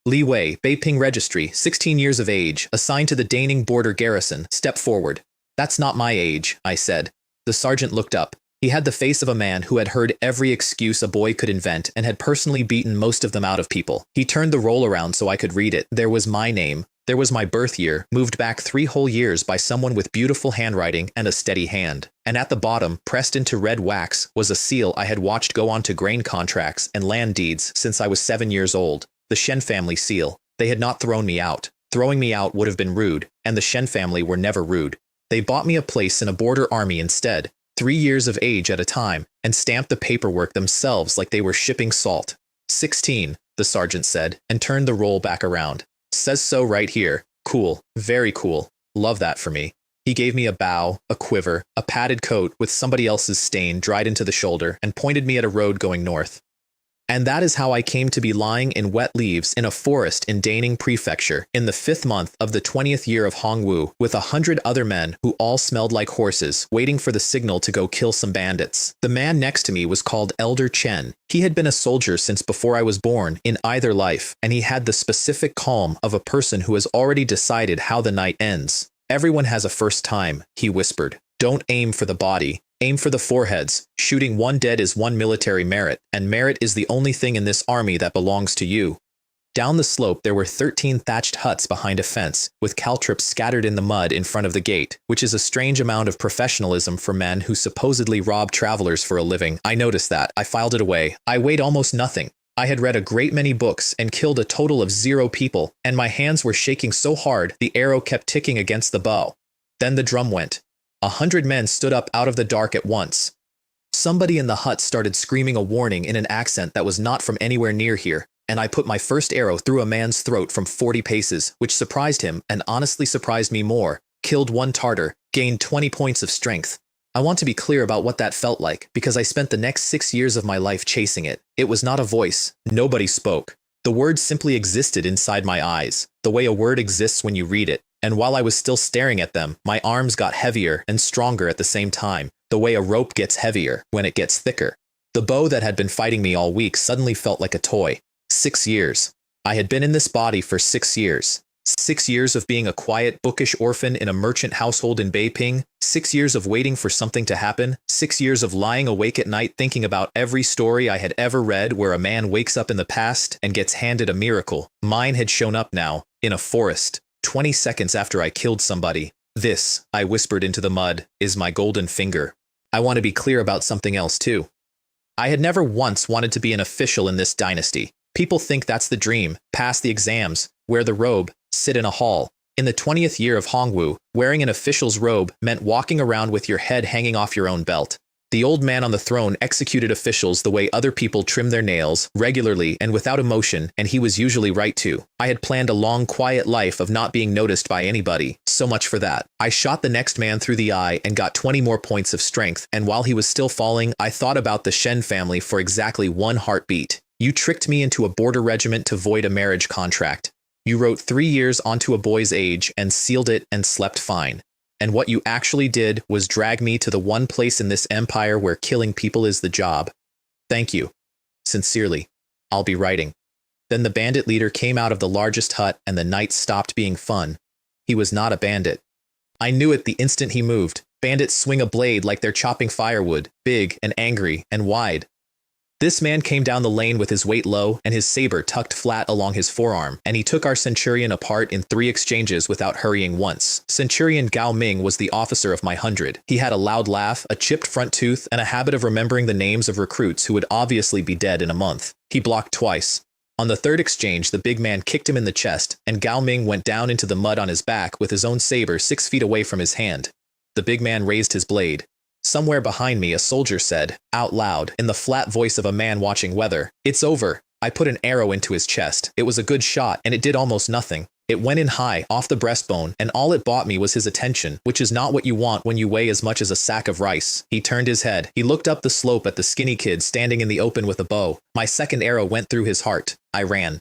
Li Wei, Beiping Registry, 16 years of age, assigned to the Daning border garrison, step forward. That's not my age, I said. The sergeant looked up. He had the face of a man who had heard every excuse a boy could invent and had personally beaten most of them out of people. He turned the roll around so I could read it. There was my name. There was my birth year, moved back 3 whole years by someone with beautiful handwriting and a steady hand. And at the bottom, pressed into red wax, was a seal I had watched go on to grain contracts and land deeds since I was 7 years old. The Shen family seal. They had not thrown me out. Throwing me out would have been rude, and the Shen family were never rude. They bought me a place in a border army instead, 3 years of age at a time, and stamped the paperwork themselves like they were shipping salt. 16, the sergeant said, and turned the roll back around. Says so right here. Cool. Very cool. Love that for me. He gave me a bow, a quiver, a padded coat with somebody else's stain dried into the shoulder, and pointed me at a road going north. And that is how I came to be lying in wet leaves in a forest in Daning Prefecture in the 5th month of the 20th year of Hongwu with 100 other men who all smelled like horses, waiting for the signal to go kill some bandits. The man next to me was called Elder Chen. He had been a soldier since before I was born in either life, and he had the specific calm of a person who has already decided how the night ends. Everyone has a first time, he whispered. Don't aim for the body. Aim for the foreheads. Shooting one dead is one military merit, and merit is the only thing in this army that belongs to you. Down the slope there were 13 thatched huts behind a fence, with caltrops scattered in the mud in front of the gate, which is a strange amount of professionalism for men who supposedly rob travelers for a living. I noticed that. I filed it away. I weighed almost nothing. I had read a great many books and killed a total of 0 people, and my hands were shaking so hard the arrow kept ticking against the bow. Then the drum went. 100 men stood up out of the dark at once. Somebody in the hut started screaming a warning in an accent that was not from anywhere near here, and I put my first arrow through a man's throat from 40 paces, which surprised him and honestly surprised me more. Killed 1 Tartar, gained 20 points of strength. I want to be clear about what that felt like, because I spent the next 6 years of my life chasing it. It was not a voice. Nobody spoke. The words simply existed inside my eyes, the way a word exists when you read it. And while I was still staring at them, my arms got heavier and stronger at the same time, the way a rope gets heavier when it gets thicker. The bow that had been fighting me all week suddenly felt like a toy. 6 years. I had been in this body for 6 years. 6 years of being a quiet, bookish orphan in a merchant household in Beiping. 6 years of waiting for something to happen. 6 years of lying awake at night thinking about every story I had ever read where a man wakes up in the past and gets handed a miracle. Mine had shown up now, in a forest. 20 seconds after I killed somebody. This, I whispered into the mud, is my golden finger. I want to be clear about something else too. I had never once wanted to be an official in this dynasty. People think that's the dream. Pass the exams, wear the robe, sit in a hall. In the 20th year of Hongwu, wearing an official's robe meant walking around with your head hanging off your own belt. The old man on the throne executed officials the way other people trim their nails, regularly and without emotion, and he was usually right too. I had planned a long, quiet life of not being noticed by anybody. So much for that. I shot the next man through the eye and got 20 more points of strength, and while he was still falling, I thought about the Shen family for exactly 1 heartbeat. You tricked me into a border regiment to void a marriage contract. You wrote 3 years onto a boy's age and sealed it and slept fine. And what you actually did was drag me to the one place in this empire where killing people is the job. Thank you. Sincerely. I'll be writing. Then the bandit leader came out of the largest hut and the night stopped being fun. He was not a bandit. I knew it the instant he moved. Bandits swing a blade like they're chopping firewood, big and angry and wide. This man came down the lane with his weight low and his saber tucked flat along his forearm, and he took our centurion apart in 3 exchanges without hurrying once. Centurion Gao Ming was the officer of my 100. He had a loud laugh, a chipped front tooth, and a habit of remembering the names of recruits who would obviously be dead in a month. He blocked twice. On the 3rd exchange, the big man kicked him in the chest, and Gao Ming went down into the mud on his back with his own saber 6 feet away from his hand. The big man raised his blade. Somewhere behind me, a soldier said, out loud, in the flat voice of a man watching weather, "It's over." I put an arrow into his chest. It was a good shot, and it did almost nothing. It went in high, off the breastbone, and all it bought me was his attention, which is not what you want when you weigh as much as a sack of rice. He turned his head. He looked up the slope at the skinny kid standing in the open with a bow. My second arrow went through his heart. I ran.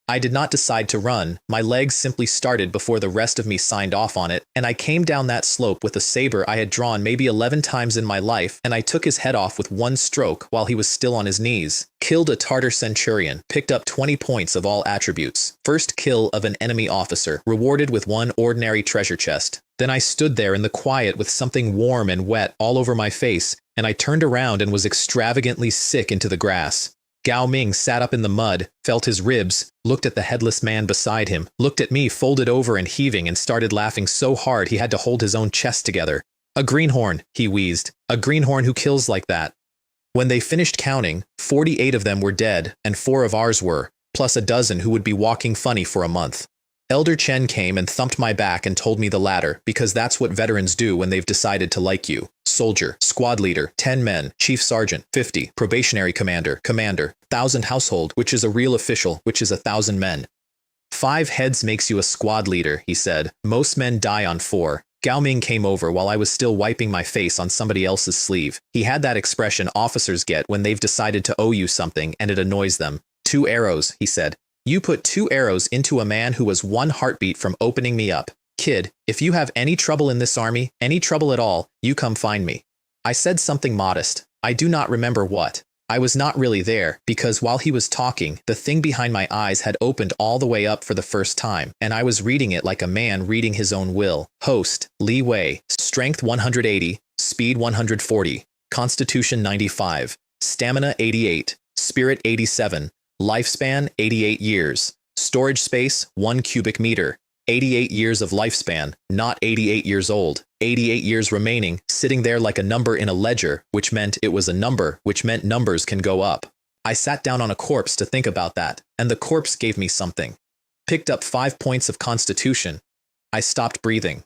I did not decide to run, my legs simply started before the rest of me signed off on it, and I came down that slope with a saber I had drawn maybe 11 times in my life, and I took his head off with one stroke while he was still on his knees. Killed a Tartar centurion, picked up 20 points of all attributes. First kill of an enemy officer, rewarded with one ordinary treasure chest. Then I stood there in the quiet with something warm and wet all over my face, and I turned around and was extravagantly sick into the grass. Gao Ming sat up in the mud, felt his ribs, looked at the headless man beside him, looked at me folded over and heaving, and started laughing so hard he had to hold his own chest together. "A greenhorn," he wheezed. "A greenhorn who kills like that." When they finished counting, 48 of them were dead, and 4 of ours were, plus a dozen who would be walking funny for a month. Elder Chen came and thumped my back and told me the latter, because that's what veterans do when they've decided to like you. Soldier, squad leader, 10 men, chief sergeant, 50, probationary commander, 1,000 household, which is a real official, which is 1,000 men. 5 heads makes you a squad leader, he said. Most men die on 4. Gao Ming came over while I was still wiping my face on somebody else's sleeve. He had that expression officers get when they've decided to owe you something and it annoys them. 2 arrows, he said. You put 2 arrows into a man who was 1 heartbeat from opening me up. Kid, if you have any trouble in this army, any trouble at all, you come find me. I said something modest. I do not remember what. I was not really there, because while he was talking, the thing behind my eyes had opened all the way up for the first time, and I was reading it like a man reading his own will. Host, Li Wei, Strength 180, Speed 140, Constitution 95, Stamina 88, Spirit 87, Lifespan 88 years, Storage space 1 cubic meter, 88 years of lifespan, not 88 years old, 88 years remaining, sitting there like a number in a ledger, which meant it was a number, which meant numbers can go up. I sat down on a corpse to think about that, and the corpse gave me something. Picked up 5 points of constitution. I stopped breathing.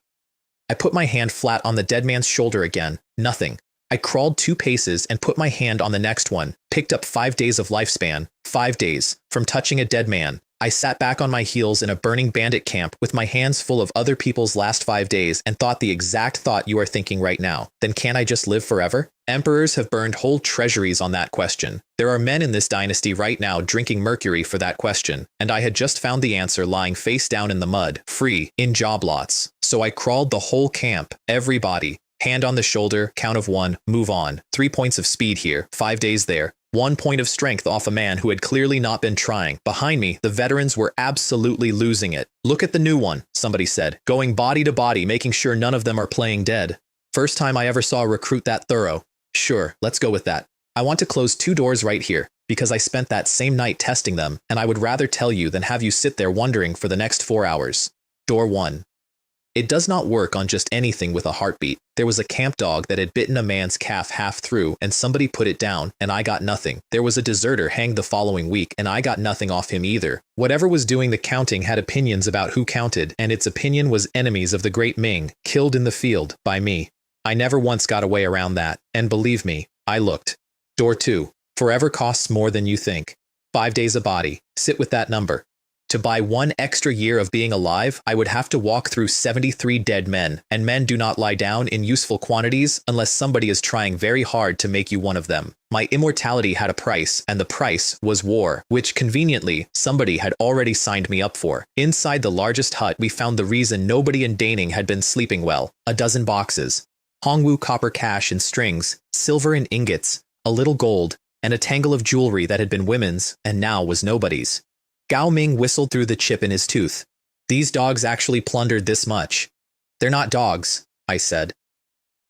I put my hand flat on the dead man's shoulder again. Nothing. I crawled 2 paces and put my hand on the next one, picked up 5 days of lifespan, 5 days, from touching a dead man. I sat back on my heels in a burning bandit camp with my hands full of other people's last 5 days and thought the exact thought you are thinking right now. Then can't I just live forever? Emperors have burned whole treasuries on that question. There are men in this dynasty right now drinking mercury for that question, and I had just found the answer lying face down in the mud, free, in job lots. So I crawled the whole camp, everybody. Hand on the shoulder, count of 1, move on. 3 points of speed here, 5 days there. 1 point of strength off a man who had clearly not been trying. Behind me, the veterans were absolutely losing it. Look at the new one, somebody said, going body to body, making sure none of them are playing dead. First time I ever saw a recruit that thorough. Sure, let's go with that. I want to close 2 doors right here, because I spent that same night testing them, and I would rather tell you than have you sit there wondering for the next 4 hours. Door 1. It does not work on just anything with a heartbeat. There was a camp dog that had bitten a man's calf half through, and somebody put it down, and I got nothing. There was a deserter hanged the following week, and I got nothing off him either. Whatever was doing the counting had opinions about who counted, and its opinion was enemies of the great Ming, killed in the field, by me. I never once got away around that, and believe me, I looked. Door 2. Forever costs more than you think. 5 days a body. Sit with that number. To buy 1 extra year of being alive, I would have to walk through 73 dead men, and men do not lie down in useful quantities unless somebody is trying very hard to make you one of them. My immortality had a price, and the price was war, which conveniently, somebody had already signed me up for. Inside the largest hut, we found the reason nobody in Daning had been sleeping well. 12 boxes. Hongwu copper cash in strings, silver in ingots, a little gold, and a tangle of jewelry that had been women's, and now was nobody's. Gao Ming whistled through the chip in his tooth. These dogs actually plundered this much. They're not dogs, I said.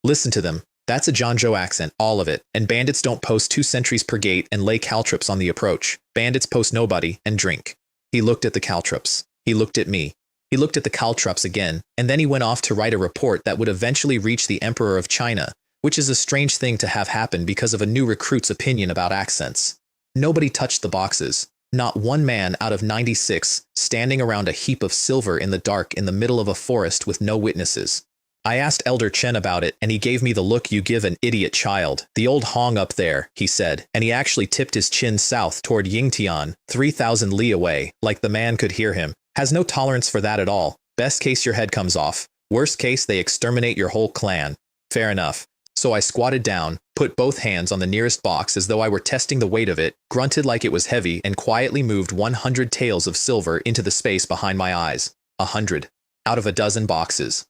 Listen to them. That's a Zhangzhou accent, all of it. And bandits don't post 2 sentries per gate and lay caltrops on the approach. Bandits post nobody and drink. He looked at the caltrops. He looked at me. He looked at the caltrops again, and then he went off to write a report that would eventually reach the Emperor of China, which is a strange thing to have happen because of a new recruit's opinion about accents. Nobody touched the boxes. Not 1 man out of 96 standing around a heap of silver in the dark in the middle of a forest with no witnesses. I asked Elder Chen about it, and he gave me the look you give an idiot child. The old Hong up there, he said, and he actually tipped his chin south toward Yingtian, 3,000 li away, like the man could hear him. Has no tolerance for that at all. Best case your head comes off. Worst case they exterminate your whole clan. Fair enough. So I squatted down, put both hands on the nearest box as though I were testing the weight of it, grunted like it was heavy, and quietly moved 100 taels of silver into the space behind my eyes. 100. Out of a dozen boxes.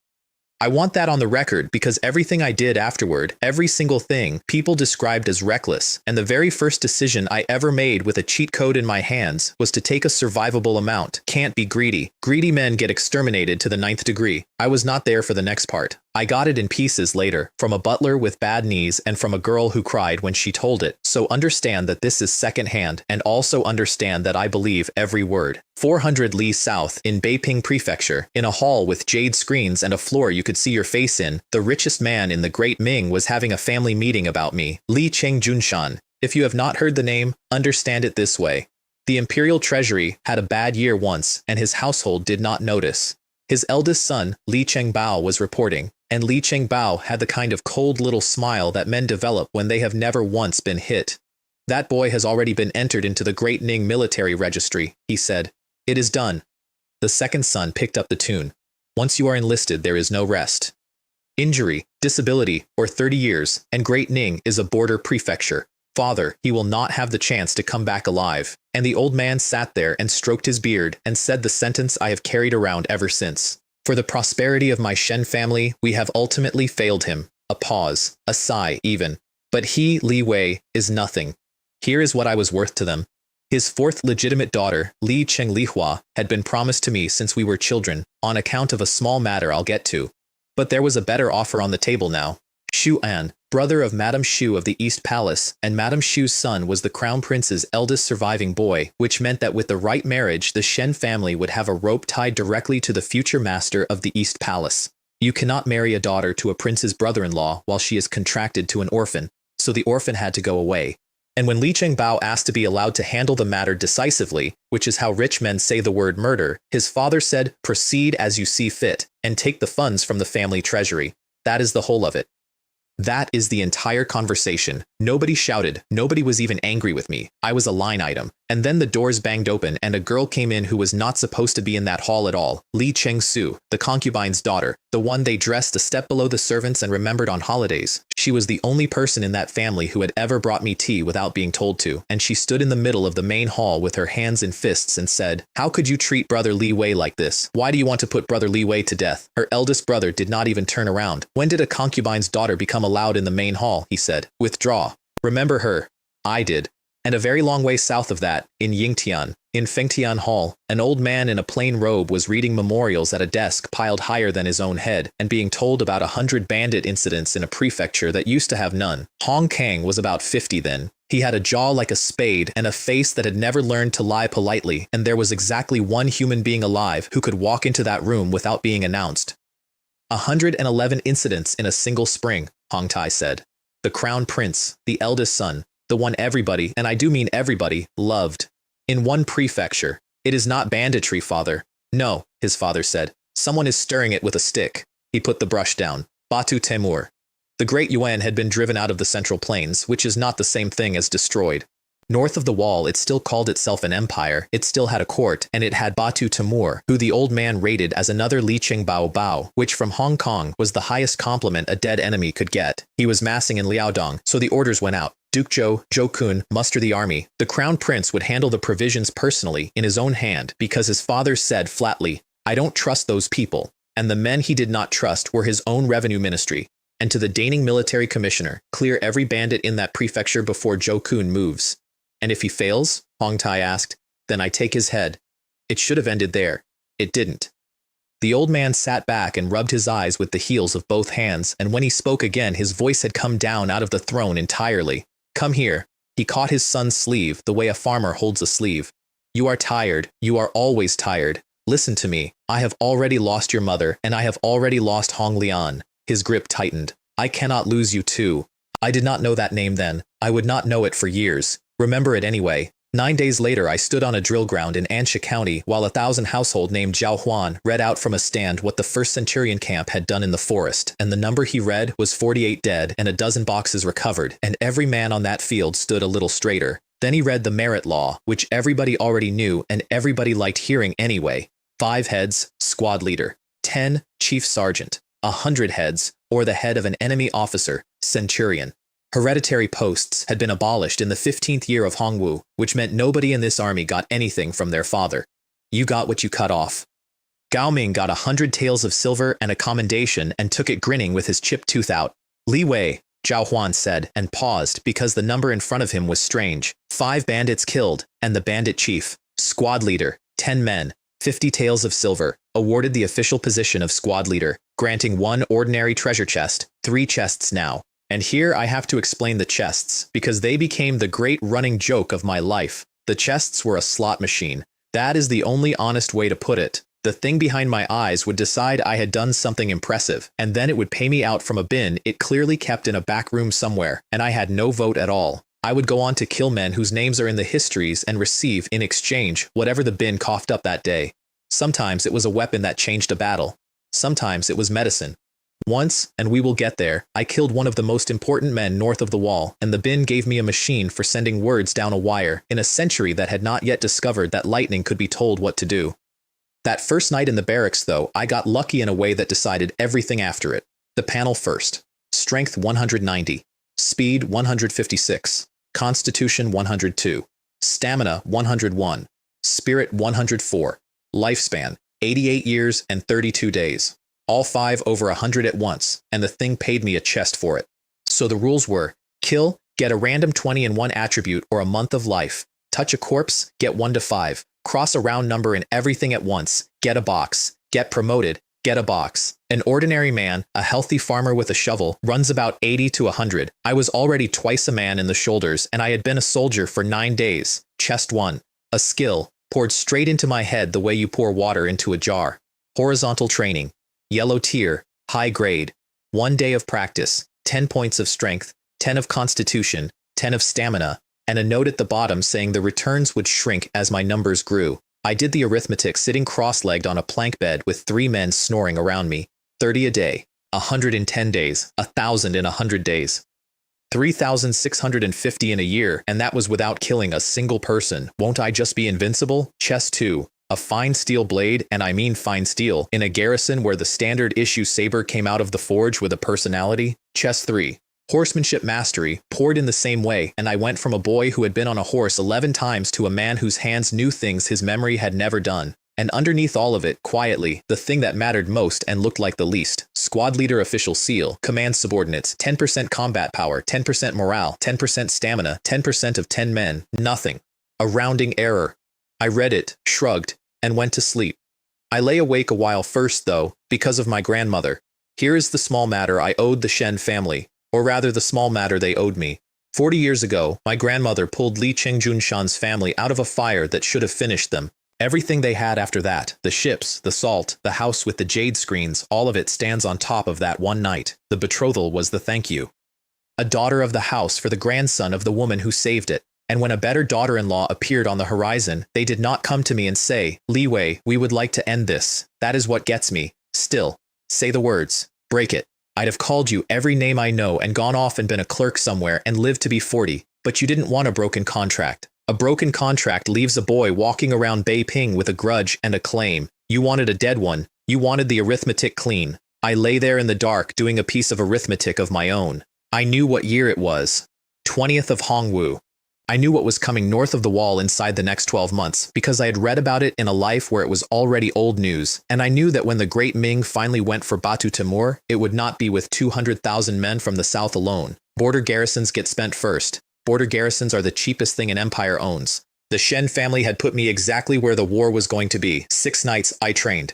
I want that on the record because everything I did afterward, every single thing, people described as reckless, and the very first decision I ever made with a cheat code in my hands was to take a survivable amount. Can't be greedy. Greedy men get exterminated to the 9th degree. I was not there for the next part. I got it in pieces later, from a butler with bad knees and from a girl who cried when she told it. So understand that this is secondhand, and also understand that I believe every word. 400 li south, in Beiping Prefecture, in a hall with jade screens and a floor you could see your face in, the richest man in the Great Ming was having a family meeting about me, Li Cheng Junshan. If you have not heard the name, understand it this way. The imperial treasury had a bad year once, and his household did not notice. His eldest son, Li Chengbao, was reporting, and Li Chengbao had the kind of cold little smile that men develop when they have never once been hit. That boy has already been entered into the Great Ning military registry, he said. It is done. The second son picked up the tune. Once you are enlisted, there is no rest. Injury, disability, or 30 years, and Great Ning is a border prefecture. Father, he will not have the chance to come back alive. And the old man sat there and stroked his beard and said the sentence I have carried around ever since. For the prosperity of my Shen family, we have ultimately failed him. A pause, a sigh even. But he, Li Wei, is nothing. Here is what I was worth to them. His fourth legitimate daughter, Li Chenglihua, had been promised to me since we were children, on account of a small matter I'll get to. But there was a better offer on the table now. Xu An, brother of Madame Xu of the East Palace, and Madame Xu's son was the crown prince's eldest surviving boy, which meant that with the right marriage the Shen family would have a rope tied directly to the future master of the East Palace. You cannot marry a daughter to a prince's brother-in-law while she is contracted to an orphan, so the orphan had to go away. And when Li Chengbao asked to be allowed to handle the matter decisively, which is how rich men say the word murder, his father said, proceed as you see fit, and take the funds from the family treasury. That is the whole of it. That is the entire conversation. Nobody shouted, nobody was even angry with me. I was a line item. And then the doors banged open and a girl came in who was not supposed to be in that hall at all. Li Chengsu, the concubine's daughter, the one they dressed a step below the servants and remembered on holidays. She was the only person in that family who had ever brought me tea without being told to, and she stood in the middle of the main hall with her hands in fists and said, how could you treat brother Li Wei like this? Why do you want to put brother Li Wei to death? Her eldest brother did not even turn around. When did a concubine's daughter become allowed in the main hall? He said. Withdraw. Remember her. I did. And a very long way south of that, in Yingtian, in Fengtian Hall, an old man in a plain robe was reading memorials at a desk piled higher than his own head, and being told about 100 bandit incidents in a prefecture that used to have none. Hong Kang was about 50 then. He had a jaw like a spade and a face that had never learned to lie politely, and there was exactly one human being alive who could walk into that room without being announced. 111 incidents in a single spring, Hong Tai said. The crown prince, the eldest son, the one everybody, and I do mean everybody, loved. In one prefecture. It is not banditry, father. No, his father said. Someone is stirring it with a stick. He put the brush down. Batu Temur. The great Yuan had been driven out of the Central Plains, which is not the same thing as destroyed. North of the wall, it still called itself an empire, it still had a court, and it had Batu Temur, who the old man rated as another Li Qingbao Bao, which from Hong Kong was the highest compliment a dead enemy could get. He was massing in Liaodong, so the orders went out. Duke Zhou Kun, muster the army. The crown prince would handle the provisions personally, in his own hand, because his father said flatly, I don't trust those people. And the men he did not trust were his own revenue ministry. And to the Daning military commissioner, clear every bandit in that prefecture before Zhou Kun moves. And if he fails, Hong Tai asked, then I take his head. It should have ended there. It didn't. The old man sat back and rubbed his eyes with the heels of both hands, and when he spoke again, his voice had come down out of the throne entirely. Come here. He caught his son's sleeve the way a farmer holds a sleeve. You are tired. You are always tired. Listen to me. I have already lost your mother, and I have already lost Hong Lian. His grip tightened. I cannot lose you too. I did not know that name then. I would not know it for years. Remember it anyway. 9 days later, I stood on a drill ground in Ansha County while a 1,000 household named Zhao Huan read out from a stand what the 1st Centurion camp had done in the forest, and the number he read was 48 dead and a dozen boxes recovered, and every man on that field stood a little straighter. Then he read the merit law, which everybody already knew and everybody liked hearing anyway. 5 heads, squad leader. 10, chief sergeant. 100 heads, or the head of an enemy officer. centurion. Hereditary posts had been abolished in the 15th year of Hongwu, which meant nobody in this army got anything from their father. You got what you cut off. Gao Ming got 100 taels of silver and a commendation and took it grinning with his chipped tooth out. Li Wei, Zhao Huan said, and paused because the number in front of him was strange. 5 bandits killed, and the bandit chief, squad leader, 10 men, 50 taels of silver, awarded the official position of squad leader, granting 1 ordinary treasure chest, 3 chests now. And here I have to explain the chests, because they became the great running joke of my life. The chests were a slot machine. That is the only honest way to put it. The thing behind my eyes would decide I had done something impressive, and then it would pay me out from a bin it clearly kept in a back room somewhere, and I had no vote at all. I would go on to kill men whose names are in the histories and receive, in exchange, whatever the bin coughed up that day. Sometimes it was a weapon that changed a battle. Sometimes it was medicine. Once, and we will get there, I killed one of the most important men north of the wall, and the bin gave me a machine for sending words down a wire in a century that had not yet discovered that lightning could be told what to do. That first night in the barracks, though, I got lucky in a way that decided everything after it. The panel first. Strength 190. Speed 156. Constitution 102. Stamina 101. Spirit 104. Lifespan 88 years and 32 days. All 5 over 100 at once, and the thing paid me a chest for it. So the rules were, kill, get a random 20 in one attribute or a month of life. Touch a corpse, get 1 to 5. Cross a round number in everything at once, get a box. Get promoted, get a box. An ordinary man, a healthy farmer with a shovel, runs about 80 to 100. I was already twice a man in the shoulders, and I had been a soldier for 9 days. Chest 1. A skill, poured straight into my head the way you pour water into a jar. Horizontal training. Yellow tier, high grade. 1 day of practice, 10 points of strength, 10 of constitution, 10 of stamina, and a note at the bottom saying the returns would shrink as my numbers grew. I did the arithmetic sitting cross-legged on a plank bed with 3 men snoring around me. 30 a day, 110 days, 1,000 in 100 days. 3,650 in a year, and that was without killing a single person. Won't I just be invincible? Chest 2. A fine steel blade, and I mean fine steel, in a garrison where the standard issue saber came out of the forge with a personality. Chest 3. Horsemanship mastery, poured in the same way, and I went from a boy who had been on a horse 11 times to a man whose hands knew things his memory had never done. And underneath all of it, quietly, the thing that mattered most and looked like the least, squad leader official seal, command subordinates, 10% combat power, 10% morale, 10% stamina, 10% of 10 men, nothing. A rounding error. I read it, shrugged, and went to sleep. I lay awake a while first, though, because of my grandmother. Here is the small matter I owed the Shen family, or rather the small matter they owed me. 40 years ago, my grandmother pulled Li Qingjunshan's family out of a fire that should have finished them. Everything they had after that, the ships, the salt, the house with the jade screens, all of it stands on top of that one night. The betrothal was the thank you. A daughter of the house for the grandson of the woman who saved it. And when a better daughter-in-law appeared on the horizon, they did not come to me and say, Li Wei, we would like to end this. That is what gets me. Still. Say the words. Break it. I'd have called you every name I know and gone off and been a clerk somewhere and lived to be 40. But you didn't want a broken contract. A broken contract leaves a boy walking around Beiping with a grudge and a claim. You wanted a dead one. You wanted the arithmetic clean. I lay there in the dark doing a piece of arithmetic of my own. I knew what year it was. 20th of Hongwu. I knew what was coming north of the wall inside the next 12 months because I had read about it in a life where it was already old news, and I knew that when the great Ming finally went for Batu Timur, it would not be with 200,000 men from the south alone. Border garrisons get spent first. Border garrisons are the cheapest thing an empire owns. The Shen family had put me exactly where the war was going to be. 6 nights I trained.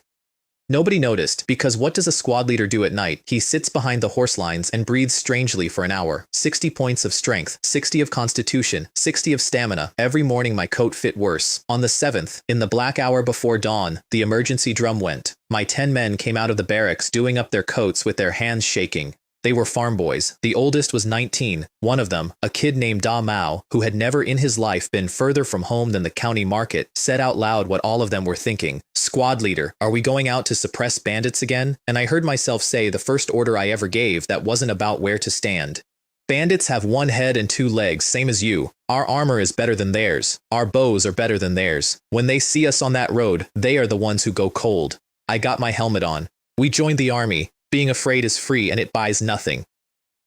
Nobody noticed, because what does a squad leader do at night? He sits behind the horse lines and breathes strangely for an hour. 60 points of strength, 60 of constitution, 60 of stamina. Every morning my coat fit worse. On the 7th, in the black hour before dawn, the emergency drum went. My 10 men came out of the barracks doing up their coats with their hands shaking. They were farm boys. The oldest was 19. One of them, a kid named Da Mao, who had never in his life been further from home than the county market, said out loud what all of them were thinking. Squad leader, are we going out to suppress bandits again? And I heard myself say the first order I ever gave that wasn't about where to stand. Bandits have 1 head and 2 legs, same as you. Our armor is better than theirs. Our bows are better than theirs. When they see us on that road, they are the ones who go cold. I got my helmet on. We joined the army. Being afraid is free and it buys nothing.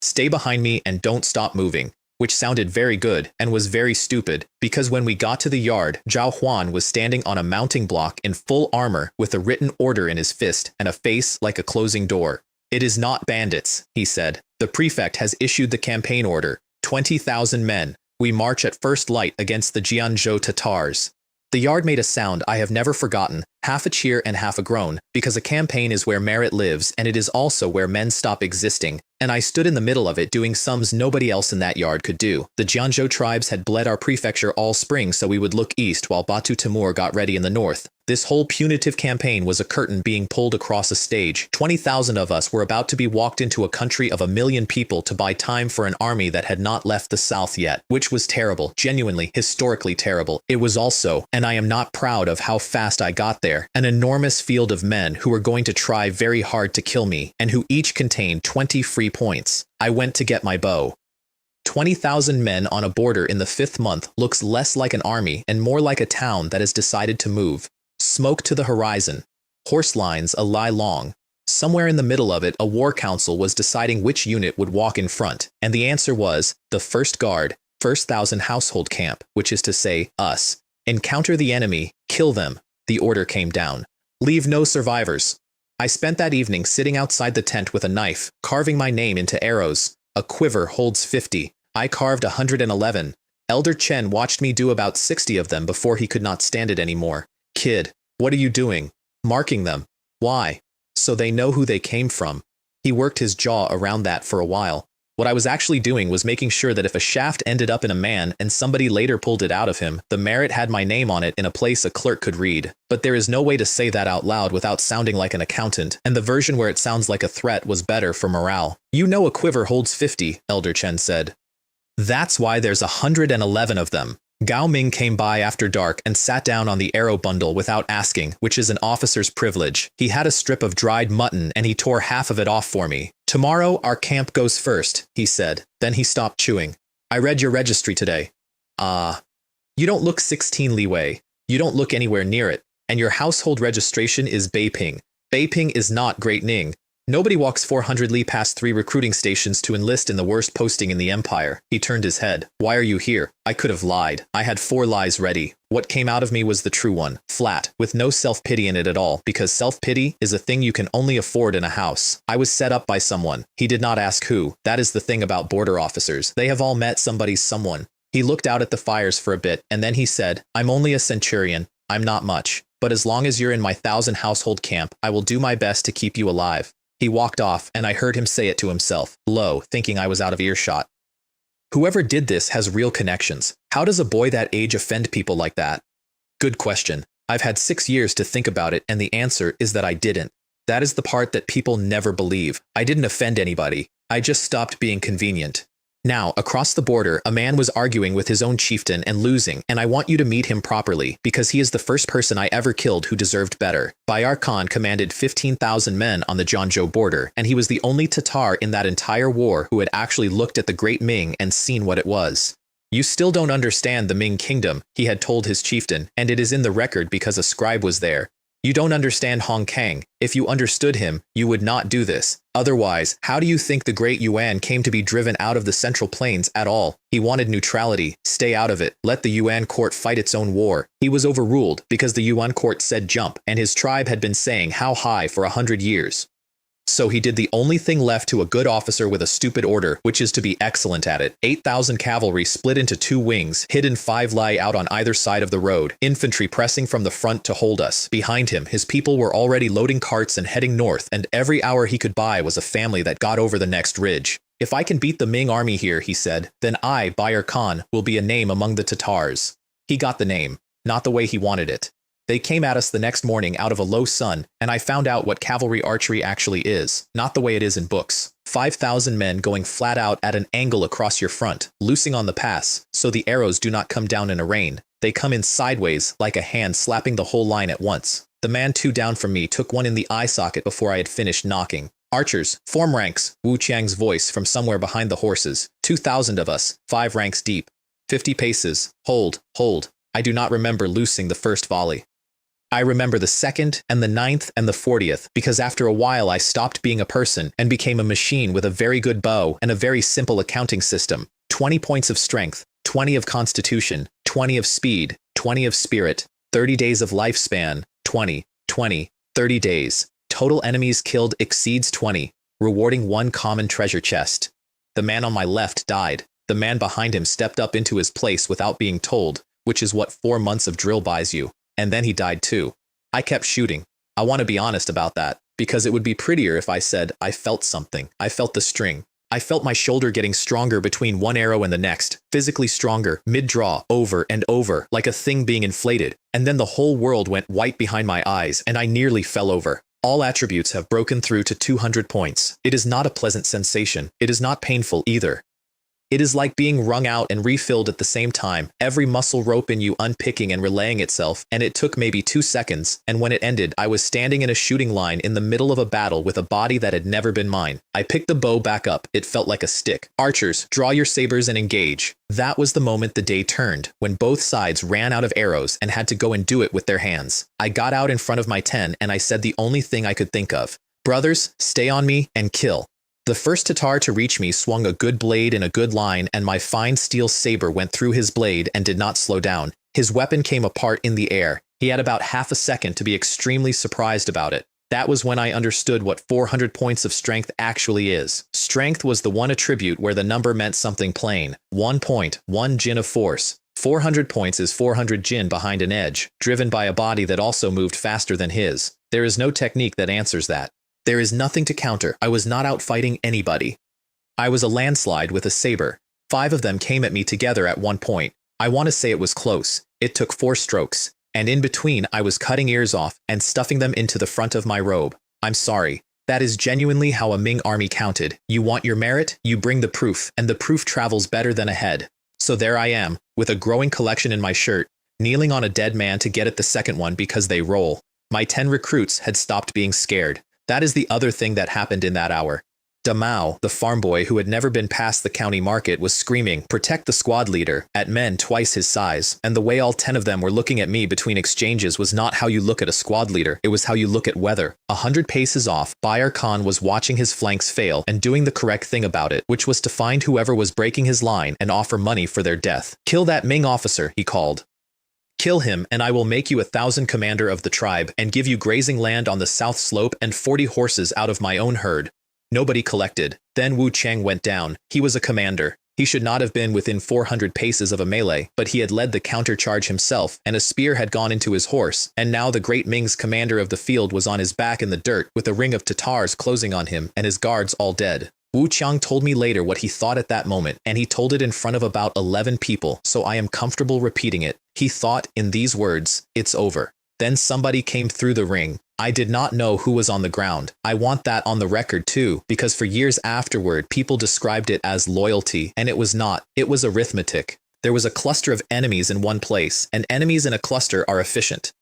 "Stay behind me and don't stop moving," which sounded very good and was very stupid, because when we got to the yard, Zhao Huan was standing on a mounting block in full armor with a written order in his fist and a face like a closing door. "It is not bandits," he said. "The prefect has issued the campaign order. 20,000 men. We march at first light against the Jianzhou Tatars." The yard made a sound I have never forgotten, half a cheer and half a groan, because a campaign is where merit lives and it is also where men stop existing, and I stood in the middle of it doing sums nobody else in that yard could do. The Jianzhou tribes had bled our prefecture all spring so we would look east while Batu Timur got ready in the north. This whole punitive campaign was a curtain being pulled across a stage. 20,000 of us were about to be walked into a country of 1 million people to buy time for an army that had not left the south yet, which was terrible, genuinely, historically terrible. It was also, and I am not proud of how fast I got there, an enormous field of men who were going to try very hard to kill me, and who each contained 20 free points. I went to get my bow. 20,000 men on a border in the 5th month looks less like an army and more like a town that has decided to move. Smoke to the horizon. Horse lines a lie long. Somewhere in the middle of it, a war council was deciding which unit would walk in front, and the answer was, the 1st Guard, 1st 1,000 household camp, which is to say, us. Encounter the enemy, kill them. The order came down. Leave no survivors. I spent that evening sitting outside the tent with a knife, carving my name into arrows. A quiver holds 50. I carved 111. Elder Chen watched me do about 60 of them before he could not stand it anymore. "Kid, what are you doing?" "Marking them." "Why?" "So they know who they came from." He worked his jaw around that for a while. What I was actually doing was making sure that if a shaft ended up in a man and somebody later pulled it out of him, the merit had my name on it in a place a clerk could read. But there is no way to say that out loud without sounding like an accountant, and the version where it sounds like a threat was better for morale. "You know a quiver holds 50, Elder Chen said. "That's why there's 111 of them." Gao Ming came by after dark and sat down on the arrow bundle without asking, which is an officer's privilege. He had a strip of dried mutton and he tore half of it off for me. "Tomorrow our camp goes first," he said. Then he stopped chewing. "I read your registry today." You don't look 16, Li Wei. You don't look anywhere near it. And your household registration is Beiping. Beiping is not Great Ning. Nobody walks 400 li past 3 recruiting stations to enlist in the worst posting in the empire. He turned his head. "Why are you here?" I could have lied. I had 4 lies ready. What came out of me was the true one, flat, with no self-pity in it at all, because self-pity is a thing you can only afford in a house. I was set up by someone. He did not ask who. That is the thing about border officers. They have all met somebody's someone. He looked out at the fires for a bit, and then he said, "I'm only a centurion. I'm not much. But as long as you're in my 1,000 household camp, I will do my best to keep you alive." He walked off, and I heard him say it to himself, low, thinking I was out of earshot. Whoever did this has real connections. How does a boy that age offend people like that? Good question. I've had 6 years to think about it, and the answer is that I didn't. That is the part that people never believe. I didn't offend anybody. I just stopped being convenient. Now, across the border, a man was arguing with his own chieftain and losing, and I want you to meet him properly, because he is the first person I ever killed who deserved better. Bayar Khan commanded 15,000 men on the Jianzhou border, and he was the only Tatar in that entire war who had actually looked at the Great Ming and seen what it was. "You still don't understand the Ming kingdom," he had told his chieftain, and it is in the record because a scribe was there. "You don't understand Hong Kang. If you understood him, you would not do this. Otherwise, how do you think the Great Yuan came to be driven out of the Central Plains at all? He wanted neutrality. Stay out of it. Let the Yuan court fight its own war." He was overruled because the Yuan court said jump, and his tribe had been saying how high for 100 years. So he did the only thing left to a good officer with a stupid order, which is to be excellent at it. 8,000 cavalry split into 2 wings, hidden 5 lie out on either side of the road, infantry pressing from the front to hold us. Behind him, his people were already loading carts and heading north, and every hour he could buy was a family that got over the next ridge. "If I can beat the Ming army here," he said, "then I, Bayar Khan, will be a name among the Tatars." He got the name, not the way he wanted it. They came at us the next morning out of a low sun, and I found out what cavalry archery actually is, not the way it is in books. 5,000 men going flat out at an angle across your front, loosing on the pass, so the arrows do not come down in a rain. They come in sideways, like a hand slapping the whole line at once. The man 2 down from me took one in the eye socket before I had finished knocking. "Archers, form ranks," Wu Qiang's voice from somewhere behind the horses. 2,000 of us, 5 ranks deep. 50 paces. Hold, hold. I do not remember loosing the first volley. I remember the 2nd and the 9th and the 40th because after a while I stopped being a person and became a machine with a very good bow and a very simple accounting system. 20 points of strength, 20 of constitution, 20 of speed, 20 of spirit, 30 days of lifespan, 20, 20, 30 days. Total enemies killed exceeds 20, rewarding 1 common treasure chest. The man on my left died. The man behind him stepped up into his place without being told, which is what 4 months of drill buys you. And then he died too. I kept shooting. I want to be honest about that, because it would be prettier if I said I felt something. I felt the string. I felt my shoulder getting stronger between one arrow and the next, physically stronger, mid-draw, over and over, like a thing being inflated. And then the whole world went white behind my eyes, and I nearly fell over. All attributes have broken through to 200 points. It is not a pleasant sensation. It is not painful either. It is like being wrung out and refilled at the same time, every muscle rope in you unpicking and relaying itself, and it took maybe 2 seconds, and when it ended, I was standing in a shooting line in the middle of a battle with a body that had never been mine. I picked the bow back up. It felt like a stick. Archers, draw your sabers and engage. That was the moment the day turned, when both sides ran out of arrows and had to go and do it with their hands. I got out in front of my 10 and I said the only thing I could think of. Brothers, stay on me and kill. The first Tatar to reach me swung a good blade in a good line, and my fine steel saber went through his blade and did not slow down. His weapon came apart in the air. He had about half a second to be extremely surprised about it. That was when I understood what 400 points of strength actually is. Strength was the one attribute where the number meant something plain. 1 point, 1 jin of force. 400 points is 400 jin behind an edge, driven by a body that also moved faster than his. There is no technique that answers that. There is nothing to counter. I was not out fighting anybody. I was a landslide with a saber. 5 of them came at me together at one point. I want to say it was close. It took 4 strokes. And in between, I was cutting ears off and stuffing them into the front of my robe. I'm sorry. That is genuinely how a Ming army counted. You want your merit? You bring the proof, and the proof travels better than a head. So there I am, with a growing collection in my shirt, kneeling on a dead man to get at the second one because they roll. My 10 recruits had stopped being scared. That is the other thing that happened in that hour. Damao, the farm boy who had never been past the county market, was screaming, "Protect the squad leader," at men twice his size, and the way all 10 of them were looking at me between exchanges was not how you look at a squad leader, it was how you look at weather. 100 paces off, Bayar Khan was watching his flanks fail and doing the correct thing about it, which was to find whoever was breaking his line and offer money for their death. "Kill that Ming officer," he called. "Kill him, and I will make you 1,000 commander of the tribe and give you grazing land on the south slope and 40 horses out of my own herd." Nobody collected. Then Wu Chang went down. He was a commander. He should not have been within 400 paces of a melee, but he had led the countercharge himself, and a spear had gone into his horse, and now the great Ming's commander of the field was on his back in the dirt, with a ring of Tatars closing on him, and his guards all dead. Wu Qiang told me later what he thought at that moment, and he told it in front of about 11 people, so I am comfortable repeating it. He thought, in these words, "It's over." Then somebody came through the ring. I did not know who was on the ground. I want that on the record too, because for years afterward, people described it as loyalty, and it was not. It was arithmetic. There was a cluster of enemies in one place, and enemies in a cluster are efficient.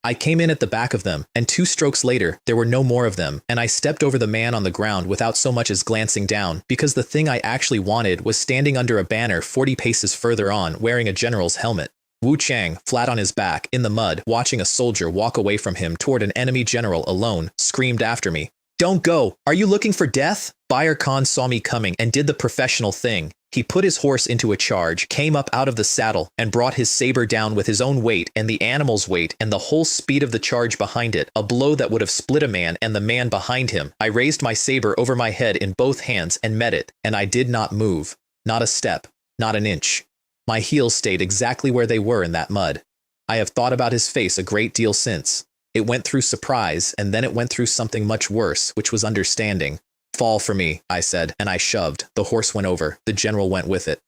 I came in at the back of them, and 2 strokes later, there were no more of them, and I stepped over the man on the ground without so much as glancing down, because the thing I actually wanted was standing under a banner 40 paces further on, wearing a general's helmet. Wu Chang, flat on his back, in the mud, watching a soldier walk away from him toward an enemy general alone, screamed after me, "Don't go! Are you looking for death?" Bayar Khan saw me coming and did the professional thing. He put his horse into a charge, came up out of the saddle, and brought his saber down with his own weight and the animal's weight and the whole speed of the charge behind it, a blow that would have split a man and the man behind him. I raised my saber over my head in both hands and met it, and I did not move. Not a step, not an inch. My heels stayed exactly where they were in that mud. I have thought about his face a great deal since. It went through surprise, and then it went through something much worse, which was understanding. "Fall for me," I said, and I shoved. The horse went over. The general went with it.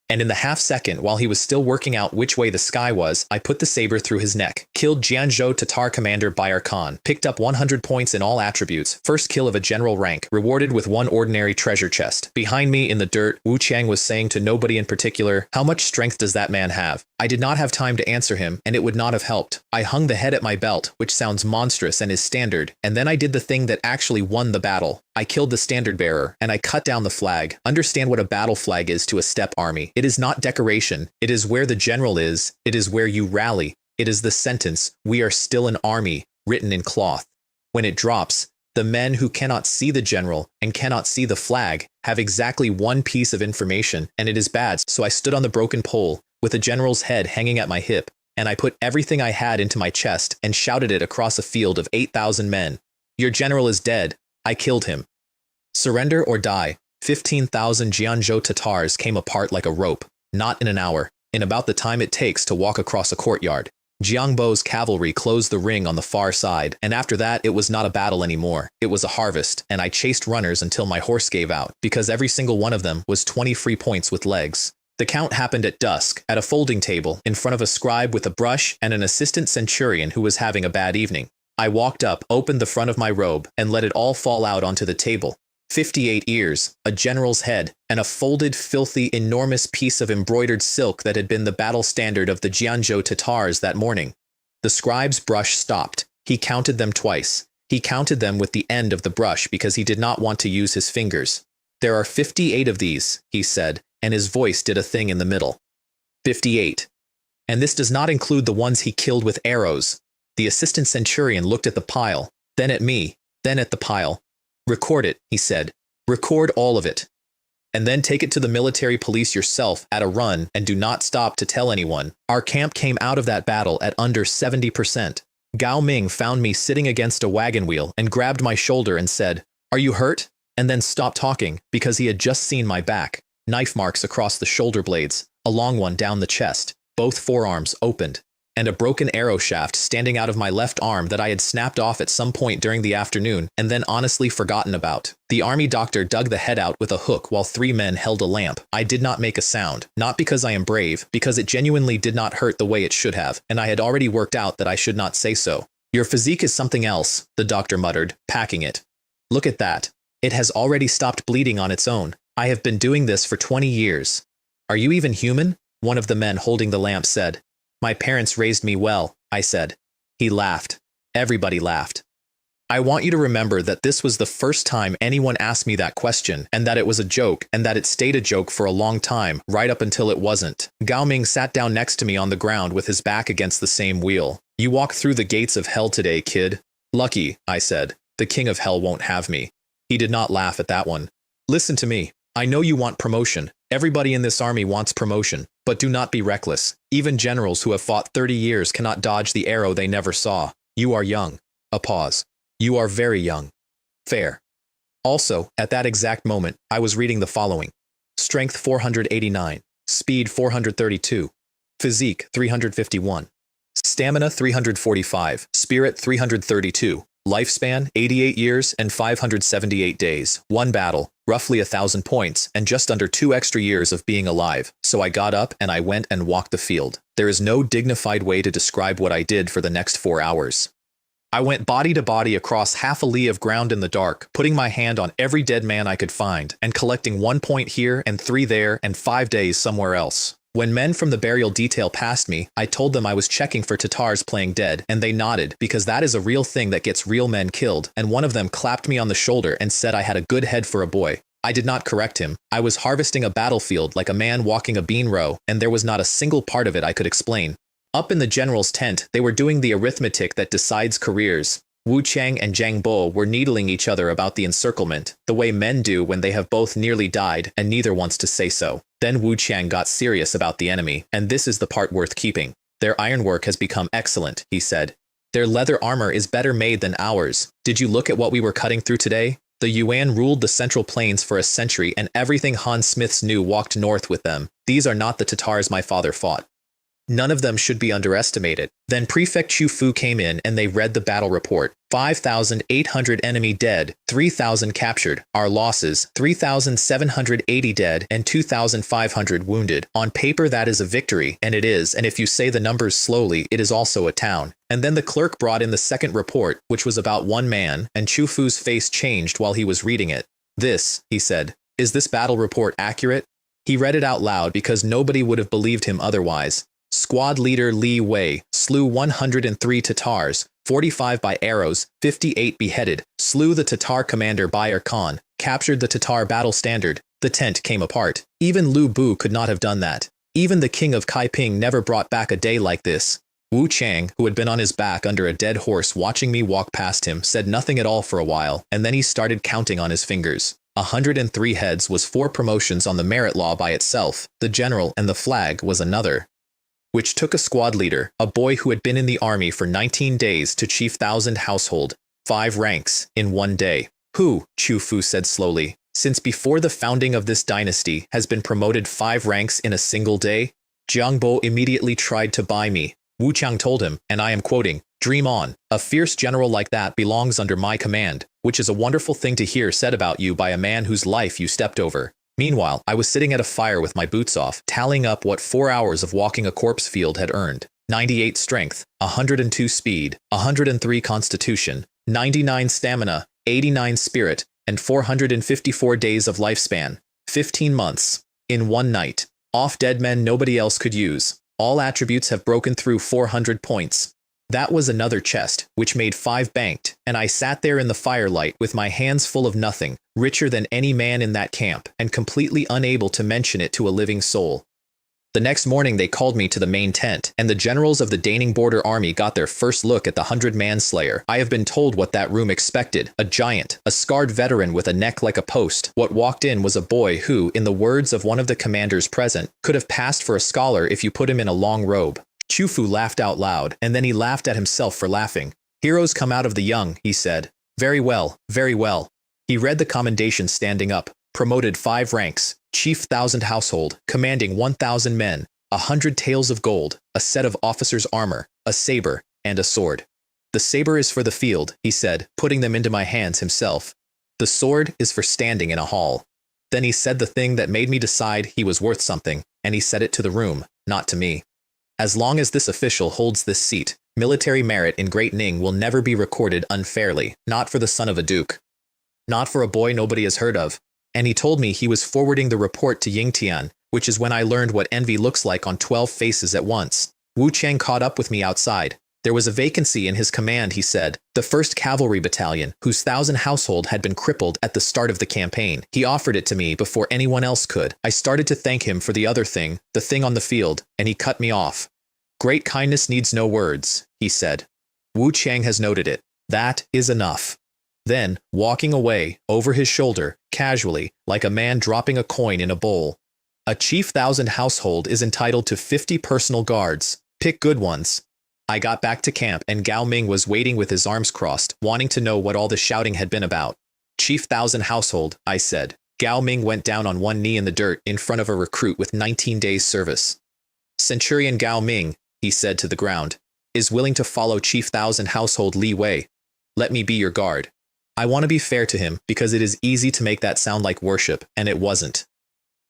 And in the half-second, while he was still working out which way the sky was, I put the saber through his neck, killed Jianzhou Tatar commander Bayar Khan, picked up 100 points in all attributes, first kill of a general rank, rewarded with 1 ordinary treasure chest. Behind me in the dirt, Wu Chang was saying to nobody in particular, "How much strength does that man have?" I did not have time to answer him, and it would not have helped. I hung the head at my belt, which sounds monstrous and is standard, and then I did the thing that actually won the battle. I killed the standard bearer, and I cut down the flag. Understand what a battle flag is to a steppe army. It is not decoration. It is where the general is. It is where you rally. It is the sentence, "We are still an army," written in cloth. When it drops, the men who cannot see the general and cannot see the flag have exactly one piece of information, and it is bad. So I stood on the broken pole with the general's head hanging at my hip, and I put everything I had into my chest and shouted it across a field of 8,000 men. "Your general is dead. I killed him. Surrender or die." 15,000 Jianzhou Tatars came apart like a rope, not in an hour, in about the time it takes to walk across a courtyard. Jiangbo's cavalry closed the ring on the far side, and after that it was not a battle anymore. It was a harvest, and I chased runners until my horse gave out, because every single one of them was 20 free points with legs. The count happened at dusk, at a folding table, in front of a scribe with a brush and an assistant centurion who was having a bad evening. I walked up, opened the front of my robe, and let it all fall out onto the table. 58 ears, a general's head, and a folded, filthy, enormous piece of embroidered silk that had been the battle standard of the Jianzhou Tatars that morning. The scribe's brush stopped. He counted them twice. He counted them with the end of the brush because he did not want to use his fingers. "There are 58 of these," he said, and his voice did a thing in the middle. 58. "And this does not include the ones he killed with arrows." The assistant centurion looked at the pile, then at me, then at the pile. "Record it," he said. "Record all of it. And then take it to the military police yourself at a run and do not stop to tell anyone. Our camp came out of that battle at under 70%. Gao Ming found me sitting against a wagon wheel and grabbed my shoulder and said, 'Are you hurt?' and then stopped talking because he had just seen my back. Knife marks across the shoulder blades, a long one down the chest, both forearms opened, and a broken arrow shaft standing out of my left arm that I had snapped off at some point during the afternoon and then honestly forgotten about. The army doctor dug the head out with a hook while 3 men held a lamp. I did not make a sound, not because I am brave, because it genuinely did not hurt the way it should have, and I had already worked out that I should not say so. "Your physique is something else," the doctor muttered, packing it. "Look at that. It has already stopped bleeding on its own. I have been doing this for 20 years. Are you even human?" one of the men holding the lamp said. "My parents raised me well," I said. He laughed. Everybody laughed. I want you to remember that this was the first time anyone asked me that question, and that it was a joke, and that it stayed a joke for a long time, right up until it wasn't. Gao Ming sat down next to me on the ground with his back against the same wheel. "You walk through the gates of hell today, kid." "Lucky," I said. "The king of hell won't have me." He did not laugh at that one. "Listen to me. I know you want promotion. Everybody in this army wants promotion. But do not be reckless. Even generals who have fought 30 years cannot dodge the arrow they never saw. You are young." A pause. "You are very young." Fair. Also, at that exact moment, I was reading the following. Strength 489. Speed 432. Physique 351. Stamina 345. Spirit 332. Lifespan 88 years and 578 days. 1 battle, roughly 1,000 points, and just under 2 extra years of being alive. So I got up and I went and walked the field. There is no dignified way to describe what I did for the next 4 hours. I went body to body across half a li of ground in the dark, putting my hand on every dead man I could find, and collecting 1 point here and 3 there and 5 days somewhere else. When men from the burial detail passed me, I told them I was checking for Tatars playing dead, and they nodded, because that is a real thing that gets real men killed, and one of them clapped me on the shoulder and said I had a good head for a boy. I did not correct him. I was harvesting a battlefield like a man walking a bean row, and there was not a single part of it I could explain. Up in the general's tent, they were doing the arithmetic that decides careers. Wu Qiang and Zhang Bo were needling each other about the encirclement, the way men do when they have both nearly died and neither wants to say so. Then Wu Qiang got serious about the enemy, and this is the part worth keeping. "Their ironwork has become excellent," he said. "Their leather armor is better made than ours. Did you look at what we were cutting through today? The Yuan ruled the Central Plains for a century, and everything Han Smiths knew walked north with them. These are not the Tatars my father fought. None of them should be underestimated." Then Prefect Chu Fu came in and they read the battle report. 5,800 enemy dead, 3,000 captured. Our losses, 3,780 dead and 2,500 wounded. On paper that is a victory, and it is, and if you say the numbers slowly, it is also a town. And then the clerk brought in the second report, which was about 1 man, and Chu Fu's face changed while he was reading it. "This," he said, "is this battle report accurate?" He read it out loud because nobody would have believed him otherwise. Squad leader Li Wei slew 103 Tatars, 45 by arrows, 58 beheaded, slew the Tatar commander Bayer Khan, captured the Tatar battle standard. The tent came apart. Even Lu Bu could not have done that. Even the king of Kaiping never brought back a day like this. Wu Chang, who had been on his back under a dead horse watching me walk past him, said nothing at all for a while, and then he started counting on his fingers. 103 heads was 4 promotions on the merit law by itself, the general and the flag was another. Which took a squad leader, a boy who had been in the army for 19 days, to chief 1,000 household, 5 ranks, in one day. Who, Chu Fu said slowly, since before the founding of this dynasty, has been promoted 5 ranks in a single day? Jiang Bo immediately tried to buy me. Wu Qiang told him, and I am quoting, "Dream on. A fierce general like that belongs under my command, which is a wonderful thing to hear said about you by a man whose life you stepped over." Meanwhile, I was sitting at a fire with my boots off, tallying up what 4 hours of walking a corpse field had earned. 98 strength, 102 speed, 103 constitution, 99 stamina, 89 spirit, and 454 days of lifespan. 15 months. In one night. Off dead men nobody else could use. All attributes have broken through 400 points. That was another chest, which made 5 banked, and I sat there in the firelight with my hands full of nothing, richer than any man in that camp, and completely unable to mention it to a living soul. The next morning they called me to the main tent, and the generals of the Daning border army got their first look at the 100-man slayer. I have been told what that room expected: a giant, a scarred veteran with a neck like a post. What walked in was a boy who, in the words of one of the commanders present, could have passed for a scholar if you put him in a long robe. Chu Fu laughed out loud, and then he laughed at himself for laughing. "Heroes come out of the young," he said. "Very well, very well." He read the commendation standing up. Promoted 5 ranks, chief 1,000 household, commanding 1,000 men, 100 taels of gold, a set of officers' armor, a saber, and a sword. "The saber is for the field," he said, putting them into my hands himself. "The sword is for standing in a hall." Then he said the thing that made me decide he was worth something, and he said it to the room, not to me. "As long as this official holds this seat, military merit in Great Ning will never be recorded unfairly, not for the son of a duke. Not for a boy nobody has heard of." And he told me he was forwarding the report to Yingtian, which is when I learned what envy looks like on 12 faces at once. Wu Chang caught up with me outside. There was a vacancy in his command, he said, the 1st Cavalry Battalion, whose 1,000 household had been crippled at the start of the campaign. He offered it to me before anyone else could. I started to thank him for the other thing, the thing on the field, and he cut me off. "Great kindness needs no words," he said. "Wu Chang has noted it. That is enough." Then, walking away, over his shoulder, casually, like a man dropping a coin in a bowl. "A chief 1,000 household is entitled to 50 personal guards. Pick good ones." I got back to camp and Gao Ming was waiting with his arms crossed, wanting to know what all the shouting had been about. "Chief 1,000 household," I said. Gao Ming went down on one knee in the dirt in front of a recruit with 19 days service. "Centurion Gao Ming," he said to the ground, "is willing to follow Chief 1,000 household Li Wei. Let me be your guard." I want to be fair to him, because it is easy to make that sound like worship, and it wasn't.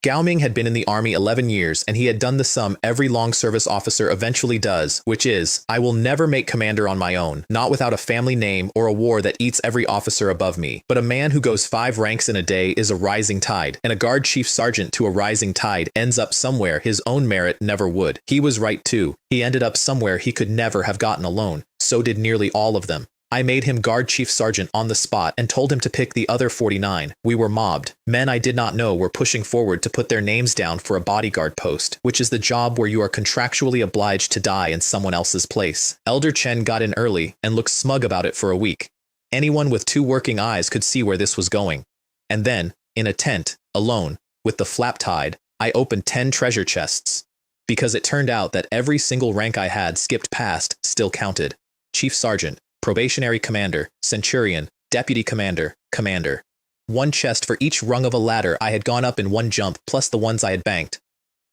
Gao Ming had been in the army 11 years, and he had done the sum every long service officer eventually does, which is, I will never make commander on my own, not without a family name or a war that eats every officer above me. But a man who goes 5 ranks in a day is a rising tide, and a guard chief sergeant to a rising tide ends up somewhere his own merit never would. He was right too. He ended up somewhere he could never have gotten alone. So did nearly all of them. I made him guard chief sergeant on the spot and told him to pick the other 49. We were mobbed. Men I did not know were pushing forward to put their names down for a bodyguard post, which is the job where you are contractually obliged to die in someone else's place. Elder Chen got in early and looked smug about it for a week. Anyone with 2 working eyes could see where this was going. And then, in a tent, alone, with the flap tied, I opened 10 treasure chests. Because it turned out that every single rank I had skipped past still counted. Chief sergeant, probationary commander, centurion, deputy commander, commander. 1 chest for each rung of a ladder I had gone up in one jump, plus the ones I had banked.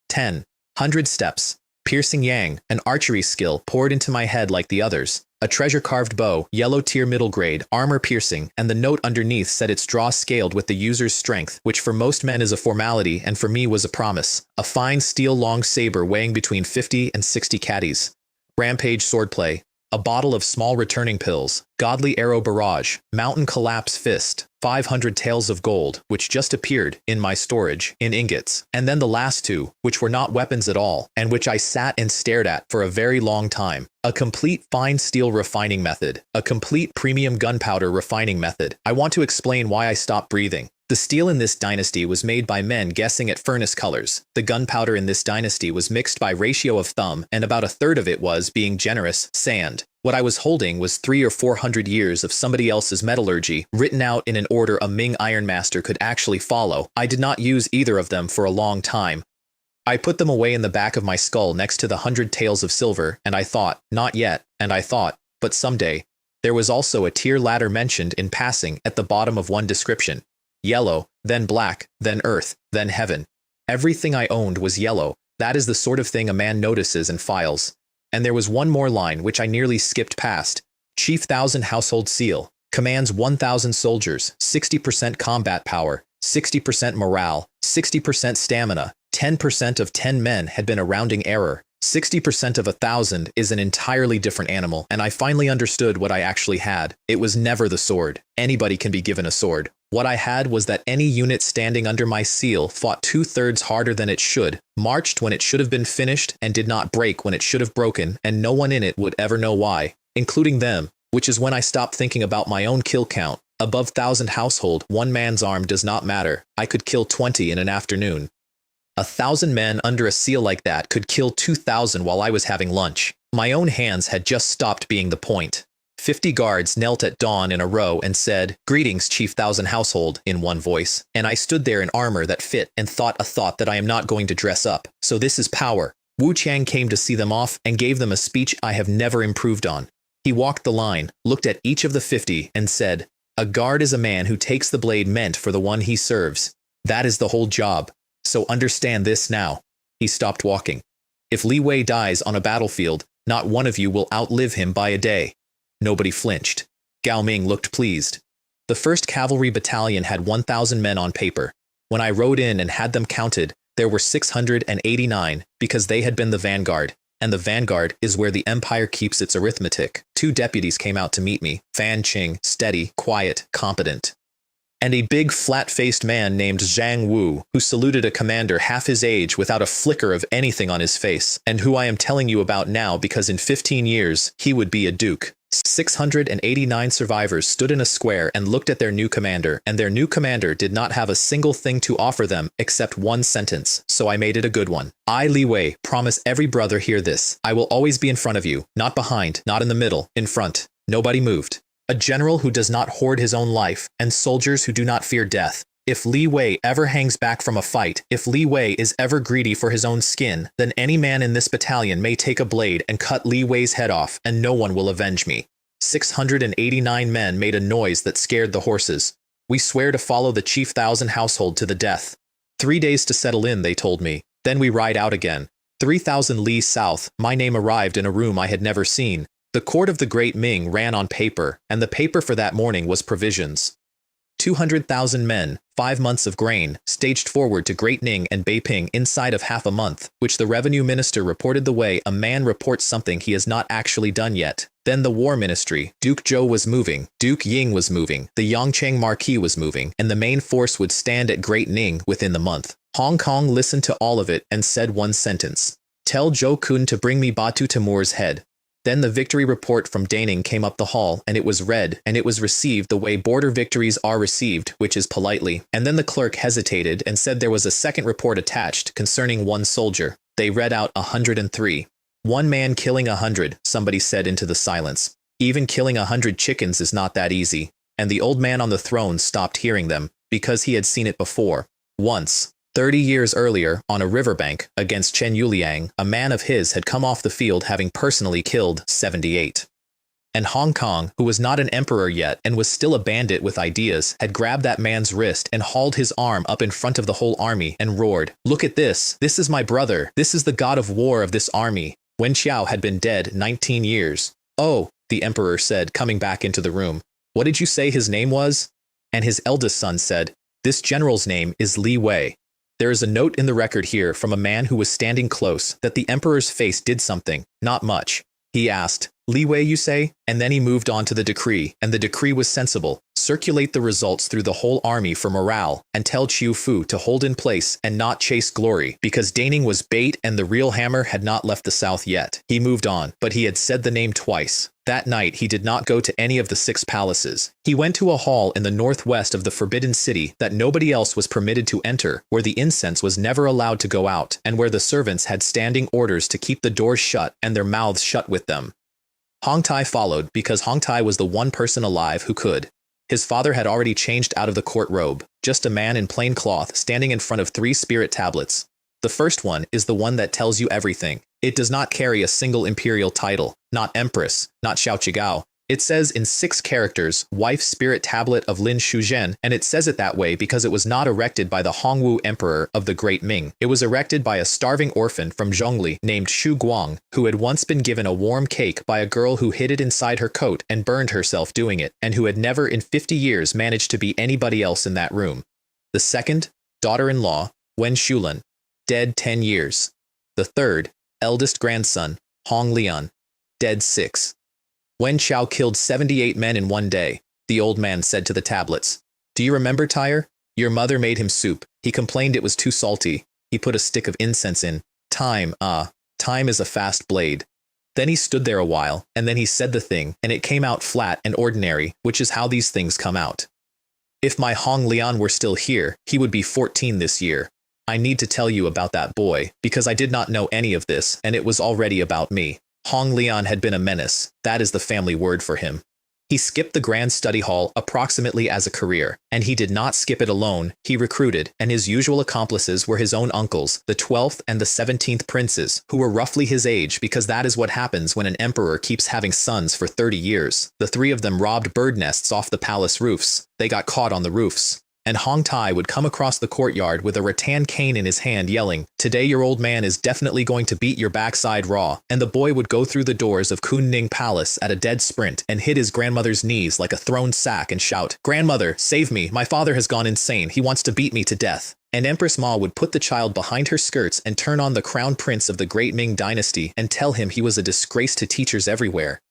10. 100 steps. Piercing yang, an archery skill, poured into my head like the others. A treasure-carved bow, yellow tier middle grade, armor piercing, and the note underneath said its draw scaled with the user's strength, which for most men is a formality and for me was a promise. A fine steel long saber weighing between 50 and 60 caddies. Rampage swordplay. A bottle of small returning pills, godly arrow barrage, mountain collapse fist, 500 taels of gold, which just appeared, in my storage, in ingots, and then the last 2, which were not weapons at all, and which I sat and stared at for a very long time. A complete fine steel refining method, a complete premium gunpowder refining method. I want to explain why I stopped breathing. The steel in this dynasty was made by men guessing at furnace colors. The gunpowder in this dynasty was mixed by ratio of thumb, and about a third of it was, being generous, sand. What I was holding was 300 or 400 years of somebody else's metallurgy, written out in an order a Ming ironmaster could actually follow. I did not use either of them for a long time. I put them away in the back of my skull next to the 100 taels of silver, and I thought, not yet, and I thought, but someday. There was also a tier ladder mentioned in passing at the bottom of one description. Yellow, then black, then earth, then heaven. Everything I owned was yellow. That is the sort of thing a man notices and files. And there was one more line which I nearly skipped past. Chief 1000 household seal. Commands 1,000 soldiers, 60% combat power, 60% morale, 60% stamina, 10% of 10 men had been a rounding error. 60% of 1,000 is an entirely different animal, and I finally understood what I actually had. It was never the sword. Anybody can be given a sword. What I had was that any unit standing under my seal fought 2/3 harder than it should, marched when it should have been finished, and did not break when it should have broken, and no one in it would ever know why, including them, which is when I stopped thinking about my own kill count. Above 1,000 household, one man's arm does not matter. I could kill 20 in an afternoon. 1,000 men under a seal like that could kill 2,000 while I was having lunch. My own hands had just stopped being the point. 50 guards knelt at dawn in a row and said, "Greetings, Chief 1000 household," in one voice. And I stood there in armor that fit and thought a thought that I am not going to dress up. So this is power. Wu Qiang came to see them off and gave them a speech I have never improved on. He walked the line, looked at each of the 50, and said, "A guard is a man who takes the blade meant for the one he serves. That is the whole job. So understand this now." He stopped walking. "If Li Wei dies on a battlefield, not one of you will outlive him by a day." Nobody flinched. Gao Ming looked pleased. The 1st Cavalry Battalion had 1,000 men on paper. When I rode in and had them counted, there were 689, because they had been the vanguard. And the vanguard is where the empire keeps its arithmetic. 2 deputies came out to meet me. Fan Qing, steady, quiet, competent. And a big, flat-faced man named Zhang Wu, who saluted a commander half his age without a flicker of anything on his face, and who I am telling you about now because in 15 years, he would be a duke. 689 survivors stood in a square and looked at their new commander, and their new commander did not have a single thing to offer them except one sentence, so I made it a good one. "I, Li Wei, promise every brother hear this. I will always be in front of you, not behind, not in the middle, in front." Nobody moved. A general who does not hoard his own life, and soldiers who do not fear death. If Li Wei ever hangs back from a fight, if Li Wei is ever greedy for his own skin, then any man in this battalion may take a blade and cut Li Wei's head off, and no one will avenge me. 689 men made a noise that scared the horses. "We swear to follow the Chief 1000 household to the death. 3 days to settle in," they told me. "Then we ride out again." 3,000 li south, my name arrived in a room I had never seen. The court of the Great Ming ran on paper, and the paper for that morning was provisions. 200,000 men, 5 months of grain, staged forward to Great Ning and Beiping inside of half a month, which the revenue minister reported the way a man reports something he has not actually done yet. Then the war ministry, Duke Zhou was moving, Duke Ying was moving, the Yongcheng Marquis was moving, and the main force would stand at Great Ning within the month. Hong Kong listened to all of it and said one sentence. "Tell Zhou Kun to bring me Batu Timur's head." Then the victory report from Daning came up the hall, and it was read, and it was received the way border victories are received, which is politely. And then the clerk hesitated and said there was a second report attached concerning one soldier. They read out 103. "One man killing 100, somebody said into the silence. "Even killing 100 chickens is not that easy." And the old man on the throne stopped hearing them, because he had seen it before. Once. 30 years earlier, on a riverbank, against Chen Yuliang, a man of his had come off the field having personally killed 78. And Hong Kong, who was not an emperor yet and was still a bandit with ideas, had grabbed that man's wrist and hauled his arm up in front of the whole army and roared, "Look at this! This is my brother! This is the god of war of this army!" Wen Qiao had been dead 19 years. "Oh," the emperor said, coming back into the room. "What did you say his name was?" And his eldest son said, "This general's name is Li Wei." There is a note in the record here from a man who was standing close that the emperor's face did something, not much. He asked, "Li Wei, you say?" And then he moved on to the decree, and the decree was sensible. Circulate the results through the whole army for morale, and tell Chiu Fu to hold in place and not chase glory, because Daning was bait and the real hammer had not left the south yet. He moved on, but he had said the name twice. That night he did not go to any of the 6 palaces. He went to a hall in the northwest of the Forbidden City that nobody else was permitted to enter, where the incense was never allowed to go out, and where the servants had standing orders to keep the doors shut and their mouths shut with them. Hong Tai followed because Hong Tai was the one person alive who could. His father had already changed out of the court robe, just a man in plain cloth standing in front of 3 spirit tablets. The first one is the one that tells you everything. It does not carry a single imperial title, not empress, not Xiao Qigao. It says in 6 characters, wife spirit tablet of Lin Shuzhen, and it says it that way because it was not erected by the Hongwu emperor of the Great Ming. It was erected by a starving orphan from Zhongli named Xu Guang, who had once been given a warm cake by a girl who hid it inside her coat and burned herself doing it, and who had never in 50 years managed to be anybody else in that room. The second, daughter-in-law, Wen Shulan, dead 10 years. The third, eldest grandson, Hong Lian, dead 6. Wen Chao killed 78 men in one day, the old man said to the tablets. Do you remember, Tyre? Your mother made him soup. He complained it was too salty. He put a stick of incense in. Time is a fast blade. Then he stood there a while, and then he said the thing, and it came out flat and ordinary, which is how these things come out. If my Hong Lian were still here, he would be 14 this year. I need to tell you about that boy, because I did not know any of this, and it was already about me. Hong Lian had been a menace. That is the family word for him. He skipped the Grand Study Hall approximately as a career, and he did not skip it alone. He recruited, and his usual accomplices were his own uncles, the 12th and the 17th princes, who were roughly his age because that is what happens when an emperor keeps having sons for 30 years. The 3 of them robbed bird nests off the palace roofs. They got caught on the roofs. And Hong Tai would come across the courtyard with a rattan cane in his hand yelling, "Today your old man is definitely going to beat your backside raw," and the boy would go through the doors of Kunning Palace at a dead sprint and hit his grandmother's knees like a thrown sack and shout, "Grandmother, save me, my father has gone insane, he wants to beat me to death." And Empress Ma would put the child behind her skirts and turn on the crown prince of the great Ming Dynasty and tell him he was a disgrace to teachers everywhere.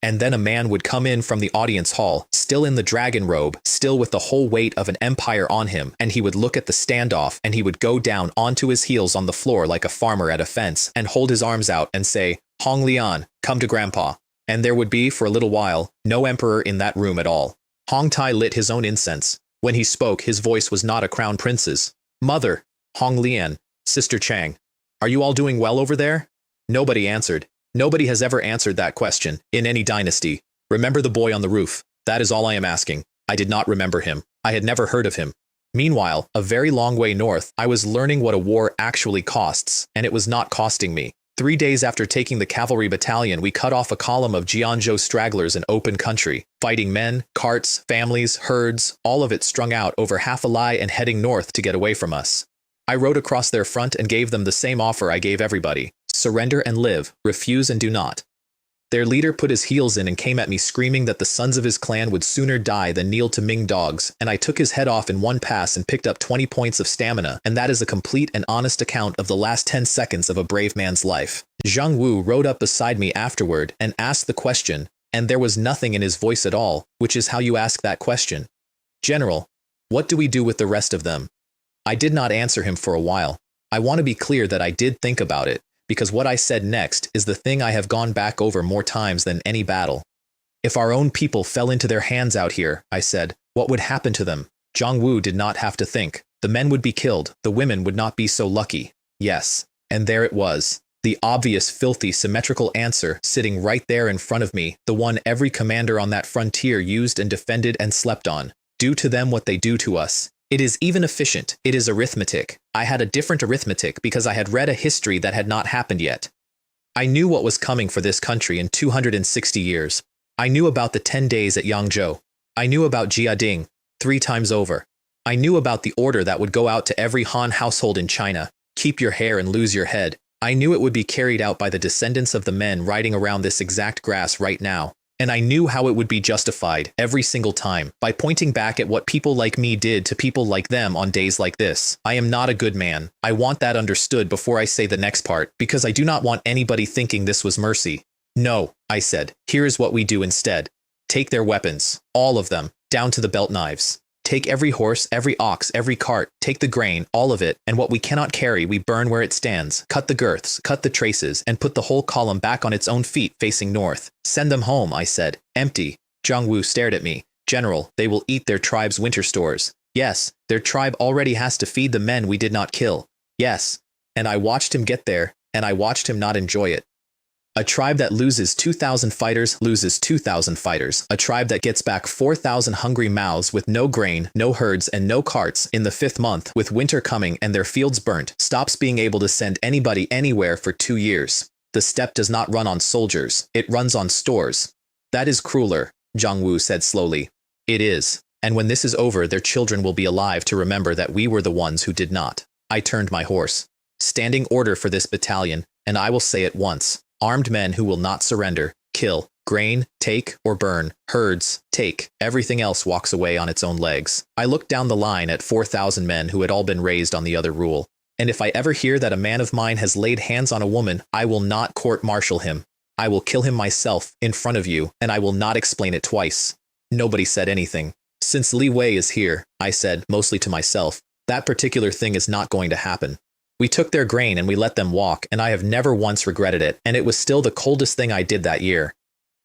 And then a man would come in from the audience hall, still in the dragon robe, still with the whole weight of an empire on him, and he would look at the standoff, and he would go down onto his heels on the floor like a farmer at a fence, and hold his arms out and say, "Hong Lian, come to Grandpa." And there would be, for a little while, no emperor in that room at all. Hong Tai lit his own incense. When he spoke, his voice was not a crown prince's. "Mother, Hong Lian, Sister Chang, are you all doing well over there?" Nobody answered. Nobody has ever answered that question, in any dynasty. Remember the boy on the roof? That is all I am asking. I did not remember him. I had never heard of him. Meanwhile, a very long way north, I was learning what a war actually costs, and it was not costing me. 3 days after taking the cavalry battalion, we cut off a column of Jianzhou stragglers in open country, fighting men, carts, families, herds, all of it strung out over half a lie and heading north to get away from us. I rode across their front and gave them the same offer I gave everybody. Surrender and live, refuse and do not. Their leader put his heels in and came at me screaming that the sons of his clan would sooner die than kneel to Ming dogs, and I took his head off in one pass and picked up 20 points of stamina, and that is a complete and honest account of the last 10 seconds of a brave man's life. Zhang Wu rode up beside me afterward and asked the question, and there was nothing in his voice at all, which is how you ask that question. "General, what do we do with the rest of them?" I did not answer him for a while. I want to be clear that I did think about it, because what I said next is the thing I have gone back over more times than any battle. If our own people fell into their hands out here, I said, what would happen to them? Zhang Wu did not have to think. The men would be killed, the women would not be so lucky. Yes, and there it was. The obvious, filthy, symmetrical answer sitting right there in front of me, the one every commander on that frontier used and defended and slept on. Do to them what they do to us. It is even efficient. It is arithmetic. I had a different arithmetic because I had read a history that had not happened yet. I knew what was coming for this country in 260 years. I knew about the 10 days at Yangzhou. I knew about Jiading 3 times over. I knew about the order that would go out to every Han household in China. Keep your hair and lose your head. I knew it would be carried out by the descendants of the men riding around this exact grass right now. And I knew how it would be justified every single time by pointing back at what people like me did to people like them on days like this. I am not a good man. I want that understood before I say the next part, because I do not want anybody thinking this was mercy. No, I said, here is what we do instead. Take their weapons, all of them, down to the belt knives. Take every horse, every ox, every cart, take the grain, all of it, and what we cannot carry we burn where it stands, cut the girths, cut the traces, and put the whole column back on its own feet facing north. Send them home, I said. Empty. Zhang Wu stared at me. General, they will eat their tribe's winter stores. Yes, their tribe already has to feed the men we did not kill. Yes. And I watched him get there, and I watched him not enjoy it. A tribe that loses 2,000 fighters loses 2,000 fighters. A tribe that gets back 4,000 hungry mouths with no grain, no herds, and no carts in the 5th month, with winter coming and their fields burnt, stops being able to send anybody anywhere for 2 years. The steppe does not run on soldiers, it runs on stores. That is crueler, Zhang Wu said slowly. It is. And when this is over, their children will be alive to remember that we were the ones who did not. I turned my horse. Standing order for this battalion, and I will say it once. Armed men who will not surrender, kill, grain, take or burn, herds, take, everything else walks away on its own legs. I looked down the line at 4,000 men who had all been raised on the other rule. And if I ever hear that a man of mine has laid hands on a woman, I will not court-martial him. I will kill him myself, in front of you, and I will not explain it twice. Nobody said anything. Since Li Wei is here, I said, mostly to myself, that particular thing is not going to happen. We took their grain and we let them walk, and I have never once regretted it, and it was still the coldest thing I did that year.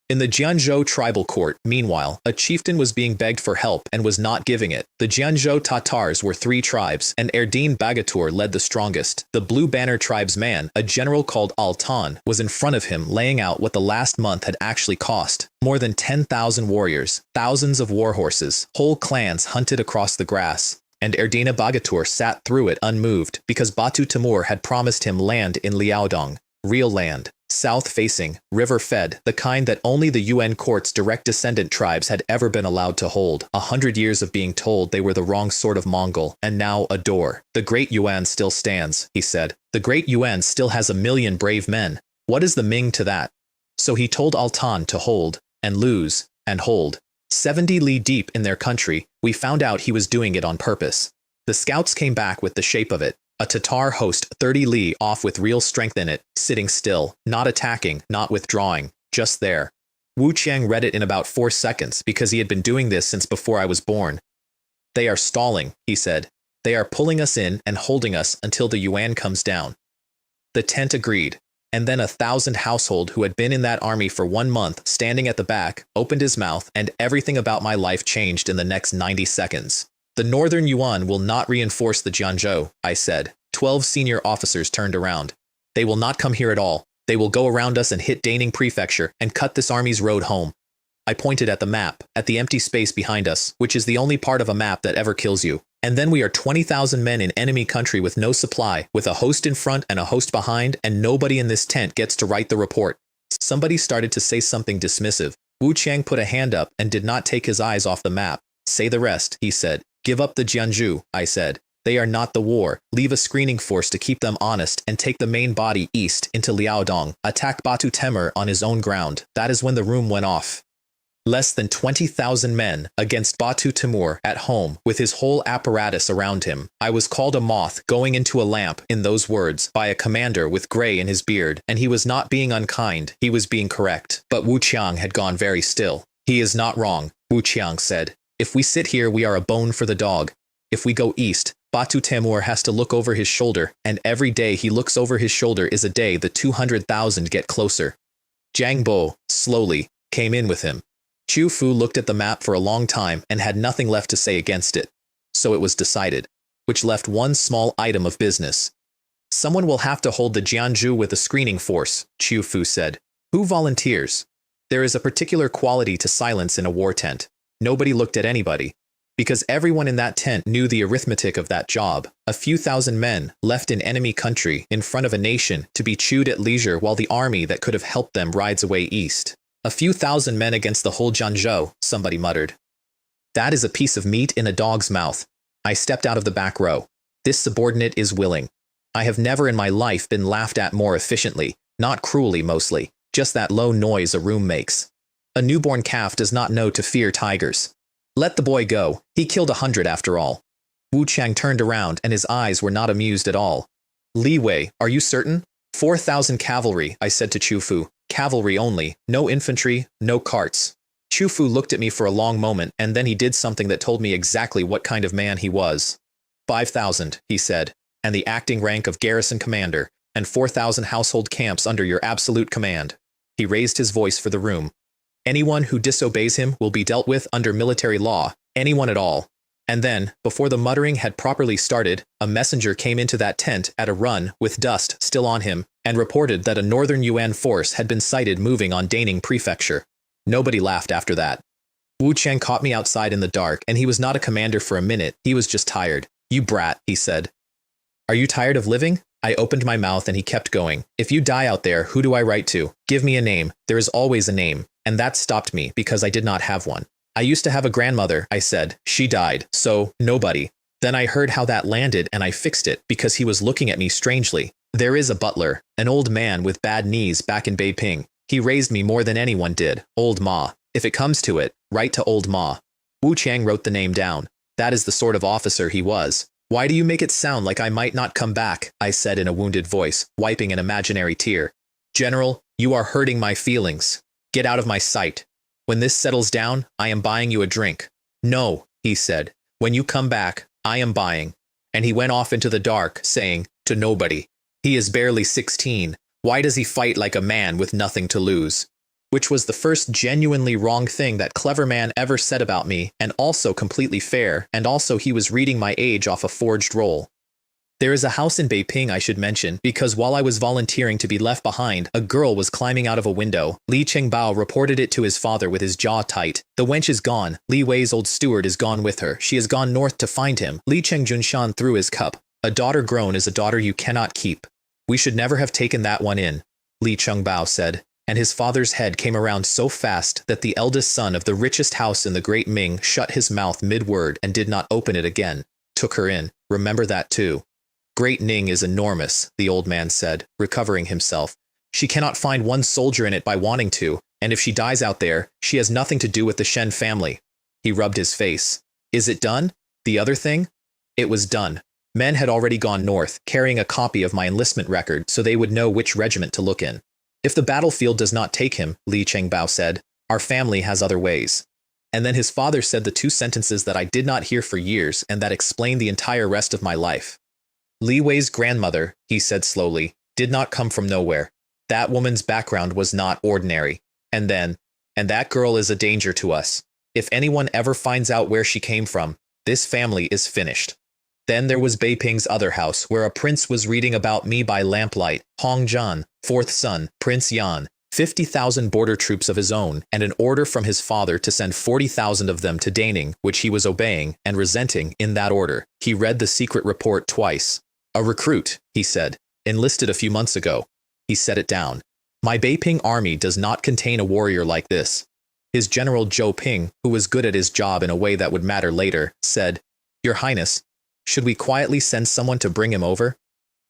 In the Jianzhou tribal court, meanwhile, a chieftain was being begged for help and was not giving it. The Jianzhou Tatars were 3 tribes, and Erdene Bagatur led the strongest. The Blue Banner tribe's man, a general called Altan, was in front of him laying out what the last month had actually cost. More than 10,000 warriors, thousands of war horses, whole clans hunted across the grass. And Erdene Bagatur sat through it unmoved, because Batu Timur had promised him land in Liaodong, real land, south-facing, river-fed, the kind that only the UN court's direct descendant tribes had ever been allowed to hold. 100 years of being told they were the wrong sort of Mongol, and now a door. The Great Yuan still stands, he said. The Great Yuan still has 1 million brave men. What is the Ming to that? So he told Altan to hold, and lose, and hold. 70 li deep in their country, we found out he was doing it on purpose. The scouts came back with the shape of it, a Tatar host 30 li off with real strength in it, sitting still, not attacking, not withdrawing, just there. Wu Qiang read it in about 4 seconds because he had been doing this since before I was born. They are stalling, he said. They are pulling us in and holding us until the yuan comes down. The tent agreed. And then 1,000 household who had been in that army for 1 month, standing at the back, opened his mouth, and everything about my life changed in the next 90 seconds. The Northern Yuan will not reinforce the Jianzhou, I said. 12 senior officers turned around. They will not come here at all. They will go around us and hit Daning Prefecture and cut this army's road home. I pointed at the map, at the empty space behind us, which is the only part of a map that ever kills you. And then we are 20,000 men in enemy country with no supply, with a host in front and a host behind, and nobody in this tent gets to write the report. Somebody started to say something dismissive. Wu Qiang put a hand up and did not take his eyes off the map. Say the rest, he said. Give up the Jianzhou, I said. They are not the war. Leave a screening force to keep them honest and take the main body east into Liaodong. Attack Batu Temur on his own ground. That is when the room went off. Less than 20,000 men against Batu Timur at home with his whole apparatus around him. I was called a moth going into a lamp in those words by a commander with gray in his beard, and he was not being unkind, he was being correct. But Wu Qiang had gone very still. He is not wrong, Wu Qiang said. If we sit here, we are a bone for the dog. If we go east, Batu Timur has to look over his shoulder, and every day he looks over his shoulder is a day the 200,000 get closer. Zhang Bo, slowly, came in with him. Chu Fu looked at the map for a long time and had nothing left to say against it. So it was decided, which left one small item of business. Someone will have to hold the Jianzhou with a screening force, Chu Fu said. Who volunteers? There is a particular quality to silence in a war tent. Nobody looked at anybody. Because everyone in that tent knew the arithmetic of that job. A few thousand men left in enemy country in front of a nation to be chewed at leisure while the army that could have helped them rides away east. A few thousand men against the whole Jianzhou, somebody muttered. That is a piece of meat in a dog's mouth. I stepped out of the back row. This subordinate is willing. I have never in my life been laughed at more efficiently, not cruelly mostly, just that low noise a room makes. A newborn calf does not know to fear tigers. Let the boy go. He killed 100 after all. Wu Qiang turned around and his eyes were not amused at all. Li Wei, are you certain? 4,000 cavalry, I said to Chu Fu. Cavalry only, no infantry, no carts. Chufu looked at me for a long moment, and then he did something that told me exactly what kind of man he was. 5,000, he said, and the acting rank of garrison commander, and 4,000 household camps under your absolute command. He raised his voice for the room. Anyone who disobeys him will be dealt with under military law, anyone at all. And then, before the muttering had properly started, a messenger came into that tent at a run with dust still on him, and reported that a northern Yuan force had been sighted moving on Daning Prefecture. Nobody laughed after that. Wu Cheng caught me outside in the dark, and he was not a commander for a minute, he was just tired. You brat, he said. Are you tired of living? I opened my mouth and he kept going. If you die out there, who do I write to? Give me a name. There is always a name. And that stopped me because I did not have one. I used to have a grandmother, I said. She died, so nobody. Then I heard how that landed and I fixed it because he was looking at me strangely. There is a butler, an old man with bad knees back in Beiping. He raised me more than anyone did, Old Ma. If it comes to it, write to Old Ma. Wu Chang wrote the name down. That is the sort of officer he was. Why do you make it sound like I might not come back? I said in a wounded voice, wiping an imaginary tear. General, you are hurting my feelings. Get out of my sight. When this settles down, I am buying you a drink. No, he said. When you come back, I am buying. And he went off into the dark, saying, to nobody. He is barely 16. Why does he fight like a man with nothing to lose? Which was the first genuinely wrong thing that clever man ever said about me, and also completely fair, and also he was reading my age off a forged roll. There is a house in Beiping I should mention, because while I was volunteering to be left behind, a girl was climbing out of a window. Li Chengbao reported it to his father with his jaw tight. The wench is gone. Li Wei's old steward is gone with her. She has gone north to find him. Li Chengjunshan threw his cup. A daughter grown is a daughter you cannot keep. We should never have taken that one in, Li Chengbao said. And his father's head came around so fast that the eldest son of the richest house in the great Ming shut his mouth mid-word and did not open it again. Took her in. Remember that too. Great Ning is enormous, the old man said, recovering himself. She cannot find one soldier in it by wanting to, and if she dies out there, she has nothing to do with the Shen family. He rubbed his face. Is it done? The other thing? It was done. Men had already gone north, carrying a copy of my enlistment record so they would know which regiment to look in. If the battlefield does not take him, Li Chengbao said, our family has other ways. And then his father said the two sentences that I did not hear for years and that explained the entire rest of my life. Li Wei's grandmother, he said slowly, did not come from nowhere. That woman's background was not ordinary. And that girl is a danger to us. If anyone ever finds out where she came from, this family is finished. Then there was Beiping's other house, where a prince was reading about me by lamplight, Hong Zhan, fourth son, Prince Yan, 50,000 border troops of his own, and an order from his father to send 40,000 of them to Daning, which he was obeying and resenting in that order. He read the secret report twice. A recruit, he said, enlisted a few months ago. He set it down. My Beiping army does not contain a warrior like this. His general Zhou Ping, who was good at his job in a way that would matter later, said, Your Highness, should we quietly send someone to bring him over?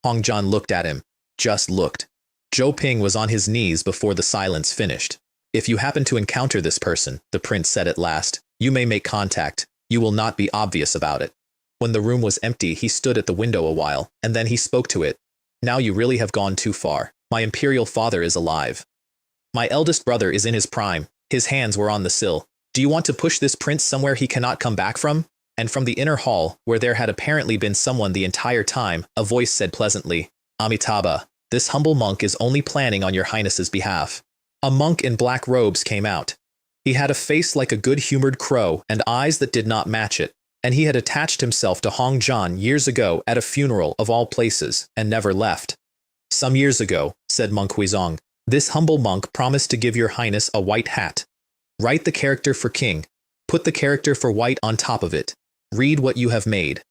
Hong Zhan looked at him. Just looked. Zhou Ping was on his knees before the silence finished. If you happen to encounter this person, the prince said at last, you may make contact. You will not be obvious about it. When the room was empty, he stood at the window a while, and then he spoke to it. Now you really have gone too far. My imperial father is alive. My eldest brother is in his prime. His hands were on the sill. Do you want to push this prince somewhere he cannot come back from? And from the inner hall, where there had apparently been someone the entire time, a voice said pleasantly, Amitabha, this humble monk is only planning on your highness's behalf. A monk in black robes came out. He had a face like a good-humored crow and eyes that did not match it, and he had attached himself to Hong Zhan years ago at a funeral of all places and never left. Some years ago, said Monk Huizong, this humble monk promised to give your highness a white hat. Write the character for king. Put the character for white on top of it. Read what you have made.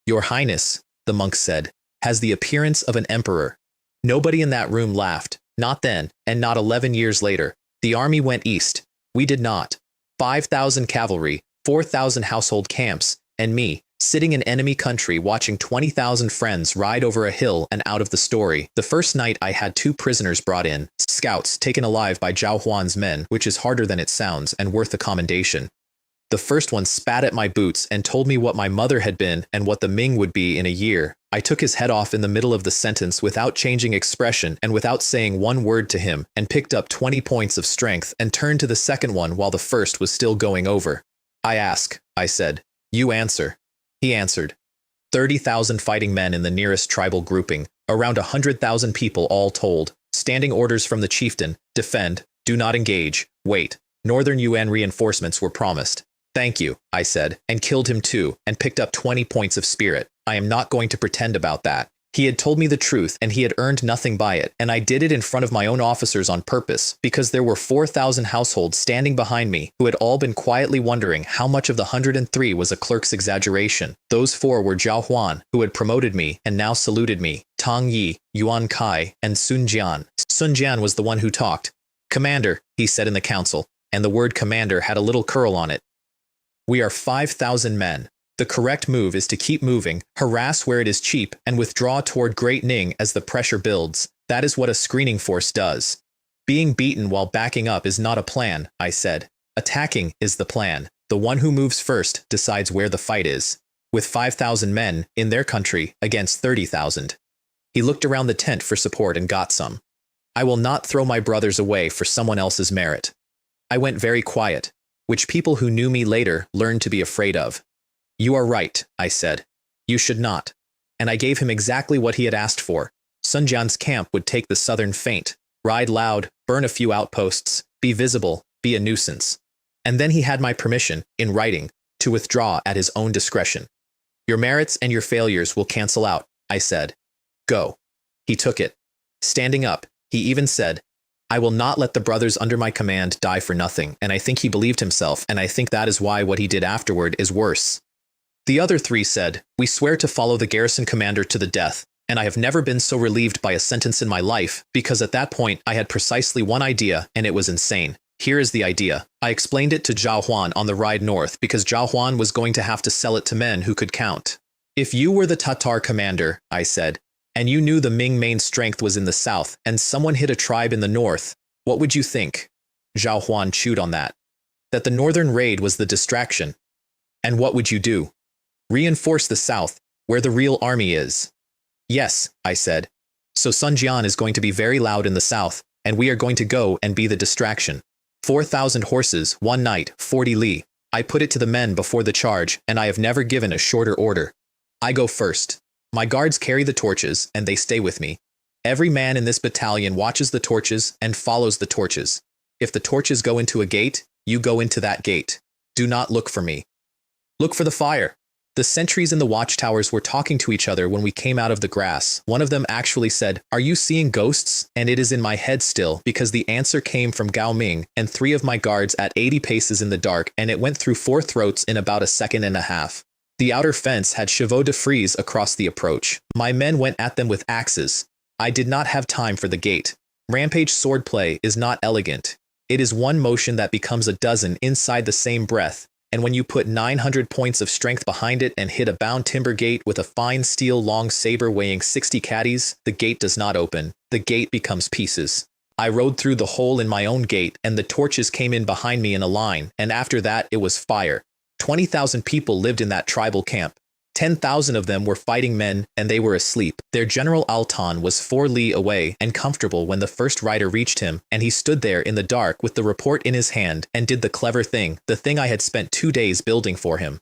Your highness, the monk said, has the appearance of an emperor. Nobody in that room laughed, not then, and not 11 years later. The army went east. We did not. 5,000 cavalry, 4,000 household camps, and me, sitting in enemy country watching 20,000 friends ride over a hill and out of the story. The first night I had 2 prisoners brought in, scouts taken alive by Zhao Huan's men, which is harder than it sounds and worth a commendation. The first one spat at my boots and told me what my mother had been and what the Ming would be in a year. I took his head off in the middle of the sentence without changing expression and without saying one word to him, and picked up 20 points of strength and turned to the second one while the first was still going over. I ask, I said. You answer. He answered. 30,000 fighting men in the nearest tribal grouping, around 100,000 people all told. Standing orders from the chieftain: defend, do not engage, wait. Northern UN reinforcements were promised. Thank you, I said, and killed him too, and picked up 20 points of spirit. I am not going to pretend about that. He had told me the truth, and he had earned nothing by it, and I did it in front of my own officers on purpose, because there were 4,000 households standing behind me who had all been quietly wondering how much of the 103 was a clerk's exaggeration. Those 4 were Zhao Huan, who had promoted me and now saluted me, Tang Yi, Yuan Kai, and Sun Jian. Sun Jian was the one who talked. Commander, he said in the council, and the word commander had a little curl on it. We are 5,000 men. The correct move is to keep moving, harass where it is cheap, and withdraw toward Great Ning as the pressure builds. That is what a screening force does. Being beaten while backing up is not a plan, I said. Attacking is the plan. The one who moves first decides where the fight is. With 5,000 men, in their country, against 30,000. He looked around the tent for support and got some. I will not throw my brothers away for someone else's merit. I went very quiet, which people who knew me later learned to be afraid of. You are right, I said. You should not. And I gave him exactly what he had asked for. Sun Jian's camp would take the southern feint, ride loud, burn a few outposts, be visible, be a nuisance. And then he had my permission, in writing, to withdraw at his own discretion. Your merits and your failures will cancel out, I said. Go. He took it. Standing up, he even said, I will not let the brothers under my command die for nothing, and I think he believed himself, and I think that is why what he did afterward is worse. The other 3 said, we swear to follow the garrison commander to the death, and I have never been so relieved by a sentence in my life, because at that point I had precisely one idea, and it was insane. Here is the idea. I explained it to Zhao Huan on the ride north, because Zhao Huan was going to have to sell it to men who could count. If you were the Tatar commander, I said, and you knew the Ming main strength was in the south, and someone hit a tribe in the north, what would you think? Zhao Huan chewed on that. That the northern raid was the distraction. And what would you do? Reinforce the south, where the real army is. Yes, I said. So Sun Jian is going to be very loud in the south, and we are going to go and be the distraction. 4,000 horses, one night, 40 li. I put it to the men before the charge, and I have never given a shorter order. I go first. My guards carry the torches, and they stay with me. Every man in this battalion watches the torches and follows the torches. If the torches go into a gate, you go into that gate. Do not look for me. Look for the fire. The sentries in the watchtowers were talking to each other when we came out of the grass. One of them actually said, "Are you seeing ghosts?" And it is in my head still, because the answer came from Gao Ming and 3 of my guards at 80 paces in the dark, and it went through 4 throats in about a second and a half. The outer fence had chevaux de frise across the approach. My men went at them with axes. I did not have time for the gate. Rampage swordplay is not elegant. It is one motion that becomes a dozen inside the same breath, and when you put 900 points of strength behind it and hit a bound timber gate with a fine steel long saber weighing 60 caddies, the gate does not open. The gate becomes pieces. I rode through the hole in my own gate, and the torches came in behind me in a line, and after that it was fire. 20,000 people lived in that tribal camp. 10,000 of them were fighting men, and they were asleep. Their general Altan was 4 li away and comfortable when the first rider reached him, and he stood there in the dark with the report in his hand and did the clever thing, the thing I had spent 2 days building for him.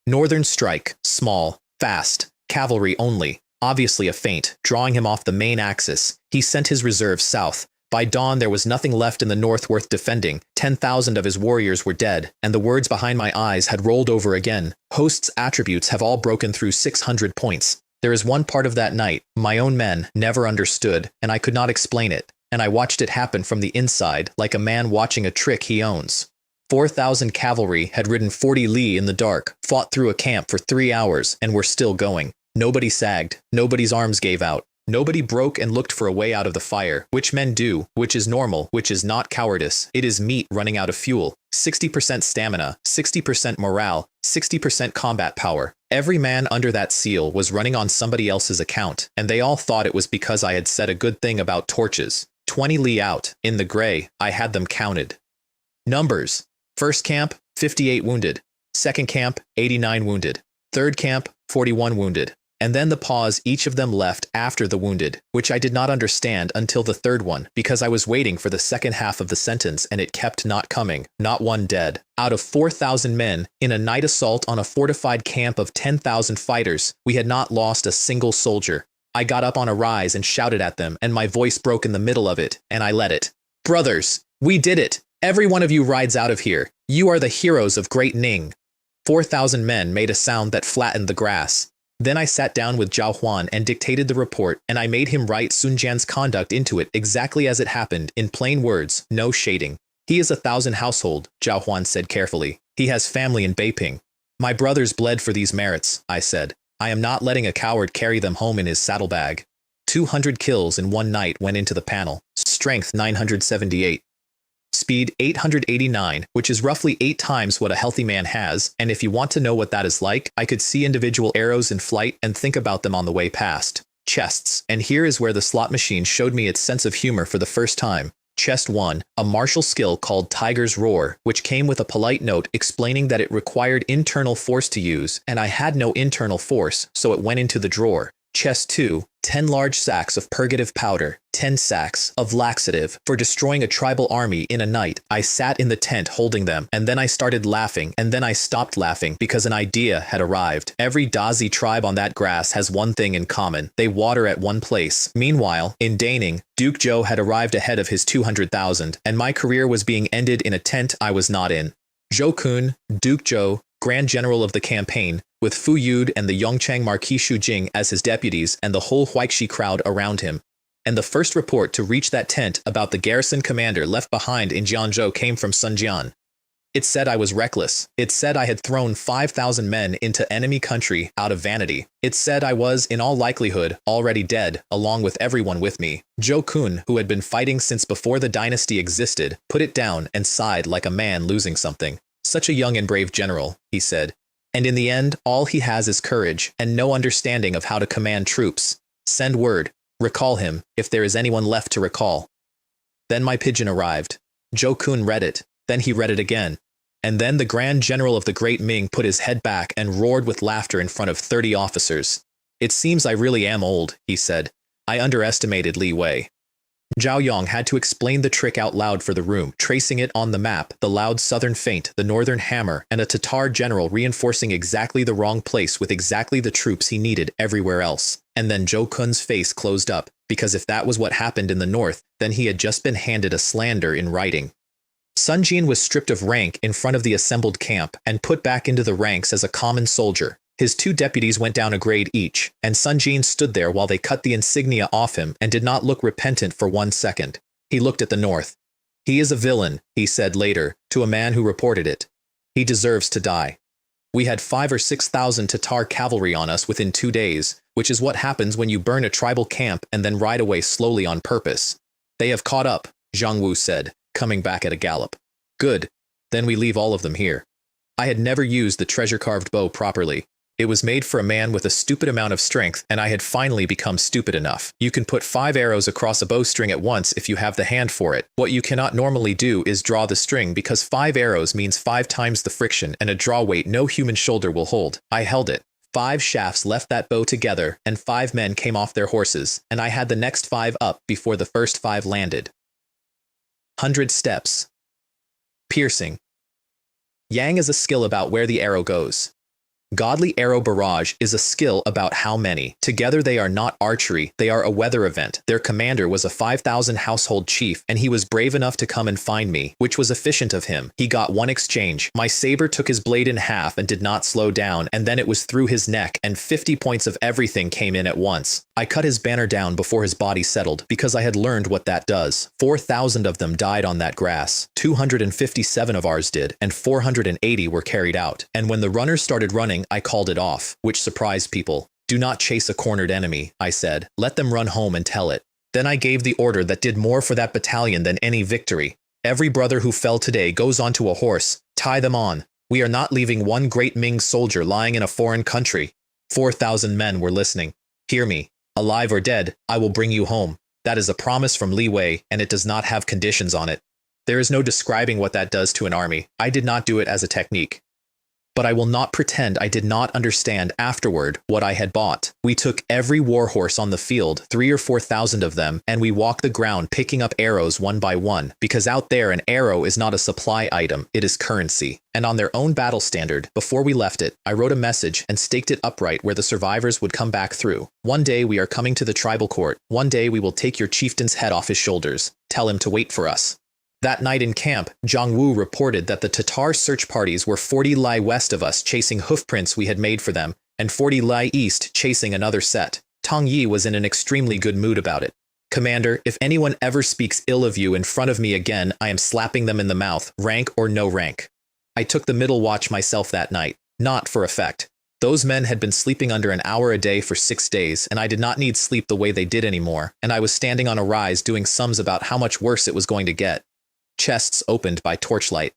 Northern strike, small, fast, cavalry only, obviously a feint, drawing him off the main axis. He sent his reserves south. By dawn there was nothing left in the north worth defending. 10,000 of his warriors were dead, and the words behind my eyes had rolled over again. Host's attributes have all broken through 600 points. There is one part of that night my own men never understood, and I could not explain it, and I watched it happen from the inside like a man watching a trick he owns. 4,000 cavalry had ridden 40 li in the dark, fought through a camp for 3 hours, and were still going. Nobody sagged, nobody's arms gave out. Nobody broke and looked for a way out of the fire, which men do, which is normal, which is not cowardice. It is meat running out of fuel. 60% stamina, 60% morale, 60% combat power. Every man under that seal was running on somebody else's account, and they all thought it was because I had said a good thing about torches. 20 li out, in the gray, I had them counted. Numbers. First camp, 58 wounded. Second camp, 89 wounded. Third camp, 41 wounded. And then the pause each of them left after the wounded, which I did not understand until the third one, because I was waiting for the second half of the sentence and it kept not coming, not one dead. Out of 4,000 men, in a night assault on a fortified camp of 10,000 fighters, we had not lost a single soldier. I got up on a rise and shouted at them, and my voice broke in the middle of it, and I let it. Brothers, we did it! Every one of you rides out of here. You are the heroes of Great Ning. 4,000 men made a sound that flattened the grass. Then I sat down with Zhao Huan and dictated the report, and I made him write Sun Jian's conduct into it exactly as it happened, in plain words, no shading. He is 1,000 household, Zhao Huan said carefully. He has family in Beiping. My brothers bled for these merits, I said. I am not letting a coward carry them home in his saddlebag. 200 kills in one night went into the panel. Strength 978. Speed 889, which is roughly 8 times what a healthy man has, and if you want to know what that is like, I could see individual arrows in flight and think about them on the way past. Chests, and here is where the slot machine showed me its sense of humor for the first time. Chest 1, a martial skill called Tiger's Roar, which came with a polite note explaining that it required internal force to use, and I had no internal force, so it went into the drawer. Chest 2, 10 large sacks of purgative powder, 10 sacks of laxative for destroying a tribal army in a night. I sat in the tent holding them, and then I started laughing, and then I stopped laughing because an idea had arrived. Every Dazi tribe on that grass has one thing in common. They water at one place. Meanwhile, in Daning, Duke Zhou had arrived ahead of his 200,000, and my career was being ended in a tent I was not in. Zhou Kun, Duke Zhou, Grand General of the campaign, with Fu Yud and the Yongchang Marquis Shu Jing as his deputies and the whole Huaixi crowd around him. And the first report to reach that tent about the garrison commander left behind in Jianzhou came from Sun Jian. It said I was reckless. It said I had thrown 5,000 men into enemy country out of vanity. It said I was, in all likelihood, already dead, along with everyone with me. Zhou Kun, who had been fighting since before the dynasty existed, put it down and sighed like a man losing something. Such a young and brave general, he said. And in the end, all he has is courage and no understanding of how to command troops. Send word. Recall him, if there is anyone left to recall. Then my pigeon arrived. Zhou Kun read it. Then he read it again. And then the Grand General of the Great Ming put his head back and roared with laughter in front of 30 officers. It seems I really am old, he said. I underestimated Li Wei. Zhao Yong had to explain the trick out loud for the room, tracing it on the map, the loud southern feint, the northern hammer, and a Tatar general reinforcing exactly the wrong place with exactly the troops he needed everywhere else. And then Zhou Kun's face closed up, because if that was what happened in the north, then he had just been handed a slander in writing. Sun Jian was stripped of rank in front of the assembled camp and put back into the ranks as a common soldier. His 2 deputies went down a grade each, and Sun Jian stood there while they cut the insignia off him and did not look repentant for 1 second. He looked at the north. He is a villain, he said later, to a man who reported it. He deserves to die. We had 5,000 or 6,000 Tatar cavalry on us within 2 days, which is what happens when you burn a tribal camp and then ride away slowly on purpose. They have caught up, Zhang Wu said, coming back at a gallop. Good. Then we leave all of them here. I had never used the treasure-carved bow properly. It was made for a man with a stupid amount of strength, and I had finally become stupid enough. You can put 5 arrows across a bowstring at once if you have the hand for it. What you cannot normally do is draw the string because 5 arrows means 5 times the friction and a draw weight no human shoulder will hold. I held it. 5 shafts left that bow together, and 5 men came off their horses, and I had the next 5 up before the first 5 landed. 100 steps. Piercing. Yang is a skill about where the arrow goes. Godly Arrow Barrage is a skill about how many. Together they are not archery, they are a weather event. Their commander was a 5,000 household chief, and he was brave enough to come and find me, which was efficient of him. He got 1 exchange. My saber took his blade in half and did not slow down, and then it was through his neck, and 50 points of everything came in at once. I cut his banner down before his body settled, because I had learned what that does. 4,000 of them died on that grass. 257 of ours did, and 480 were carried out. And when the runners started running, I called it off, which surprised people. Do not chase a cornered enemy, I said. Let them run home and tell it. Then I gave the order that did more for that battalion than any victory. Every brother who fell today goes onto a horse. Tie them on. We are not leaving one great Ming soldier lying in a foreign country. 4,000 men were listening. Hear me. Alive or dead, I will bring you home. That is a promise from Li Wei, and it does not have conditions on it. There is no describing what that does to an army. I did not do it as a technique. But I will not pretend I did not understand afterward what I had bought. We took every warhorse on the field, 3,000 or 4,000 of them, and we walked the ground picking up arrows one by one, because out there an arrow is not a supply item, it is currency. And on their own battle standard, before we left it, I wrote a message and staked it upright where the survivors would come back through. One day we are coming to the tribal court. One day we will take your chieftain's head off his shoulders. Tell him to wait for us. That night in camp, Zhang reported that the Tatar search parties were 40 li west of us chasing hoofprints we had made for them, and 40 li east chasing another set. Tong Yi was in an extremely good mood about it. Commander, if anyone ever speaks ill of you in front of me again, I am slapping them in the mouth, rank or no rank. I took the middle watch myself that night, not for effect. Those men had been sleeping under an hour a day for 6 days, and I did not need sleep the way they did anymore, and I was standing on a rise doing sums about how much worse it was going to get. Chests opened by torchlight.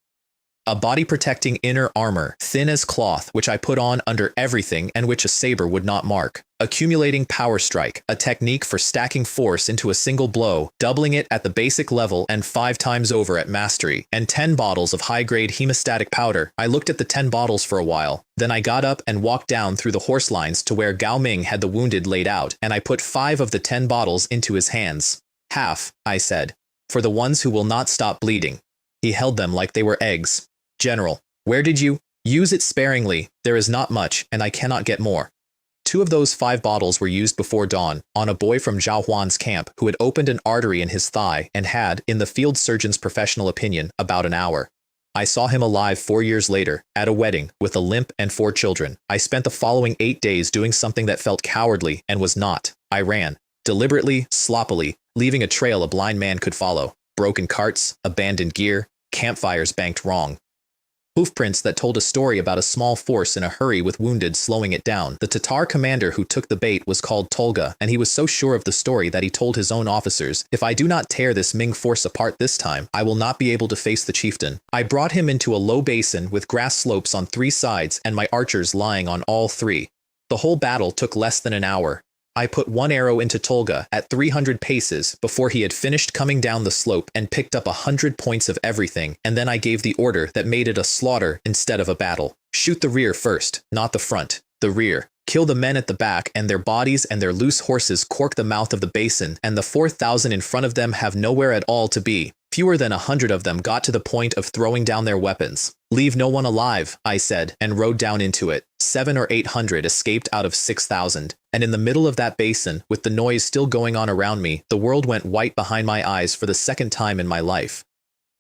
A body-protecting inner armor, thin as cloth, which I put on under everything and which a saber would not mark. Accumulating power strike, a technique for stacking force into a single blow, doubling it at the basic level and 5 times over at mastery, and 10 bottles of high-grade hemostatic powder. I looked at the 10 bottles for a while. Then I got up and walked down through the horse lines to where Gao Ming had the wounded laid out, and I put 5 of the 10 bottles into his hands. Half, I said. For the ones who will not stop bleeding. He held them like they were eggs. General, where did you? Use it sparingly, there is not much, and I cannot get more. 2 of those 5 bottles were used before dawn, on a boy from Zhao Huan's camp who had opened an artery in his thigh and had, in the field surgeon's professional opinion, about an hour. I saw him alive 4 years later, at a wedding, with a limp and 4 children. I spent the following 8 days doing something that felt cowardly and was not. I ran. Deliberately, sloppily, leaving a trail a blind man could follow. Broken carts, abandoned gear, campfires banked wrong. Hoofprints that told a story about a small force in a hurry with wounded slowing it down. The Tatar commander who took the bait was called Tolga, and he was so sure of the story that he told his own officers, if I do not tear this Ming force apart this time, I will not be able to face the chieftain. I brought him into a low basin with grass slopes on 3 sides and my archers lying on all 3. The whole battle took less than an hour. I put 1 arrow into Tolga at 300 paces before he had finished coming down the slope and picked up 100 points of everything, and then I gave the order that made it a slaughter instead of a battle. Shoot the rear first, not the front. The rear. Kill the men at the back and their bodies and their loose horses cork the mouth of the basin, and the 4,000 in front of them have nowhere at all to be. Fewer than 100 of them got to the point of throwing down their weapons. Leave no one alive, I said, and rode down into it. 700 or 800 escaped out of 6,000. And in the middle of that basin, with the noise still going on around me, the world went white behind my eyes for the second time in my life.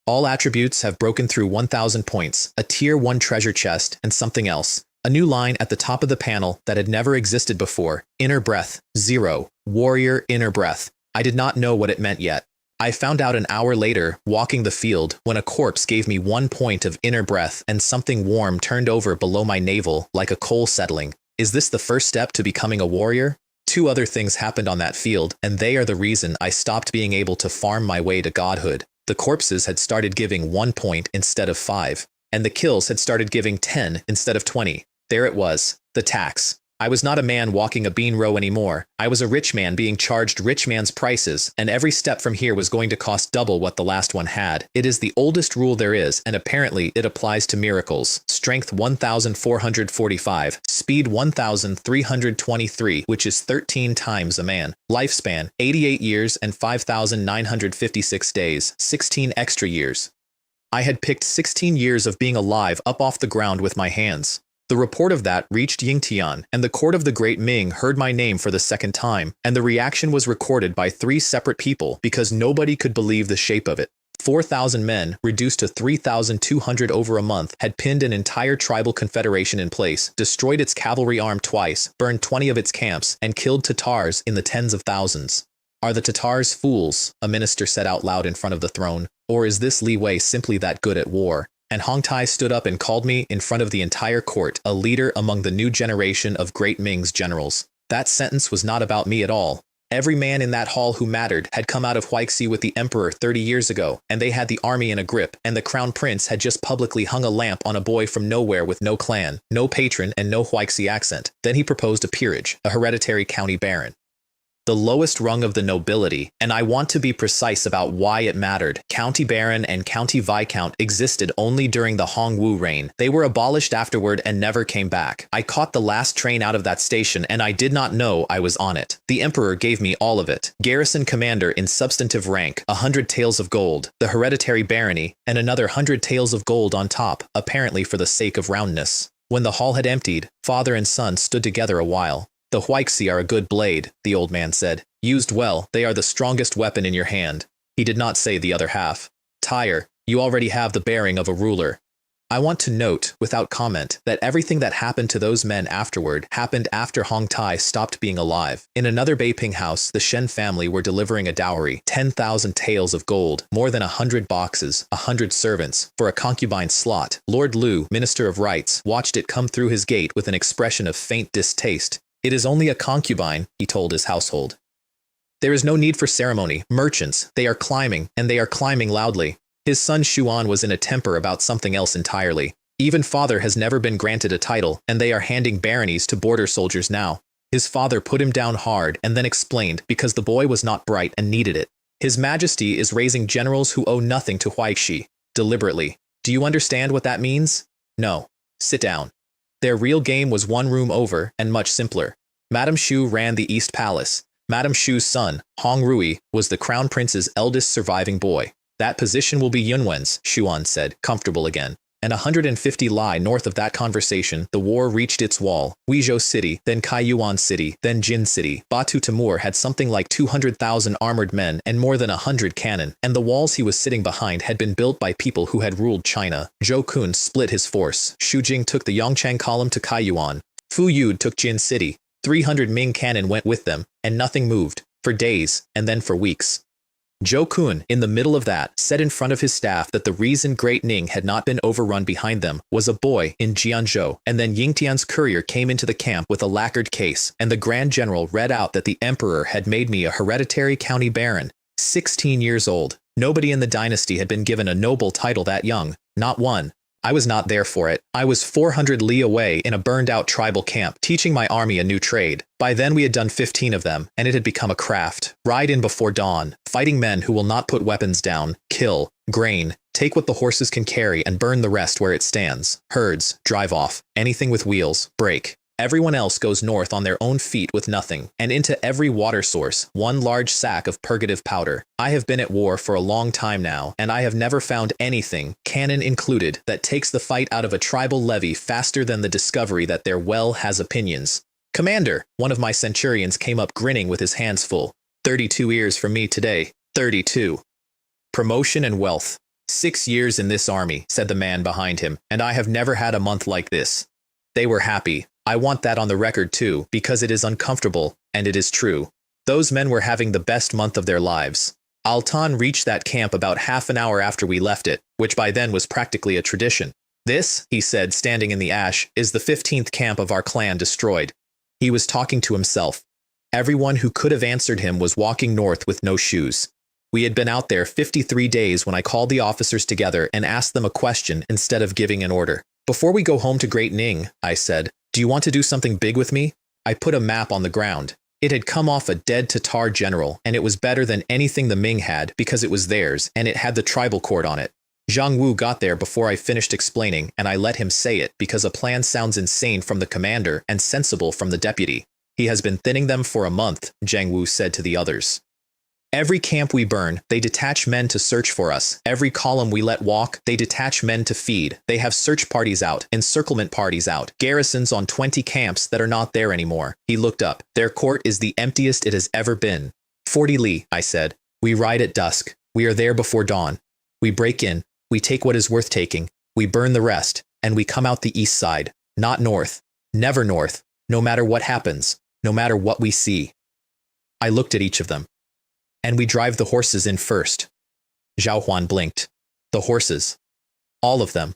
All attributes have broken through 1,000 points, a tier 1 treasure chest, and something else. A new line at the top of the panel that had never existed before. Inner breath, 0. Warrior inner breath. I did not know what it meant yet. I found out an hour later, walking the field, when a corpse gave me 1 point of inner breath and something warm turned over below my navel like a coal settling. Is this the first step to becoming a warrior? 2 other things happened on that field, and they are the reason I stopped being able to farm my way to godhood. The corpses had started giving 1 point instead of 5, and the kills had started giving 10 instead of 20. There it was, the tax. I was not a man walking a bean row anymore. I was a rich man being charged rich man's prices, and every step from here was going to cost double what the last one had. It is the oldest rule there is, and apparently it applies to miracles. Strength 1,445, speed 1,323, which is 13 times a man. Lifespan 88 years and 5,956 days, 16 extra years. I had picked 16 years of being alive up off the ground with my hands. The report of that reached Yingtian, and the court of the great Ming heard my name for the second time, and the reaction was recorded by 3 separate people because nobody could believe the shape of it. 4,000 men, reduced to 3,200 over a month, had pinned an entire tribal confederation in place, destroyed its cavalry arm twice, burned 20 of its camps, and killed Tatars in the tens of thousands. Are the Tatars fools? A minister said out loud in front of the throne. Or is this Li Wei simply that good at war? And Hong Tai stood up and called me, in front of the entire court, a leader among the new generation of great Ming's generals. That sentence was not about me at all. Every man in that hall who mattered had come out of Huaixi with the emperor 30 years ago, and they had the army in a grip, and the crown prince had just publicly hung a lamp on a boy from nowhere with no clan, no patron, and no Huaixi accent. Then he proposed a peerage, a hereditary county baron. the lowest rung of the nobility, and I want to be precise about why it mattered. County Baron and County Viscount existed only during the Hongwu reign. They were abolished afterward and never came back. I caught the last train out of that station and I did not know I was on it. The Emperor gave me all of it. Garrison commander in substantive rank, 100 taels of gold, the hereditary barony, and another 100 taels of gold on top, apparently for the sake of roundness. When the hall had emptied, father and son stood together a while. The Huixi are a good blade, the old man said. Used well, they are the strongest weapon in your hand. He did not say the other half. Tyre, you already have the bearing of a ruler. I want to note, without comment, that everything that happened to those men afterward happened after Hong Tai stopped being alive. In another Beiping house, the Shen family were delivering a dowry, 10,000 taels of gold, more than 100 boxes, 100 servants, for a concubine slot. Lord Lu, Minister of Rights, watched it come through his gate with an expression of faint distaste. It is only a concubine, he told his household. There is no need for ceremony. Merchants, they are climbing, and they are climbing loudly. His son Xuan was in a temper about something else entirely. Even father has never been granted a title, and they are handing baronies to border soldiers now. His father put him down hard and then explained because the boy was not bright and needed it. His Majesty is raising generals who owe nothing to Huixi, deliberately. Do you understand what that means? No. Sit down. Their real game was one room over and much simpler. Madame Xu ran the East Palace. Madame Xu's son, Hong Rui, was the crown prince's eldest surviving boy. That position will be Yunwen's, Xuan said, comfortable again. And 150 li north of that conversation, the war reached its wall. Huizhou City, then Kaiyuan City, then Jin City. Batu Timur had something like 200,000 armored men and more than 100 cannon, and the walls he was sitting behind had been built by people who had ruled China. Zhou Kun split his force. Xu Jing took the Yongchang column to Kaiyuan. Fu Yud took Jin City. 300 Ming cannon went with them, and nothing moved, for days, and then for weeks. Zhou Kun, in the middle of that, said in front of his staff that the reason Great Ning had not been overrun behind them was a boy in Jianzhou, and then Yingtian's courier came into the camp with a lacquered case, and the Grand General read out that the Emperor had made me a hereditary county baron, 16 years old. Nobody in the dynasty had been given a noble title that young, not one. I was not there for it. I was 400 li away in a burned-out tribal camp, teaching my army a new trade. By then we had done 15 of them, and it had become a craft. Ride in before dawn, fighting men who will not put weapons down, kill, grain, take what the horses can carry and burn the rest where it stands. Herds, drive off, anything with wheels, break. Everyone else goes north on their own feet with nothing, and into every water source, one large sack of purgative powder. I have been at war for a long time now, and I have never found anything, cannon included, that takes the fight out of a tribal levy faster than the discovery that their well has opinions. Commander, one of my centurions came up grinning with his hands full. 32 years for me today. 32. Promotion and wealth. 6 years in this army, said the man behind him, and I have never had a month like this. They were happy. I want that on the record too, because it is uncomfortable, and it is true. Those men were having the best month of their lives. Altan reached that camp about half an hour after we left it, which by then was practically a tradition. This, he said, standing in the ash, is the 15th camp of our clan destroyed. He was talking to himself. Everyone who could have answered him was walking north with no shoes. We had been out there 53 days when I called the officers together and asked them a question instead of giving an order. Before we go home to Great Ning, I said, do you want to do something big with me? I put a map on the ground. It had come off a dead Tatar general, and it was better than anything the Ming had because it was theirs, and it had the tribal court on it. Zhang Wu got there before I finished explaining, and I let him say it because a plan sounds insane from the commander and sensible from the deputy. He has been thinning them for a month, Zhang Wu said to the others. Every camp we burn, they detach men to search for us. Every column we let walk, they detach men to feed. They have search parties out, encirclement parties out, garrisons on 20 camps that are not there anymore. He looked up. Their court is the emptiest it has ever been. 40 li, I said. We ride at dusk. We are there before dawn. We break in. We take what is worth taking. We burn the rest. And we come out the east side. Not north. Never north. No matter what happens. No matter what we see. I looked at each of them. And we drive the horses in first. Zhao Huan blinked. The horses. All of them.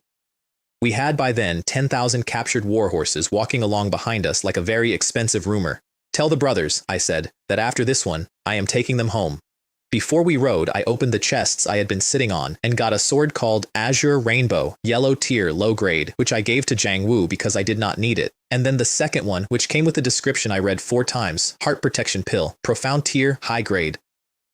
We had by then 10,000 captured war horses walking along behind us like a very expensive rumor. Tell the brothers, I said, that after this one, I am taking them home. Before we rode, I opened the chests I had been sitting on and got a sword called Azure Rainbow, yellow tier, low grade, which I gave to Zhang Wu because I did not need it, And then the second one, which came with a description I read 4 times, heart protection pill, profound tier, high grade.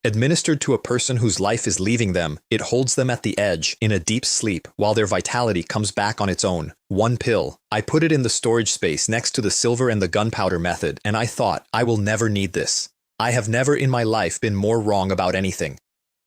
Administered to a person whose life is leaving them, it holds them at the edge, in a deep sleep, while their vitality comes back on its own. 1 pill. I put it in the storage space next to the silver and the gunpowder method, and I thought, I will never need this. I have never in my life been more wrong about anything.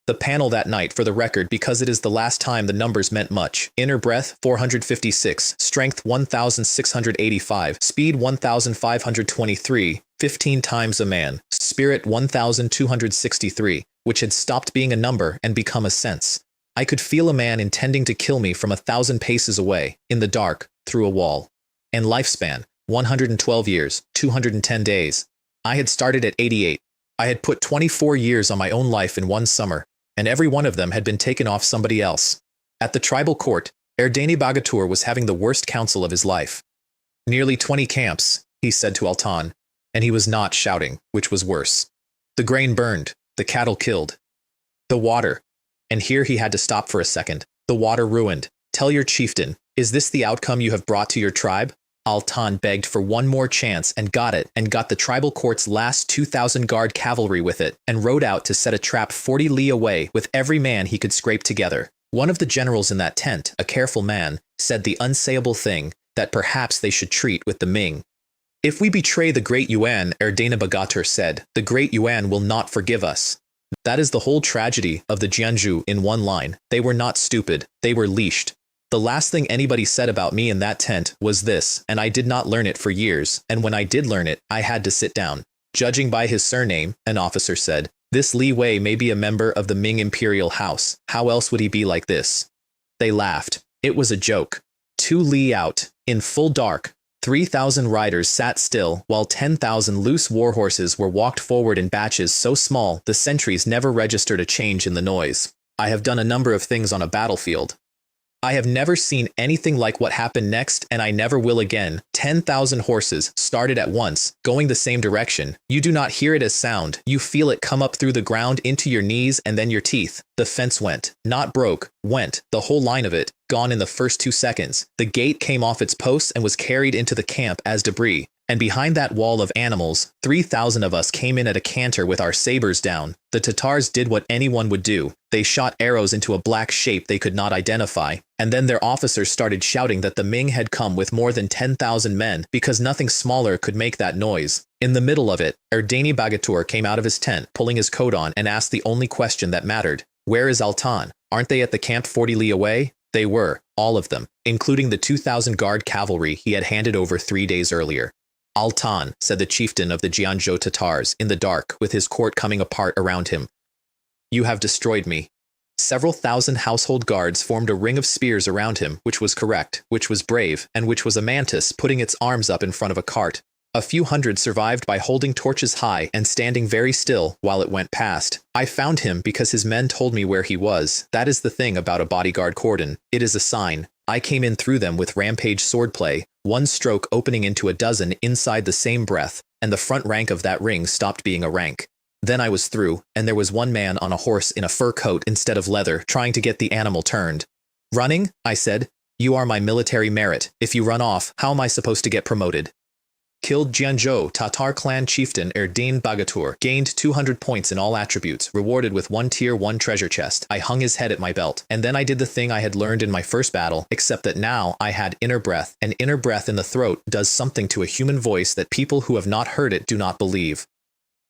The panel that night, for the record, because it is the last time the numbers meant much. Inner breath, 456. Strength, 1,685. Speed, 1,523. 15 times a man. Spirit, 1,263, which had stopped being a number and become a sense. I could feel a man intending to kill me from 1,000 paces away, in the dark, through a wall. And lifespan, 112 years, 210 days. I had started at 88. I had put 24 years on my own life in 1 summer, and every one of them had been taken off somebody else. At the tribal court, Erdeni Bagatur was having the worst council of his life. Nearly 20 camps, he said to Altan, and he was not shouting, which was worse. The grain burned, the cattle killed. The water, and here he had to stop for a second, the water ruined. Tell your chieftain, is this the outcome you have brought to your tribe? Altan begged for one more chance and got it, and got the tribal court's last 2,000 guard cavalry with it, and rode out to set a trap 40 li away with every man he could scrape together. One of the generals in that tent, a careful man, said the unsayable thing, that perhaps they should treat with the Ming. If we betray the great Yuan, Erdeni Bagatur said, the great Yuan will not forgive us. That is the whole tragedy of the Jianzhu in one line. They were not stupid, they were leashed. The last thing anybody said about me in that tent was this, and I did not learn it for years, and when I did learn it, I had to sit down. Judging by his surname, an officer said, this Li Wei may be a member of the Ming imperial house. How else would he be like this? They laughed. It was a joke. 2 li out, in full dark, 3,000 riders sat still, while 10,000 loose warhorses were walked forward in batches so small the sentries never registered a change in the noise. I have done a number of things on a battlefield. I have never seen anything like what happened next, and I never will again. 10,000 horses started at once, going the same direction. You do not hear it as sound. You feel it come up through the ground into your knees and then your teeth. The fence went. Not broke. Went. The whole line of it. Gone in the first 2 seconds. The gate came off its posts and was carried into the camp as debris. And behind that wall of animals, 3,000 of us came in at a canter with our sabers down. The Tatars did what anyone would do. They shot arrows into a black shape they could not identify. And then their officers started shouting that the Ming had come with more than 10,000 men because nothing smaller could make that noise. In the middle of it, Erdeni Bagatur came out of his tent, pulling his coat on, and asked the only question that mattered. Where is Altan? Aren't they at the camp 40 li away? They were, all of them, including the 2,000 guard cavalry he had handed over 3 days earlier. Altan, said the chieftain of the Jianzhou Tatars, in the dark, with his court coming apart around him. You have destroyed me. Several thousand household guards formed a ring of spears around him, which was correct, which was brave, and which was a mantis putting its arms up in front of a cart. A few hundred survived by holding torches high and standing very still while it went past. I found him because his men told me where he was. That is the thing about a bodyguard cordon. It is a sign. I came in through them with rampage swordplay, 1 stroke opening into a dozen inside the same breath, and the front rank of that ring stopped being a rank. Then I was through, and there was one man on a horse in a fur coat instead of leather, trying to get the animal turned. Running? I said. You are my military merit. If you run off, how am I supposed to get promoted? Killed Jianzhou Tatar clan chieftain Erdeni Bagatur, gained 200 points in all attributes, rewarded with 1 tier 1 treasure chest. I hung his head at my belt, and then I did the thing I had learned in my first battle, except that now I had inner breath, and inner breath in the throat does something to a human voice that people who have not heard it do not believe.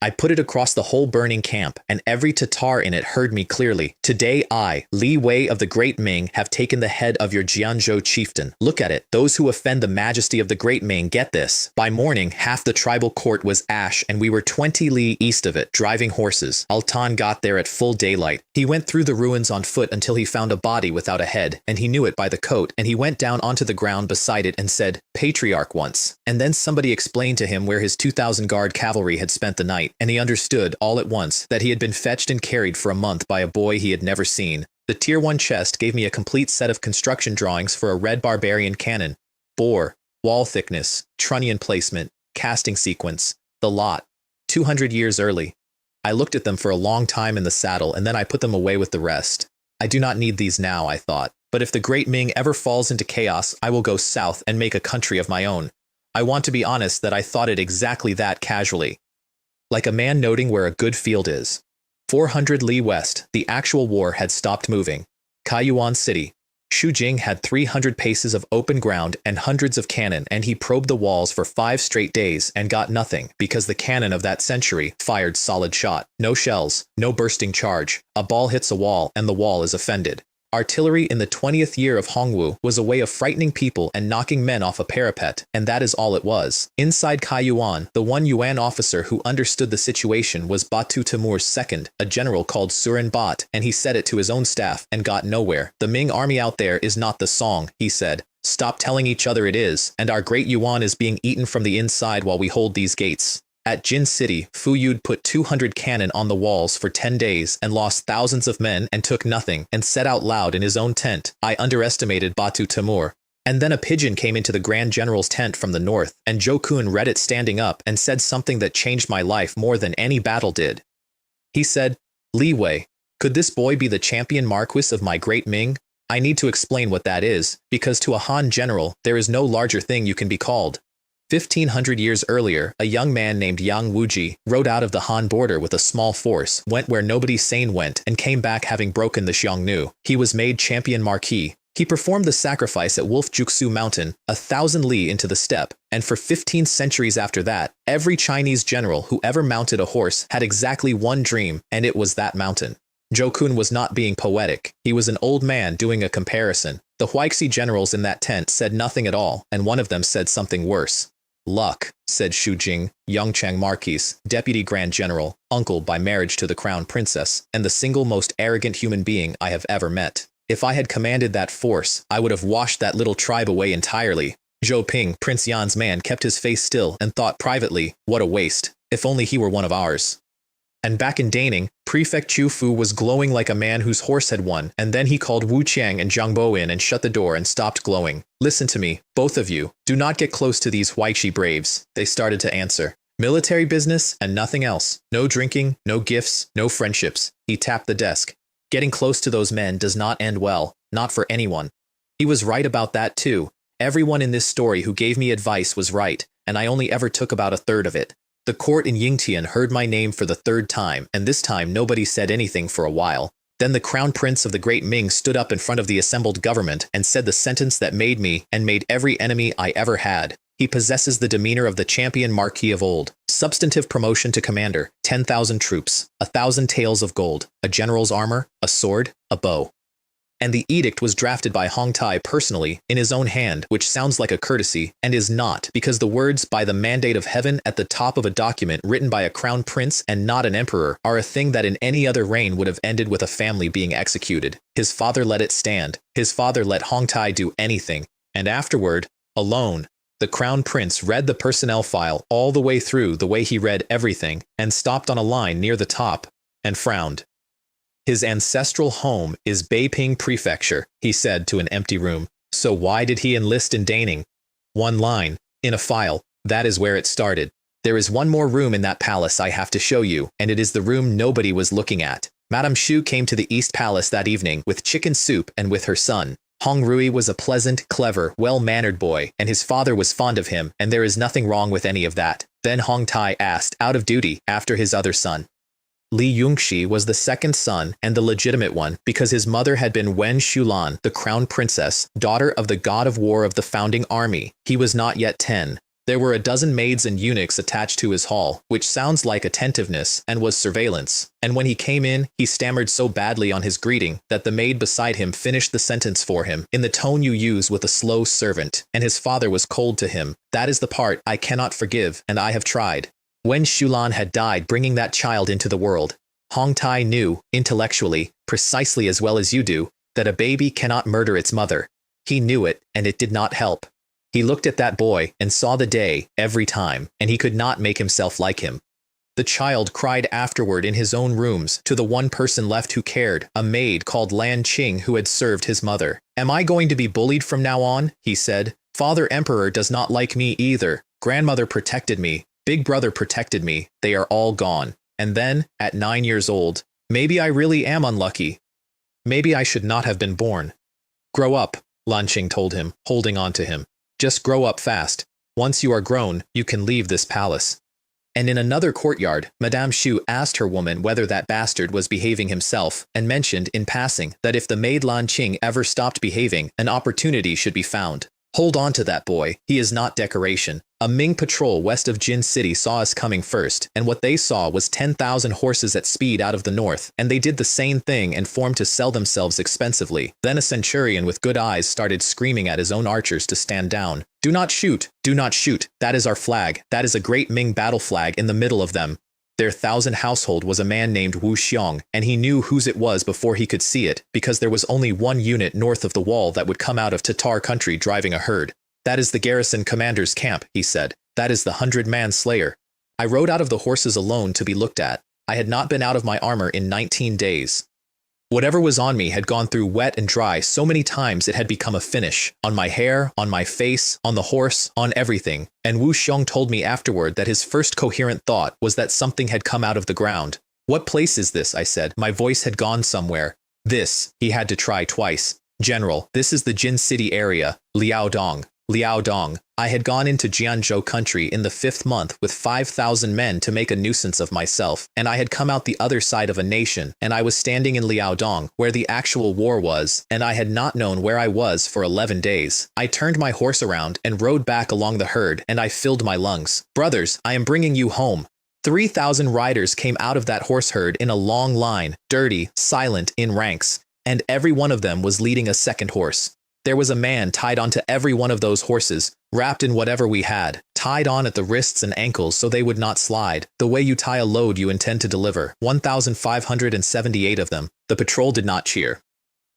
I put it across the whole burning camp, and every Tatar in it heard me clearly. Today I, Li Wei of the Great Ming, have taken the head of your Jianzhou chieftain. Look at it. Those who offend the majesty of the Great Ming get this. By morning, half the tribal court was ash, and we were 20 li east of it, driving horses. Altan got there at full daylight. He went through the ruins on foot until he found a body without a head, and he knew it by the coat, and he went down onto the ground beside it and said, Patriarch once. And then somebody explained to him where his 2,000 guard cavalry had spent the night, and he understood all at once that he had been fetched and carried for a month by a boy he had never seen. The tier 1 chest gave me a complete set of construction drawings for a red barbarian cannon. Bore, wall thickness, trunnion placement, casting sequence, the lot. 200 years early. I looked at them for a long time in the saddle, and then I put them away with the rest. I do not need these now, I thought, but if the Great Ming ever falls into chaos, I will go south and make a country of my own. I want to be honest that I thought it exactly that casually. Like a man noting where a good field is. 400 li west, the actual war had stopped moving. Kaiyuan City. Xu Jing had 300 paces of open ground and hundreds of cannon, and he probed the walls for 5 straight days and got nothing because the cannon of that century fired solid shot. No shells, no bursting charge. A ball hits a wall and the wall is offended. Artillery in the 20th year of Hongwu was a way of frightening people and knocking men off a parapet, and that is all it was. Inside Kaiyuan, the one Yuan officer who understood the situation was Batu Timur's second, a general called Surin Bat, and he said it to his own staff and got nowhere. The Ming army out there is not the song, he said. Stop telling each other it is, and our great Yuan is being eaten from the inside while we hold these gates. At Jin City, Fu Yud put 200 cannon on the walls for 10 days and lost thousands of men and took nothing, and said out loud in his own tent, I underestimated Batu Timur. And then a pigeon came into the Grand General's tent from the north, and Zhou Kun read it standing up and said something that changed my life more than any battle did. He said, Li Wei, could this boy be the champion marquis of my great Ming? I need to explain what that is, because to a Han general, there is no larger thing you can be called. 1500 years earlier, a young man named Yang Wuji rode out of the Han border with a small force, went where nobody sane went, and came back having broken the Xiongnu. He was made champion marquis. He performed the sacrifice at Wolfjuksu Mountain, 1,000 li into the steppe, and for 15 centuries after that, every Chinese general who ever mounted a horse had exactly one dream, and it was that mountain. Zhou Kun was not being poetic. He was an old man doing a comparison. The Huaixi generals in that tent said nothing at all, and one of them said something worse. Luck, said Xu Jing, Yongchang Marquis, Deputy Grand General, uncle by marriage to the Crown Princess, and the single most arrogant human being I have ever met. If I had commanded that force, I would have washed that little tribe away entirely. Zhou Ping, Prince Yan's man, kept his face still and thought privately, what a waste, if only he were one of ours. And back in Daning, Prefect Chu Fu was glowing like a man whose horse had won, and then he called Wu Qiang and Zhang Bo in and shut the door and stopped glowing. Listen to me, both of you. Do not get close to these Huaixi braves. They started to answer. Military business and nothing else. No drinking, no gifts, no friendships. He tapped the desk. Getting close to those men does not end well, not for anyone. He was right about that too. Everyone in this story who gave me advice was right, and I only ever took about a third of it. The court in Yingtian heard my name for the 3rd time, and this time nobody said anything for a while. Then the Crown Prince of the Great Ming stood up in front of the assembled government and said the sentence that made me and made every enemy I ever had. He possesses the demeanor of the champion marquis of old. Substantive promotion to commander, 10,000 troops, 1,000 taels of gold, a general's armor, a sword, a bow. And the edict was drafted by Hong Tai personally, in his own hand, which sounds like a courtesy, and is not, because the words by the mandate of heaven at the top of a document written by a crown prince and not an emperor are a thing that in any other reign would have ended with a family being executed. His father let it stand. His father let Hong Tai do anything. And afterward, alone, the crown prince read the personnel file all the way through the way he read everything, and stopped on a line near the top, and frowned. His ancestral home is Beiping Prefecture, he said to an empty room. So why did he enlist in Daning? One line, in a file, that is where it started. There is one more room in that palace I have to show you, and it is the room nobody was looking at. Madame Xu came to the East Palace that evening with chicken soup and with her son. Hong Rui was a pleasant, clever, well-mannered boy, and his father was fond of him, and there is nothing wrong with any of that. Then Hong Tai asked, out of duty, after his other son. Li Yongxi was the second son and the legitimate one because his mother had been Wen Shulan, the crown princess, daughter of the god of war of the founding army. He was not yet 10. There were a dozen maids and eunuchs attached to his hall, which sounds like attentiveness and was surveillance. And when he came in, he stammered so badly on his greeting that the maid beside him finished the sentence for him in the tone you use with a slow servant, and his father was cold to him. That is the part I cannot forgive, and I have tried. When Shulan had died bringing that child into the world, Hong Tai knew, intellectually, precisely as well as you do, that a baby cannot murder its mother. He knew it, and it did not help. He looked at that boy and saw the day every time, and he could not make himself like him. The child cried afterward in his own rooms to the one person left who cared, a maid called Lan Qing who had served his mother. Am I going to be bullied from now on? He said. Father Emperor does not like me either. Grandmother protected me. Big brother protected me. They are all gone. And then, at 9 years old, maybe I really am unlucky. Maybe I should not have been born. Grow up, Lan Qing told him, holding on to him. Just grow up fast. Once you are grown, you can leave this palace. And in another courtyard, Madame Shu asked her woman whether that bastard was behaving himself, and mentioned, in passing, that if the maid Lan Qing ever stopped behaving, an opportunity should be found. Hold on to that boy, he is not decoration. A Ming patrol west of Jin City saw us coming first, and what they saw was 10,000 horses at speed out of the north, and they did the same thing and formed to sell themselves expensively. Then a centurion with good eyes started screaming at his own archers to stand down. Do not shoot! Do not shoot! That is our flag. That is a great Ming battle flag in the middle of them. Their 1,000 household was a man named Wu Xiong, and he knew whose it was before he could see it, because there was only one unit north of the wall that would come out of Tatar country driving a herd. That is the garrison commander's camp, he said. That is the 100-man slayer. I rode out of the horses alone to be looked at. I had not been out of my armor in 19 days. Whatever was on me had gone through wet and dry so many times it had become a finish. On my hair, on my face, on the horse, on everything. And Wu Xiong told me afterward that his first coherent thought was that something had come out of the ground. What place is this? I said. My voice had gone somewhere. This, he had to try twice. General, this is the Jin City area, Liaodong. Liaodong. I had gone into Jianzhou country in the 5th month with 5,000 men to make a nuisance of myself, and I had come out the other side of a nation, and I was standing in Liaodong, where the actual war was, and I had not known where I was for 11 days. I turned my horse around and rode back along the herd, and I filled my lungs. Brothers, I am bringing you home. 3,000 riders came out of that horse herd in a long line, dirty, silent, in ranks, and every one of them was leading a second horse. There was a man tied onto every one of those horses, wrapped in whatever we had, tied on at the wrists and ankles so they would not slide, the way you tie a load you intend to deliver. 1,578 of them. The patrol did not cheer.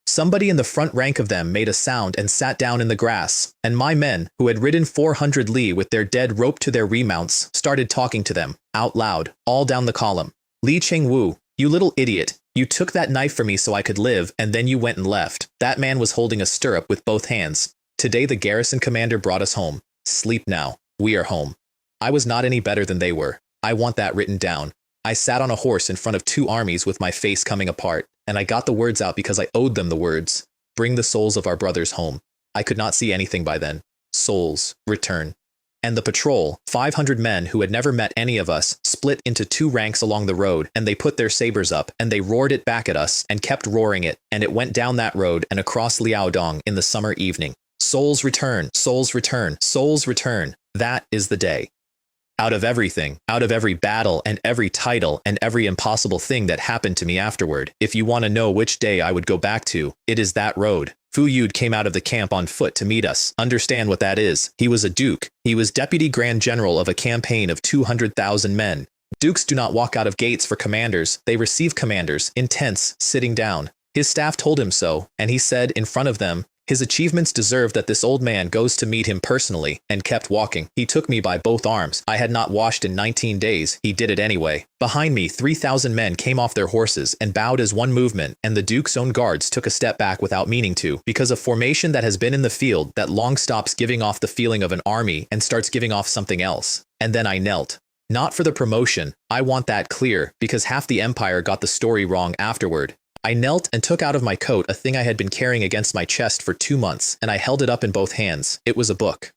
Somebody in the front rank of them made a sound and sat down in the grass, and my men, who had ridden 400 li with their dead roped to their remounts, started talking to them, out loud, all down the column. Li Chengwu, you little idiot. You took that knife from me so I could live, and then you went and left. That man was holding a stirrup with both hands. Today the garrison commander brought us home. Sleep now. We are home. I was not any better than they were. I want that written down. I sat on a horse in front of 2 armies with my face coming apart, and I got the words out because I owed them the words. Bring the souls of our brothers home. I could not see anything by then. Souls, return. And the patrol, 500 men who had never met any of us, split into 2 ranks along the road, and they put their sabers up, and they roared it back at us, and kept roaring it, and it went down that road and across Liaodong in the summer evening. Souls return, souls return, souls return. That is the day. Out of everything, out of every battle and every title and every impossible thing that happened to me afterward, if you want to know which day I would go back to, it is that road. Fu Yud came out of the camp on foot to meet us. Understand what that is. He was a duke. He was deputy grand general of a campaign of 200,000 men. Dukes do not walk out of gates for commanders. They receive commanders, in tents, sitting down. His staff told him so, and he said in front of them, his achievements deserve that this old man goes to meet him personally, and kept walking. He took me by both arms. I had not washed in 19 days. He did it anyway. Behind me, 3,000 men came off their horses and bowed as one movement, and the Duke's own guards took a step back without meaning to, because a formation that has been in the field that long stops giving off the feeling of an army and starts giving off something else. And then I knelt. Not for the promotion. I want that clear, because half the empire got the story wrong afterward. I knelt and took out of my coat a thing I had been carrying against my chest for 2 months, and I held it up in both hands. It was a book.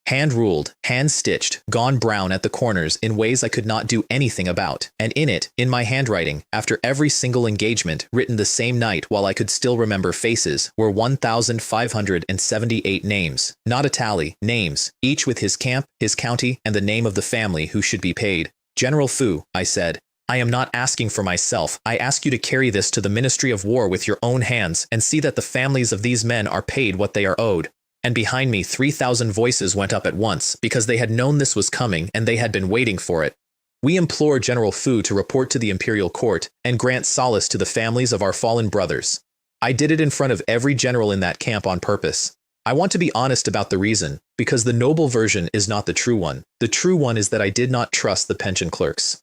Hand-ruled, hand-stitched, gone brown at the corners in ways I could not do anything about, and in it, in my handwriting, after every single engagement, written the same night while I could still remember faces, were 1,578 names. Not a tally, names, each with his camp, his county, and the name of the family who should be paid. General Fu, I said, I am not asking for myself. I ask you to carry this to the Ministry of War with your own hands and see that the families of these men are paid what they are owed. And behind me 3,000 voices went up at once, because they had known this was coming and they had been waiting for it. We implore General Fu to report to the imperial court and grant solace to the families of our fallen brothers. I did it in front of every general in that camp on purpose. I want to be honest about the reason, because the noble version is not the true one. The true one is that I did not trust the pension clerks.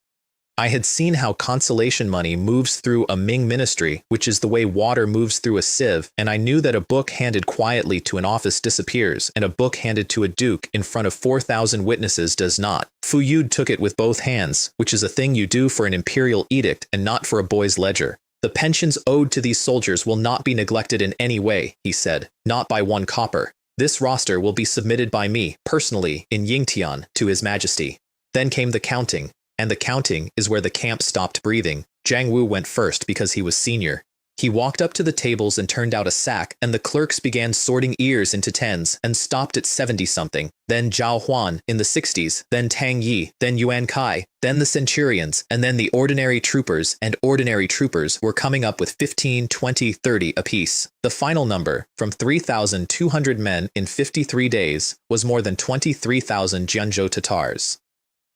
I had seen how consolation money moves through a Ming ministry, which is the way water moves through a sieve, and I knew that a book handed quietly to an office disappears, and a book handed to a duke in front of 4,000 witnesses does not. Fu Yud took it with both hands, which is a thing you do for an imperial edict and not for a boy's ledger. The pensions owed to these soldiers will not be neglected in any way, he said, not by 1 copper. This roster will be submitted by me, personally, in Yingtian, to His Majesty. Then came the counting, and the counting is where the camp stopped breathing. Jiang Wu went first because he was senior. He walked up to the tables and turned out a sack, and the clerks began sorting ears into tens and stopped at 70-something. Then Zhao Huan in the 60s, then Tang Yi, then Yuan Kai, then the centurions, and then the ordinary troopers, and ordinary troopers were coming up with 15, 20, 30 apiece. The final number, from 3,200 men in 53 days, was more than 23,000 Jianzhou Tatars.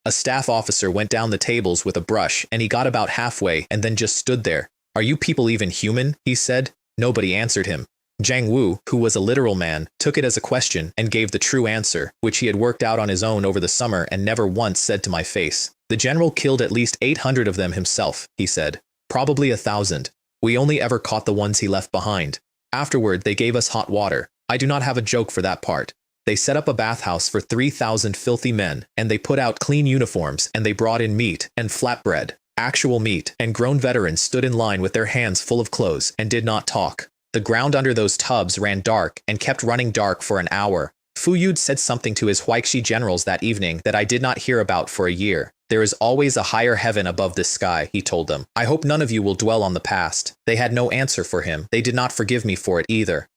A staff officer went down the tables with a brush, and he got about halfway and then just stood there. "Are you people even human?" he said. Nobody answered him. Jiang Wu, who was a literal man, took it as a question and gave the true answer, which he had worked out on his own over the summer and never once said to my face. "The general killed at least 800 of them himself," he said. "Probably 1,000. We only ever caught the ones he left behind. Afterward, they gave us hot water. I do not have a joke for that part. They set up a bathhouse for 3,000 filthy men, and they put out clean uniforms, and they brought in meat and flatbread. Actual meat, and grown veterans stood in line with their hands full of clothes and did not talk. The ground under those tubs ran dark and kept running dark for an hour. Fu Yud said something to his Huaixi generals that evening that I did not hear about for a year. There is always a higher heaven above this sky, he told them. I hope none of you will dwell on the past. They had no answer for him. They did not forgive me for it either.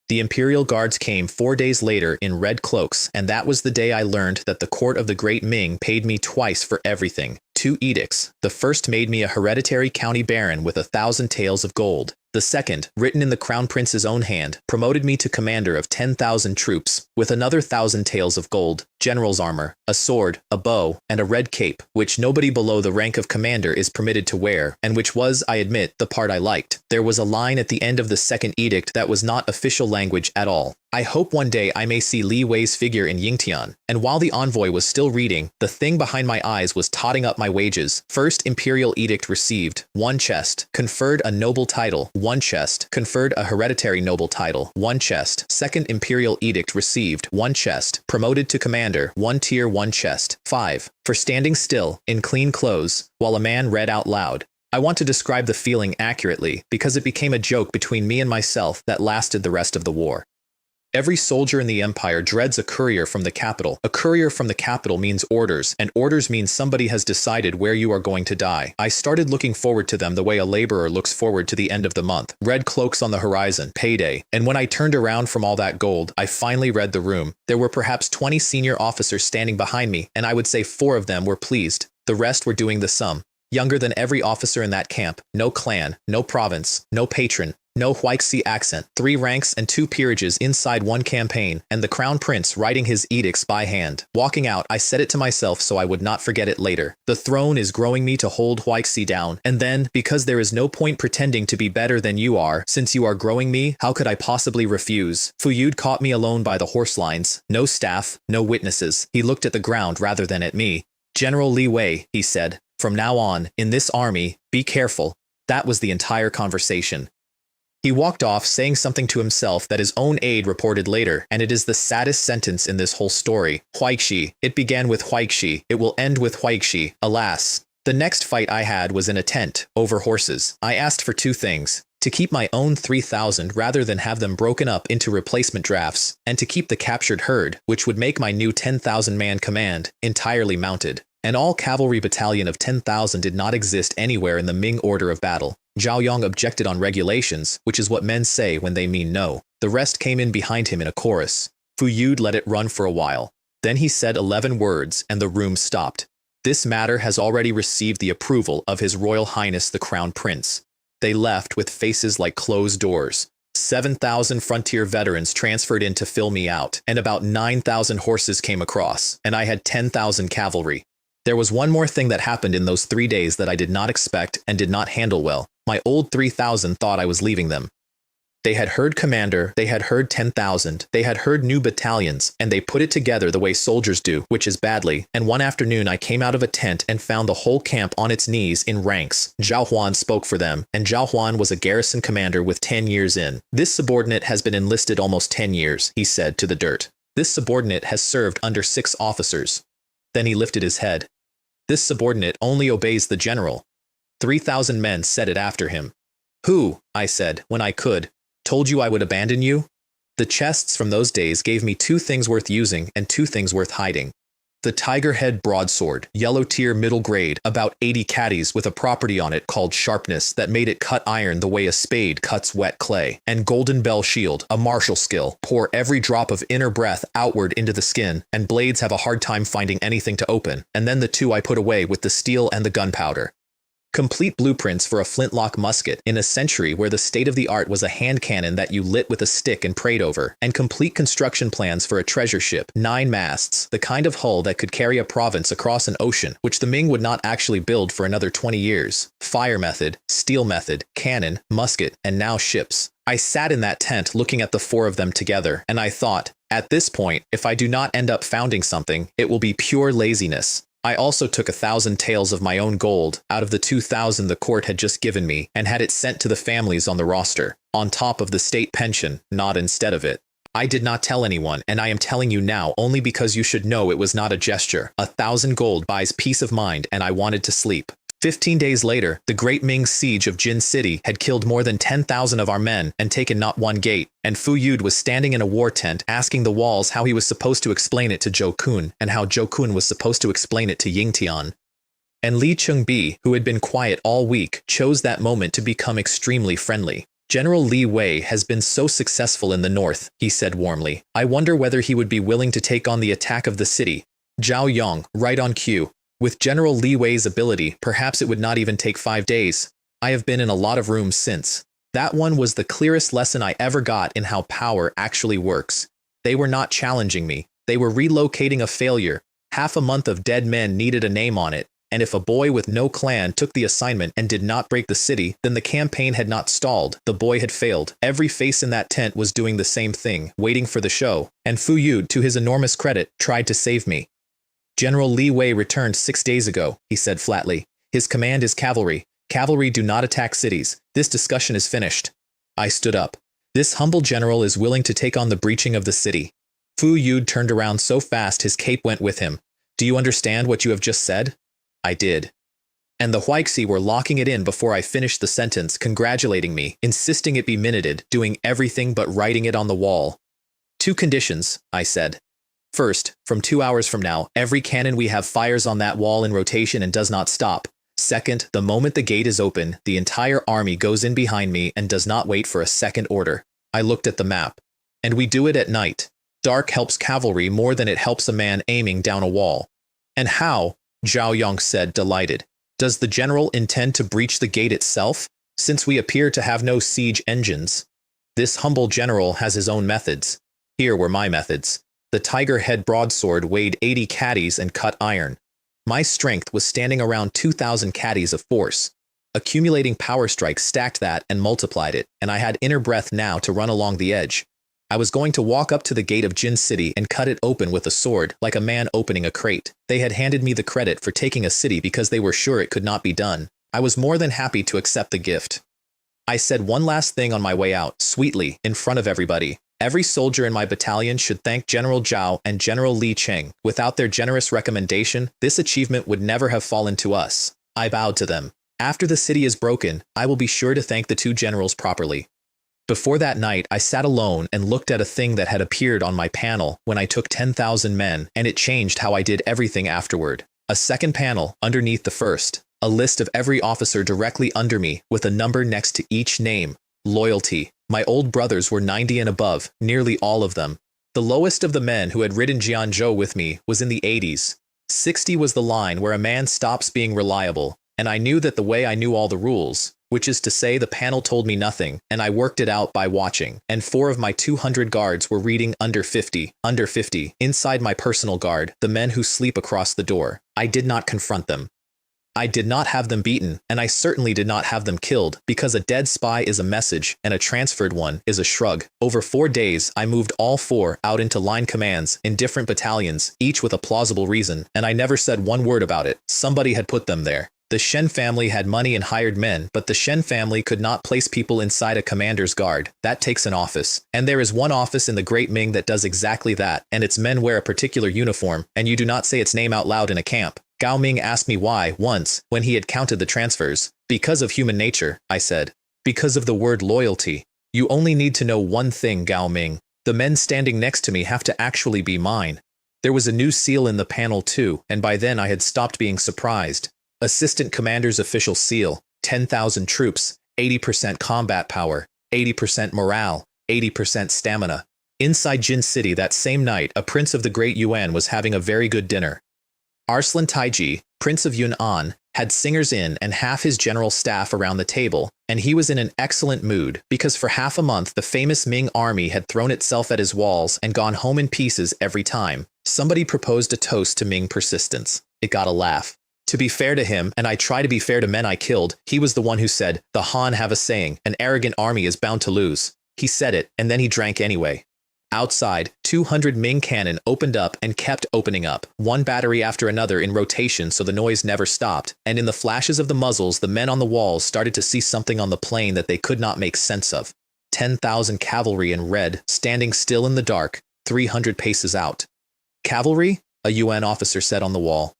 The Imperial Guards came 4 days later in red cloaks, and that was the day I learned that the court of the Great Ming paid me twice for everything. 2 edicts. The first made me a hereditary county baron with 1,000 taels of gold. The second, written in the Crown Prince's own hand, promoted me to commander of 10,000 troops, with another 1,000 taels of gold, general's armor, a sword, a bow, and a red cape, which nobody below the rank of commander is permitted to wear, and which was, I admit, the part I liked. There was a line at the end of the second edict that was not official language at all. I hope one day I may see Li Wei's figure in Yingtian. And while the envoy was still reading, the thing behind my eyes was totting up my wages. First imperial edict received, 1 chest, conferred a noble title, 1 chest, conferred a hereditary noble title, 1 chest. Second imperial edict received, 1 chest, promoted to commander, 1 tier, 1 chest. 5. For standing still, in clean clothes, while a man read out loud. I want to describe the feeling accurately, because it became a joke between me and myself that lasted the rest of the war. Every soldier in the empire dreads a courier from the capital. A courier from the capital means orders, and orders means somebody has decided where you are going to die. I started looking forward to them the way a laborer looks forward to the end of the month. Red cloaks on the horizon, payday. And when I turned around from all that gold, I finally read the room. There were perhaps 20 senior officers standing behind me, and I would say 4 of them were pleased. The rest were doing the sum. Younger than every officer in that camp, no clan, no province, no patron, no Huaixi accent, 3 ranks and 2 peerages inside 1 campaign, and the crown prince writing his edicts by hand. Walking out, I said it to myself so I would not forget it later. The throne is growing me to hold Huaixi down, and then, because there is no point pretending to be better than you are, since you are growing me, how could I possibly refuse? Fu Yud caught me alone by the horse lines. No staff, no witnesses. He looked at the ground rather than at me. "General Li Wei," he said, "from now on, in this army, be careful." That was the entire conversation. He walked off saying something to himself that his own aide reported later, and it is the saddest sentence in this whole story. Huaixi. It began with Huaixi. It will end with Huaixi. Alas. The next fight I had was in a tent, over horses. I asked for 2 things. To keep my own 3,000 rather than have them broken up into replacement drafts, and to keep the captured herd, which would make my new 10,000-man command, entirely mounted. An all-cavalry battalion of 10,000 did not exist anywhere in the Ming order of battle. Zhao Yong objected on regulations, which is what men say when they mean no. The rest came in behind him in a chorus. Fu Yud let it run for a while. Then he said 11 words, and the room stopped. This matter has already received the approval of His Royal Highness the Crown Prince. They left with faces like closed doors. 7,000 frontier veterans transferred in to fill me out, and about 9,000 horses came across, and I had 10,000 cavalry. There was one more thing that happened in those 3 days that I did not expect and did not handle well. My old 3,000 thought I was leaving them. They had heard commander, they had heard 10,000, they had heard new battalions, and they put it together the way soldiers do, which is badly, and one afternoon I came out of a tent and found the whole camp on its knees in ranks. Zhao Huan spoke for them, and Zhao Huan was a garrison commander with 10 years in. This subordinate has been enlisted almost 10 years, he said to the dirt. This subordinate has served under 6 officers. Then he lifted his head. This subordinate only obeys the general. 3,000 men said it after him. Who, I said, when I could, told you I would abandon you? The chests from those days gave me 2 things worth using and 2 things worth hiding. The Tiger Head Broadsword, yellow tier middle grade, about 80 caddies with a property on it called sharpness that made it cut iron the way a spade cuts wet clay. And Golden Bell Shield, a martial skill, pour every drop of inner breath outward into the skin, and blades have a hard time finding anything to open. And then the 2 I put away with the steel and the gunpowder. Complete blueprints for a flintlock musket in a century where the state-of-the-art was a hand cannon that you lit with a stick and prayed over, and complete construction plans for a treasure ship, 9 masts, the kind of hull that could carry a province across an ocean, which the Ming would not actually build for another 20 years. Fire method, steel method, cannon, musket, and now ships. I sat in that tent looking at the 4 of them together, and I thought, at this point, if I do not end up founding something, it will be pure laziness. I also took 1,000 taels of my own gold out of the 2,000 the court had just given me and had it sent to the families on the roster, on top of the state pension, not instead of it. I did not tell anyone, and I am telling you now only because you should know it was not a gesture. 1,000 gold buys peace of mind, and I wanted to sleep. 15 days later, the Great Ming siege of Jin City had killed more than 10,000 of our men and taken not one gate, and Fu Yud was standing in a war tent asking the walls how he was supposed to explain it to Zhou Kun, and how Zhou Kun was supposed to explain it to Ying Tian. And Li Chengbi, who had been quiet all week, chose that moment to become extremely friendly. General Li Wei has been so successful in the north, he said warmly. I wonder whether he would be willing to take on the attack of the city. Zhao Yong, right on cue. With General Li Wei's ability, perhaps it would not even take 5 days. I have been in a lot of rooms since. That one was the clearest lesson I ever got in how power actually works. They were not challenging me. They were relocating a failure. Half a month of dead men needed a name on it, and if a boy with no clan took the assignment and did not break the city, then the campaign had not stalled. The boy had failed. Every face in that tent was doing the same thing, waiting for the show, and Fu Yud, to his enormous credit, tried to save me. General Li Wei returned 6 days ago, he said flatly. His command is cavalry. Cavalry do not attack cities. This discussion is finished. I stood up. This humble general is willing to take on the breaching of the city. Fu Yud turned around so fast his cape went with him. Do you understand what you have just said? I did. And the Huixi were locking it in before I finished the sentence, congratulating me, insisting it be minuted, doing everything but writing it on the wall. 2 conditions, I said. First, from 2 hours from now, every cannon we have fires on that wall in rotation and does not stop. Second, the moment the gate is open, the entire army goes in behind me and does not wait for a second order. I looked at the map. And we do it at night. Dark helps cavalry more than it helps a man aiming down a wall. And how, Zhao Yong said, delighted, does the general intend to breach the gate itself, since we appear to have no siege engines? This humble general has his own methods. Here were my methods. The Tiger Head Broadsword weighed 80 caddies and cut iron. My strength was standing around 2,000 caddies of force. Accumulating power strikes stacked that and multiplied it, and I had inner breath now to run along the edge. I was going to walk up to the gate of Jin City and cut it open with a sword, like a man opening a crate. They had handed me the credit for taking a city because they were sure it could not be done. I was more than happy to accept the gift. I said one last thing on my way out, sweetly, in front of everybody. Every soldier in my battalion should thank General Zhao and General Li Cheng. Without their generous recommendation, this achievement would never have fallen to us. I bowed to them. After the city is broken, I will be sure to thank the 2 generals properly. Before that night, I sat alone and looked at a thing that had appeared on my panel when I took 10,000 men, and it changed how I did everything afterward. A second panel, underneath the first. A list of every officer directly under me, with a number next to each name. Loyalty. My old brothers were 90 and above, nearly all of them. The lowest of the men who had ridden Jianzhou with me was in the 80s. 60 was the line where a man stops being reliable, and I knew that the way I knew all the rules, which is to say the panel told me nothing, and I worked it out by watching, and 4 of my 200 guards were reading under 50, inside my personal guard, the men who sleep across the door. I did not confront them. I did not have them beaten, and I certainly did not have them killed, because a dead spy is a message, and a transferred one is a shrug. Over 4 days, I moved all 4 out into line commands in different battalions, each with a plausible reason, and I never said one word about it. Somebody had put them there. The Shen family had money and hired men, but the Shen family could not place people inside a commander's guard. That takes an office. And there is one office in the Great Ming that does exactly that, and its men wear a particular uniform, and you do not say its name out loud in a camp. Gao Ming asked me why, once, when he had counted the transfers. Because of human nature, I said. Because of the word loyalty. You only need to know one thing, Gao Ming. The men standing next to me have to actually be mine. There was a new seal in the panel too, and by then I had stopped being surprised. Assistant Commander's official seal, 10,000 troops, 80% combat power, 80% morale, 80% stamina. Inside Jin City that same night, a prince of the Great Yuan was having a very good dinner. Arslan Taiji, Prince of Yun'an, had singers in and half his general staff around the table, and he was in an excellent mood because for half a month the famous Ming army had thrown itself at his walls and gone home in pieces every time. Somebody proposed a toast to Ming persistence. It got a laugh. To be fair to him, and I try to be fair to men I killed, he was the one who said, "The Han have a saying, an arrogant army is bound to lose." He said it, and then he drank anyway. Outside, 200 Ming cannon opened up and kept opening up, one battery after another in rotation so the noise never stopped, and in the flashes of the muzzles the men on the walls started to see something on the plain that they could not make sense of. 10,000 cavalry in red, standing still in the dark, 300 paces out. "Cavalry?" a UN officer said on the wall.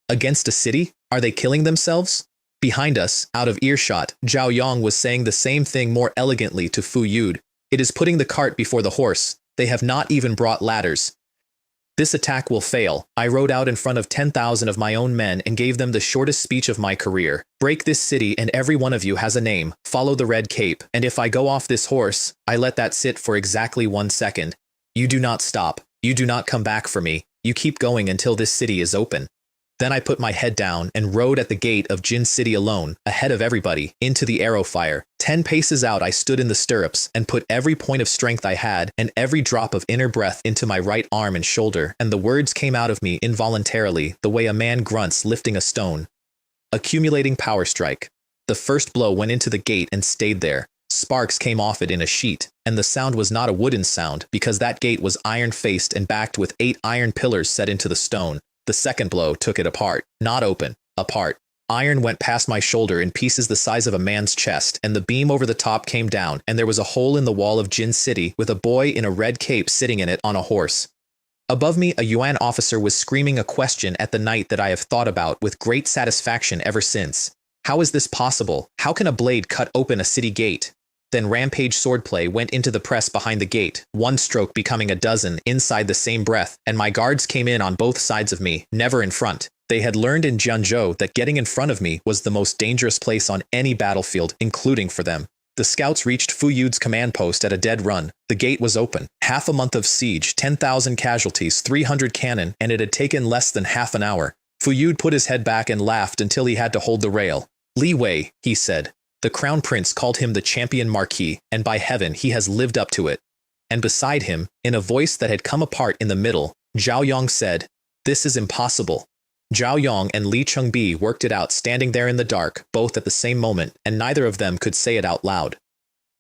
"Against a city? Are they killing themselves?" Behind us, out of earshot, Zhao Yong was saying the same thing more elegantly to Fu Yud. "It is putting the cart before the horse. They have not even brought ladders. This attack will fail." I rode out in front of 10,000 of my own men and gave them the shortest speech of my career. "Break this city and every one of you has a name. Follow the red cape. And if I go off this horse, I let that sit for exactly 1 second. You do not stop. You do not come back for me. You keep going until this city is open." Then I put my head down and rode at the gate of Jin City alone, ahead of everybody, into the arrow fire. 10 paces out I stood in the stirrups and put every point of strength I had and every drop of inner breath into my right arm and shoulder, and the words came out of me involuntarily, the way a man grunts lifting a stone. Accumulating power strike. The first blow went into the gate and stayed there. Sparks came off it in a sheet, and the sound was not a wooden sound because that gate was iron-faced and backed with 8 iron pillars set into the stone. The second blow took it apart. Not open. Apart. Iron went past my shoulder in pieces the size of a man's chest, and the beam over the top came down, and there was a hole in the wall of Jin City with a boy in a red cape sitting in it on a horse. Above me, a Yuan officer was screaming a question at the night that I have thought about with great satisfaction ever since. How is this possible? How can a blade cut open a city gate? Then rampage swordplay went into the press behind the gate, one stroke becoming a dozen inside the same breath, and my guards came in on both sides of me, never in front. They had learned in Jianzhou that getting in front of me was the most dangerous place on any battlefield, including for them. The scouts reached Fu Yud's command post at a dead run. The gate was open. Half a month of siege, 10,000 casualties, 300 cannon, and it had taken less than half an hour. Fu Yud put his head back and laughed until he had to hold the rail. "Li Wei," he said. The crown prince called him the champion marquis, and by heaven he has lived up to it. And beside him, in a voice that had come apart in the middle, Zhao Yong said, "This is impossible." Zhao Yong and Li Chengbi worked it out standing there in the dark, both at the same moment, and neither of them could say it out loud.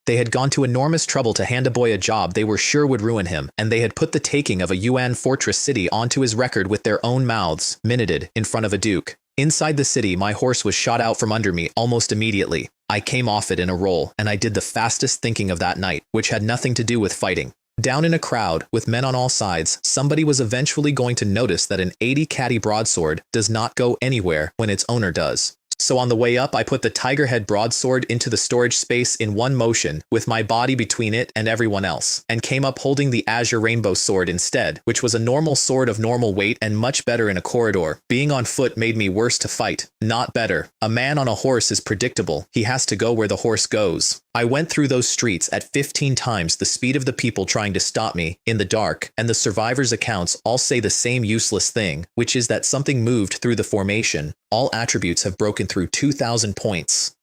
They had gone to enormous trouble to hand a boy a job they were sure would ruin him, and they had put the taking of a Yuan fortress city onto his record with their own mouths, minuted, in front of a duke. Inside the city, my horse was shot out from under me almost immediately. I came off it in a roll, and I did the fastest thinking of that night, which had nothing to do with fighting. Down in a crowd, with men on all sides, somebody was eventually going to notice that an 80 caddy broadsword does not go anywhere when its owner does. So on the way up, I put the tiger head broadsword into the storage space in one motion, with my body between it and everyone else, and came up holding the azure rainbow sword instead, which was a normal sword of normal weight and much better in a corridor. Being on foot made me worse to fight, not better. A man on a horse is predictable. He has to go where the horse goes. I went through those streets at 15 times the speed of the people trying to stop me, in the dark, and the survivors' accounts all say the same useless thing, which is that something moved through the formation. All attributes have broken through 2,000 points.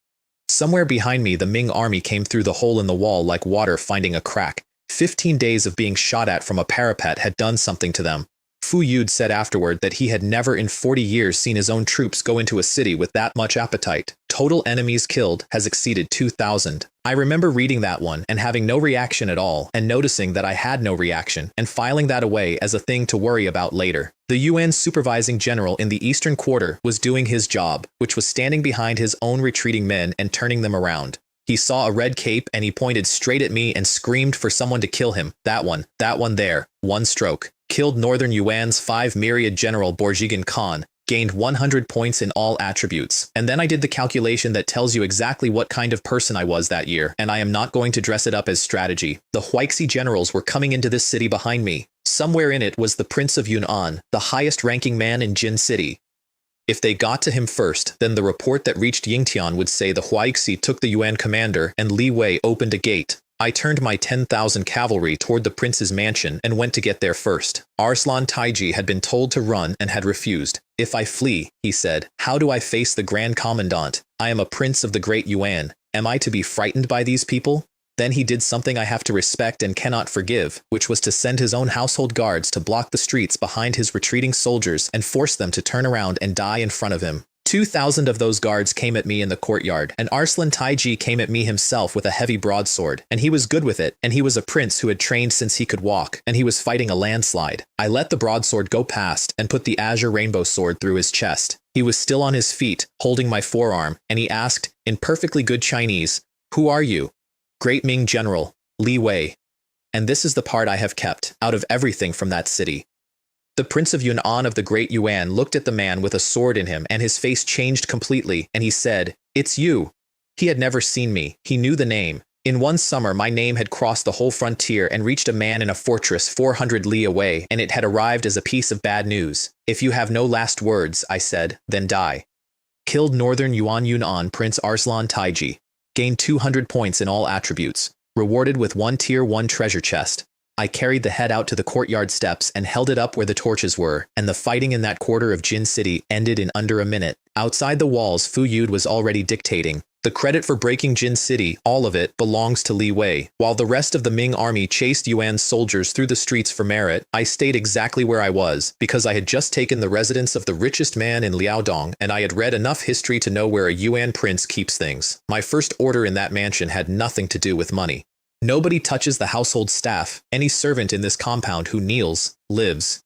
Somewhere behind me, the Ming army came through the hole in the wall like water finding a crack. 15 days of being shot at from a parapet had done something to them. Fu Yud said afterward that he had never in 40 years seen his own troops go into a city with that much appetite. Total enemies killed has exceeded 2,000. I remember reading that one and having no reaction at all, and noticing that I had no reaction, and filing that away as a thing to worry about later. The UN supervising general in the Eastern Quarter was doing his job, which was standing behind his own retreating men and turning them around. He saw a red cape and he pointed straight at me and screamed for someone to kill him. That one there, one stroke. Killed Northern Yuan's 5 myriad general Borjigan Khan. gained 100 points in all attributes. And then I did the calculation that tells you exactly what kind of person I was that year, and I am not going to dress it up as strategy. The Huaixi generals were coming into this city behind me. Somewhere in it was the Prince of Yun'an, the highest-ranking man in Jin City. If they got to him first, then the report that reached Yingtian would say the Huaixi took the Yuan commander and Li Wei opened a gate. I turned my 10,000 cavalry toward the prince's mansion and went to get there first. Arslan Taiji had been told to run and had refused. If I flee, he said, how do I face the Grand Commandant? I am a prince of the Great Yuan. Am I to be frightened by these people? Then he did something I have to respect and cannot forgive, which was to send his own household guards to block the streets behind his retreating soldiers and force them to turn around and die in front of him. 2,000 of those guards came at me in the courtyard, and Arslan Taiji came at me himself with a heavy broadsword, and he was good with it, and he was a prince who had trained since he could walk, and he was fighting a landslide. I let the broadsword go past and put the azure rainbow sword through his chest. He was still on his feet, holding my forearm, and he asked, in perfectly good Chinese, "Who are you?" "Great Ming General, Li Wei." And this is the part I have kept, out of everything from that city. The Prince of Yun'an of the Great Yuan looked at the man with a sword in him, and his face changed completely, and he said, "It's you." He had never seen me. He knew the name. In one summer, my name had crossed the whole frontier and reached a man in a fortress 400 li away, and it had arrived as a piece of bad news. "If you have no last words," I said, "then die." Killed Northern Yuan Yun'an Prince Arslan Taiji. Gained 200 points in all attributes. Rewarded with 1 tier 1 treasure chest. I carried the head out to the courtyard steps and held it up where the torches were, and the fighting in that quarter of Jin City ended in under a minute. Outside the walls, Fu Yud was already dictating. The credit for breaking Jin City, all of it, belongs to Li Wei. While the rest of the Ming army chased Yuan's soldiers through the streets for merit, I stayed exactly where I was, because I had just taken the residence of the richest man in Liaodong, and I had read enough history to know where a Yuan prince keeps things. My first order in that mansion had nothing to do with money. Nobody touches the household staff. Any servant in this compound who kneels, lives.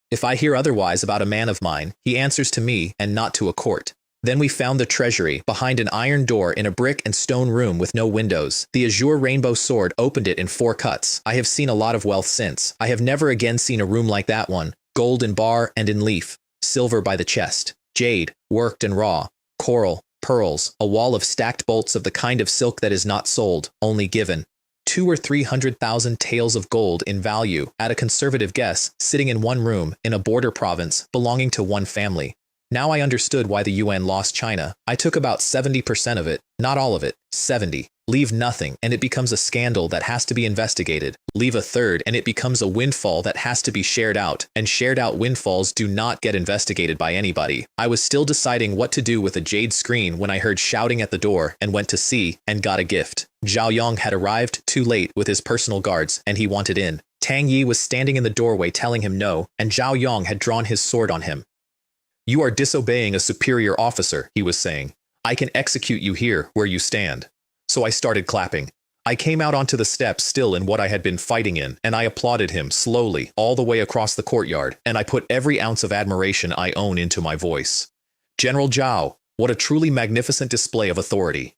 If I hear otherwise about a man of mine, he answers to me and not to a court. Then we found the treasury, behind an iron door in a brick and stone room with no windows. The azure rainbow sword opened it in 4 cuts. I have seen a lot of wealth since. I have never again seen a room like that one. Gold in bar and in leaf. Silver by the chest. Jade, worked and raw. Coral, pearls. A wall of stacked bolts of the kind of silk that is not sold, only given. 200,000 or 300,000 taels of gold in value, at a conservative guess, sitting in one room, in a border province, belonging to one family. Now I understood why the Yuan lost China. I took about 70% of it, not all of it, 70. Leave nothing, and it becomes a scandal that has to be investigated. Leave a third, and it becomes a windfall that has to be shared out, and shared out windfalls do not get investigated by anybody. I was still deciding what to do with a jade screen when I heard shouting at the door and went to see and got a gift. Zhao Yong had arrived too late with his personal guards, and he wanted in. Tang Yi was standing in the doorway telling him no, and Zhao Yong had drawn his sword on him. "You are disobeying a superior officer," he was saying. "I can execute you here, where you stand." So I started clapping. I came out onto the steps still in what I had been fighting in, and I applauded him slowly all the way across the courtyard, and I put every ounce of admiration I own into my voice. "General Zhao, what a truly magnificent display of authority."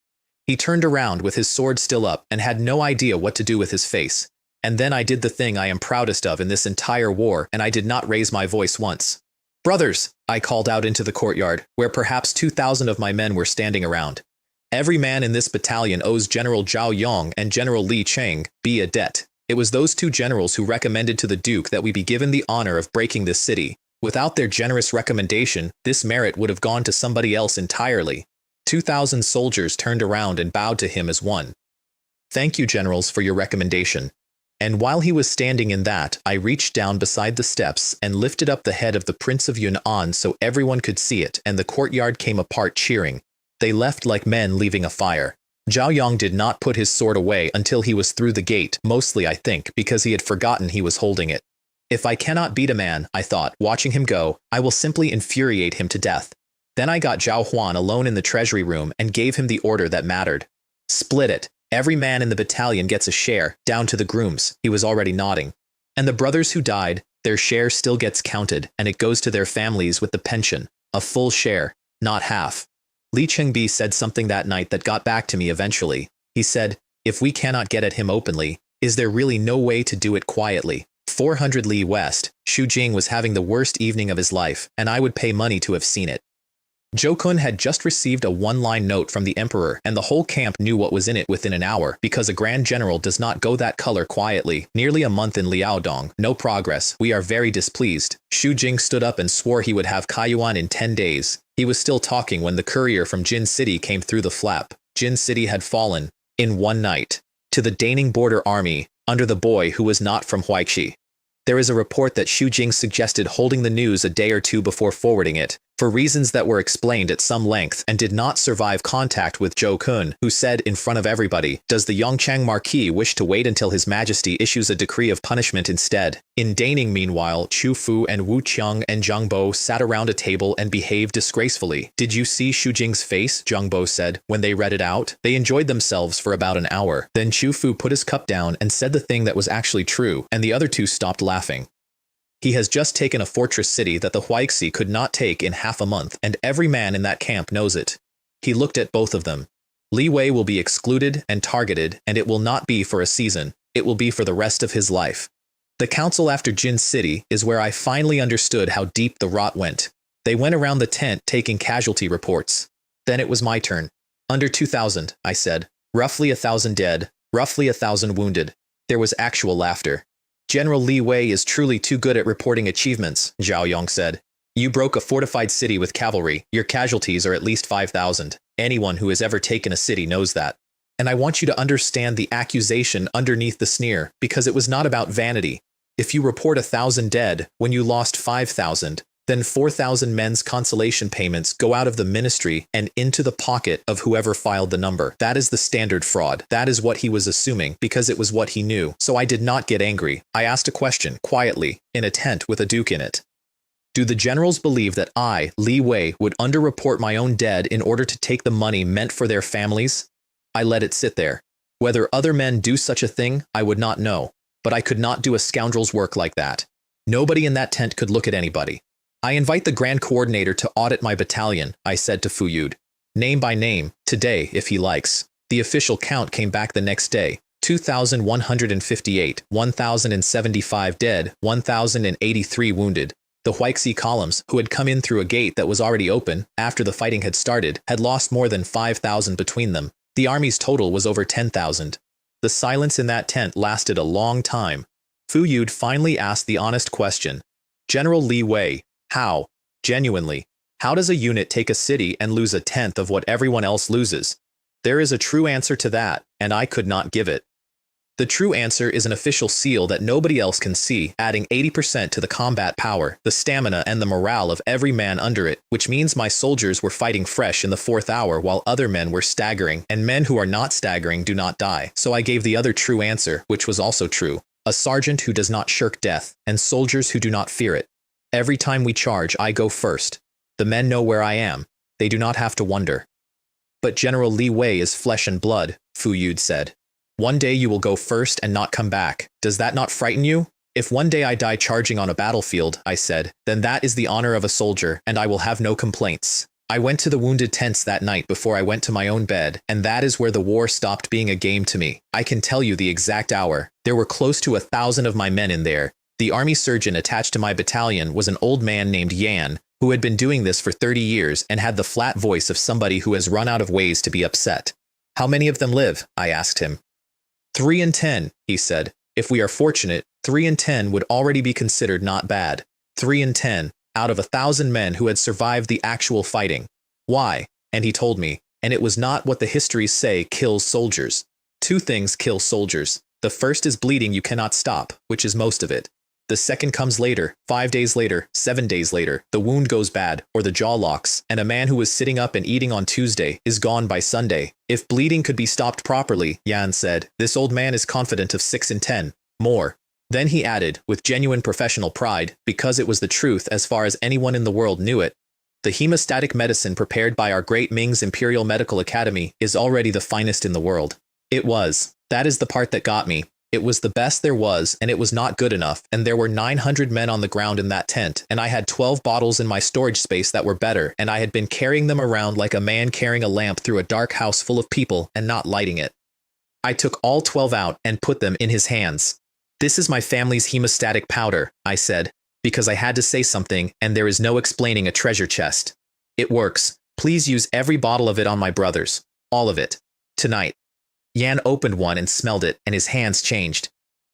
He turned around with his sword still up and had no idea what to do with his face. And then I did the thing I am proudest of in this entire war, and I did not raise my voice once. "Brothers," I called out into the courtyard, where perhaps 2,000 of my men were standing around. "Every man in this battalion owes General Zhao Yong and General Li Cheng a debt. It was those 2 generals who recommended to the Duke that we be given the honor of breaking this city. Without their generous recommendation, this merit would have gone to somebody else entirely." 2,000 soldiers turned around and bowed to him as one. "Thank you, generals, for your recommendation." And while he was standing in that, I reached down beside the steps and lifted up the head of the Prince of Yun'an so everyone could see it, and the courtyard came apart cheering. They left like men leaving a fire. Zhao Yong did not put his sword away until he was through the gate, mostly I think because he had forgotten he was holding it. If I cannot beat a man, I thought, watching him go, I will simply infuriate him to death. Then I got Zhao Huan alone in the treasury room and gave him the order that mattered. "Split it. Every man in the battalion gets a share, down to the grooms." He was already nodding. "And the brothers who died, their share still gets counted, and it goes to their families with the pension. A full share, not half." Li Chengbi said something that night that got back to me eventually. He said, "If we cannot get at him openly, is there really no way to do it quietly? 400 li west, Xu Jing was having the worst evening of his life, and I would pay money to have seen it. Zhou Kun had just received a one-line note from the emperor, and the whole camp knew what was in it within an hour, because a grand general does not go that color quietly. Nearly a month in Liaodong, no progress, we are very displeased. Xu Jing stood up and swore he would have Kaiyuan in 10 days. He was still talking when the courier from Jin City came through the flap. Jin City had fallen, in one night, to the Daning border army, under the boy who was not from Huaiqi. There is a report that Xu Jing suggested holding the news a day or two before forwarding it, for reasons that were explained at some length, and did not survive contact with Zhou Kun, who said in front of everybody, "Does the Yongchang Marquis wish to wait until His Majesty issues a decree of punishment instead?" In Daning, meanwhile, Chu Fu and Wu Qiang and Zhang Bo sat around a table and behaved disgracefully. "Did you see Xu Jing's face?" Zhang Bo said, when they read it out. They enjoyed themselves for about an hour. Then Chu Fu put his cup down and said the thing that was actually true, and the other two stopped laughing. "He has just taken a fortress city that the Huaixi could not take in half a month, and every man in that camp knows it." He looked at both of them. "Li Wei will be excluded and targeted, and it will not be for a season. It will be for the rest of his life." The council after Jin City is where I finally understood how deep the rot went. They went around the tent taking casualty reports. Then it was my turn. "Under 2,000, I said. "Roughly 1,000 dead, roughly 1,000 wounded." There was actual laughter. "General Li Wei is truly too good at reporting achievements," Zhao Yong said. "You broke a fortified city with cavalry. Your casualties are at least 5,000. Anyone who has ever taken a city knows that. And I want you to understand the accusation underneath the sneer, because it was not about vanity. If you report 1,000 dead when you lost 5,000, then 4,000 men's consolation payments go out of the ministry and into the pocket of whoever filed the number. That is the standard fraud. That is what he was assuming, because it was what he knew. So I did not get angry. I asked a question, quietly, in a tent with a duke in it. Do the generals believe that I, Li Wei, would underreport my own dead in order to take the money meant for their families? I let it sit there. Whether other men do such a thing, I would not know. But I could not do a scoundrel's work like that. Nobody in that tent could look at anybody. "I invite the Grand Coordinator to audit my battalion," I said to Fu Yud. "Name by name, today, if he likes." The official count came back the next day. 2,158, 1,075 dead, 1,083 wounded. The Huaixi columns, who had come in through a gate that was already open after the fighting had started, had lost more than 5,000 between them. The army's total was over 10,000. The silence in that tent lasted a long time. Fu Yud finally asked the honest question. "General Li Wei, how, genuinely, how does a unit take a city and lose a tenth of what everyone else loses?" There is a true answer to that, and I could not give it. The true answer is an official seal that nobody else can see, adding 80% to the combat power, the stamina, and the morale of every man under it, which means my soldiers were fighting fresh in the 4th hour while other men were staggering, and men who are not staggering do not die. So I gave the other true answer, which was also true. A sergeant who does not shirk death, and soldiers who do not fear it. Every time we charge, I go first. The men know where I am. They do not have to wonder. "But General Li Wei is flesh and blood," Fu Yud said. "One day you will go first and not come back. Does that not frighten you?" "If one day I die charging on a battlefield," I said, "then that is the honor of a soldier, and I will have no complaints." I went to the wounded tents that night before I went to my own bed, and that is where the war stopped being a game to me. I can tell you the exact hour. There were close to 1,000 of my men in there. The army surgeon attached to my battalion was an old man named Yan, who had been doing this for 30 years and had the flat voice of somebody who has run out of ways to be upset. "How many of them live?" I asked him. 3 in 10, he said. "If we are fortunate, 3 in 10 would already be considered not bad. 3 in 10, out of 1,000 men who had survived the actual fighting. Why?" And he told me, and it was not what the histories say kills soldiers. 2 things kill soldiers. The first is bleeding you cannot stop, which is most of it. The second comes later, 5 days later, 7 days later. The wound goes bad, or the jaw locks, and a man who was sitting up and eating on Tuesday is gone by Sunday. If bleeding could be stopped properly, Yan said, this old man is confident of 6 in 10. More. Then he added, with genuine professional pride, because it was the truth as far as anyone in the world knew it, "The hemostatic medicine prepared by our great Ming's Imperial Medical Academy is already the finest in the world." It was. That is the part that got me. It was the best there was, and it was not good enough, and there were 900 men on the ground in that tent, and I had 12 bottles in my storage space that were better, and I had been carrying them around like a man carrying a lamp through a dark house full of people and not lighting it. I took all 12 out and put them in his hands. This is my family's hemostatic powder, I said, because I had to say something and there is no explaining a treasure chest. It works. Please use every bottle of it on my brothers. All of it. Tonight. Yan opened one and smelled it, and his hands changed.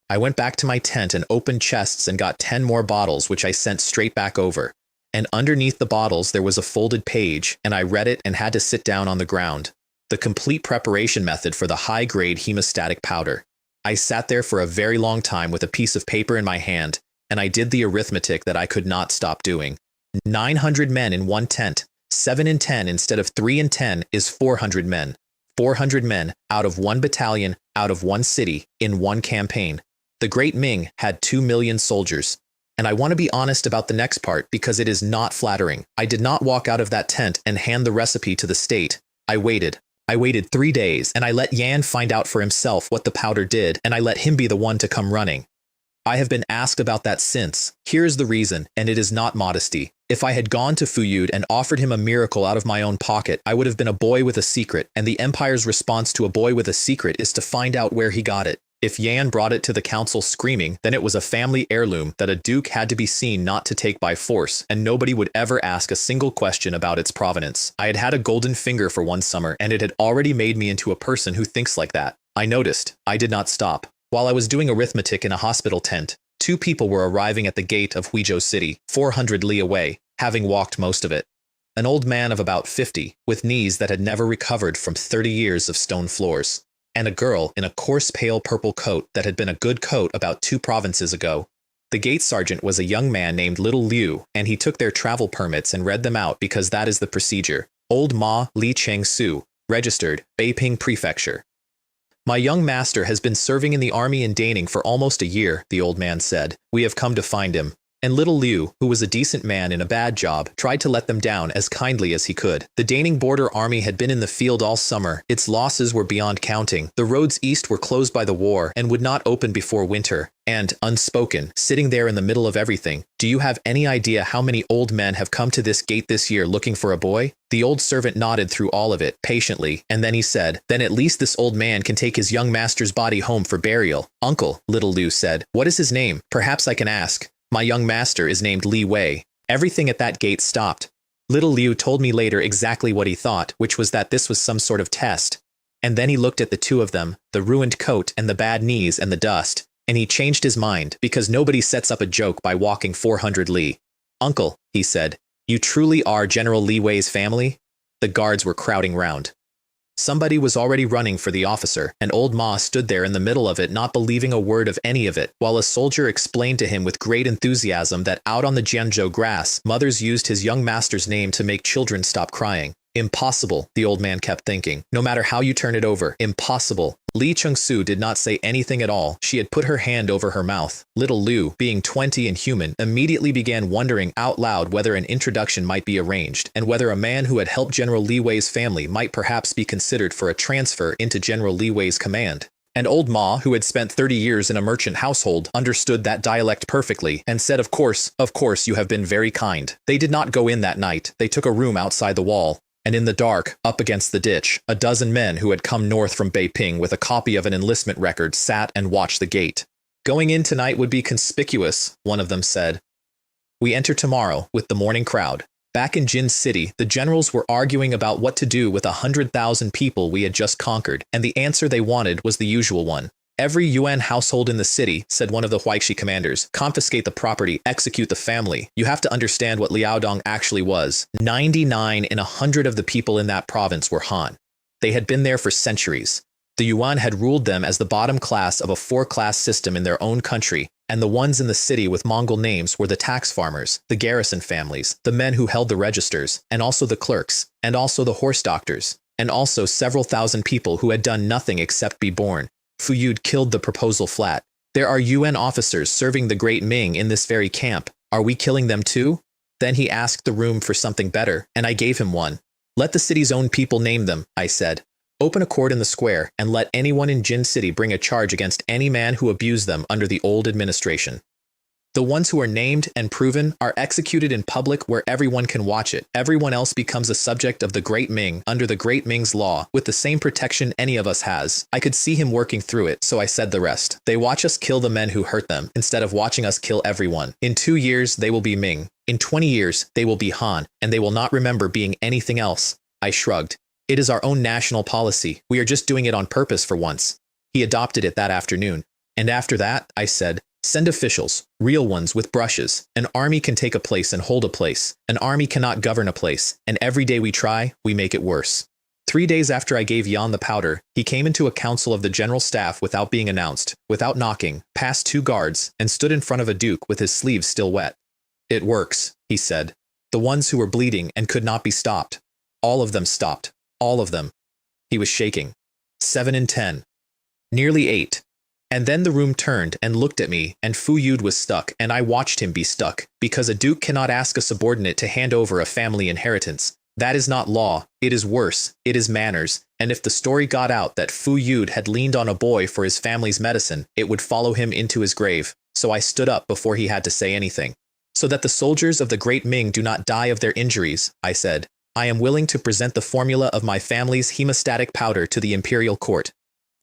I went back to my tent and opened chests and got 10 more bottles, which I sent straight back over. And underneath the bottles there was a folded page, and I read it and had to sit down on the ground. The complete preparation method for the high-grade hemostatic powder. I sat there for a very long time with a piece of paper in my hand, and I did the arithmetic that I could not stop doing. 900 men in one tent. 7 in 10 instead of 3 in 10 is 400 men. 400 men out of one battalion, out of one city, in one campaign. The Great Ming had 2 million soldiers. And I want to be honest about the next part because it is not flattering. I did not walk out of that tent and hand the recipe to the state. I waited. I waited 3 days, and I let Yan find out for himself what the powder did, and I let him be the one to come running. I have been asked about that since. Here is the reason, and it is not modesty. If I had gone to Fuyud and offered him a miracle out of my own pocket, I would have been a boy with a secret, and the Empire's response to a boy with a secret is to find out where he got it. If Yan brought it to the council screaming, then it was a family heirloom that a duke had to be seen not to take by force, and nobody would ever ask a single question about its provenance. I had had a golden finger for one summer, and it had already made me into a person who thinks like that. I noticed. I did not stop. While I was doing arithmetic in a hospital tent, 2 people were arriving at the gate of Huizhou City, 400 li away, having walked most of it. An old man of about 50, with knees that had never recovered from 30 years of stone floors. And a girl in a coarse pale purple coat that had been a good coat about 2 provinces ago. The gate sergeant was a young man named Little Liu, and he took their travel permits and read them out because that is the procedure. Old Ma Li Cheng Su, registered, Beiping Prefecture. My young master has been serving in the army in Daning for almost a year, the old man said. We have come to find him. And Little Liu, who was a decent man in a bad job, tried to let them down as kindly as he could. The Daning border army had been in the field all summer. Its losses were beyond counting. The roads east were closed by the war and would not open before winter. And, unspoken, sitting there in the middle of everything, do you have any idea how many old men have come to this gate this year looking for a boy? The old servant nodded through all of it, patiently, and then he said, then at least this old man can take his young master's body home for burial. Uncle, Little Liu said, what is his name? Perhaps I can ask. My young master is named Li Wei. Everything at that gate stopped. Little Liu told me later exactly what he thought, which was that this was some sort of test. And then he looked at the 2 of them, the ruined coat and the bad knees and the dust, and he changed his mind, because nobody sets up a joke by walking 400 li. Uncle, he said, you truly are General Li Wei's family? The guards were crowding round. Somebody was already running for the officer, and old Ma stood there in the middle of it not believing a word of any of it, while a soldier explained to him with great enthusiasm that out on the Jianzhou grass, mothers used his young master's name to make children stop crying. Impossible, the old man kept thinking. No matter how you turn it over, impossible. Li Chengsu did not say anything at all. She had put her hand over her mouth. Little Liu, being 20 and human, immediately began wondering out loud whether an introduction might be arranged, and whether a man who had helped General Li Wei's family might perhaps be considered for a transfer into General Li Wei's command. And old Ma, who had spent 30 years in a merchant household, understood that dialect perfectly, and said, of course, you have been very kind. They did not go in that night. They took a room outside the wall. And in the dark, up against the ditch, a dozen men who had come north from Beiping with a copy of an enlistment record sat and watched the gate. Going in tonight would be conspicuous, one of them said. We enter tomorrow with the morning crowd. Back in Jin City, the generals were arguing about what to do with 100,000 people we had just conquered, and the answer they wanted was the usual one. Every UN household in the city, said one of the Huaixi commanders, confiscate the property, execute the family. You have to understand what Liaodong actually was. 99 in 100 of the people in that province were Han. They had been there for centuries. The Yuan had ruled them as the bottom class of a 4-class system in their own country, and the ones in the city with Mongol names were the tax farmers, the garrison families, the men who held the registers, and also the clerks, and also the horse doctors, and also several thousand people who had done nothing except be born. Fuyud killed the proposal flat. There are UN officers serving the Great Ming in this very camp. Are we killing them too? Then he asked the room for something better, and I gave him one. Let the city's own people name them, I said. Open a court in the square, and let anyone in Jin City bring a charge against any man who abused them under the old administration. The ones who are named and proven are executed in public where everyone can watch it. Everyone else becomes a subject of the Great Ming under the Great Ming's law with the same protection any of us has. I could see him working through it, so I said the rest. They watch us kill the men who hurt them instead of watching us kill everyone. In 2 years, they will be Ming. In 20 years, they will be Han, and they will not remember being anything else. I shrugged. It is our own national policy. We are just doing it on purpose for once. He adopted it that afternoon. And after that, I said, send officials, real ones with brushes. An army can take a place and hold a place. An army cannot govern a place, and every day we try, we make it worse. 3 days after I gave Yan the powder, he came into a council of the general staff without being announced, without knocking, past 2 guards, and stood in front of a duke with his sleeves still wet. It works, he said. The ones who were bleeding and could not be stopped. All of them stopped. All of them. He was shaking. 7 and 10. Nearly 8. And then the room turned and looked at me, and Fu Yud was stuck, and I watched him be stuck, because a duke cannot ask a subordinate to hand over a family inheritance. That is not law, it is worse, it is manners, and if the story got out that Fu Yud had leaned on a boy for his family's medicine, it would follow him into his grave, so I stood up before he had to say anything. So that the soldiers of the Great Ming do not die of their injuries, I said, I am willing to present the formula of my family's hemostatic powder to the imperial court.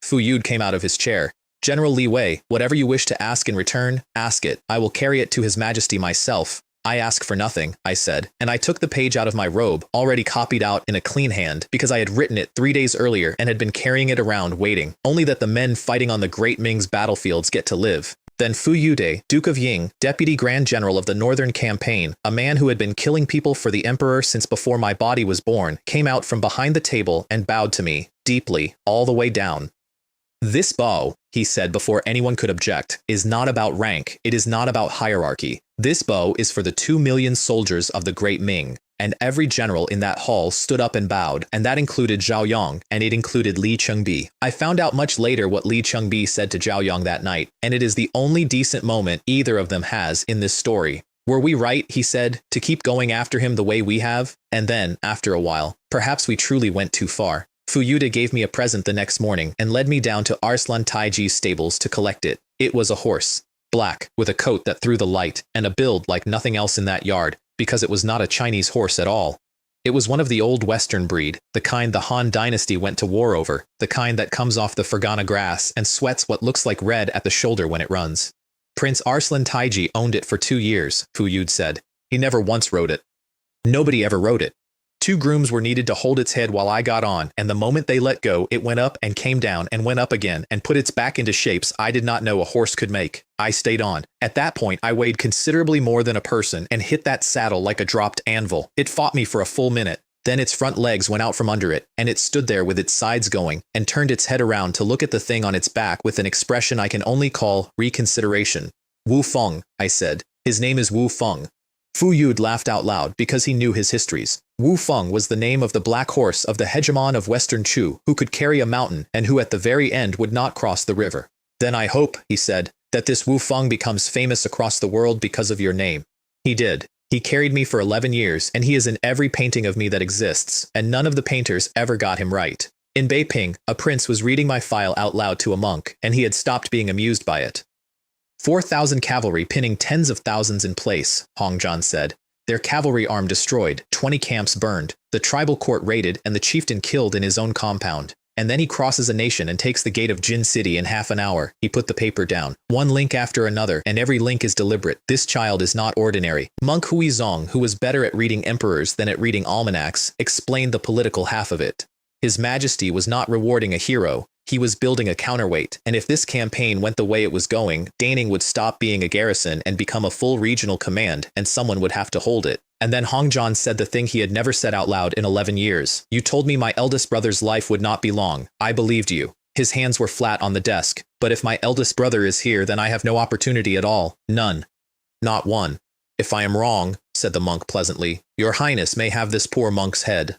Fu Yud came out of his chair. General Li Wei, whatever you wish to ask in return, ask it. I will carry it to His Majesty myself. I ask for nothing, I said, and I took the page out of my robe, already copied out in a clean hand, because I had written it 3 days earlier and had been carrying it around waiting, only that the men fighting on the Great Ming's battlefields get to live. Then Fu Yude, Duke of Ying, Deputy Grand General of the Northern Campaign, a man who had been killing people for the Emperor since before my body was born, came out from behind the table and bowed to me, deeply, all the way down. This bow, he said before anyone could object, is not about rank, it is not about hierarchy. This bow is for the 2 million soldiers of the Great Ming, and every general in that hall stood up and bowed, and that included Zhao Yong, and it included Li Chengbi. I found out much later what Li Chengbi said to Zhao Yong that night, and it is the only decent moment either of them has in this story. Were we right, he said, to keep going after him the way we have? And then, after a while, perhaps we truly went too far. Fu Yude gave me a present the next morning and led me down to Arslan Taiji's stables to collect it. It was a horse, black, with a coat that threw the light, and a build like nothing else in that yard, because it was not a Chinese horse at all. It was one of the old Western breed, the kind the Han Dynasty went to war over, the kind that comes off the Fergana grass and sweats what looks like red at the shoulder when it runs. Prince Arslan Taiji owned it for 2 years, Fu Yud said. He never once rode it. Nobody ever rode it. 2 grooms were needed to hold its head while I got on, and the moment they let go, it went up and came down and went up again and put its back into shapes I did not know a horse could make. I stayed on. At that point, I weighed considerably more than a person and hit that saddle like a dropped anvil. It fought me for a full minute. Then its front legs went out from under it, and it stood there with its sides going, and turned its head around to look at the thing on its back with an expression I can only call reconsideration. Wu Feng, I said. His name is Wu Feng. Fu Yud laughed out loud because he knew his histories. Wu Feng was the name of the black horse of the hegemon of Western Chu, who could carry a mountain and who at the very end would not cross the river. Then I hope, he said, that this Wu Feng becomes famous across the world because of your name. He did. He carried me for 11 years, and he is in every painting of me that exists, and none of the painters ever got him right. In Beiping, a prince was reading my file out loud to a monk, and he had stopped being amused by it. 4,000 cavalry pinning tens of thousands in place, Hong Zhan said. Their cavalry arm destroyed, 20 camps burned, the tribal court raided, and the chieftain killed in his own compound. And then he crosses a nation and takes the gate of Jin City in half an hour. He put the paper down. One link after another, and every link is deliberate. This child is not ordinary. Monk Huizong, who was better at reading emperors than at reading almanacs, explained the political half of it. His Majesty was not rewarding a hero. He was building a counterweight, and if this campaign went the way it was going, Daning would stop being a garrison and become a full regional command, and someone would have to hold it. And then Hong Zhan said the thing he had never said out loud in 11 years. You told me my eldest brother's life would not be long. I believed you. His hands were flat on the desk. But if my eldest brother is here, then I have no opportunity at all. None. Not one. If I am wrong, said the monk pleasantly, Your Highness may have this poor monk's head.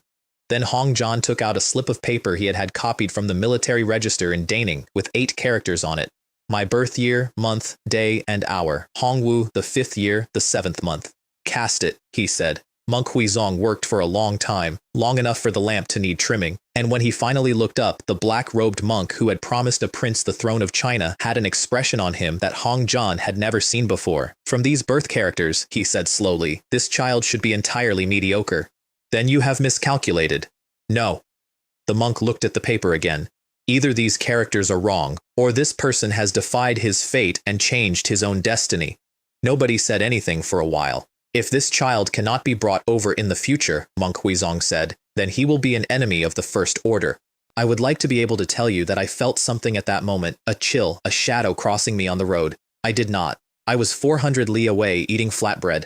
Then Hong Zhan took out a slip of paper he had copied from the military register in Daning, with 8 characters on it. My birth year, month, day, and hour. Hongwu, the 5th year, the 7th month. Cast it, he said. Monk Huizong worked for a long time, long enough for the lamp to need trimming, and when he finally looked up, the black-robed monk who had promised a prince the throne of China had an expression on him that Hong John had never seen before. From these birth characters, he said slowly, this child should be entirely mediocre. Then you have miscalculated. No. The monk looked at the paper again. Either these characters are wrong, or this person has defied his fate and changed his own destiny. Nobody said anything for a while. If this child cannot be brought over in the future, Monk Huizong said, then he will be an enemy of the First Order. I would like to be able to tell you that I felt something at that moment, a chill, a shadow crossing me on the road. I did not. I was 400 li away eating flatbread.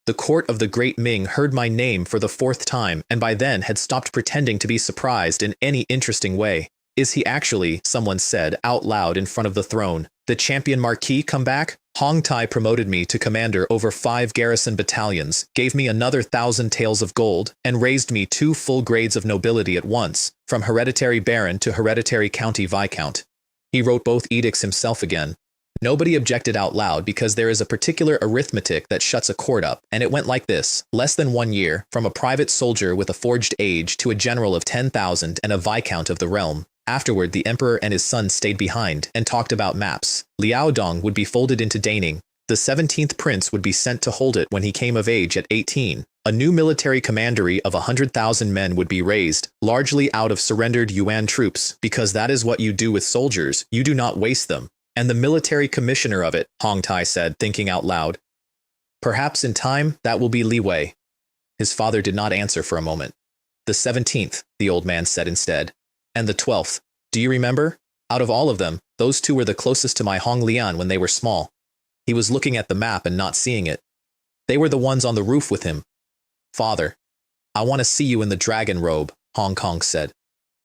The court of the great Ming heard my name for the 4th time, and by then had stopped pretending to be surprised in any interesting way. Is he actually, someone said out loud in front of the throne, the champion marquis come back? Hong Tai promoted me to commander over 5 garrison battalions, gave me another 1,000 taels of gold, and raised me 2 full grades of nobility at once, from hereditary baron to hereditary county viscount. He wrote both edicts himself again. Nobody objected out loud because there is a particular arithmetic that shuts a court up, and it went like this: less than 1 year, from a private soldier with a forged age to a general of 10,000 and a viscount of the realm. Afterward, the emperor and his son stayed behind and talked about maps. Liaodong would be folded into Daning. The 17th prince would be sent to hold it when he came of age at 18. A new military commandery of 100,000 men would be raised, largely out of surrendered Yuan troops, because that is what you do with soldiers, you do not waste them. And the military commissioner of it, Hong Tai said, thinking out loud. Perhaps in time, that will be Li Wei. His father did not answer for a moment. The 17th, the old man said instead. And the 12th. Do you remember? Out of all of them, those 2 were the closest to my Hong Lian when they were small. He was looking at the map and not seeing it. They were the ones on the roof with him. Father, I want to see you in the dragon robe, Hong Kong said.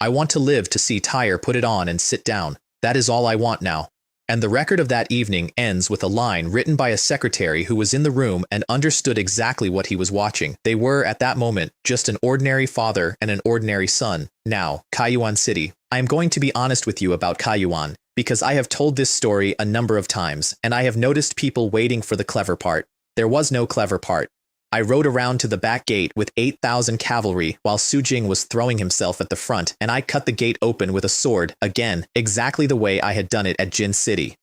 I want to live to see Tyre put it on and sit down. That is all I want now. And the record of that evening ends with a line written by a secretary who was in the room and understood exactly what he was watching. They were, at that moment, just an ordinary father and an ordinary son. Now, Kaiyuan City. I am going to be honest with you about Kaiyuan, because I have told this story a number of times, and I have noticed people waiting for the clever part. There was no clever part. I rode around to the back gate with 8,000 cavalry while Su Jing was throwing himself at the front, and I cut the gate open with a sword, again, exactly the way I had done it at Jin City.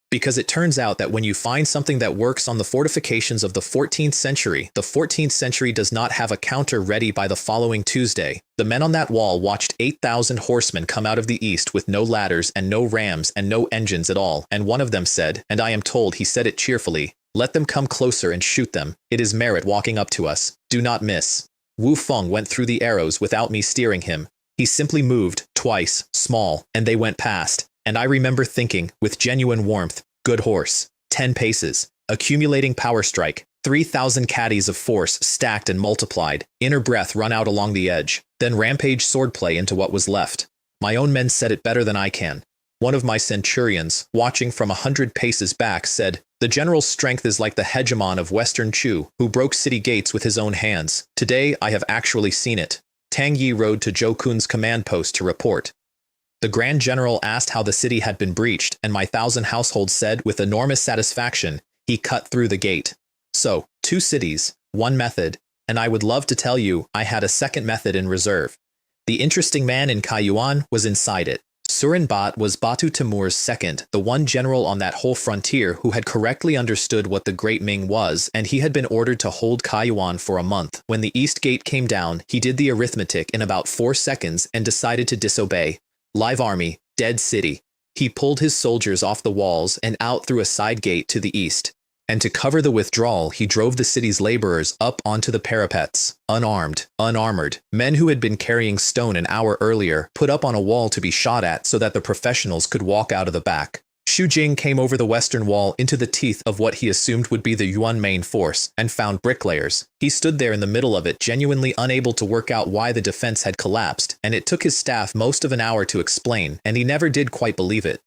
Because it turns out that when you find something that works on the fortifications of the 14th century, the 14th century does not have a counter ready by the following Tuesday. The men on that wall watched 8,000 horsemen come out of the east with no ladders and no rams and no engines at all, and one of them said, and I am told he said it cheerfully, let them come closer and shoot them. It is merit walking up to us. Do not miss. Wu Feng went through the arrows without me steering him. He simply moved, twice, small, and they went past. And I remember thinking, with genuine warmth, good horse. 10 paces. Accumulating power strike. 3,000 caddies of force stacked and multiplied. Inner breath run out along the edge. Then rampage swordplay into what was left. My own men said it better than I can. One of my centurions, watching from 100 paces back, said, the general's strength is like the hegemon of Western Chu, who broke city gates with his own hands. Today, I have actually seen it. Tang Yi rode to Zhou Kun's command post to report. The Grand General asked how the city had been breached, and my 1,000 households said, with enormous satisfaction, he cut through the gate. So, 2 cities, 1 method, and I would love to tell you I had a second method in reserve. The interesting man in Kaiyuan was inside it. Surin Bat was Batu Timur's second, the one general on that whole frontier who had correctly understood what the Great Ming was, and he had been ordered to hold Kaiyuan for a month. When the East Gate came down, he did the arithmetic in about 4 seconds and decided to disobey. Live army, dead city. He pulled his soldiers off the walls and out through a side gate to the east. And to cover the withdrawal, he drove the city's laborers up onto the parapets, unarmed, unarmored. Men who had been carrying stone an hour earlier put up on a wall to be shot at so that the professionals could walk out of the back. Xu Jing came over the western wall into the teeth of what he assumed would be the Yuan main force and found bricklayers. He stood there in the middle of it, genuinely unable to work out why the defense had collapsed, and it took his staff most of an hour to explain, and he never did quite believe it.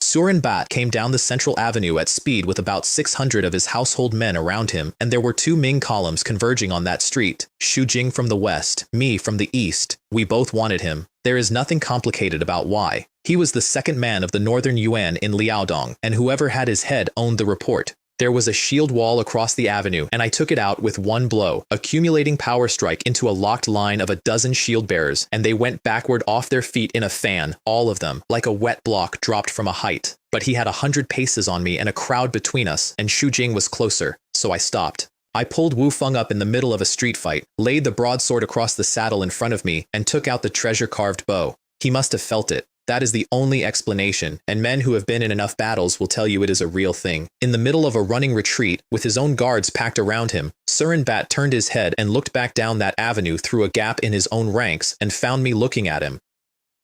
Surin Bat came down the central avenue at speed with about 600 of his household men around him, and there were 2 Ming columns converging on that street. Xu Jing from the west, me from the east. We both wanted him. There is nothing complicated about why. He was the second man of the northern Yuan in Liaodong, and whoever had his head owned the report. There was a shield wall across the avenue, and I took it out with one blow, accumulating power strike into a locked line of a dozen shield bearers, and they went backward off their feet in a fan, all of them, like a wet block dropped from a height. But he had 100 paces on me and a crowd between us, and Xu Jing was closer, so I stopped. I pulled Wu Feng up in the middle of a street fight, laid the broadsword across the saddle in front of me, and took out the treasure-carved bow. He must have felt it. That is the only explanation, and men who have been in enough battles will tell you it is a real thing. In the middle of a running retreat, with his own guards packed around him, Surinbat turned his head and looked back down that avenue through a gap in his own ranks and found me looking at him.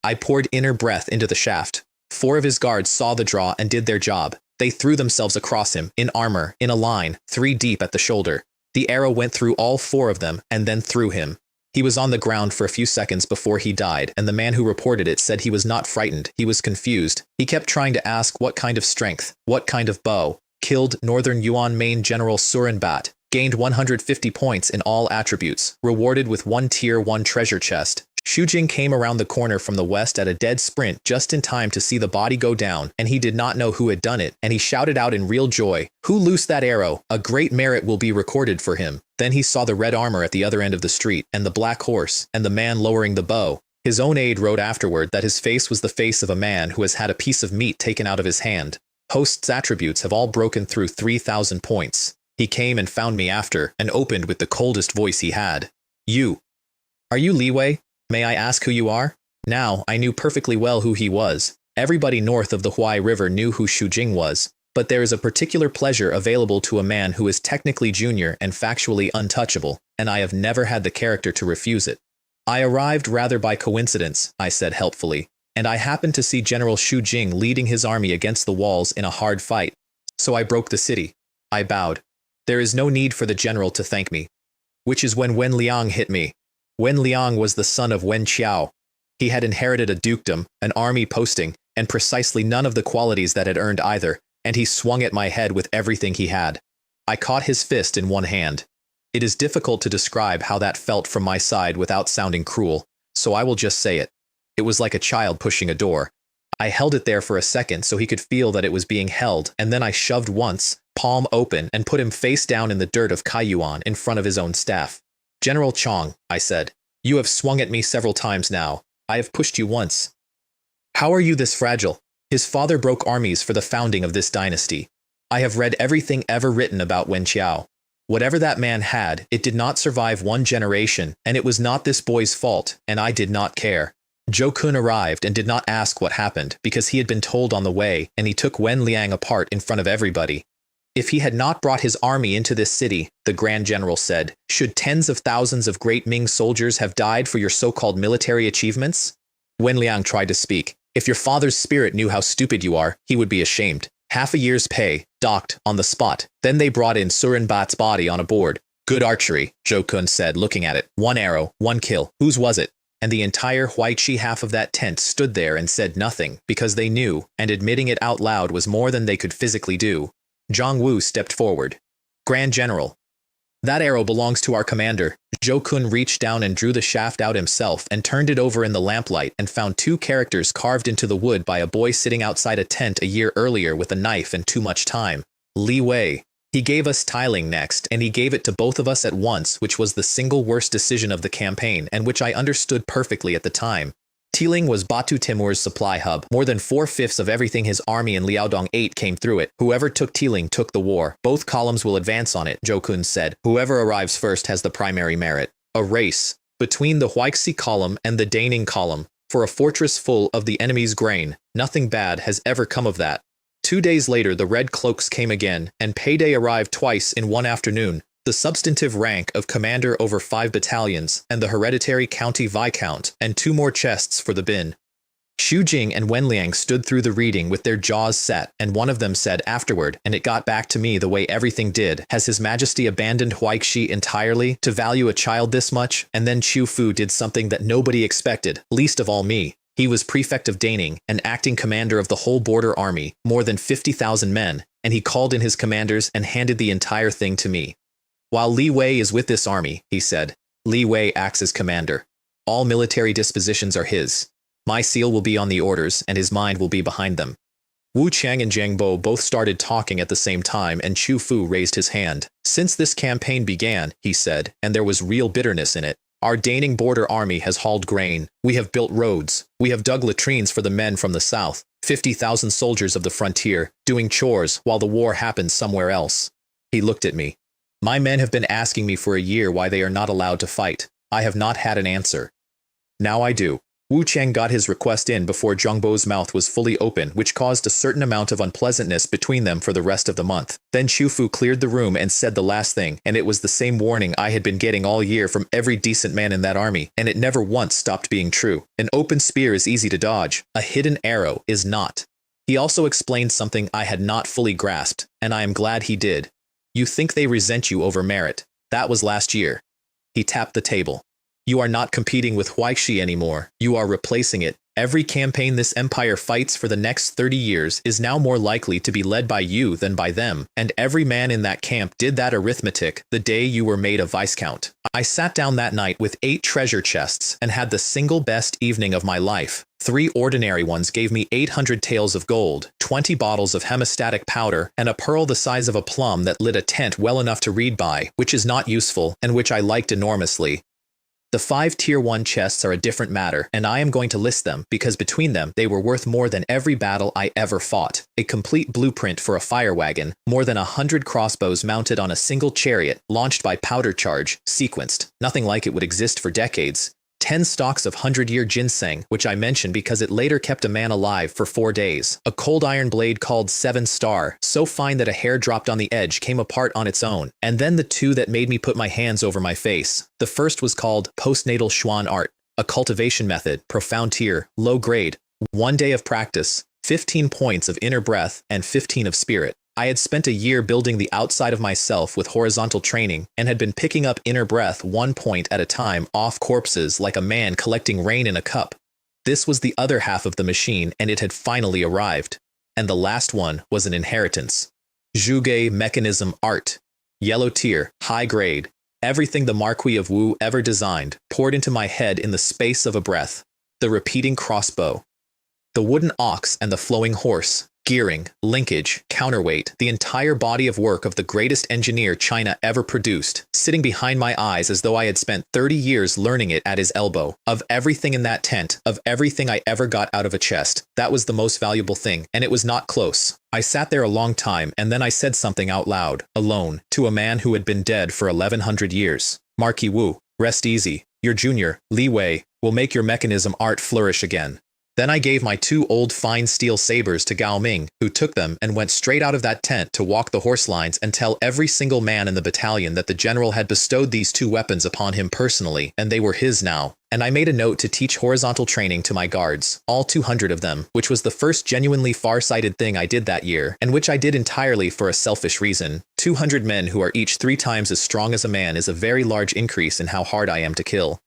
I poured inner breath into the shaft. 4 of his guards saw the draw and did their job. They threw themselves across him, in armor, in a line, 3 deep at the shoulder. The arrow went through all 4 of them and then through him. He was on the ground for a few seconds before he died, and the man who reported it said he was not frightened, he was confused. He kept trying to ask what kind of strength, what kind of bow. Killed Northern Yuan Main General Surinbat. Gained 150 points in all attributes. Rewarded with 1 tier 1 treasure chest. Xu Jing came around the corner from the west at a dead sprint just in time to see the body go down, and he did not know who had done it, and he shouted out in real joy, "Who loosed that arrow? A great merit will be recorded for him." Then he saw the red armor at the other end of the street, and the black horse, and the man lowering the bow. His own aide wrote afterward that his face was the face of a man who has had a piece of meat taken out of his hand. Host's attributes have all broken through 3,000 points. He came and found me after, and opened with the coldest voice he had. "You. Are you Li Wei? May I ask who you are?" Now, I knew perfectly well who he was. Everybody north of the Huai River knew who Xu Jing was. But there is a particular pleasure available to a man who is technically junior and factually untouchable, and I have never had the character to refuse it. "I arrived rather by coincidence," I said helpfully, "and I happened to see General Xu Jing leading his army against the walls in a hard fight. So I broke the city." I bowed. "There is no need for the general to thank me." Which is when Wen Liang hit me. Wen Liang was the son of Wen Qiao. He had inherited a dukedom, an army posting, and precisely none of the qualities that had earned either, and he swung at my head with everything he had. I caught his fist in one hand. It is difficult to describe how that felt from my side without sounding cruel, so I will just say it. It was like a child pushing a door. I held it there for a second so he could feel that it was being held, and then I shoved once, palm open, and put him face down in the dirt of Kaiyuan in front of his own staff. "General Chong," I said, "you have swung at me several times now. I have pushed you once. How are you this fragile? His father broke armies for the founding of this dynasty. I have read everything ever written about Wen Qiao. Whatever that man had, it did not survive 1 generation, and it was not this boy's fault, and I did not care." Zhou Kun arrived and did not ask what happened, because he had been told on the way, and he took Wen Liang apart in front of everybody. "If he had not brought his army into this city," the Grand General said, "should tens of thousands of great Ming soldiers have died for your so-called military achievements?" Wen Liang tried to speak. "If your father's spirit knew how stupid you are, he would be ashamed. Half a year's pay, docked, on the spot. Then they brought in Surinbat's body on a board. Good archery," Zhou Kun said, looking at it. "1 arrow, 1 kill. Whose was it?" And the entire Huaichi half of that tent stood there and said nothing, because they knew, and admitting it out loud was more than they could physically do. Zhang Wu stepped forward. "Grand General, that arrow belongs to our commander." Zhou Kun reached down and drew the shaft out himself and turned it over in the lamplight and found 2 characters carved into the wood by a boy sitting outside a tent a year earlier with a knife and too much time. Li Wei. He gave us tiling next, and he gave it to both of us at once, which was the single worst decision of the campaign and which I understood perfectly at the time. Tiling was Batu Timur's supply hub. More than 4/5 of everything his army in Liaodong ate came through it. Whoever took Tiling took the war. Both columns will advance on it, Zhou Kun said. Whoever arrives first has the primary merit. A race between the Huaixi column and the Daning column for a fortress full of the enemy's grain. Nothing bad has ever come of that. 2 days later, the Red Cloaks came again, and payday arrived twice in one afternoon. The substantive rank of commander over 5 battalions, and the hereditary county viscount, and 2 more chests for the bin. Xu Jing and Wen Liang stood through the reading with their jaws set, and one of them said afterward, and it got back to me the way everything did, "Has His Majesty abandoned Huaixi entirely to value a child this much?" And then Chu Fu did something that nobody expected, least of all me. He was prefect of Daning, and acting commander of the whole border army, more than 50,000 men, and he called in his commanders and handed the entire thing to me. "While Li Wei is with this army," he said, "Li Wei acts as commander. All military dispositions are his. My seal will be on the orders, and his mind will be behind them." Wu Qiang and Jiang Bo both started talking at the same time, and Chu Fu raised his hand. Since this campaign began, he said, and there was real bitterness in it, our Daning border army has hauled grain. We have built roads. We have dug latrines for the men from the south. 50,000 soldiers of the frontier, doing chores while the war happens somewhere else. He looked at me. My men have been asking me for a year why they are not allowed to fight. I have not had an answer. Now I do. Wu Qiang got his request in before Zhang Bo's mouth was fully open, which caused a certain amount of unpleasantness between them for the rest of the month. Then Chu Fu cleared the room and said the last thing, and it was the same warning I had been getting all year from every decent man in that army, and it never once stopped being true. An open spear is easy to dodge. A hidden arrow is not. He also explained something I had not fully grasped, and I am glad he did. You think they resent you over merit. That was last year. He tapped the table. You are not competing with Huaixi anymore. You are replacing it. Every campaign this empire fights for the next 30 years is now more likely to be led by you than by them, and every man in that camp did that arithmetic the day you were made a viscount. I sat down that night with 8 treasure chests and had the single best evening of my life. 3 ordinary ones gave me 800 taels of gold, 20 bottles of hemostatic powder, and a pearl the size of a plum that lit a tent well enough to read by, which is not useful, and which I liked enormously. The 5 Tier 1 chests are a different matter, and I am going to list them because between them they were worth more than every battle I ever fought. A complete blueprint for a fire wagon, more than 100 crossbows mounted on a single chariot, launched by powder charge, sequenced. Nothing like it would exist for decades. 10 stalks of 100-year ginseng, which I mention because it later kept a man alive for 4 days. A cold iron blade called 7 Star, so fine that a hair dropped on the edge came apart on its own. And then the 2 that made me put my hands over my face. The first was called postnatal Xuan art, a cultivation method, profound tier, low grade, 1 day of practice, 15 points of inner breath, and 15 of spirit. I had spent a year building the outside of myself with horizontal training and had been picking up inner breath 1 point at a time off corpses like a man collecting rain in a cup. This was the other half of the machine, and it had finally arrived. And the last one was an inheritance. Zhuge mechanism art. Yellow tier, high grade. Everything the Marquis of Wu ever designed poured into my head in the space of a breath. The repeating crossbow. The wooden ox and the flowing horse. Gearing, linkage, counterweight, the entire body of work of the greatest engineer China ever produced, sitting behind my eyes as though I had spent 30 years learning it at his elbow. Of everything in that tent, of everything I ever got out of a chest, that was the most valuable thing, and it was not close. I sat there a long time, and then I said something out loud, alone, to a man who had been dead for 1100 years. Marquis Wu, rest easy. Your junior, Li Wei, will make your mechanism art flourish again. Then I gave my 2 old fine steel sabers to Gao Ming, who took them and went straight out of that tent to walk the horse lines and tell every single man in the battalion that the general had bestowed these 2 weapons upon him personally, and they were his now. And I made a note to teach horizontal training to my guards, all 200 of them, which was the first genuinely far-sighted thing I did that year, and which I did entirely for a selfish reason. 200 men who are each 3 times as strong as a man is a very large increase in how hard I am to kill.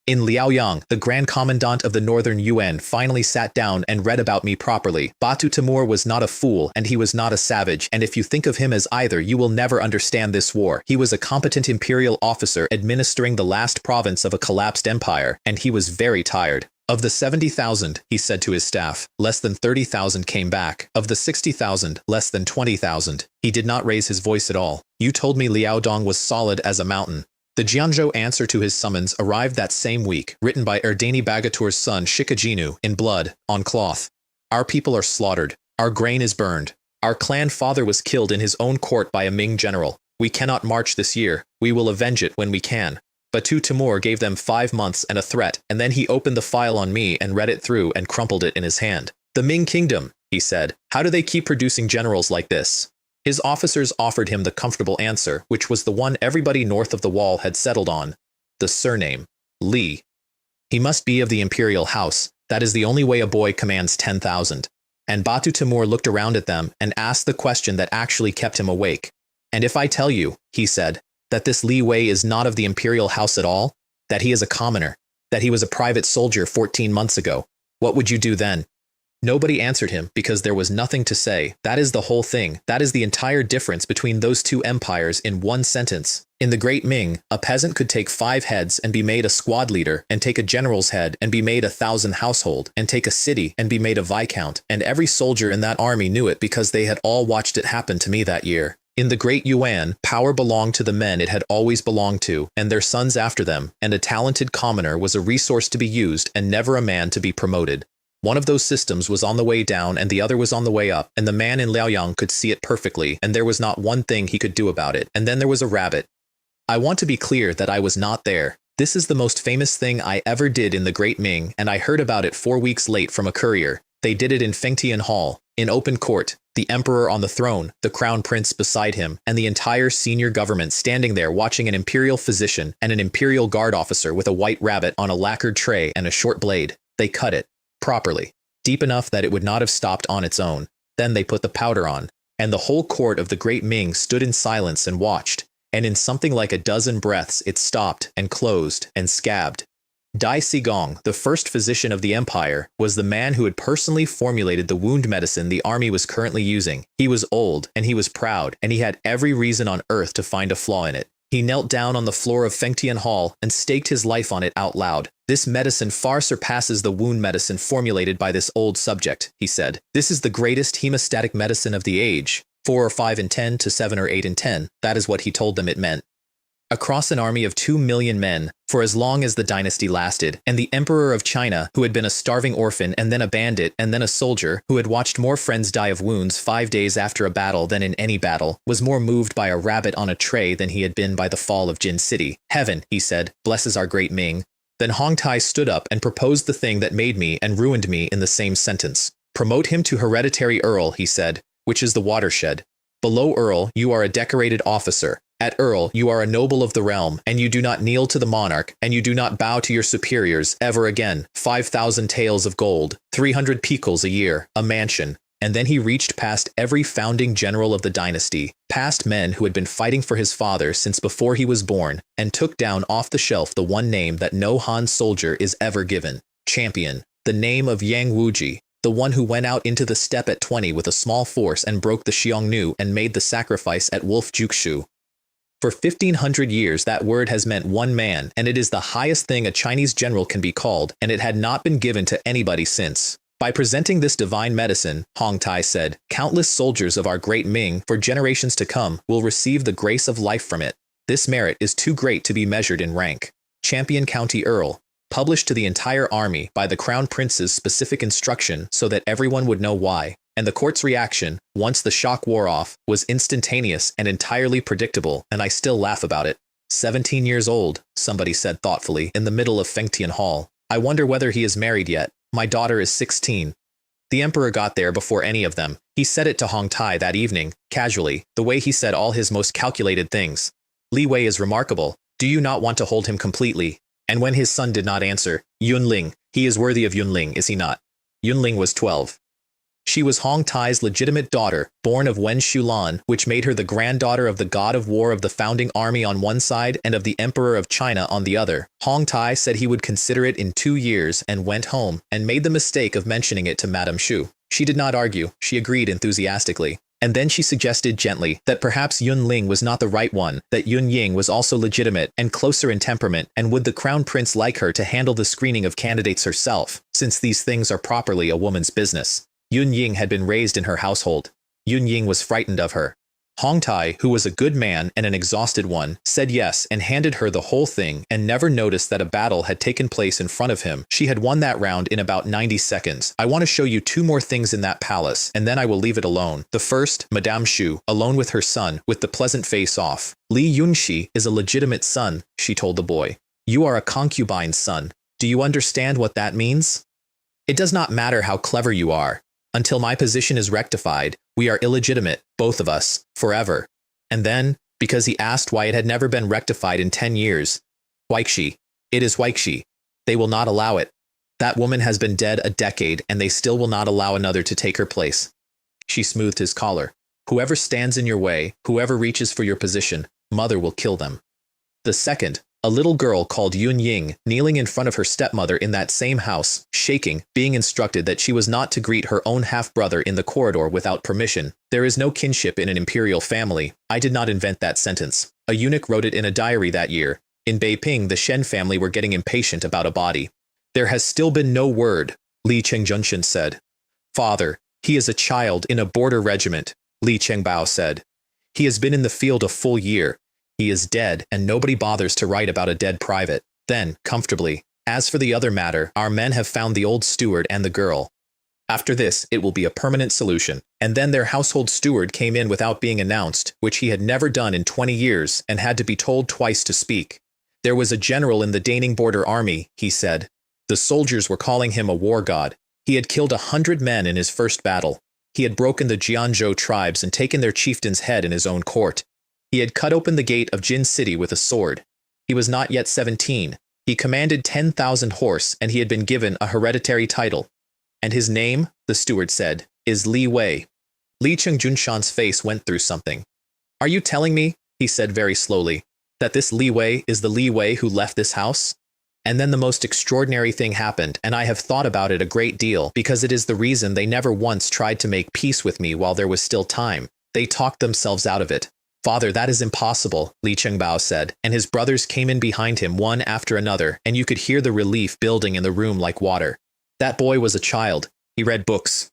In Liaoyang, the Grand Commandant of the Northern Yuan finally sat down and read about me properly. Batu Timur was not a fool, and he was not a savage, and if you think of him as either, you will never understand this war. He was a competent imperial officer administering the last province of a collapsed empire, and he was very tired. Of the 70,000, he said to his staff, less than 30,000 came back. Of the 60,000, less than 20,000. He did not raise his voice at all. You told me Liaodong was solid as a mountain. The Jianzhou answer to his summons arrived that same week, written by Erdani Bagatur's son Shikajinu, in blood, on cloth. Our people are slaughtered. Our grain is burned. Our clan father was killed in his own court by a Ming general. We cannot march this year. We will avenge it when we can. Batu Timur gave them 5 months and a threat, and then he opened the file on me and read it through and crumpled it in his hand. The Ming kingdom, he said. How do they keep producing generals like this? His officers offered him the comfortable answer, which was the one everybody north of the wall had settled on. The surname, Li. He must be of the imperial house. That is the only way a boy commands 10,000. And Batu Timur looked around at them and asked the question that actually kept him awake. And if I tell you, he said, that this Li Wei is not of the imperial house at all, that he is a commoner, that he was a private soldier 14 months ago, what would you do then? Nobody answered him because there was nothing to say. That is the whole thing. That is the entire difference between those 2 empires in one sentence. In the Great Ming, a peasant could take 5 heads and be made a squad leader, and take a general's head and be made 1,000 household, and take a city and be made a viscount, and every soldier in that army knew it because they had all watched it happen to me that year. In the Great Yuan, power belonged to the men it had always belonged to, and their sons after them, and a talented commoner was a resource to be used and never a man to be promoted. One of those systems was on the way down and the other was on the way up, and the man in Liaoyang could see it perfectly, and there was not one thing he could do about it. And then there was a rabbit. I want to be clear that I was not there. This is the most famous thing I ever did in the Great Ming, and I heard about it 4 weeks late from a courier. They did it in Fengtian Hall, in open court, the emperor on the throne, the crown prince beside him, and the entire senior government standing there watching an imperial physician and an imperial guard officer with a white rabbit on a lacquered tray and a short blade. They cut it, properly, deep enough that it would not have stopped on its own. Then they put the powder on, and the whole court of the Great Ming stood in silence and watched. And in something like a dozen breaths it stopped and closed and scabbed. Dai Sigong, the first physician of the empire, was the man who had personally formulated the wound medicine the army was currently using. He was old, and he was proud, and he had every reason on earth to find a flaw in it. He knelt down on the floor of Fengtian Hall and staked his life on it out loud. This medicine far surpasses the wound medicine formulated by this old subject, he said. This is the greatest hemostatic medicine of the age. 4 or 5 in 10 to 7 or 8 in 10, that is what he told them it meant. Across an army of 2 million men, for as long as the dynasty lasted, and the emperor of China, who had been a starving orphan and then a bandit and then a soldier, who had watched more friends die of wounds 5 days after a battle than in any battle, was more moved by a rabbit on a tray than he had been by the fall of Jin City. Heaven, he said, blesses our Great Ming. Then Hong Tai stood up and proposed the thing that made me and ruined me in the same sentence. Promote him to hereditary earl, he said, which is the watershed. Below earl, you are a decorated officer. At earl, you are a noble of the realm, and you do not kneel to the monarch, and you do not bow to your superiors ever again. 5,000 taels of gold, 300 picals a year, a mansion. And then he reached past every founding general of the dynasty, past men who had been fighting for his father since before he was born, and took down off the shelf the one name that no Han soldier is ever given. Champion. The name of Yang Wuji. The one who went out into the steppe at 20 with a small force and broke the Xiongnu and made the sacrifice at Wolf Jukshu. For 1,500 years that word has meant one man, and it is the highest thing a Chinese general can be called, and it had not been given to anybody since. By presenting this divine medicine, Hong Tai said, countless soldiers of our Great Ming for generations to come will receive the grace of life from it. This merit is too great to be measured in rank. Champion County Earl. Published to the entire army by the Crown Prince's specific instruction so that everyone would know why, and the court's reaction, once the shock wore off, was instantaneous and entirely predictable, and I still laugh about it. 17 years old, somebody said thoughtfully, in the middle of Fengtian Hall. I wonder whether he is married yet. My daughter is 16. The emperor got there before any of them. He said it to Hong Tai that evening, casually, the way he said all his most calculated things. Li Wei is remarkable. Do you not want to hold him completely? And when his son did not answer, Yunling, he is worthy of Yunling, is he not? Yunling was 12. She was Hong Tai's legitimate daughter, born of Wen Shulan, which made her the granddaughter of the god of war of the founding army on one side and of the emperor of China on the other. Hong Tai said he would consider it in 2 years and went home, and made the mistake of mentioning it to Madame Shu. She did not argue, she agreed enthusiastically. And then she suggested gently that perhaps Yunling was not the right one, that Yun Ying was also legitimate and closer in temperament, and would the crown prince like her to handle the screening of candidates herself, since these things are properly a woman's business. Yun Ying had been raised in her household. Yun Ying was frightened of her. Hong Tai, who was a good man and an exhausted one, said yes and handed her the whole thing and never noticed that a battle had taken place in front of him. She had won that round in about 90 seconds. I want to show you 2 more things in that palace, and then I will leave it alone. The first, Madame Shu, alone with her son, with the pleasant face off. Li Yunxi is a legitimate son, she told the boy. You are a concubine's son. Do you understand what that means? It does not matter how clever you are. Until my position is rectified, we are illegitimate, both of us, forever. And then, because he asked why it had never been rectified in 10 years, Huixi. It is Huixi. They will not allow it. That woman has been dead a decade, and they still will not allow another to take her place. She smoothed his collar. Whoever stands in your way, whoever reaches for your position, mother will kill them. The second, a little girl called Yun Ying, kneeling in front of her stepmother in that same house, shaking, being instructed that she was not to greet her own half-brother in the corridor without permission. There is no kinship in an imperial family. I did not invent that sentence. A eunuch wrote it in a diary that year. In Beiping, the Shen family were getting impatient about a body. There has still been no word, Li Chengjunshan said. Father, he is a child in a border regiment, Li Chengbao said. He has been in the field a full year. He is dead, and nobody bothers to write about a dead private. Then, comfortably, as for the other matter, our men have found the old steward and the girl. After this, it will be a permanent solution. And then their household steward came in without being announced, which he had never done in 20 years, and had to be told twice to speak. There was a general in the Daning border army, he said. The soldiers were calling him a war god. He had killed 100 men in his first battle. He had broken the Jianzhou tribes and taken their chieftain's head in his own court. He had cut open the gate of Jin City with a sword. He was not yet 17. He commanded 10,000 horse, and he had been given a hereditary title. And his name, the steward said, is Li Wei. Li Chengjunshan's face went through something. Are you telling me, he said very slowly, that this Li Wei is the Li Wei who left this house? And then the most extraordinary thing happened, and I have thought about it a great deal, because it is the reason they never once tried to make peace with me while there was still time. They talked themselves out of it. Father, that is impossible, Li Chengbao said, and his brothers came in behind him one after another, and you could hear the relief building in the room like water. That boy was a child. He read books.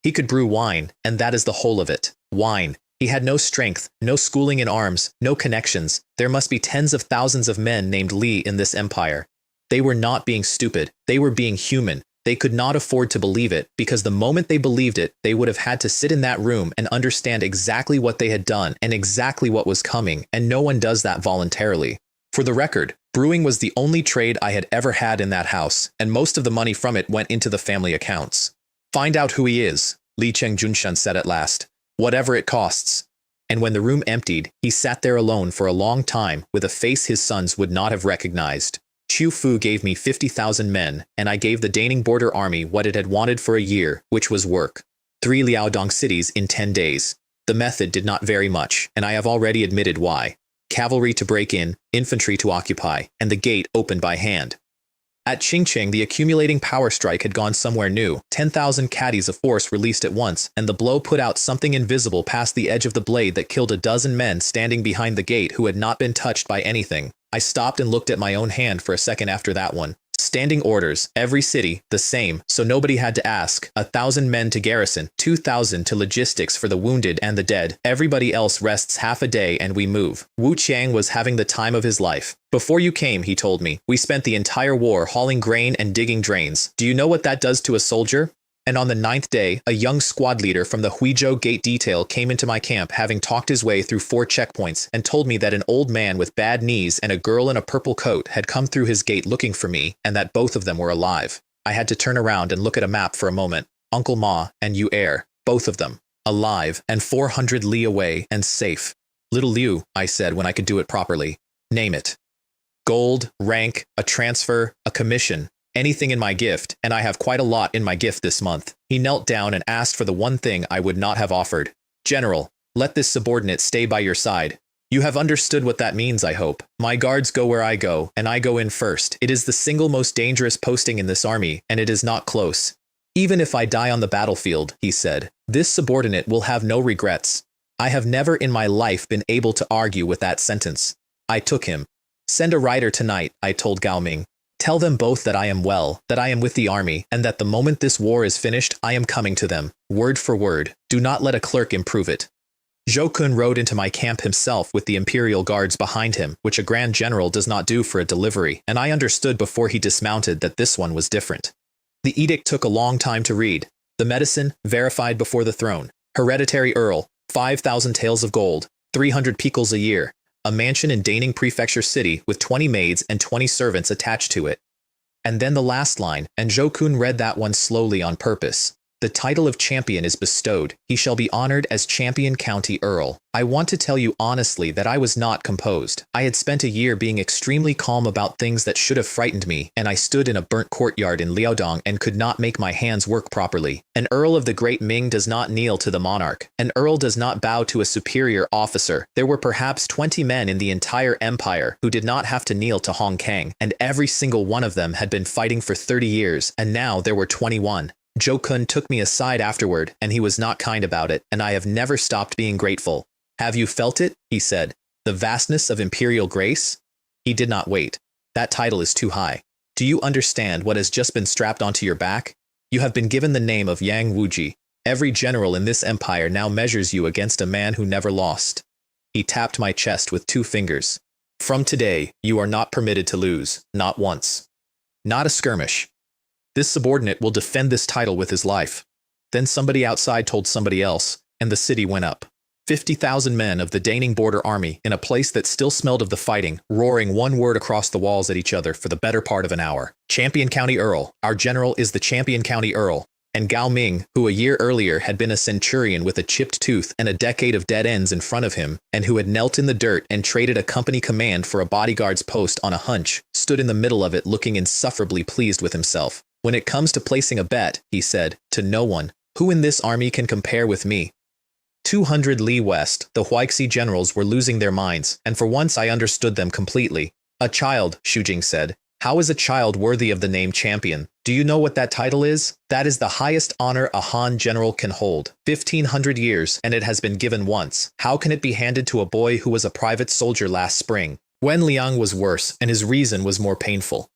He could brew wine, and that is the whole of it. Wine. He had no strength, no schooling in arms, no connections. There must be tens of thousands of men named Li in this empire. They were not being stupid. They were being human. They could not afford to believe it, because the moment they believed it, they would have had to sit in that room and understand exactly what they had done and exactly what was coming, and no one does that voluntarily. For the record, brewing was the only trade I had ever had in that house, and most of the money from it went into the family accounts. Find out who he is, Li Chengjunshan said at last, whatever it costs. And when the room emptied, he sat there alone for a long time with a face his sons would not have recognized. Chu Fu gave me 50,000 men, and I gave the Daning border army what it had wanted for a year, which was work. 3 Liaodong cities in 10 days. The method did not vary much, and I have already admitted why. Cavalry to break in, infantry to occupy, and the gate opened by hand. At Qingqing, the accumulating power strike had gone somewhere new. 10,000 caddies of force released at once, and the blow put out something invisible past the edge of the blade that killed a dozen men standing behind the gate who had not been touched by anything. I stopped and looked at my own hand for a second after that one. Standing orders, every city, the same, so nobody had to ask. 1,000 men to garrison, 2,000 to logistics for the wounded and the dead. Everybody else rests half a day and we move. Wu Qiang was having the time of his life. Before you came, he told me, we spent the entire war hauling grain and digging drains. Do you know what that does to a soldier? And on the 9th day, a young squad leader from the Huizhou Gate detail came into my camp having talked his way through 4 checkpoints and told me that an old man with bad knees and a girl in a purple coat had come through his gate looking for me and that both of them were alive. I had to turn around and look at a map for a moment. Uncle Ma and Yu Er, both of them, alive and 400 li away and safe. Little Liu, I said when I could do it properly. Name it. Gold, rank, a transfer, a commission. Anything in my gift, and I have quite a lot in my gift this month. He knelt down and asked for the one thing I would not have offered. General, let this subordinate stay by your side. You have understood what that means, I hope. My guards go where I go, and I go in first. It is the single most dangerous posting in this army, and it is not close. Even if I die on the battlefield, he said, this subordinate will have no regrets. I have never in my life been able to argue with that sentence. I took him. Send a rider tonight, I told Gao Ming. Tell them both that I am well, that I am with the army, and that the moment this war is finished, I am coming to them, word for word. Do not let a clerk improve it. Zhou Kun rode into my camp himself with the imperial guards behind him, which a grand general does not do for a delivery, and I understood before he dismounted that this one was different. The edict took a long time to read. The medicine, verified before the throne. Hereditary Earl, 5,000 taels of gold, 300 picals a year. A mansion in Daning Prefecture City with 20 maids and 20 servants attached to it. And then the last line, and Zhou Kun read that one slowly on purpose. The title of champion is bestowed. He shall be honored as Champion County Earl. I want to tell you honestly that I was not composed. I had spent a year being extremely calm about things that should have frightened me, and I stood in a burnt courtyard in Liaodong and could not make my hands work properly. An earl of the great Ming does not kneel to the monarch. An earl does not bow to a superior officer. There were perhaps 20 men in the entire empire who did not have to kneel to Hong Kang, and every single one of them had been fighting for 30 years, and now there were 21. Zhou Kun took me aside afterward, and he was not kind about it, and I have never stopped being grateful. Have you felt it? He said. The vastness of imperial grace? He did not wait. That title is too high. Do you understand what has just been strapped onto your back? You have been given the name of Yang Wuji. Every general in this empire now measures you against a man who never lost. He tapped my chest with 2 fingers. From today, you are not permitted to lose, not once. Not a skirmish. This subordinate will defend this title with his life. Then somebody outside told somebody else, and the city went up. 50,000 men of the Daning border army in a place that still smelled of the fighting, roaring one word across the walls at each other for the better part of an hour. Champion County Earl, our general is the Champion County Earl. And Gao Ming, who a year earlier had been a centurion with a chipped tooth and a decade of dead ends in front of him, and who had knelt in the dirt and traded a company command for a bodyguard's post on a hunch, stood in the middle of it looking insufferably pleased with himself. When it comes to placing a bet, he said, to no one, who in this army can compare with me? 200 li west, the Huaixi generals were losing their minds, and for once I understood them completely. A child, Shujing said. How is a child worthy of the name champion? Do you know what that title is? That is the highest honor a Han general can hold. 1,500 years, and it has been given once. How can it be handed to a boy who was a private soldier last spring? Wen Liang was worse, and his reason was more painful.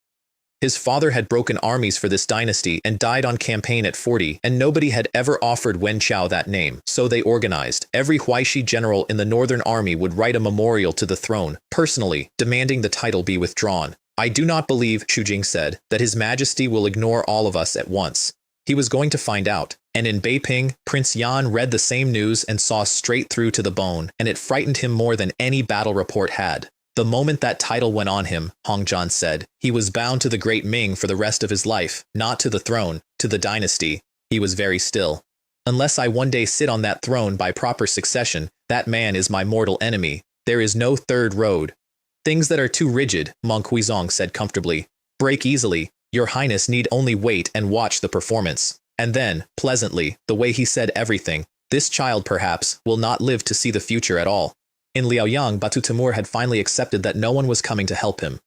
His father had broken armies for this dynasty and died on campaign at 40, and nobody had ever offered Wen Chao that name, so they organized. Every Huaixi general in the northern army would write a memorial to the throne, personally, demanding the title be withdrawn. I do not believe, Shujing said, that His Majesty will ignore all of us at once. He was going to find out, and in Beiping, Prince Yan read the same news and saw straight through to the bone, and it frightened him more than any battle report had. The moment that title went on him, Hongzhan said, he was bound to the great Ming for the rest of his life, not to the throne, to the dynasty. He was very still. Unless I one day sit on that throne by proper succession, that man is my mortal enemy. There is no third road. Things that are too rigid, Monk Huizong said comfortably, break easily. Your Highness need only wait and watch the performance. And then, pleasantly, the way he said everything, this child perhaps will not live to see the future at all. In Liaoyang, Batu Timur had finally accepted that no one was coming to help him.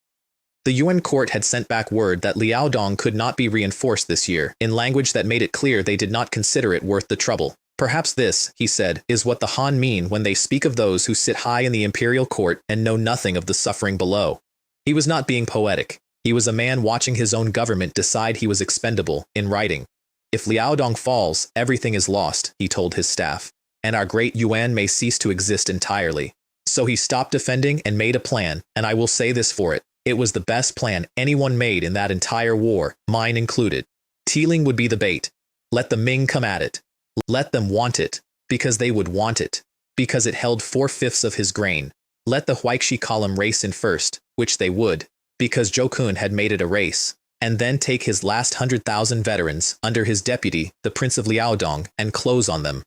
The Yuan court had sent back word that Liao Dong could not be reinforced this year, in language that made it clear they did not consider it worth the trouble. Perhaps this, he said, is what the Han mean when they speak of those who sit high in the imperial court and know nothing of the suffering below. He was not being poetic. He was a man watching his own government decide he was expendable, in writing. If Liao Dong falls, everything is lost, he told his staff, and our great Yuan may cease to exist entirely. So he stopped defending and made a plan, and I will say this for it. It was the best plan anyone made in that entire war, mine included. Teeling would be the bait. Let the Ming come at it. Let them want it, because they would want it, because it held 4/5 of his grain. Let the Huaixi column race in first, which they would, because Zhou Kun had made it a race, and then take his last 100,000 veterans, under his deputy, the Prince of Liaodong, and close on them.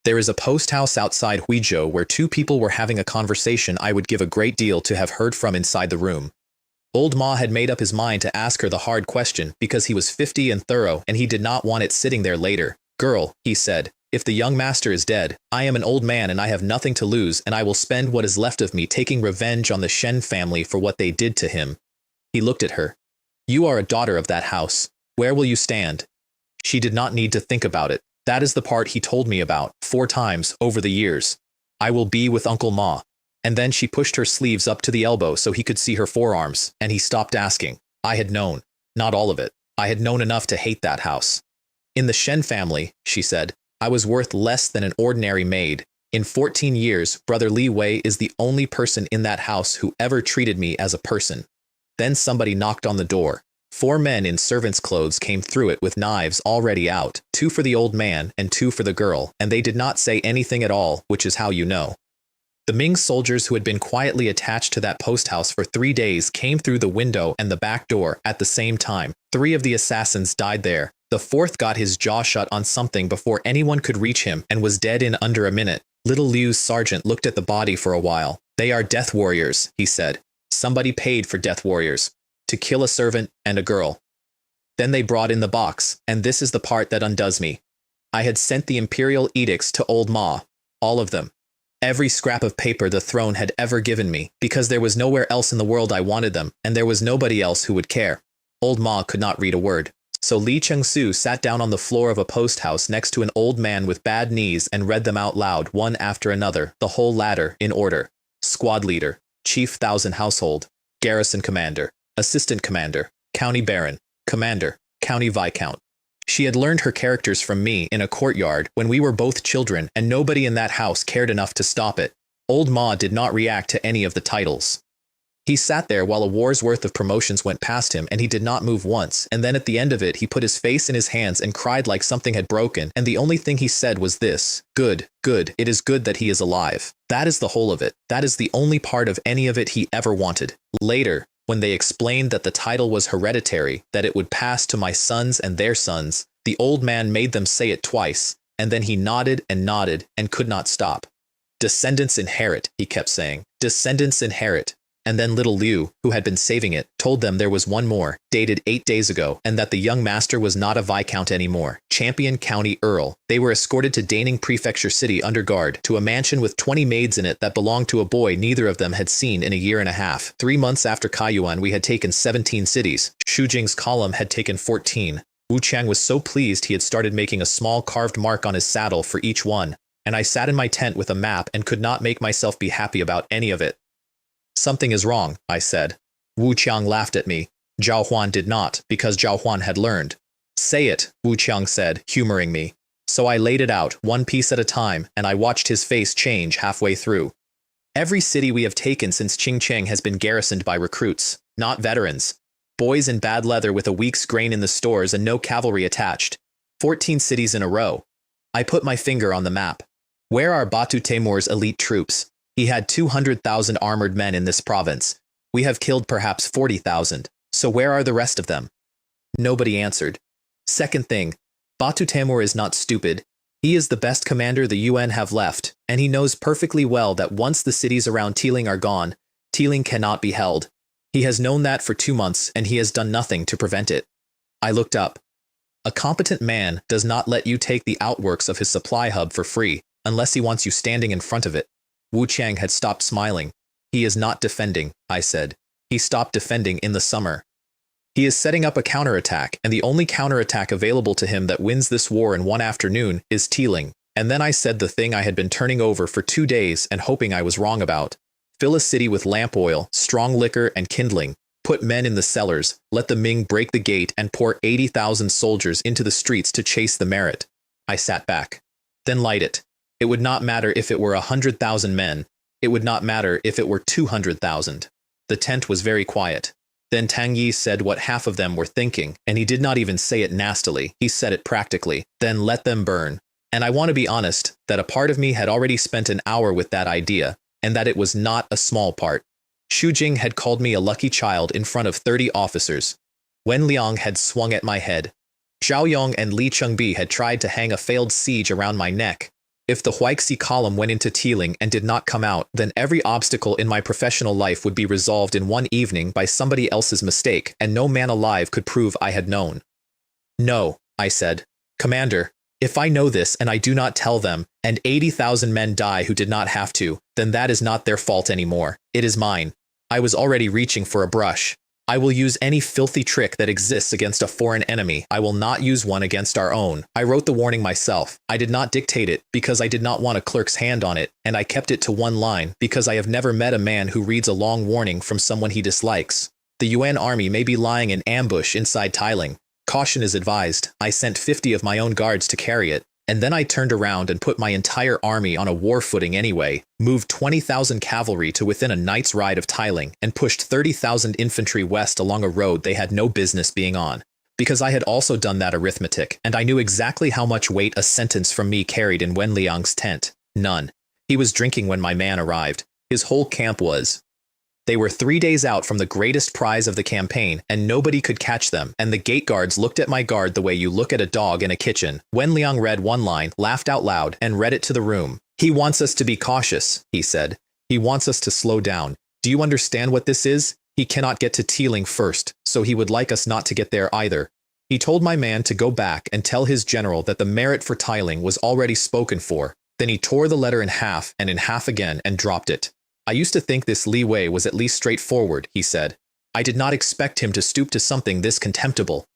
There is a post house outside Huizhou where 2 people were having a conversation I would give a great deal to have heard from inside the room. Old Ma had made up his mind to ask her the hard question because he was 50 and thorough and he did not want it sitting there later. Girl, he said, if the young master is dead, I am an old man and I have nothing to lose and I will spend what is left of me taking revenge on the Shen family for what they did to him. He looked at her. You are a daughter of that house. Where will you stand? She did not need to think about it. That is the part he told me about 4 times over the years. I will be with Uncle Ma. And then she pushed her sleeves up to the elbow so he could see her forearms, and he stopped asking. I had known. Not all of it. I had known enough to hate that house. In the Shen family, she said, I was worth less than an ordinary maid. In 14 years, Brother Li Wei is the only person in that house who ever treated me as a person. Then somebody knocked on the door. 4 men in servants' clothes came through it with knives already out, 2 for the old man and 2 for the girl, and they did not say anything at all, which is how you know. The Ming soldiers who had been quietly attached to that post house for 3 days came through the window and the back door at the same time. 3 of the assassins died there. The 4th got his jaw shut on something before anyone could reach him and was dead in under a minute. Little Liu's sergeant looked at the body for a while. They are death warriors, he said. Somebody paid for death warriors. To kill a servant and a girl. Then they brought in the box, and this is the part that undoes me. I had sent the imperial edicts to old Ma. All of them. Every scrap of paper the throne had ever given me, because there was nowhere else in the world I wanted them, and there was nobody else who would care. Old Ma could not read a word. So Li Chengsu sat down on the floor of a post house next to an old man with bad knees and read them out loud one after another, the whole ladder, in order. Squad leader, chief 1,000 household, garrison commander, assistant commander, county baron, commander, county viscount. She had learned her characters from me in a courtyard when we were both children, and nobody in that house cared enough to stop it. Old Ma did not react to any of the titles. He sat there while a war's worth of promotions went past him, and he did not move once, and then at the end of it he put his face in his hands and cried like something had broken, and the only thing he said was this: "Good, good, it is good that he is alive." That is the whole of it. That is the only part of any of it he ever wanted. Later, when they explained that the title was hereditary, that it would pass to my sons and their sons, the old man made them say it twice, and then he nodded and could not stop. "Descendants inherit," he kept saying. "Descendants inherit." And then little Liu, who had been saving it, told them there was one more, dated 8 days ago, and that the young master was not a viscount anymore, champion county earl. They were escorted to Daning Prefecture City under guard, to a mansion with 20 maids in it that belonged to a boy neither of them had seen in a year and a half. 3 months after Kaiyuan we had taken 17 cities. Xu Jing's column had taken 14. Wu Qiang was so pleased he had started making a small carved mark on his saddle for each one, and I sat in my tent with a map and could not make myself be happy about any of it. "Something is wrong," I said. Wu Qiang laughed at me. Zhao Huan did not, because Zhao Huan had learned. "Say it," Wu Qiang said, humoring me. So I laid it out, one piece at a time, and I watched his face change halfway through. "Every city we have taken since Qingcheng has been garrisoned by recruits, not veterans. Boys in bad leather with a week's grain in the stores and no cavalry attached. 14 cities in a row." I put my finger on the map. "Where are Batu Temur's elite troops? He had 200,000 armored men in this province. We have killed perhaps 40,000. So where are the rest of them?" Nobody answered. "Second thing, Batu Temur is not stupid. He is the best commander the UN have left, and he knows perfectly well that once the cities around Tiling are gone, Tiling cannot be held. He has known that for 2 months, and he has done nothing to prevent it." I looked up. "A competent man does not let you take the outworks of his supply hub for free, unless he wants you standing in front of it." Wu Qiang had stopped smiling. "He is not defending," I said. "He stopped defending in the summer. He is setting up a counterattack, and the only counterattack available to him that wins this war in one afternoon is Tiling." And then I said the thing I had been turning over for 2 days and hoping I was wrong about. "Fill a city with lamp oil, strong liquor, and kindling. Put men in the cellars, let the Ming break the gate and pour 80,000 soldiers into the streets to chase the merit." I sat back. "Then light it. It would not matter if it were 100,000 men. It would not matter if it were 200,000. The tent was very quiet. Then Tang Yi said what half of them were thinking, and he did not even say it nastily, he said it practically. "Then let them burn." And I want to be honest, that a part of me had already spent an hour with that idea, and that it was not a small part. Xu Jing had called me a lucky child in front of 30 officers. Wen Liang had swung at my head. Zhao Yong and Li Chengbi had tried to hang a failed siege around my neck. If the Huaixi column went into Tiling and did not come out, then every obstacle in my professional life would be resolved in one evening by somebody else's mistake, and no man alive could prove I had known. "No," I said. "Commander, if I know this and I do not tell them, and 80,000 men die who did not have to, then that is not their fault anymore. It is mine." I was already reaching for a brush. "I will use any filthy trick that exists against a foreign enemy. I will not use one against our own." I wrote the warning myself. I did not dictate it because I did not want a clerk's hand on it, and I kept it to one line because I have never met a man who reads a long warning from someone he dislikes. "The UN army may be lying in ambush inside Tiling. Caution is advised." I sent 50 of my own guards to carry it. And then I turned around and put my entire army on a war footing anyway, moved 20,000 cavalry to within a night's ride of Tiling, and pushed 30,000 infantry west along a road they had no business being on. Because I had also done that arithmetic, and I knew exactly how much weight a sentence from me carried in Wen Liang's tent. None. He was drinking when my man arrived. His whole camp was. They were 3 days out from the greatest prize of the campaign, and nobody could catch them, and the gate guards looked at my guard the way you look at a dog in a kitchen. Wen Liang read one line, laughed out loud, and read it to the room. "He wants us to be cautious," he said. "He wants us to slow down. Do you understand what this is? He cannot get to Tiling first, so he would like us not to get there either." He told my man to go back and tell his general that the merit for Tiling was already spoken for. Then he tore the letter in half and in half again and dropped it. "I used to think this Li Wei was at least straightforward," he said. "I did not expect him to stoop to something this contemptible."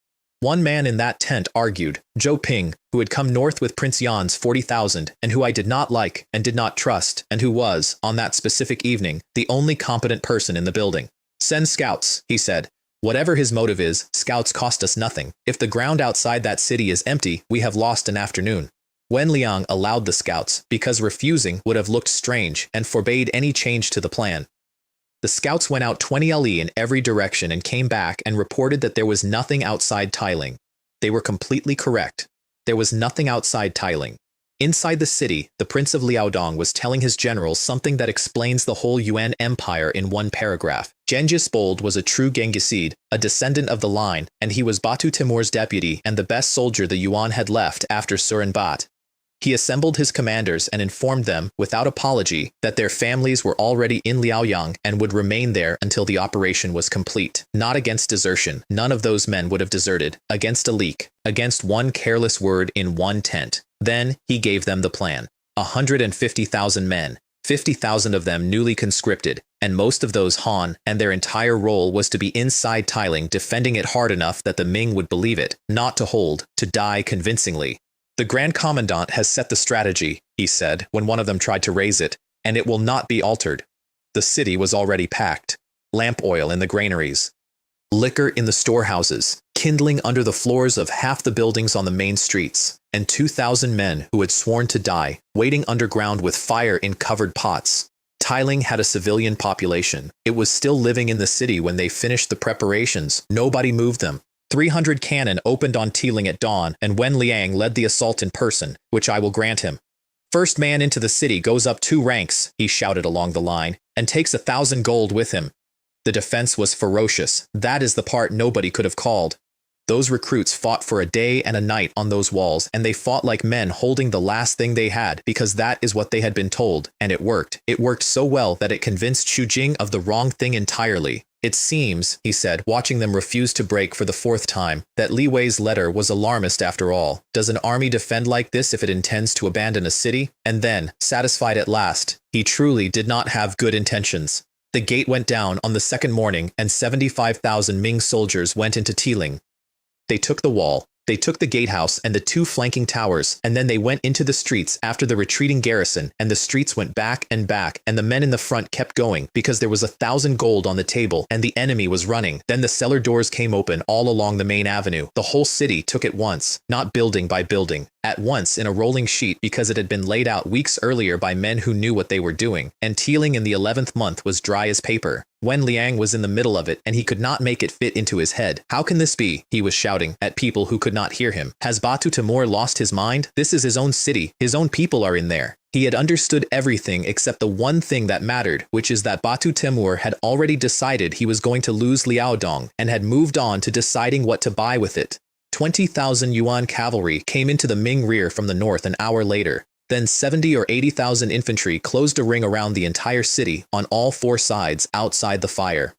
One man in that tent argued, Zhou Ping, who had come north with Prince Yan's 40,000, and who I did not like and did not trust, and who was, on that specific evening, the only competent person in the building. Send scouts, he said. Whatever his motive is, scouts cost us nothing. If the ground outside that city is empty, we have lost an afternoon. Wen Liang allowed the scouts, because refusing would have looked strange, and forbade any change to the plan. The scouts went out 20 li in every direction and came back and reported that there was nothing outside Tailing. They were completely correct. There was nothing outside Tailing. Inside the city, the Prince of Liaodong was telling his generals something that explains the whole Yuan Empire in one paragraph. Genghis Bold was a true Genghisid, a descendant of the line, and he was Batu Timur's deputy and the best soldier the Yuan had left after Surinbat. He assembled his commanders and informed them, without apology, that their families were already in Liaoyang and would remain there until the operation was complete. Not against desertion, none of those men would have deserted. Against a leak, against one careless word in one tent. Then he gave them the plan. 150,000 men, 50,000 of them newly conscripted, and most of those Han, and their entire role was to be inside Tailing, defending it hard enough that the Ming would believe it, not to hold, to die convincingly. The Grand Commandant has set the strategy, he said, when one of them tried to raise it, and it will not be altered. The city was already packed. Lamp oil in the granaries. Liquor in the storehouses, kindling under the floors of half the buildings on the main streets, and 2,000 men who had sworn to die, waiting underground with fire in covered pots. Tailing had a civilian population. It was still living in the city when they finished the preparations. Nobody moved them. 300 cannon opened on Tailing at dawn, and Wen Liang led the assault in person, which I will grant him. First man into the city goes up 2 ranks, he shouted along the line, and takes 1,000 gold with him. The defense was ferocious. That is the part nobody could have called. Those recruits fought for a day and a night on those walls, and they fought like men holding the last thing they had, because that is what they had been told, and it worked. It worked so well that it convinced Xu Jing of the wrong thing entirely. It seems, he said, watching them refuse to break for the 4th time, that Li Wei's letter was alarmist after all. Does an army defend like this if it intends to abandon a city? And then, satisfied at last, he truly did not have good intentions. The gate went down on the 2nd morning, and 75,000 Ming soldiers went into Tailing. They took the wall. They took the gatehouse and the 2 flanking towers, and then they went into the streets after the retreating garrison, and the streets went back, and the men in the front kept going, because there was 1,000 gold on the table, and the enemy was running. Then the cellar doors came open all along the main avenue. The whole city took at once, not building by building, at once in a rolling sheet, because it had been laid out weeks earlier by men who knew what they were doing, and Tailing in the 11th month was dry as paper. Wen Liang was in the middle of it, and he could not make it fit into his head. How can this be? He was shouting at people who could not hear him. Has Batu Timur lost his mind? This is his own city. His own people are in there. He had understood everything except the one thing that mattered, which is that Batu Timur had already decided he was going to lose Liaodong, and had moved on to deciding what to buy with it. 20,000 Yuan cavalry came into the Ming rear from the north an hour later. Then 70 or 80,000 infantry closed a ring around the entire city on all 4 sides outside the fire.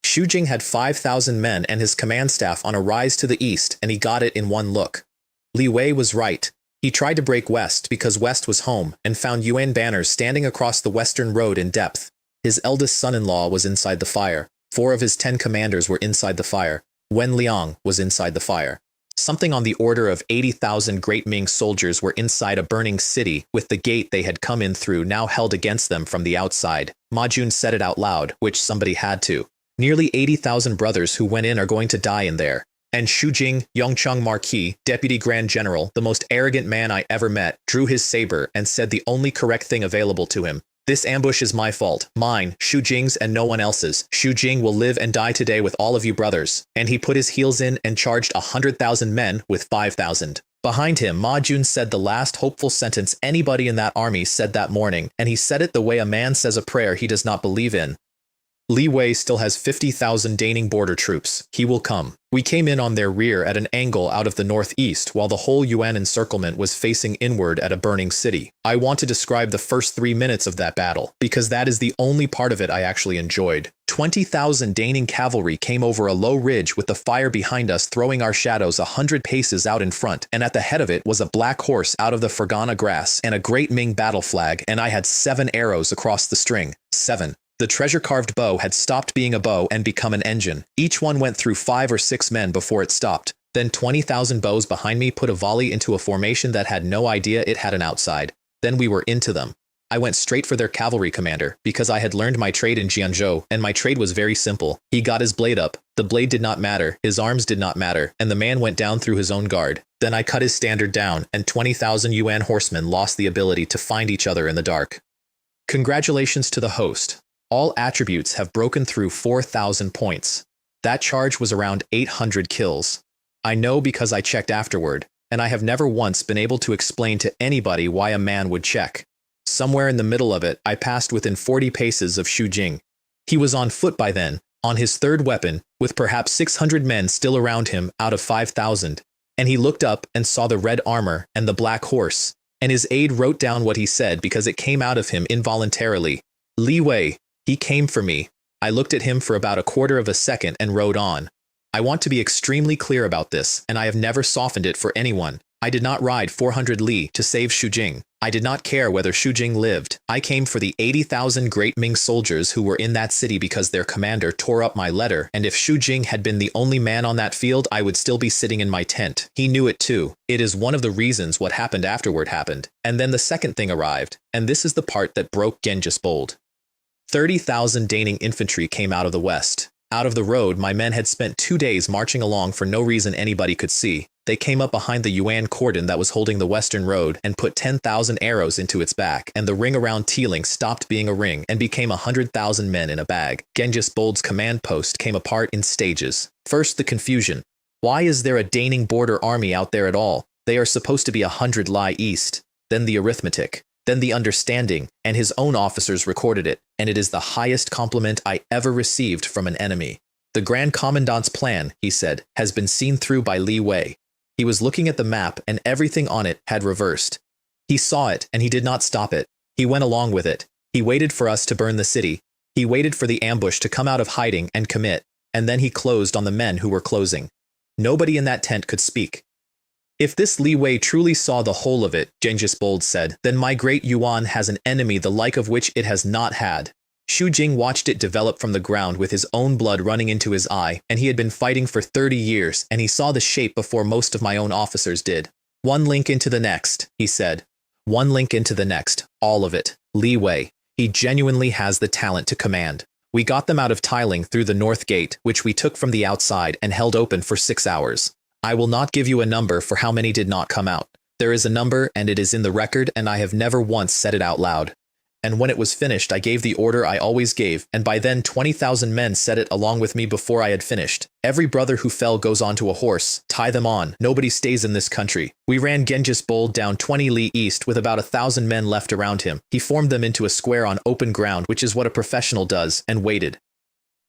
Xu Jing had 5,000 men and his command staff on a rise to the east, and he got it in one look. Li Wei was right. He tried to break west because west was home, and found Yuan banners standing across the western road in depth. His eldest son-in-law was inside the fire. 4 of his 10 commanders were inside the fire. Wen Liang was inside the fire. Something on the order of 80,000 Great Ming soldiers were inside a burning city, with the gate they had come in through now held against them from the outside. Ma Jun said it out loud, which somebody had to. Nearly 80,000 brothers who went in are going to die in there. And Xu Jing, Yongcheng Marquis, Deputy Grand General, the most arrogant man I ever met, drew his saber and said the only correct thing available to him. This ambush is my fault, mine, Xu Jing's, and no one else's. Xu Jing will live and die today with all of you brothers. And he put his heels in and charged 100,000 men with 5,000. Behind him, Ma Jun said the last hopeful sentence anybody in that army said that morning, and he said it the way a man says a prayer he does not believe in. Li Wei still has 50,000 Daning border troops. He will come. We came in on their rear at an angle out of the northeast while the whole Yuan encirclement was facing inward at a burning city. I want to describe the first 3 minutes of that battle, because that is the only part of it I actually enjoyed. 20,000 Daning cavalry came over a low ridge with the fire behind us throwing our shadows 100 paces out in front, and at the head of it was a black horse out of the Fergana grass and a great Ming battle flag, and I had 7 arrows across the string. 7. The treasure-carved bow had stopped being a bow and become an engine. Each one went through 5 or 6 men before it stopped. Then 20,000 bows behind me put a volley into a formation that had no idea it had an outside. Then we were into them. I went straight for their cavalry commander, because I had learned my trade in Jianzhou, and my trade was very simple. He got his blade up, the blade did not matter, his arms did not matter, and the man went down through his own guard. Then I cut his standard down, and 20,000 Yuan horsemen lost the ability to find each other in the dark. Congratulations to the host. All attributes have broken through 4,000 points. That charge was around 800 kills. I know because I checked afterward, and I have never once been able to explain to anybody why a man would check. Somewhere in the middle of it, I passed within 40 paces of Xu Jing. He was on foot by then, on his third weapon, with perhaps 600 men still around him out of 5,000, and he looked up and saw the red armor and the black horse, and his aide wrote down what he said because it came out of him involuntarily. Li Wei, he came for me. I looked at him for about a quarter of a second and rode on. I want to be extremely clear about this, and I have never softened it for anyone. I did not ride 400 li to save Xu Jing. I did not care whether Xu Jing lived. I came for the 80,000 great Ming soldiers who were in that city because their commander tore up my letter, and if Xu Jing had been the only man on that field, I would still be sitting in my tent. He knew it too. It is one of the reasons what happened afterward happened. And then the second thing arrived, and this is the part that broke Genghis bold. 30,000 Daning infantry came out of the west. Out of the road, my men had spent 2 days marching along for no reason anybody could see. They came up behind the Yuan cordon that was holding the western road and put 10,000 arrows into its back, and the ring around Teeling stopped being a ring and became 100,000 men in a bag. Genghis Bold's command post came apart in stages. First, the confusion. Why is there a Daning border army out there at all? They are supposed to be 100 li east. Then the arithmetic. Then the understanding, and his own officers recorded it, and it is the highest compliment I ever received from an enemy. The Grand Commandant's plan, he said, has been seen through by Li Wei. He was looking at the map, and everything on it had reversed. He saw it, and he did not stop it. He went along with it. He waited for us to burn the city. He waited for the ambush to come out of hiding and commit, and then he closed on the men who were closing. Nobody in that tent could speak. If this Li Wei truly saw the whole of it, Genghis Bold said, then my great Yuan has an enemy the like of which it has not had. Xu Jing watched it develop from the ground with his own blood running into his eye, and he had been fighting for 30 years, and he saw the shape before most of my own officers did. One link into the next, he said. One link into the next, all of it. Li Wei. He genuinely has the talent to command. We got them out of Tiling through the north gate, which we took from the outside and held open for 6 hours. I will not give you a number for how many did not come out. There is a number, and it is in the record, and I have never once said it out loud. And when it was finished, I gave the order I always gave, and by then 20,000 men said it along with me before I had finished. Every brother who fell goes onto a horse. Tie them on. Nobody stays in this country. We ran Genghis Bold down 20 li east with about 1,000 men left around him. He formed them into a square on open ground, which is what a professional does, and waited.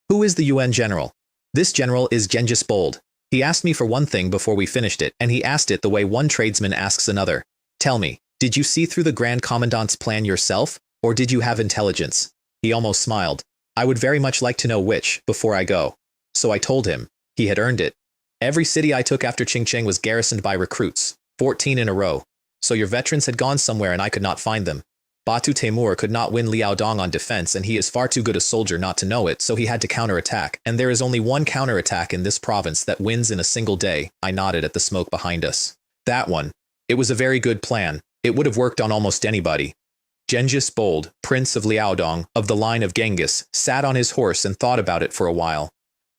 Who is the UN general? This general is Genghis Bold. He asked me for one thing before we finished it, and he asked it the way one tradesman asks another. Tell me, did you see through the Grand Commandant's plan yourself, or did you have intelligence? He almost smiled. I would very much like to know which, before I go. So I told him. He had earned it. Every city I took after Qingcheng was garrisoned by recruits, 14 in a row. So your veterans had gone somewhere and I could not find them. Batu Temur could not win Liaodong on defense, and he is far too good a soldier not to know it, so he had to counterattack, and there is only one counterattack in this province that wins in a single day. I nodded at the smoke behind us. That one. It was a very good plan. It would have worked on almost anybody. Genghis Bold, Prince of Liaodong, of the line of Genghis, sat on his horse and thought about it for a while.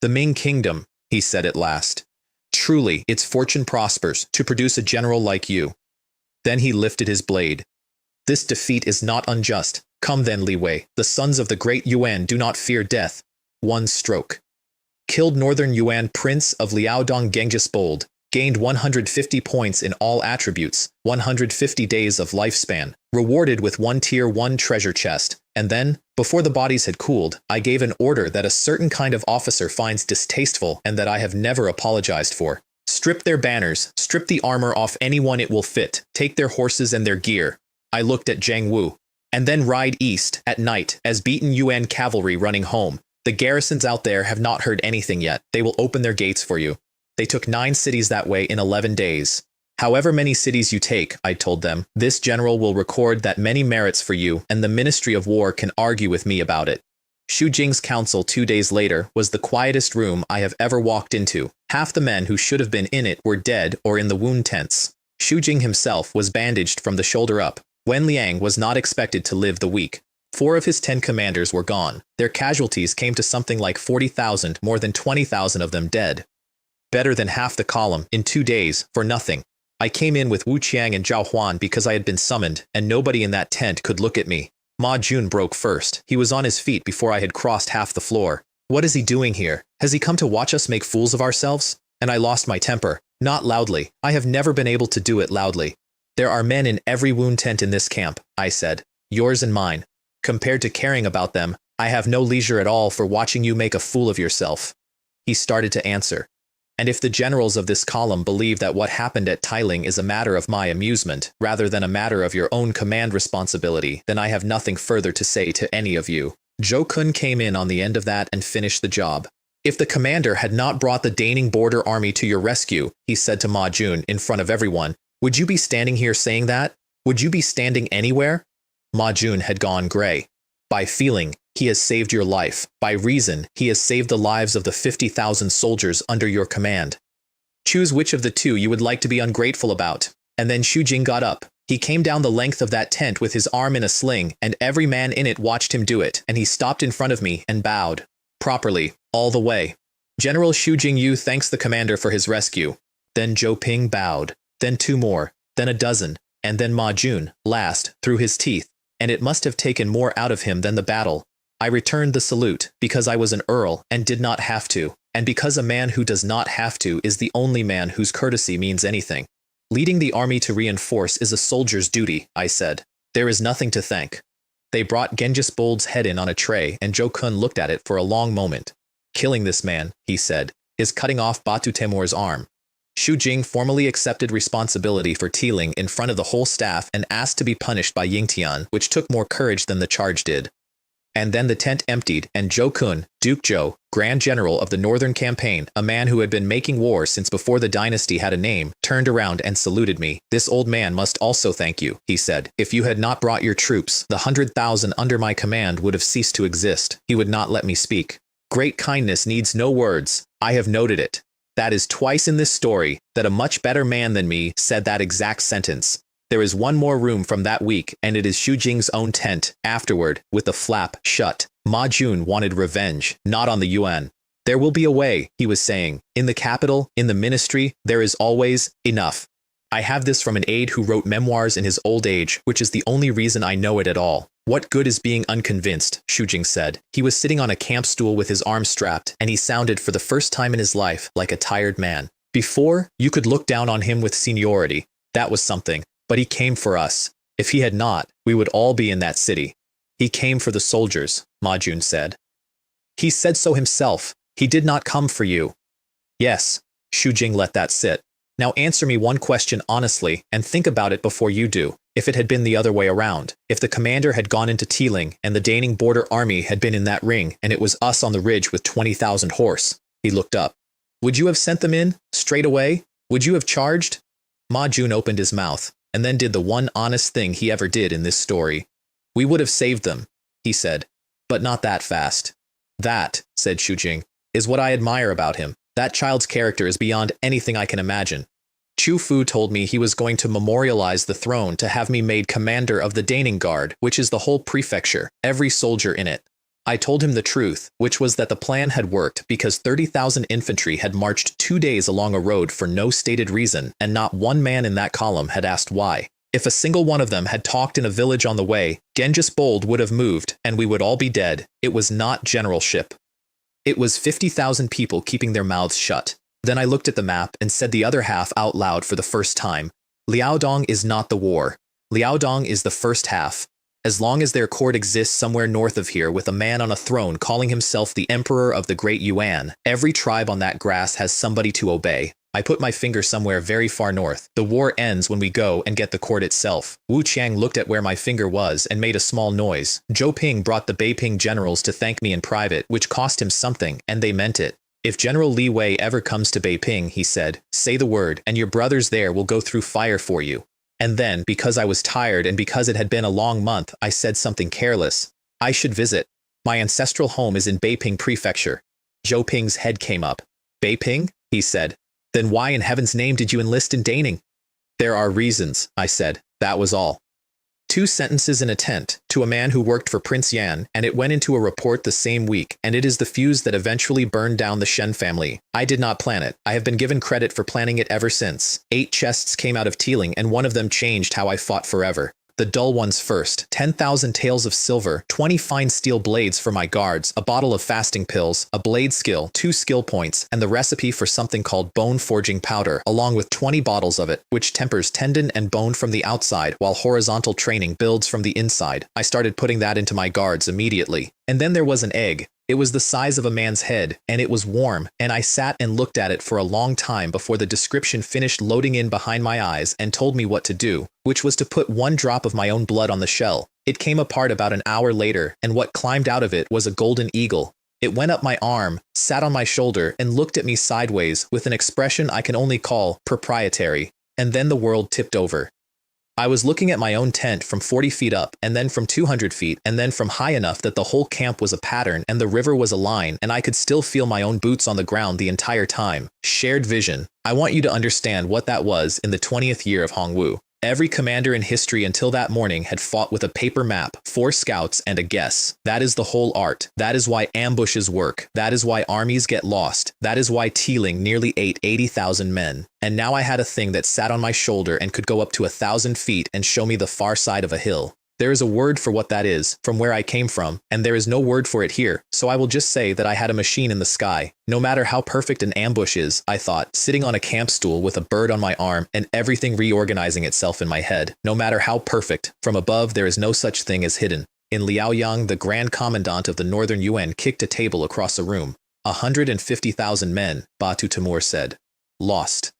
The Ming Kingdom, he said at last. Truly, its fortune prospers to produce a general like you. Then he lifted his blade. This defeat is not unjust. Come then, Li Wei. The sons of the great Yuan do not fear death. One stroke. Killed Northern Yuan Prince of Liaodong Genghis Bold. Gained 150 points in all attributes, 150 days of lifespan, rewarded with 1 tier 1 treasure chest, and then, before the bodies had cooled, I gave an order that a certain kind of officer finds distasteful and that I have never apologized for. Strip their banners, strip the armor off anyone it will fit, take their horses and their gear. I looked at Zhang Wu. And then ride east, at night, as beaten Yuan cavalry running home. The garrisons out there have not heard anything yet. They will open their gates for you. They took 9 cities that way in 11 days. However many cities you take, I told them, this general will record that many merits for you, and the Ministry of War can argue with me about it. Xu Jing's council 2 days later was the quietest room I have ever walked into. Half the men who should have been in it were dead or in the wound tents. Xu Jing himself was bandaged from the shoulder up. Wen Liang was not expected to live the week. 4 of his 10 commanders were gone. Their casualties came to something like 40,000, more than 20,000 of them dead. Better than half the column, in 2 days, for nothing. I came in with Wu Qiang and Zhao Huan because I had been summoned, and nobody in that tent could look at me. Ma Jun broke first. He was on his feet before I had crossed half the floor. What is he doing here? Has he come to watch us make fools of ourselves? And I lost my temper. Not loudly. I have never been able to do it loudly. There are men in every wound tent in this camp, I said. Yours and mine. Compared to caring about them, I have no leisure at all for watching you make a fool of yourself. He started to answer. And if the generals of this column believe that what happened at Tailing is a matter of my amusement, rather than a matter of your own command responsibility, then I have nothing further to say to any of you. Zhou Kun came in on the end of that and finished the job. If the commander had not brought the Daning border army to your rescue, he said to Ma Jun in front of everyone, would you be standing here saying that? Would you be standing anywhere? Ma Jun had gone gray. By feeling, he has saved your life. By reason, he has saved the lives of the 50,000 soldiers under your command. Choose which of the two you would like to be ungrateful about. And then Xu Jing got up. He came down the length of that tent with his arm in a sling, and every man in it watched him do it, and he stopped in front of me and bowed. Properly, all the way. General Xu Jingyu thanks the commander for his rescue. Then Zhou Ping bowed. Then 2 more. Then a dozen. And then Ma Jun, last, through his teeth. And it must have taken more out of him than the battle. I returned the salute, because I was an earl and did not have to, and because a man who does not have to is the only man whose courtesy means anything. Leading the army to reinforce is a soldier's duty, I said. There is nothing to thank. They brought Genghis Bold's head in on a tray, and Zhou Kun looked at it for a long moment. Killing this man, he said, is cutting off Batu Temur's arm. Xu Jing formally accepted responsibility for Tailing in front of the whole staff and asked to be punished by Yingtian, which took more courage than the charge did. And then the tent emptied, and Zhou Kun, Duke Zhou, Grand General of the Northern Campaign, a man who had been making war since before the dynasty had a name, turned around and saluted me. This old man must also thank you, he said. If you had not brought your troops, the 100,000 under my command would have ceased to exist. He would not let me speak. Great kindness needs no words. I have noted it. That is twice in this story that a much better man than me said that exact sentence. There is one more room from that week, and it is Xu Jing's own tent. Afterward, with the flap shut, Ma Jun wanted revenge, not on the Yuan. There will be a way, he was saying. In the capital, in the ministry, there is always enough. I have this from an aide who wrote memoirs in his old age, which is the only reason I know it at all. What good is being unconvinced, Xu Jing said. He was sitting on a camp stool with his arms strapped, and he sounded for the first time in his life like a tired man. Before, you could look down on him with seniority. That was something. But he came for us. If he had not, we would all be in that city. He came for the soldiers, Ma Jun said. He said so himself. He did not come for you. Yes, Xu Jing let that sit. Now answer me one question honestly, and think about it before you do. If it had been the other way around, if the commander had gone into Tailing and the Daning border army had been in that ring and it was us on the ridge with 20,000 horse, he looked up. Would you have sent them in, straight away? Would you have charged? Ma Jun opened his mouth, and then did the one honest thing he ever did in this story. We would have saved them, he said, but not that fast. That, said Xu Jing, is what I admire about him. That child's character is beyond anything I can imagine. Chu Fu told me he was going to memorialize the throne to have me made commander of the Daning Guard, which is the whole prefecture, every soldier in it. I told him the truth, which was that the plan had worked because 30,000 infantry had marched 2 days along a road for no stated reason, and not one man in that column had asked why. If a single one of them had talked in a village on the way, Genghis Bold would have moved, and we would all be dead. It was not generalship. It was 50,000 people keeping their mouths shut. Then I looked at the map and said the other half out loud for the first time. Liaodong is not the war. Liaodong is the first half. As long as their court exists somewhere north of here with a man on a throne calling himself the Emperor of the Great Yuan, every tribe on that grass has somebody to obey. I put my finger somewhere very far north. The war ends when we go and get the court itself. Wu Qiang looked at where my finger was and made a small noise. Zhou Ping brought the Beiping generals to thank me in private, which cost him something, and they meant it. If General Li Wei ever comes to Beiping, he said, say the word, and your brothers there will go through fire for you. And then, because I was tired and because it had been a long month, I said something careless. I should visit. My ancestral home is in Beiping Prefecture. Zhou Ping's head came up. Beiping? He said. Then why in heaven's name did you enlist in Daning? There are reasons, I said. That was all. 2 sentences in a tent, to a man who worked for Prince Yan, and it went into a report the same week, and it is the fuse that eventually burned down the Shen family. I did not plan it. I have been given credit for planning it ever since. 8 chests came out of Teeling, and one of them changed how I fought forever. The dull ones first. 10,000 taels of silver, 20 fine steel blades for my guards, a bottle of fasting pills, a blade skill, 2 skill points, and the recipe for something called bone forging powder, along with 20 bottles of it, which tempers tendon and bone from the outside, while horizontal training builds from the inside. I started putting that into my guards immediately. And then there was an egg. It was the size of a man's head, and it was warm, and I sat and looked at it for a long time before the description finished loading in behind my eyes and told me what to do, which was to put 1 drop of my own blood on the shell. It came apart about an hour later, and what climbed out of it was a golden eagle. It went up my arm, sat on my shoulder, and looked at me sideways with an expression I can only call proprietary, and then the world tipped over. I was looking at my own tent from 40 feet up, and then from 200 feet, and then from high enough that the whole camp was a pattern and the river was a line, and I could still feel my own boots on the ground the entire time. Shared vision. I want you to understand what that was in the 20th year of Hongwu. Every commander in history until that morning had fought with a paper map, 4 scouts, and a guess. That is the whole art. That is why ambushes work. That is why armies get lost. That is why Teeling nearly ate 80,000 men. And now I had a thing that sat on my shoulder and could go up to 1,000 feet and show me the far side of a hill. There is a word for what that is, from where I came from, and there is no word for it here, so I will just say that I had a machine in the sky. No matter how perfect an ambush is, I thought, sitting on a camp stool with a bird on my arm and everything reorganizing itself in my head. No matter how perfect, from above there is no such thing as hidden. In Liaoyang, the Grand Commandant of the Northern Yuan kicked a table across a room. 150,000 men, Batu Timur said. Lost.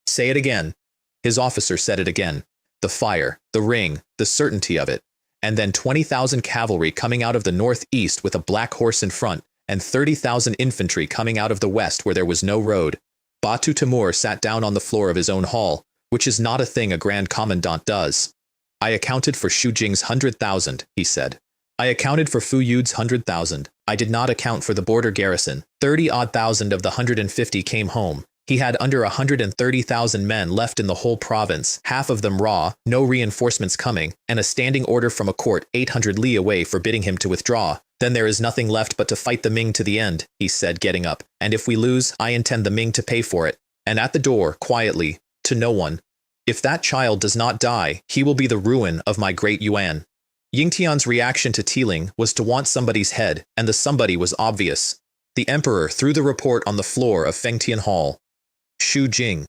Say it again. His officer said it again. The fire, the ring, the certainty of it, and then 20,000 cavalry coming out of the northeast with a black horse in front, and 30,000 infantry coming out of the west where there was no road. Batu Timur sat down on the floor of his own hall, which is not a thing a grand commandant does. I accounted for Xu Jing's 100,000, he said. I accounted for Fu Yude's 100,000. I did not account for the border garrison. 30-odd thousand of the 150 came home. He had under 130,000 men left in the whole province, half of them raw, no reinforcements coming, and a standing order from a court 800 li away forbidding him to withdraw. Then there is nothing left but to fight the Ming to the end, he said, getting up. And if we lose, I intend the Ming to pay for it. And at the door, quietly, to no one. If that child does not die, he will be the ruin of my great Yuan. Yingtian's reaction to Teeling was to want somebody's head, and the somebody was obvious. The emperor threw the report on the floor of Fengtian Hall. Xu Jing.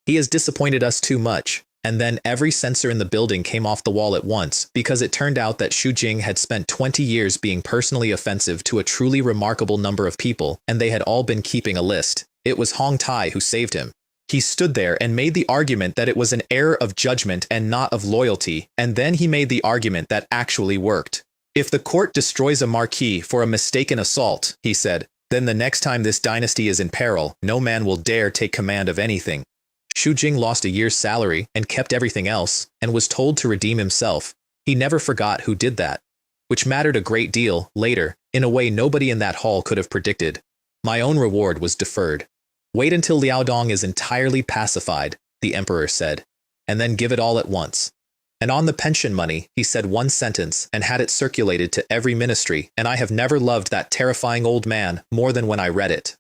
He has disappointed us too much. And then every sensor in the building came off the wall at once, because it turned out that Xu Jing had spent 20 years being personally offensive to a truly remarkable number of people, and they had all been keeping a list. It was Hong Tai who saved him. He stood there and made the argument that it was an error of judgment and not of loyalty, and then he made the argument that actually worked. If the court destroys a marquis for a mistaken assault, he said, then the next time this dynasty is in peril, no man will dare take command of anything. Xu Jing lost a year's salary and kept everything else, and was told to redeem himself. He never forgot who did that, which mattered a great deal later, in a way nobody in that hall could have predicted. My own reward was deferred. Wait until Liaodong is entirely pacified, the emperor said, and then give it all at once. And on the pension money, he said one sentence and had it circulated to every ministry, and I have never loved that terrifying old man more than when I read it.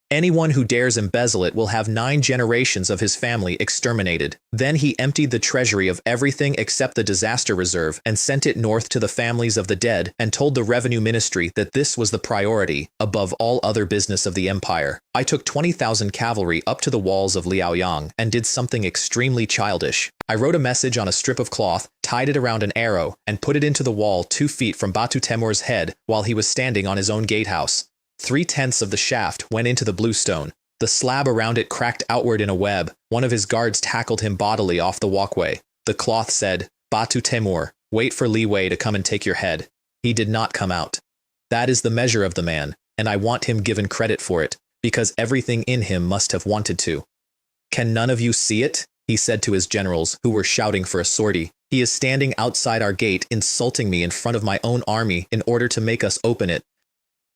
Anyone who dares embezzle it will have 9 generations of his family exterminated. Then he emptied the treasury of everything except the disaster reserve and sent it north to the families of the dead and told the revenue ministry that this was the priority above all other business of the empire. I took 20,000 cavalry up to the walls of Liaoyang and did something extremely childish. I wrote a message on a strip of cloth, tied it around an arrow, and put it into the wall 2 feet from Batu Temur's head while he was standing on his own gatehouse. 3/10 of the shaft went into the bluestone. The slab around it cracked outward in a web. One of his guards tackled him bodily off the walkway. The cloth said, Batu Temur, wait for Li Wei to come and take your head. He did not come out. That is the measure of the man, and I want him given credit for it, because everything in him must have wanted to. Can none of you see it? He said to his generals, who were shouting for a sortie. He is standing outside our gate, insulting me in front of my own army in order to make us open it.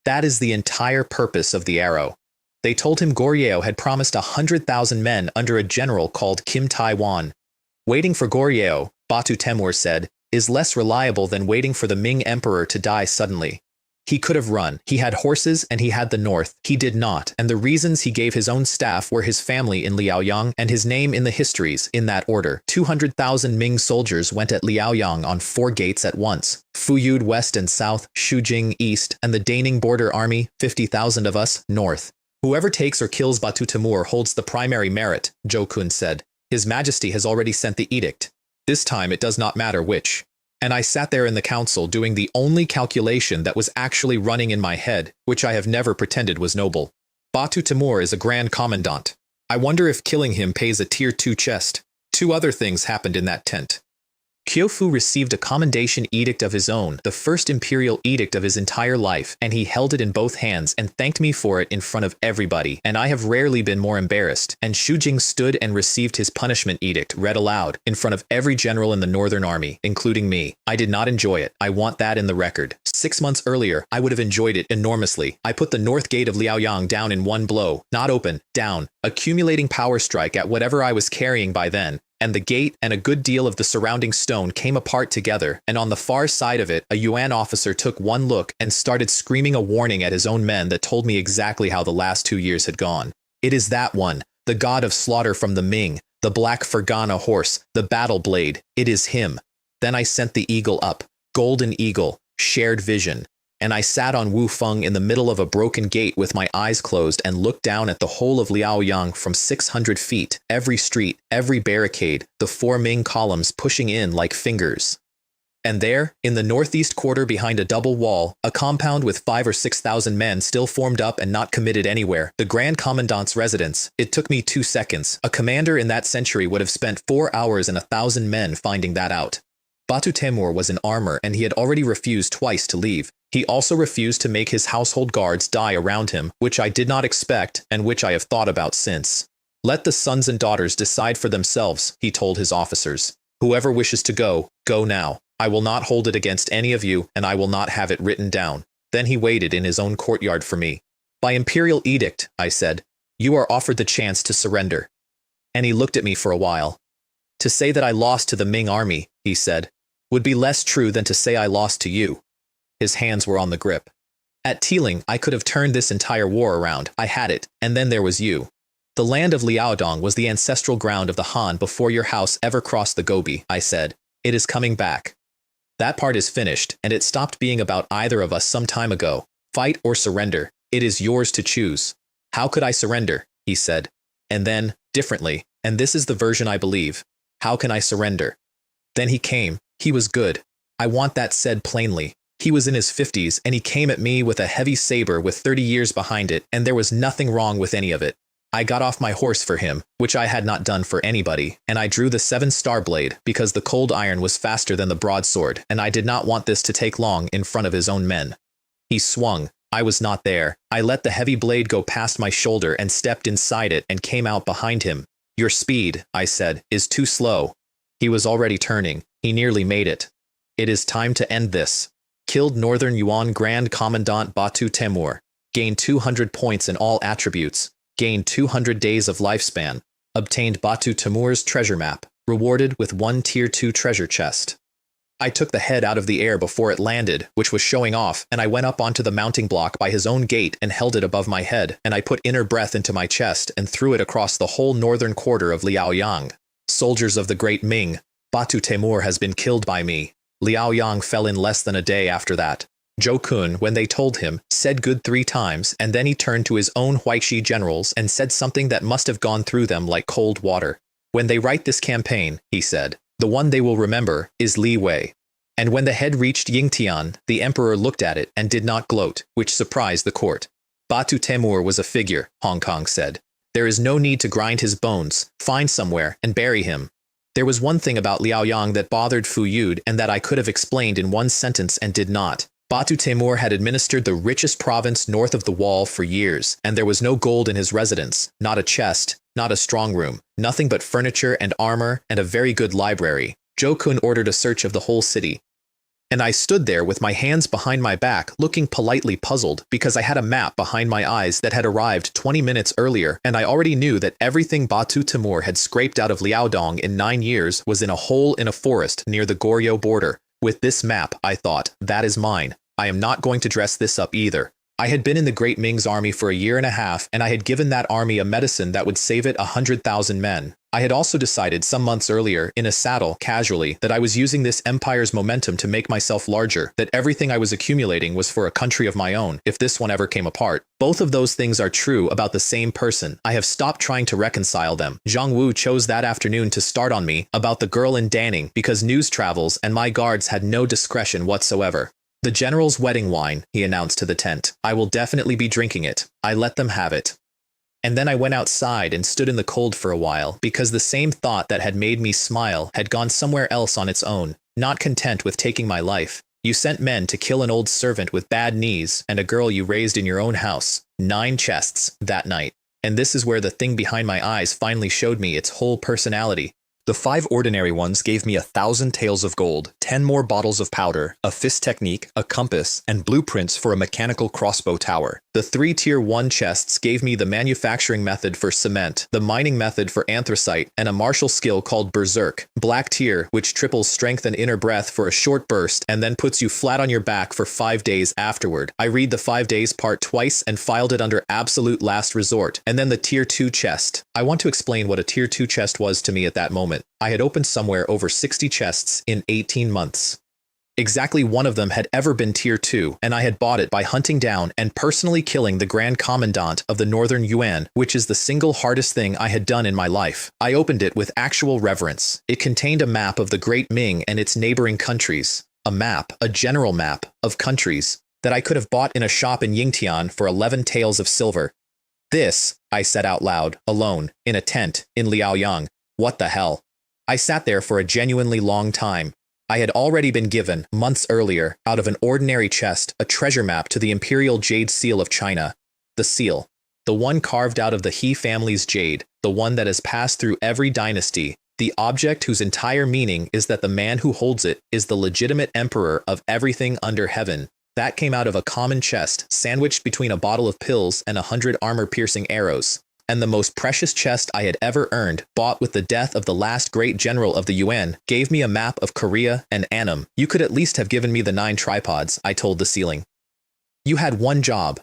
That is the entire purpose of the arrow. They told him Goryeo had promised 100,000 men under a general called Kim Tai-wan. Waiting for Goryeo, Batu Temur said, is less reliable than waiting for the Ming emperor to die suddenly. He could have run. He had horses and he had the north. He did not, and the reasons he gave his own staff were his family in Liaoyang and his name in the histories, in that order. 200,000 Ming soldiers went at Liaoyang on 4 gates at once. Fuyud west and south, Shujing east, and the Daning border army, 50,000 of us, north. Whoever takes or kills Batu Temur holds the primary merit, Zhou Kun said. His Majesty has already sent the edict. This time it does not matter which. And I sat there in the council doing the only calculation that was actually running in my head, which I have never pretended was noble. Batu Temur is a grand commandant. I wonder if killing him pays a tier 2 chest. 2 other things happened in that tent. Kyofu received a commendation edict of his own, the first imperial edict of his entire life, and he held it in both hands and thanked me for it in front of everybody, and I have rarely been more embarrassed. And Shujing stood and received his punishment edict read aloud, in front of every general in the Northern Army, including me. I did not enjoy it. I want that in the record. 6 months earlier, I would have enjoyed it enormously. I put the north gate of Liaoyang down in one blow, not open, down, accumulating power strike at whatever I was carrying by then. And the gate and a good deal of the surrounding stone came apart together, and on the far side of it, a Yuan officer took one look and started screaming a warning at his own men that told me exactly how the last 2 years had gone. It is that one, the god of slaughter from the Ming, the black Fergana horse, the battle blade. It is him. Then I sent the eagle up, golden eagle, shared vision. And I sat on Wu Feng in the middle of a broken gate with my eyes closed and looked down at the whole of Liaoyang from 600 feet, every street, every barricade, the 4 Ming columns pushing in like fingers. And there, in the northeast quarter behind a double wall, a compound with 5,000 or 6,000 men still formed up and not committed anywhere, the Grand Commandant's residence. It took me 2 seconds. A commander in that century would have spent 4 hours and 1,000 men finding that out. Batu Temur was in armor and he had already refused twice to leave. He also refused to make his household guards die around him, which I did not expect and which I have thought about since. Let the sons and daughters decide for themselves, he told his officers. Whoever wishes to go, go now. I will not hold it against any of you, and I will not have it written down. Then he waited in his own courtyard for me. By imperial edict, I said, you are offered the chance to surrender. And he looked at me for a while. To say that I lost to the Ming army, he said, would be less true than to say I lost to you. His hands were on the grip. At Tiling, I could have turned this entire war around. I had it, and then there was you. The land of Liaodong was the ancestral ground of the Han before your house ever crossed the Gobi, I said. It is coming back. That part is finished, and it stopped being about either of us some time ago. Fight or surrender. It is yours to choose. How could I surrender? He said. And then, differently, and this is the version I believe. How can I surrender? Then he came. He was good. I want that said plainly. He was in his 50s, and he came at me with a heavy saber with 30 years behind it, and there was nothing wrong with any of it. I got off my horse for him, which I had not done for anybody, and I drew the 7-star blade because the cold iron was faster than the broadsword, and I did not want this to take long in front of his own men. He swung. I was not there. I let the heavy blade go past my shoulder and stepped inside it and came out behind him. Your speed, I said, is too slow. He was already turning. He nearly made it. It is time to end this. Killed Northern Yuan Grand Commandant Batu Temur. Gained 200 points in all attributes. Gained 200 days of lifespan. Obtained Batu Temur's treasure map. Rewarded with 1 tier 2 treasure chest. I took the head out of the air before it landed, which was showing off, and I went up onto the mounting block by his own gate and held it above my head, and I put inner breath into my chest and threw it across the whole northern quarter of Liaoyang. Soldiers of the great Ming, Batu Temur has been killed by me. Liaoyang fell in less than a day after that. Zhou Kun, when they told him, said good 3 times, and then he turned to his own Huaishi generals and said something that must have gone through them like cold water. When they write this campaign, he said, the one they will remember is Li Wei. And when the head reached Yingtian, the emperor looked at it and did not gloat, which surprised the court. Batu Temur was a figure, Hong Kong said. There is no need to grind his bones, find somewhere, and bury him. There was one thing about Liaoyang that bothered Fuyud and that I could have explained in one sentence and did not. Batu Temur had administered the richest province north of the wall for years, and there was no gold in his residence, not a chest, not a strong room, nothing but furniture and armor and a very good library. Zhou Kun ordered a search of the whole city. And I stood there with my hands behind my back, looking politely puzzled because I had a map behind my eyes that had arrived 20 minutes earlier, and I already knew that everything Batu Timur had scraped out of Liaodong in 9 years was in a hole in a forest near the Goryeo border. With this map, I thought, that is mine. I am not going to dress this up either. I had been in the Great Ming's army for a year and a half, and I had given that army a medicine that would save it 100,000 men. I had also decided some months earlier, in a saddle, casually, that I was using this empire's momentum to make myself larger, that everything I was accumulating was for a country of my own, if this one ever came apart. Both of those things are true about the same person. I have stopped trying to reconcile them. Zhang Wu chose that afternoon to start on me about the girl in Danning because news travels and my guards had no discretion whatsoever. The general's wedding wine, he announced to the tent. I will definitely be drinking it. I let them have it. And then I went outside and stood in the cold for a while, because the same thought that had made me smile had gone somewhere else on its own. Not content with taking my life, you sent men to kill an old servant with bad knees and a girl you raised in your own house. 9 chests that night. And this is where the thing behind my eyes finally showed me its whole personality. The 5 ordinary ones gave me 1,000 taels of gold, 10 more bottles of powder, a fist technique, a compass, and blueprints for a mechanical crossbow tower. The 3 Tier 1 chests gave me the manufacturing method for cement, the mining method for anthracite, and a martial skill called Berserk. Black Tier, which triples strength and inner breath for a short burst and then puts you flat on your back for 5 days afterward. I read the 5 days part twice and filed it under absolute last resort. And then the Tier 2 chest. I want to explain what a Tier 2 chest was to me at that moment. I had opened somewhere over 60 chests in 18 months. Exactly one of them had ever been Tier 2, and I had bought it by hunting down and personally killing the Grand Commandant of the Northern Yuan, which is the single hardest thing I had done in my life. I opened it with actual reverence. It contained a map of the Great Ming and its neighboring countries. A map, a general map, of countries, that I could have bought in a shop in Yingtian for 11 taels of silver. This, I said out loud, alone, in a tent, in Liaoyang. What the hell? I sat there for a genuinely long time. I had already been given, months earlier, out of an ordinary chest, a treasure map to the Imperial Jade Seal of China. The seal. The one carved out of the He family's jade, the one that has passed through every dynasty, the object whose entire meaning is that the man who holds it is the legitimate emperor of everything under heaven. That came out of a common chest, sandwiched between a bottle of pills and 100 armor-piercing arrows. And the most precious chest I had ever earned, bought with the death of the last great general of the Yuan, gave me a map of Korea and Annam. You could at least have given me the 9 tripods, I told the ceiling. You had one job.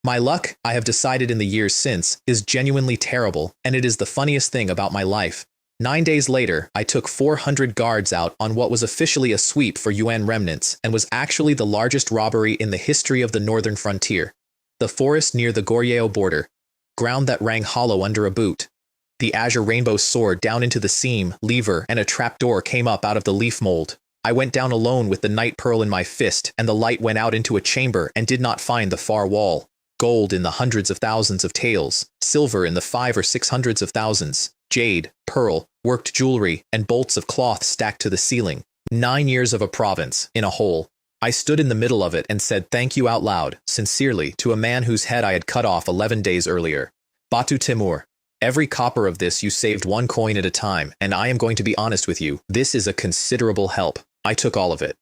My luck, I have decided in the years since, is genuinely terrible, and it is the funniest thing about my life. 9 days later, I took 400 guards out on what was officially a sweep for Yuan remnants, and was actually the largest robbery in the history of the northern frontier. The forest near the Goryeo border. Ground that rang hollow under a boot. The azure rainbow soared down into the seam, lever, and a trapdoor came up out of the leaf mold. I went down alone with the night pearl in my fist, and the light went out into a chamber and did not find the far wall. Gold in the hundreds of thousands of taels, silver in the 500 or 600 of thousands, jade, pearl, worked jewelry, and bolts of cloth stacked to the ceiling. 9 years of a province, in a hole. I stood in the middle of it and said thank you out loud, sincerely, to a man whose head I had cut off 11 days earlier. Batu Timur, every copper of this you saved 1 coin at a time, and I am going to be honest with you, this is a considerable help. I took all of it.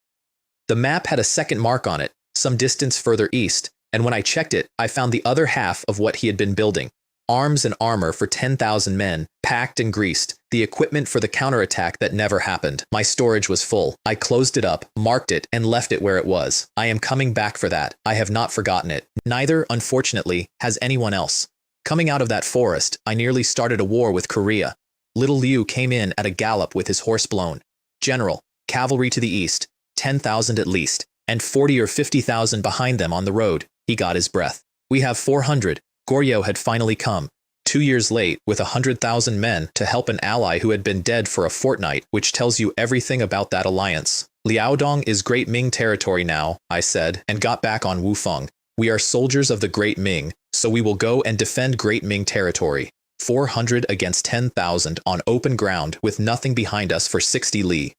The map had a second mark on it, some distance further east, and when I checked it, I found the other half of what he had been building. Arms and armor for 10,000 men, packed and greased, the equipment for the counterattack that never happened. My storage was full. I closed it up, marked it, and left it where it was. I am coming back for that. I have not forgotten it. Neither, unfortunately, has anyone else. Coming out of that forest, I nearly started a war with Korea. Little Liu came in at a gallop with his horse blown. General, cavalry to the east, 10,000 at least, and 40 or 50,000 behind them on the road. He got his breath. We have 400. Goryeo had finally come, 2 years late, with 100,000 men to help an ally who had been dead for a fortnight, which tells you everything about that alliance. Liaodong is Great Ming territory now, I said, and got back on Wufeng. We are soldiers of the Great Ming, so we will go and defend Great Ming territory. 400 against 10,000 on open ground with nothing behind us for 60 li.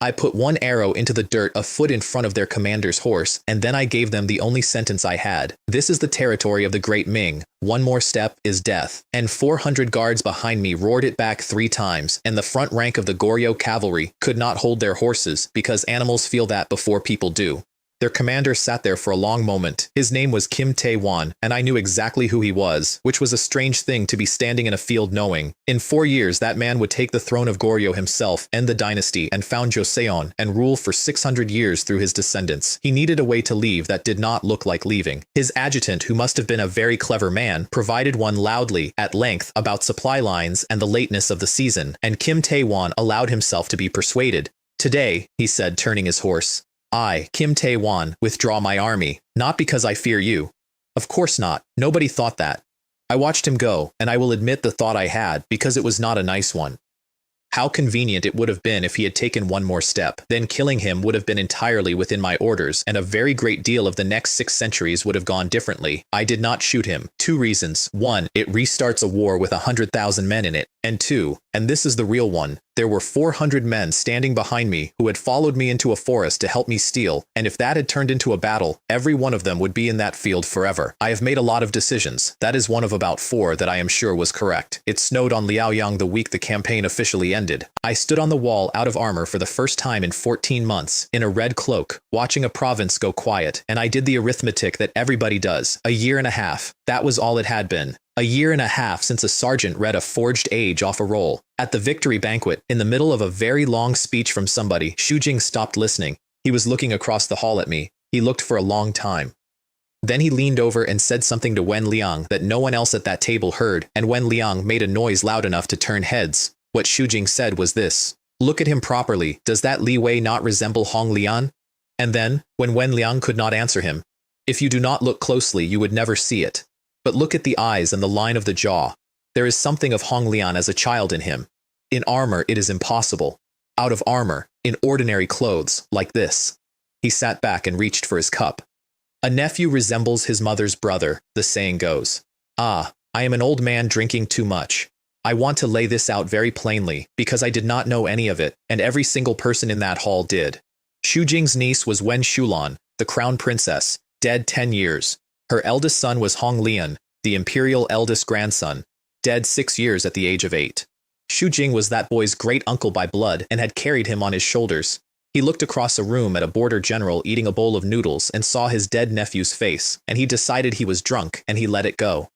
I put one arrow into the dirt a foot in front of their commander's horse, and then I gave them the only sentence I had. This is the territory of the great Ming. One more step is death. And 400 guards behind me roared it back 3 times, and the front rank of the Goryeo cavalry could not hold their horses because animals feel that before people do. Their commander sat there for a long moment. His name was Kim Tae-won, and I knew exactly who he was, which was a strange thing to be standing in a field knowing. In 4 years, that man would take the throne of Goryeo himself, end the dynasty, and found Joseon, and rule for 600 years through his descendants. He needed a way to leave that did not look like leaving. His adjutant, who must have been a very clever man, provided one loudly, at length, about supply lines and the lateness of the season, and Kim Tae-won allowed himself to be persuaded. Today, he said, turning his horse, I, Kim Tae-won, withdraw my army, not because I fear you. Of course not. Nobody thought that. I watched him go, and I will admit the thought I had, because it was not a nice one. How convenient it would have been if he had taken one more step. Then killing him would have been entirely within my orders, and a very great deal of the next 6 centuries would have gone differently. I did not shoot him. 2 reasons. 1, it restarts a war with 100,000 men in it. And 2, and this is the real one, there were 400 men standing behind me who had followed me into a forest to help me steal, and if that had turned into a battle, every one of them would be in that field forever. I have made a lot of decisions. That is one of about 4 that I am sure was correct. It snowed on Liaoyang the week the campaign officially ended. I stood on the wall out of armor for the first time in 14 months, in a red cloak, watching a province go quiet, and I did the arithmetic that everybody does. A year and a half. That was all it had been. A year and a half since a sergeant read a forged age off a roll. At the victory banquet, in the middle of a very long speech from somebody, Xu Jing stopped listening. He was looking across the hall at me. He looked for a long time. Then he leaned over and said something to Wen Liang that no one else at that table heard, and Wen Liang made a noise loud enough to turn heads. What Xu Jing said was this: "Look at him properly. Does that Li Wei not resemble Hong Lian?" And then, when Wen Liang could not answer him, "If you do not look closely, you would never see it. But look at the eyes and the line of the jaw. There is something of Hong Lian as a child in him. In armor, it is impossible. Out of armor, in ordinary clothes, like this." He sat back and reached for his cup. "A nephew resembles his mother's brother, the saying goes. Ah, I am an old man drinking too much. I want to lay this out very plainly, because I did not know any of it, and every single person in that hall did. Xu Jing's niece was Wen Shulan, the crown princess, dead 10 years. Her eldest son was Hong Lian, the imperial eldest grandson, dead 6 years at the age of 8. Xu Jing was that boy's great-uncle by blood and had carried him on his shoulders. He looked across a room at a border general eating a bowl of noodles and saw his dead nephew's face, and he decided he was drunk, and he let it go.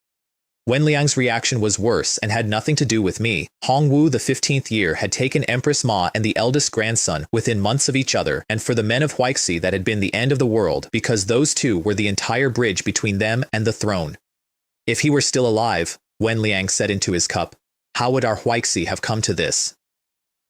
Wen Liang's reaction was worse and had nothing to do with me. Hong Wu, the 15th year, had taken Empress Ma and the eldest grandson within months of each other, and for the men of Huixi that had been the end of the world, because those two were the entire bridge between them and the throne. If he were still alive, Wen Liang said into his cup, how would our Huixi have come to this?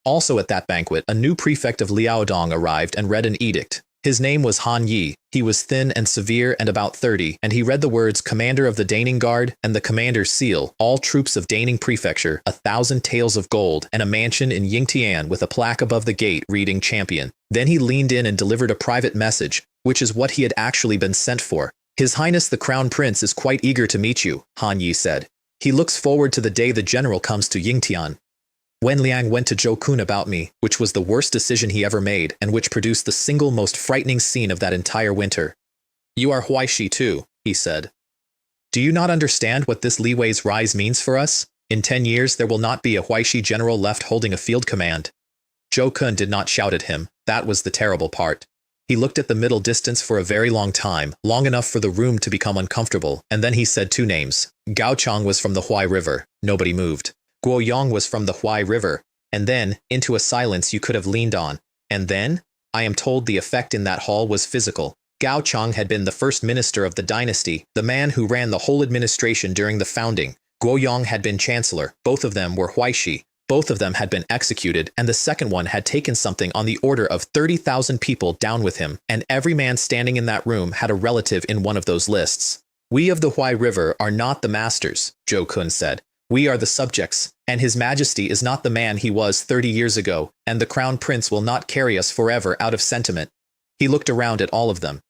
Also at that banquet, a new prefect of Liaodong arrived and read an edict. His name was Han Yi. He was thin and severe and about 30, and he read the words Commander of the Daning Guard and the Commander's Seal, all troops of Daning Prefecture, 1,000 taels of gold, and a mansion in Yingtian with a plaque above the gate reading Champion. Then he leaned in and delivered a private message, which is what he had actually been sent for. His Highness the Crown Prince is quite eager to meet you, Han Yi said. He looks forward to the day the general comes to Yingtian. Wen Liang went to Zhou Kun about me, which was the worst decision he ever made and which produced the single most frightening scene of that entire winter. You are Huixi too, he said. Do you not understand what this Li Wei's rise means for us? In 10 years there will not be a Huixi general left holding a field command. Zhou Kun did not shout at him. That was the terrible part. He looked at the middle distance for a very long time, long enough for the room to become uncomfortable, and then he said 2 names. Gao Chang was from the Huai River. Nobody moved. Guo Yong was from the Huai River, and then, into a silence you could have leaned on. And then, I am told the effect in that hall was physical. Gao Chang had been the first minister of the dynasty, the man who ran the whole administration during the founding. Guo Yong had been chancellor. Both of them were Huixi. Both of them had been executed, and the second one had taken something on the order of 30,000 people down with him, and every man standing in that room had a relative in one of those lists. We of the Huai River are not the masters, Zhou Kun said. We are the subjects, and His Majesty is not the man he was 30 years ago, and the Crown Prince will not carry us forever out of sentiment. He looked around at all of them.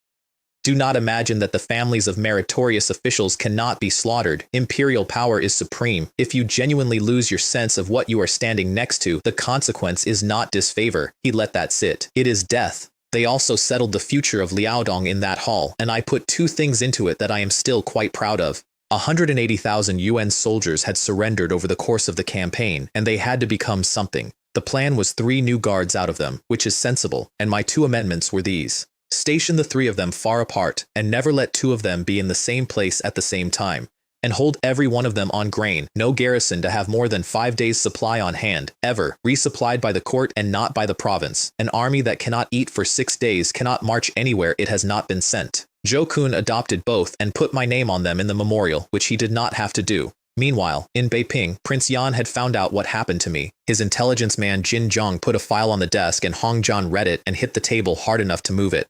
Do not imagine that the families of meritorious officials cannot be slaughtered. Imperial power is supreme. If you genuinely lose your sense of what you are standing next to, the consequence is not disfavor. He let that sit. It is death. They also settled the future of Liaodong in that hall, and I put two things into it that I am still quite proud of. 180,000 UN soldiers had surrendered over the course of the campaign, and they had to become something. The plan was 3 new guards out of them, which is sensible, and my 2 amendments were these. Station the 3 of them far apart, and never let 2 of them be in the same place at the same time. And hold every one of them on grain, no garrison to have more than 5 days' supply on hand, ever, resupplied by the court and not by the province. An army that cannot eat for 6 days cannot march anywhere it has not been sent. Zhou adopted both and put my name on them in the memorial, which he did not have to do. Meanwhile, in Beiping, Prince Yan had found out what happened to me. His intelligence man Jin Zhang put a file on the desk and Hong Zhan read it and hit the table hard enough to move it.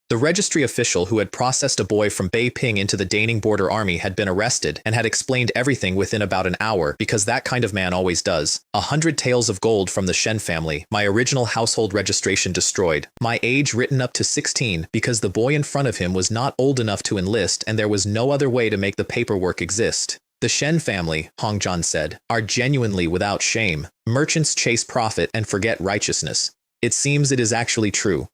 The registry official who had processed a boy from Beiping into the Daning border army had been arrested and had explained everything within about an hour, because that kind of man always does. 100 taels of gold from the Shen family, my original household registration destroyed, my age written up to 16 because the boy in front of him was not old enough to enlist and there was no other way to make the paperwork exist. The Shen family, Hong Zhan said, are genuinely without shame. Merchants chase profit and forget righteousness. It seems it is actually true.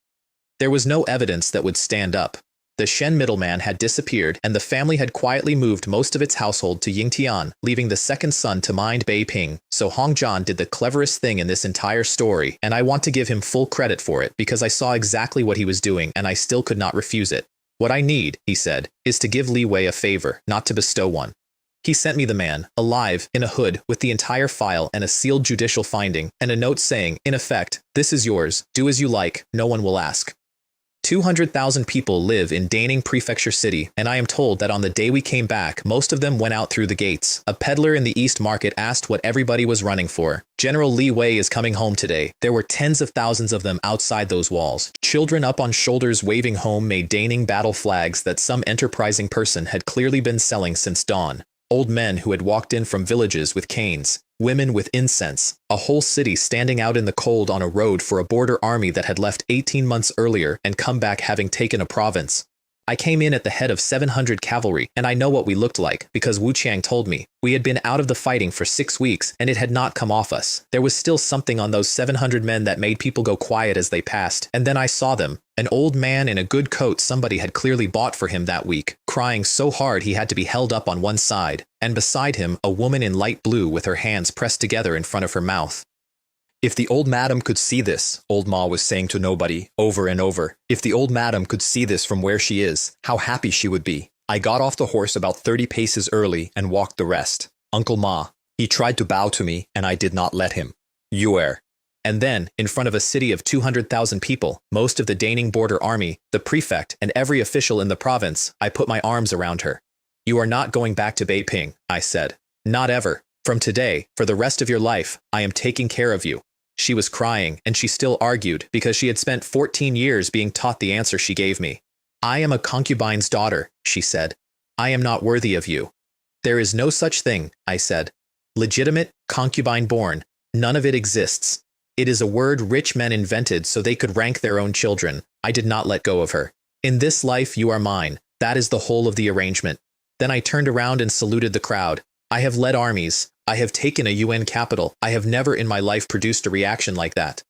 There was no evidence that would stand up. The Shen middleman had disappeared, and the family had quietly moved most of its household to Yingtian, leaving the second son to mind Beiping. So Hong Zhan did the cleverest thing in this entire story, and I want to give him full credit for it because I saw exactly what he was doing and I still could not refuse it. What I need, he said, is to give Li Wei a favor, not to bestow one. He sent me the man, alive, in a hood, with the entire file and a sealed judicial finding, and a note saying, in effect, this is yours, do as you like, no one will ask. 200,000 people live in Daning Prefecture City, and I am told that on the day we came back, most of them went out through the gates. A peddler in the East Market asked what everybody was running for. General Li Wei is coming home today. There were tens of thousands of them outside those walls. Children up on shoulders waving homemade Daning battle flags that some enterprising person had clearly been selling since dawn. Old men who had walked in from villages with canes. Women with incense, a whole city standing out in the cold on a road for a border army that had left 18 months earlier and come back having taken a province. I came in at the head of 700 cavalry, and I know what we looked like, because Wu Qiang told me. We had been out of the fighting for 6 weeks, and it had not come off us. There was still something on those 700 men that made people go quiet as they passed, and then I saw them. An old man in a good coat somebody had clearly bought for him that week, crying so hard he had to be held up on one side, and beside him a woman in light blue with her hands pressed together in front of her mouth. If the old madam could see this, old Ma was saying to nobody, over and over, if the old madam could see this from where she is, how happy she would be. I got off the horse about 30 paces early and walked the rest. Uncle Ma, he tried to bow to me, and I did not let him. Yuer. And then, in front of a city of 200,000 people, most of the Daning border army, the prefect, and every official in the province, I put my arms around her. You are not going back to Beiping, I said. Not ever. From today, for the rest of your life, I am taking care of you. She was crying, and she still argued because she had spent 14 years being taught the answer she gave me. I am a concubine's daughter, she said. I am not worthy of you. There is no such thing, I said. Legitimate, concubine-born, none of it exists. It is a word rich men invented so they could rank their own children. I did not let go of her. In this life you are mine. That is the whole of the arrangement. Then I turned around and saluted the crowd. I have led armies. I have taken a UN capital. I have never in my life produced a reaction like that.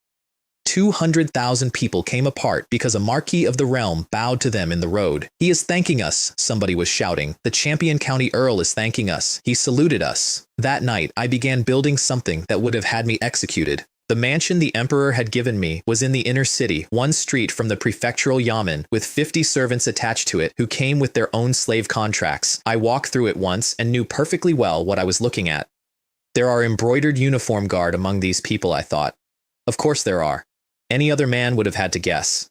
200,000 people came apart because a marquis of the realm bowed to them in the road. He is thanking us, somebody was shouting. The champion county earl is thanking us. He saluted us. That night, I began building something that would have had me executed. The mansion the emperor had given me was in the inner city, 1 street from the prefectural yamen, with 50 servants attached to it who came with their own slave contracts. I walked through it once and knew perfectly well what I was looking at. There are embroidered uniform guard among these people, I thought. Of course there are. Any other man would have had to guess.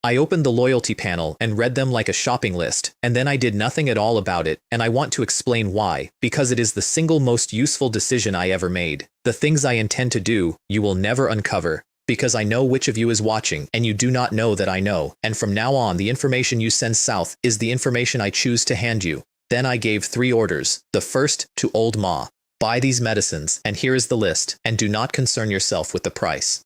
I opened the loyalty panel and read them like a shopping list, and then I did nothing at all about it, and I want to explain why, because it is the single most useful decision I ever made. The things I intend to do, you will never uncover, because I know which of you is watching, and you do not know that I know, and from now on the information you send south is the information I choose to hand you. Then I gave 3 orders. The first, to old Ma. Buy these medicines, and here is the list, and do not concern yourself with the price.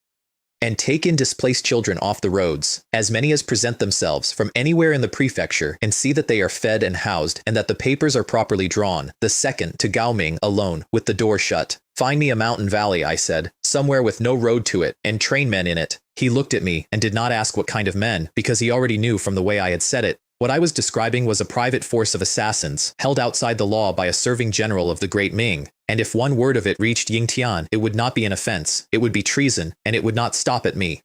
and take in displaced children off the roads, as many as present themselves from anywhere in the prefecture, and see that they are fed and housed and that the papers are properly drawn. The second to Gao Ming alone, with the door shut. Find me a mountain valley, I said, somewhere with no road to it, and train men in it. He looked at me and did not ask what kind of men, because he already knew from the way I had said it. What I was describing was a private force of assassins, held outside the law by a serving general of the great Ming, and if one word of it reached Yingtian, it would not be an offense, it would be treason, and it would not stop at me.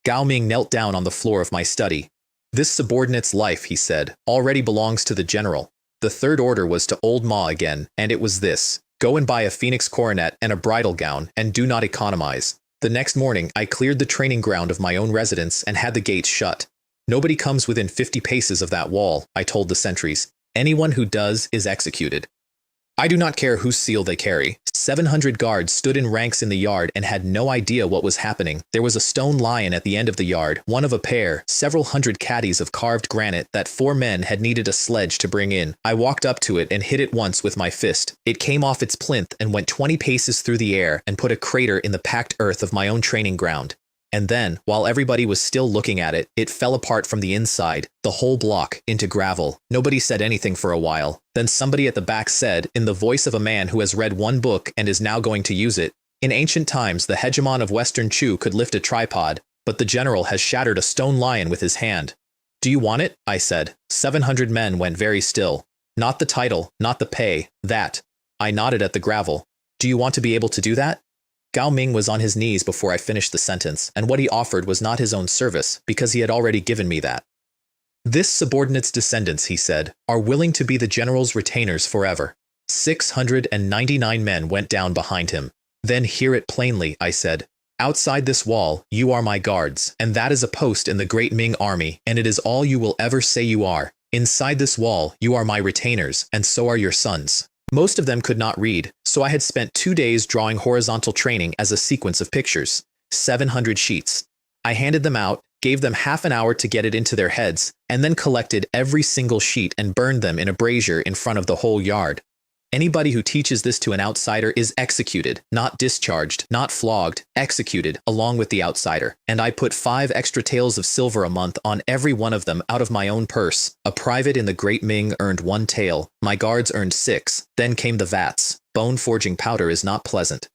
Gao Ming knelt down on the floor of my study. This subordinate's life, he said, already belongs to the general. The third order was to old Ma again, and it was this: go and buy a phoenix coronet and a bridal gown, and do not economize. The next morning, I cleared the training ground of my own residence and had the gates shut. Nobody comes within 50 paces of that wall, I told the sentries. Anyone who does is executed. I do not care whose seal they carry. 700 guards stood in ranks in the yard and had no idea what was happening. There was a stone lion at the end of the yard, one of a pair, several hundred caddies of carved granite that 4 men had needed a sledge to bring in. I walked up to it and hit it once with my fist. It came off its plinth and went 20 paces through the air and put a crater in the packed earth of my own training ground. And then, while everybody was still looking at it, it fell apart from the inside, the whole block, into gravel. Nobody said anything for a while. Then somebody at the back said, in the voice of a man who has read one book and is now going to use it, in ancient times the hegemon of Western Chu could lift a tripod, but the general has shattered a stone lion with his hand. Do you want it? I said. 700 men went very still. Not the title, not the pay, that. I nodded at the gravel. Do you want to be able to do that? Gao Ming was on his knees before I finished the sentence, and what he offered was not his own service, because he had already given me that. This subordinate's descendants, he said, are willing to be the general's retainers forever. 699 men went down behind him. Then hear it plainly, I said. Outside this wall, you are my guards, and that is a post in the great Ming army, and it is all you will ever say you are. Inside this wall, you are my retainers, and so are your sons. Most of them could not read, so I had spent 2 days drawing horizontal training as a sequence of pictures. 700 sheets. I handed them out, gave them half an hour to get it into their heads, and then collected every single sheet and burned them in a brazier in front of the whole yard. Anybody who teaches this to an outsider is executed, not discharged, not flogged, executed, along with the outsider. And I put 5 extra taels of silver a month on every one of them out of my own purse. A private in the Great Ming earned 1 tael. My guards earned 6. Then came the vats. Bone forging powder is not pleasant.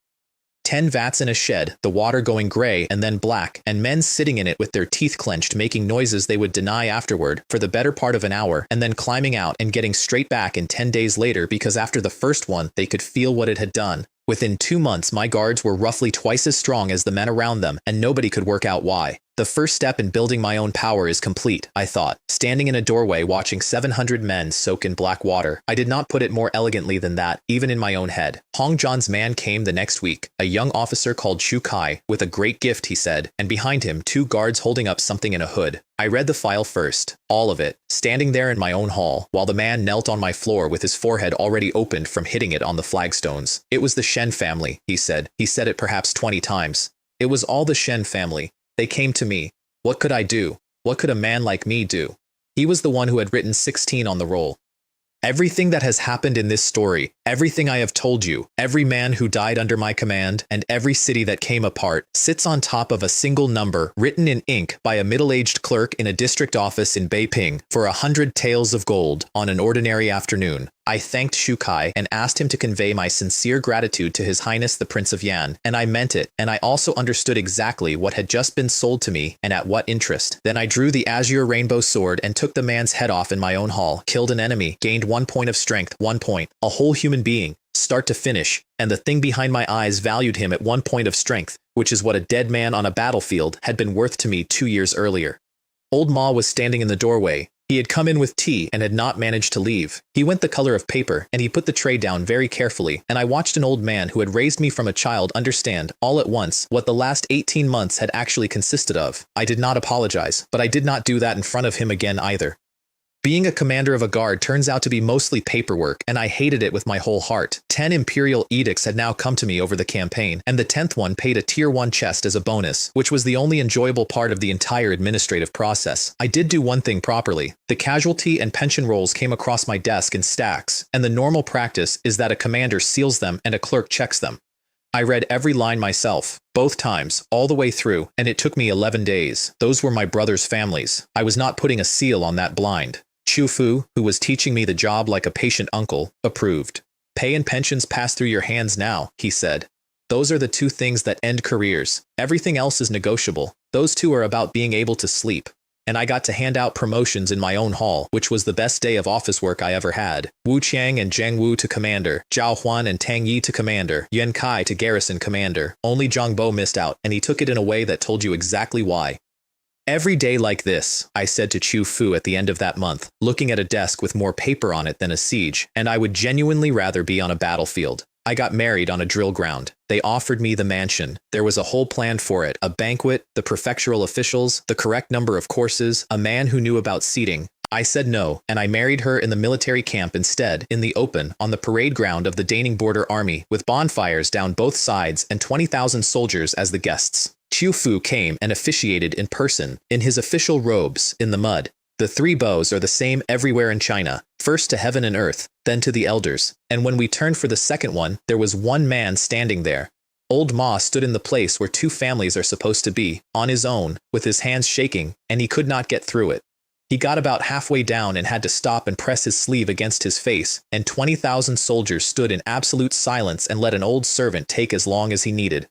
10 vats in a shed, the water going gray and then black, and men sitting in it with their teeth clenched making noises they would deny afterward for the better part of an hour, and then climbing out and getting straight back in 10 days later because after the first one they could feel what it had done. Within 2 months my guards were roughly twice as strong as the men around them, and nobody could work out why. The first step in building my own power is complete, I thought, standing in a doorway watching 700 men soak in black water. I did not put it more elegantly than that, even in my own head. Hong John's man came the next week, a young officer called Shu Kai, with a great gift, he said, and behind him 2 guards holding up something in a hood. I read the file first, all of it, standing there in my own hall, while the man knelt on my floor with his forehead already opened from hitting it on the flagstones. It was the Shen family, he said. He said it perhaps 20 times. It was all the Shen family. They came to me. What could I do? What could a man like me do? He was the one who had written 16 on the roll. Everything that has happened in this story, everything I have told you, every man who died under my command, and every city that came apart, sits on top of a single number written in ink by a middle-aged clerk in a district office in Beiping for 100 taels of gold on an ordinary afternoon. I thanked Shu Kai and asked him to convey my sincere gratitude to His Highness the Prince of Yan, and I meant it, and I also understood exactly what had just been sold to me and at what interest. Then I drew the azure rainbow sword and took the man's head off in my own hall, killed an enemy, gained 1 point of strength, 1 point, a whole human being, start to finish, and the thing behind my eyes valued him at 1 point of strength, which is what a dead man on a battlefield had been worth to me 2 years earlier. Old Ma was standing in the doorway. He had come in with tea and had not managed to leave. He went the color of paper, and he put the tray down very carefully, and I watched an old man who had raised me from a child understand, all at once, what the last 18 months had actually consisted of. I did not apologize, but I did not do that in front of him again either. Being a commander of a guard turns out to be mostly paperwork, and I hated it with my whole heart. 10 imperial edicts had now come to me over the campaign, and the 10th one paid a tier 1 chest as a bonus, which was the only enjoyable part of the entire administrative process. I did do one thing properly. The casualty and pension rolls came across my desk in stacks, and the normal practice is that a commander seals them and a clerk checks them. I read every line myself, both times, all the way through, and it took me 11 days. Those were my brother's families. I was not putting a seal on that blind. Chu Fu, who was teaching me the job like a patient uncle, approved. Pay and pensions pass through your hands now, he said. Those are the two things that end careers. Everything else is negotiable. Those two are about being able to sleep. And I got to hand out promotions in my own hall, which was the best day of office work I ever had. Wu Qiang and Zhang Wu to commander, Zhao Huan and Tang Yi to commander, Yuan Kai to garrison commander. Only Zhang Bo missed out, and he took it in a way that told you exactly why. Every day like this, I said to Chu Fu at the end of that month, looking at a desk with more paper on it than a siege, and I would genuinely rather be on a battlefield. I got married on a drill ground. They offered me the mansion. There was a whole plan for it, a banquet, the prefectural officials, the correct number of courses, a man who knew about seating. I said no, and I married her in the military camp instead, in the open, on the parade ground of the Daning border army, with bonfires down both sides and 20,000 soldiers as the guests. Chu Fu came and officiated in person, in his official robes, in the mud. The three bows are the same everywhere in China, first to heaven and earth, then to the elders, and when we turned for the second one, there was one man standing there. Old Ma stood in the place where two families are supposed to be, on his own, with his hands shaking, and he could not get through it. He got about halfway down and had to stop and press his sleeve against his face, and 20,000 soldiers stood in absolute silence and let an old servant take as long as he needed.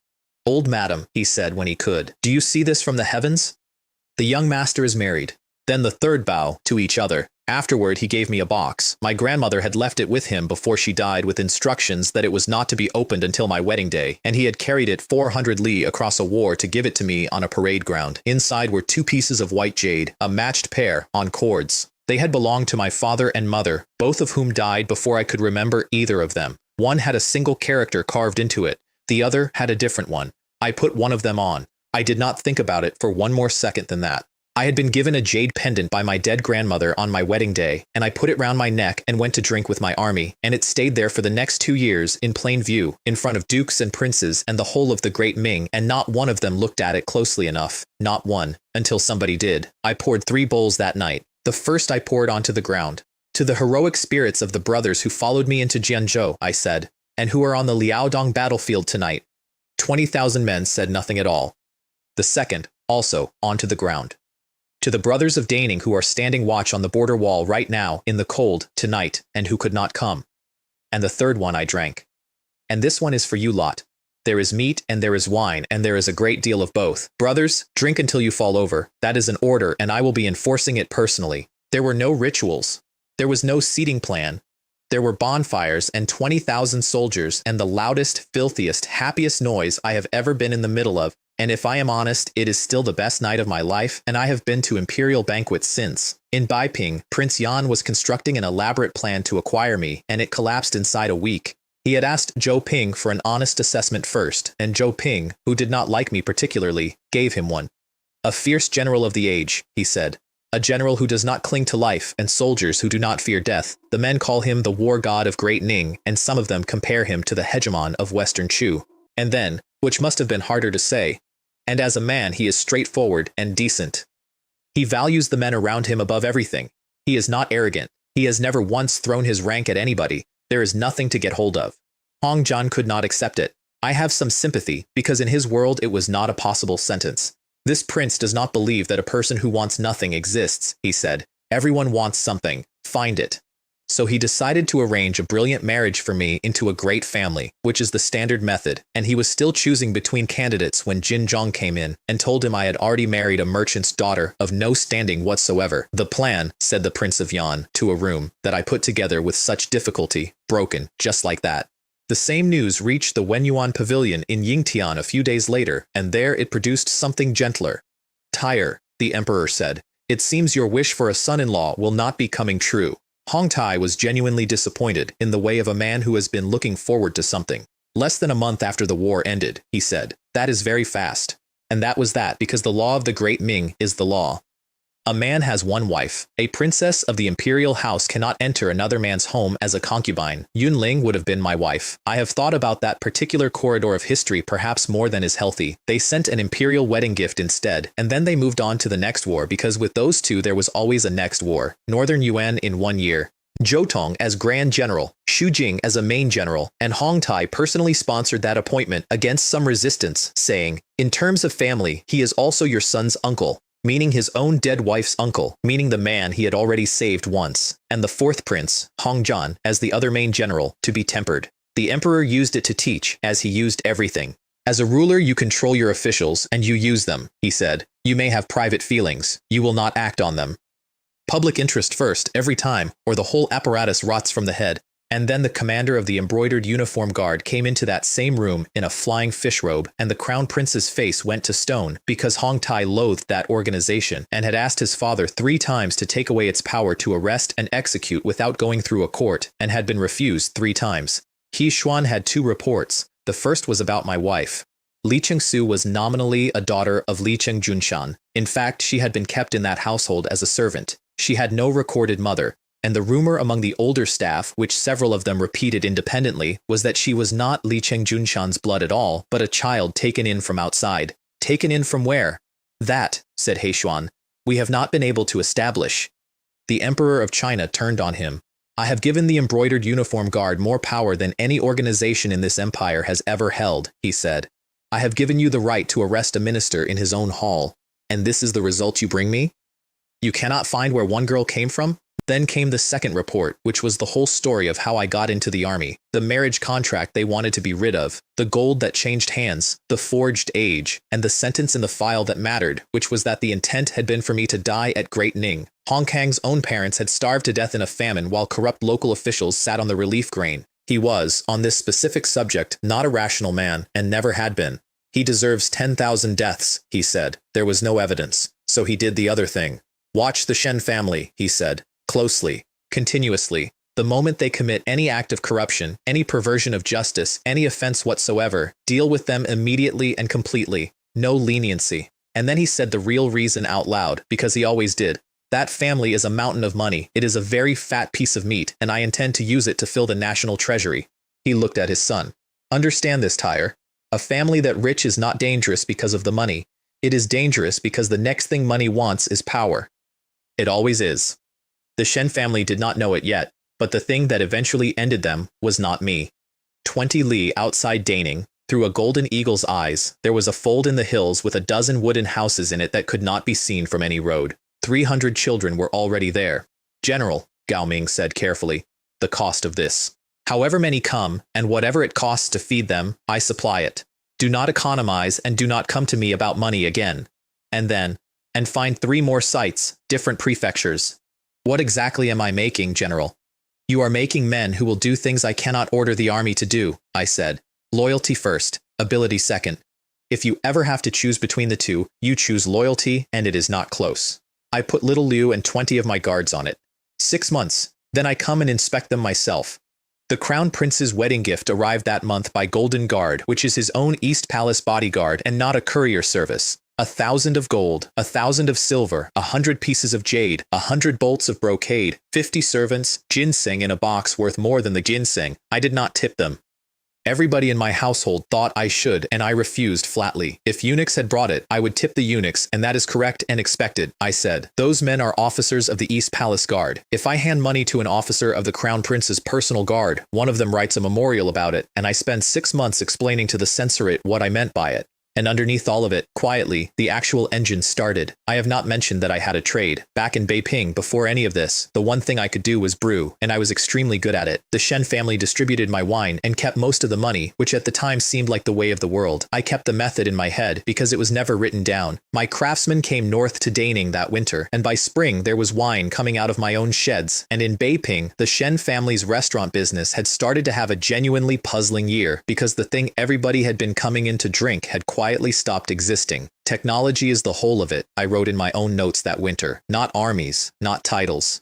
Old madam, he said when he could, do you see this from the heavens? The young master is married. Then the third bow, to each other. Afterward he gave me a box. My grandmother had left it with him before she died with instructions that it was not to be opened until my wedding day, and he had carried it 400 li across a war to give it to me on a parade ground. Inside were 2 pieces of white jade, a matched pair, on cords. They had belonged to my father and mother, both of whom died before I could remember either of them. One had a single character carved into it. The other had a different one. I put one of them on. I did not think about it for one more second than that. I had been given a jade pendant by my dead grandmother on my wedding day, and I put it round my neck and went to drink with my army, and it stayed there for the next 2 years in plain view, in front of dukes and princes and the whole of the great Ming, and not one of them looked at it closely enough, not one, until somebody did. I poured 3 bowls that night. The first I poured onto the ground. To the heroic spirits of the brothers who followed me into Jianzhou, I said, and who are on the Liaodong battlefield tonight. 20,000 men said nothing at all. The second, also, onto the ground. To the brothers of Daning who are standing watch on the border wall right now, in the cold, tonight, and who could not come. And the third one I drank. And this one is for you lot. There is meat and there is wine, and there is a great deal of both. Brothers, drink until you fall over. That is an order, and I will be enforcing it personally. There were no rituals. There was no seating plan. There were bonfires and 20,000 soldiers and the loudest, filthiest, happiest noise I have ever been in the middle of, and if I am honest, it is still the best night of my life, and I have been to imperial banquets since. In Beiping, Prince Yan was constructing an elaborate plan to acquire me, and it collapsed inside a week. He had asked Zhou Ping for an honest assessment first, and Zhou Ping, who did not like me particularly, gave him one. A fierce general of the age, he said. A general who does not cling to life, and soldiers who do not fear death. The men call him the war god of Great Ning, and some of them compare him to the hegemon of Western Chu. And then, which must have been harder to say, and as a man he is straightforward and decent. He values the men around him above everything. He is not arrogant. He has never once thrown his rank at anybody. There is nothing to get hold of. Hong Zhan could not accept it. I have some sympathy, because in his world it was not a possible sentence. This prince does not believe that a person who wants nothing exists, he said. Everyone wants something. Find it. So he decided to arrange a brilliant marriage for me into a great family, which is the standard method, and he was still choosing between candidates when Jin Zhong came in and told him I had already married a merchant's daughter of no standing whatsoever. The plan, said the Prince of Yan, to a room, that I put together with such difficulty, broken, just like that. The same news reached the Wenyuan Pavilion in Yingtian a few days later, and there it produced something gentler. Tyre, the emperor said, it seems your wish for a son-in-law will not be coming true. Hong Tai was genuinely disappointed in the way of a man who has been looking forward to something. Less than a month after the war ended, he said, that is very fast. And that was that because the law of the Great Ming is the law. A man has one wife. A princess of the imperial house cannot enter another man's home as a concubine. Yun Ling would have been my wife. I have thought about that particular corridor of history perhaps more than is healthy. They sent an imperial wedding gift instead, and then they moved on to the next war because with those two there was always a next war. Northern Yuan in 1 year. Zhou Tong as Grand General, Xu Jing as a main general, and Hong Tai personally sponsored that appointment against some resistance, saying, "In terms of family, he is also your son's uncle," meaning his own dead wife's uncle, meaning the man he had already saved once, and the fourth prince, Hong Zhan, as the other main general, to be tempered. The emperor used it to teach, as he used everything. "As a ruler, you control your officials, and you use them," he said. "You may have private feelings. You will not act on them. Public interest first, every time, or the whole apparatus rots from the head." And then the commander of the embroidered uniform guard came into that same room in a flying fish robe, and the crown prince's face went to stone because Hong Tai loathed that organization and had asked his father 3 times to take away its power to arrest and execute without going through a court, and had been refused 3 times. He Xuan had 2 reports. The first was about my wife. Li Chengsu was nominally a daughter of Li Cheng Junshan. In fact, she had been kept in that household as a servant. She had no recorded mother, and the rumor among the older staff, which several of them repeated independently, was that she was not Li Cheng Junshan's blood at all, but a child taken in from outside. Taken in from where? "That," said He Xuan, "we have not been able to establish." The Emperor of China turned on him. "I have given the embroidered uniform guard more power than any organization in this empire has ever held," he said. "I have given you the right to arrest a minister in his own hall, and this is the result you bring me? You cannot find where one girl came from?" Then came the second report, which was the whole story of how I got into the army, the marriage contract they wanted to be rid of, the gold that changed hands, the forged age, and the sentence in the file that mattered, which was that the intent had been for me to die at Great Ning. Hong Kang's own parents had starved to death in a famine while corrupt local officials sat on the relief grain. He was, on this specific subject, not a rational man, and never had been. "He deserves 10,000 deaths," he said. There was no evidence, so he did the other thing. "Watch the Shen family," he said. "Closely, continuously. The moment they commit any act of corruption, any perversion of justice, any offense whatsoever, deal with them immediately and completely. No leniency." And then he said the real reason out loud, because he always did. "That family is a mountain of money. It is a very fat piece of meat, and I intend to use it to fill the national treasury." He looked at his son. "Understand this, Tyre. A family that rich is not dangerous because of the money. It is dangerous because the next thing money wants is power. It always is." The Shen family did not know it yet, but the thing that eventually ended them was not me. 20 li outside Daning, through a golden eagle's eyes, there was a fold in the hills with a dozen wooden houses in it that could not be seen from any road. 300 children were already there. "General," Gao Ming said carefully, "the cost of this. However many come, and whatever it costs to feed them, I supply it. Do not economize and do not come to me about money again." And find 3 more sites, different prefectures. "What exactly am I making, General?" "You are making men who will do things I cannot order the army to do," I said. "Loyalty first, ability second. If you ever have to choose between the 2, you choose loyalty, and it is not close. I put little Liu and 20 of my guards on it. 6 months, then I come and inspect them myself." The Crown Prince's wedding gift arrived that month by Golden Guard, which is his own East Palace bodyguard and not a courier service. 1,000 of gold, 1,000 of silver, 100 pieces of jade, 100 bolts of brocade, 50 servants, ginseng in a box worth more than the ginseng. I did not tip them. Everybody in my household thought I should, and I refused flatly. If eunuchs had brought it, I would tip the eunuchs, and that is correct and expected, I said. Those men are officers of the East Palace Guard. If I hand money to an officer of the Crown Prince's personal guard, one of them writes a memorial about it, and I spend 6 months explaining to the censorate what I meant by it. And underneath all of it, quietly, the actual engine started. I have not mentioned that I had a trade. Back in Beiping, before any of this, the one thing I could do was brew, and I was extremely good at it. The Shen family distributed my wine and kept most of the money, which at the time seemed like the way of the world. I kept the method in my head because it was never written down. My craftsmen came north to Daning that winter, and by spring there was wine coming out of my own sheds. And in Beiping, the Shen family's restaurant business had started to have a genuinely puzzling year because the thing everybody had been coming in to drink had quietly stopped existing. Technology is the whole of it, I wrote in my own notes that winter. Not armies, not titles.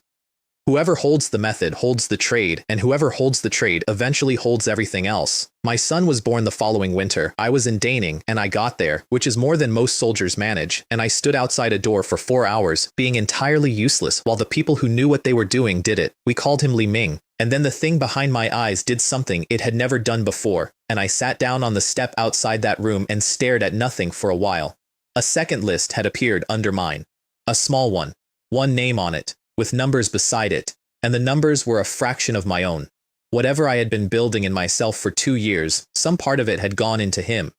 Whoever holds the method holds the trade, and whoever holds the trade eventually holds everything else. My son was born the following winter. I was in Daning, and I got there, which is more than most soldiers manage, and I stood outside a door for 4 hours, being entirely useless while the people who knew what they were doing did it. We called him Li Ming. And then the thing behind my eyes did something it had never done before, and I sat down on the step outside that room and stared at nothing for a while. A second list had appeared under mine. A small one. One name on it, with numbers beside it, and the numbers were a fraction of my own. Whatever I had been building in myself for 2 years, some part of it had gone into him.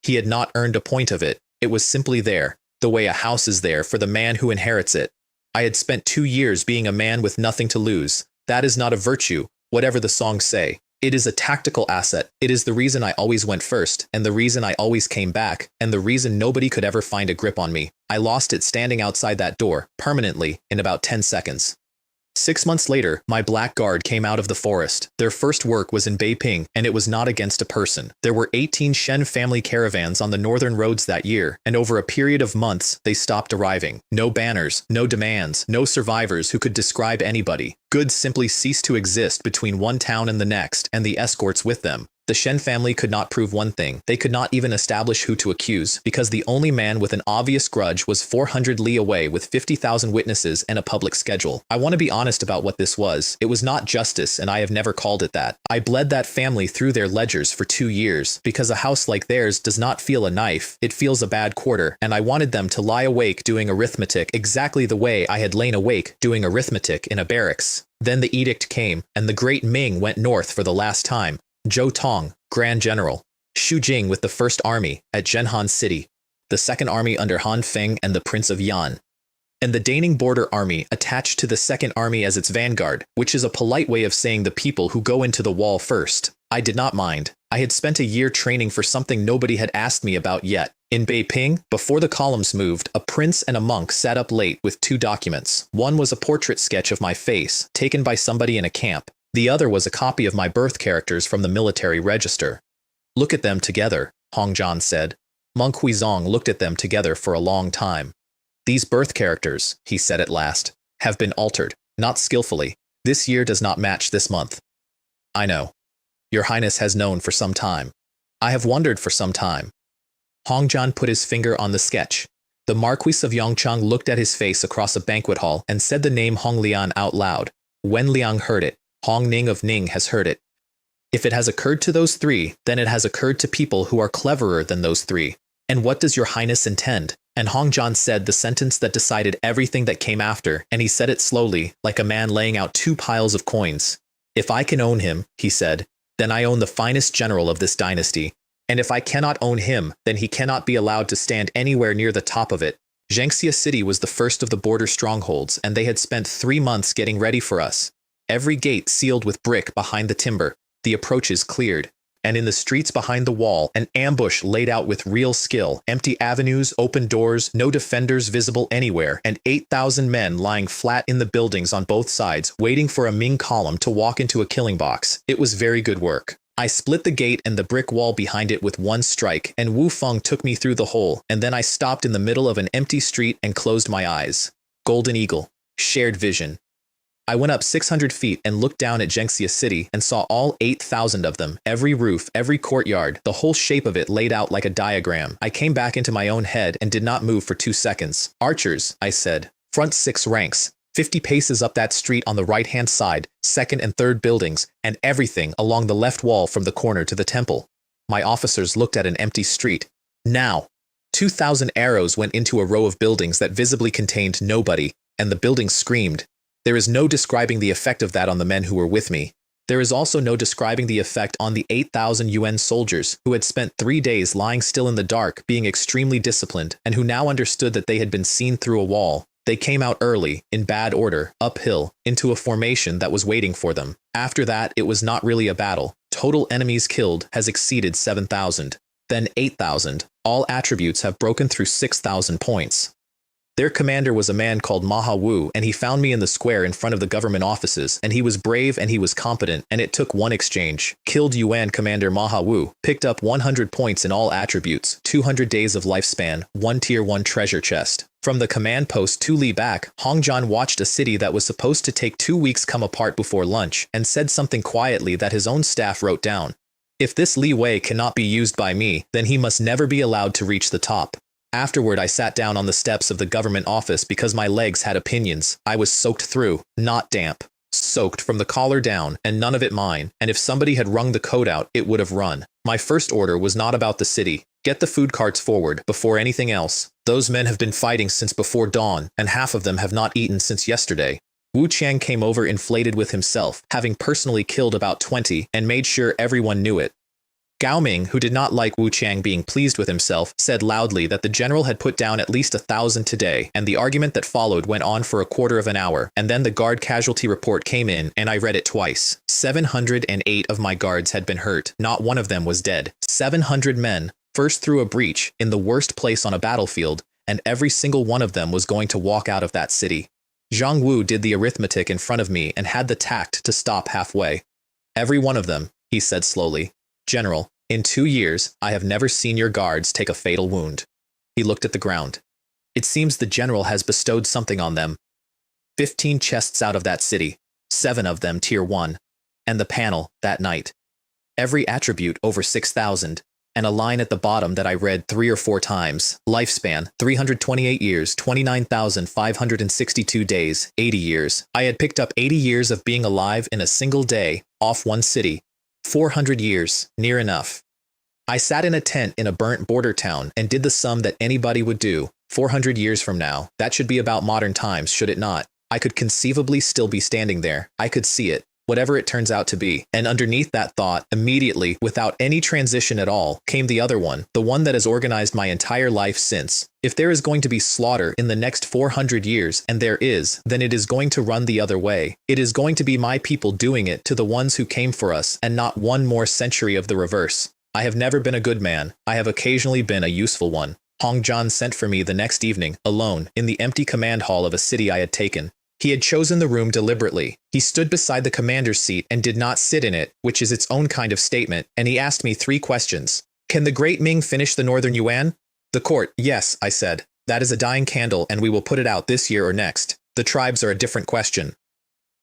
He had not earned a point of it. It was simply there, the way a house is there for the man who inherits it. I had spent 2 years being a man with nothing to lose. That is not a virtue, whatever the songs say. It is a tactical asset. It is the reason I always went first, and the reason I always came back, and the reason nobody could ever find a grip on me. I lost it standing outside that door, permanently, in about 10 seconds. 6 months later, my black guard came out of the forest. Their first work was in Beiping, and it was not against a person. There were 18 Shen family caravans on the northern roads that year, and over a period of months, they stopped arriving. No banners, no demands, no survivors who could describe anybody. Goods simply ceased to exist between one town and the next, and the escorts with them. The Shen family could not prove one thing. They could not even establish who to accuse, because the only man with an obvious grudge was 400 li away with 50,000 witnesses and a public schedule. I want to be honest about what this was. It was not justice, and I have never called it that. I bled that family through their ledgers for 2 years, because a house like theirs does not feel a knife, it feels a bad quarter, and I wanted them to lie awake doing arithmetic exactly the way I had lain awake doing arithmetic in a barracks. Then the edict came, and the great Ming went north for the last time. Zhou Tong, Grand General. Xu Jing with the First Army at Zhenhan City, the Second Army under Han Feng and the Prince of Yan, and the Daning Border Army attached to the Second Army as its vanguard, which is a polite way of saying the people who go into the wall first. I did not mind. I had spent a year training for something nobody had asked me about yet. In Beiping, before the columns moved, a prince and a monk sat up late with 2 documents. One was a portrait sketch of my face, taken by somebody in a camp. The other was a copy of my birth characters from the military register. Look at them together, Hong Zhan said. Monk Huizong looked at them together for a long time. These birth characters, he said at last, have been altered, not skillfully. This year does not match this month. I know. Your Highness has known for some time. I have wondered for some time. Hong Zhan put his finger on the sketch. The Marquis of Yongchang looked at his face across a banquet hall and said the name Hong Liang out loud. Wen Liang heard it. Hong Ning of Ning has heard it. If it has occurred to those 3, then it has occurred to people who are cleverer than those 3. And what does your Highness intend? And Hong Zhan said the sentence that decided everything that came after, and he said it slowly, like a man laying out 2 piles of coins. If I can own him, he said, then I own the finest general of this dynasty. And if I cannot own him, then he cannot be allowed to stand anywhere near the top of it. Jiangxia City was the first of the border strongholds, and they had spent 3 months getting ready for us. Every gate sealed with brick behind the timber, the approaches cleared, and in the streets behind the wall, an ambush laid out with real skill, empty avenues, open doors, no defenders visible anywhere, and 8,000 men lying flat in the buildings on both sides, waiting for a Ming column to walk into a killing box. It was very good work. I split the gate and the brick wall behind it with one strike, and Wu Feng took me through the hole, and then I stopped in the middle of an empty street and closed my eyes. Golden Eagle. Shared vision. I went up 600 feet and looked down at Jiangxia City and saw all 8,000 of them, every roof, every courtyard, the whole shape of it laid out like a diagram. I came back into my own head and did not move for 2 seconds. Archers, I said. Front 6 ranks. 50 paces up that street on the right-hand side, 2nd and 3rd buildings, and everything along the left wall from the corner to the temple. My officers looked at an empty street. Now, 2,000 arrows went into a row of buildings that visibly contained nobody, and the buildings screamed. There is no describing the effect of that on the men who were with me. There is also no describing the effect on the 8,000 UN soldiers who had spent 3 days lying still in the dark, being extremely disciplined, and who now understood that they had been seen through a wall. They came out early, in bad order, uphill, into a formation that was waiting for them. After that, it was not really a battle. Total enemies killed has exceeded 7,000. Then 8,000. All attributes have broken through 6,000 points. Their commander was a man called Manhua, and he found me in the square in front of the government offices, and he was brave and he was competent, and it took one exchange. Killed Yuan Commander Manhua, picked up 100 points in all attributes, 200 days of lifespan, 1 tier 1 treasure chest. From the command post 2 li back, Hong Zhan watched a city that was supposed to take 2 weeks come apart before lunch, and said something quietly that his own staff wrote down. If this Li Wei cannot be used by me, then he must never be allowed to reach the top. Afterward, I sat down on the steps of the government office because my legs had opinions. I was soaked through, not damp. Soaked from the collar down, and none of it mine, and if somebody had wrung the coat out, it would have run. My first order was not about the city. Get the food carts forward, before anything else. Those men have been fighting since before dawn, and half of them have not eaten since yesterday. Wu Qiang came over inflated with himself, having personally killed about 20, and made sure everyone knew it. Gao Ming, who did not like Wu Qiang being pleased with himself, said loudly that the general had put down at least 1,000 today, and the argument that followed went on for a quarter of an hour, and then the guard casualty report came in, and I read it twice. 708 of my guards had been hurt, not one of them was dead. 700 men, first through a breach, in the worst place on a battlefield, and every single one of them was going to walk out of that city. Zhang Wu did the arithmetic in front of me and had the tact to stop halfway. Every one of them, he said slowly. General, in 2 years, I have never seen your guards take a fatal wound. He looked at the ground. It seems the general has bestowed something on them. 15 chests out of that city, 7 of them tier 1. And the panel, that night. Every attribute over 6,000. And a line at the bottom that I read 3 or 4 times. Lifespan, 328 years, 29,562 days, 80 years. I had picked up 80 years of being alive in a single day, off one city. 400 years, near enough. I sat in a tent in a burnt border town and did the sum that anybody would do. 400 years from now, that should be about modern times, should it not? I could conceivably still be standing there. I could see it, whatever it turns out to be. And underneath that thought, immediately, without any transition at all, came the other one, the one that has organized my entire life since. If there is going to be slaughter in the next 400 years, and there is, then it is going to run the other way. It is going to be my people doing it to the ones who came for us, and not one more century of the reverse. I have never been a good man. I have occasionally been a useful one. Hong Zhan sent for me the next evening, alone, in the empty command hall of a city I had taken. He had chosen the room deliberately. He stood beside the commander's seat and did not sit in it, which is its own kind of statement, and he asked me 3 questions. Can the great Ming finish the northern Yuan? The court, yes, I said. That is a dying candle, and we will put it out this year or next. The tribes are a different question.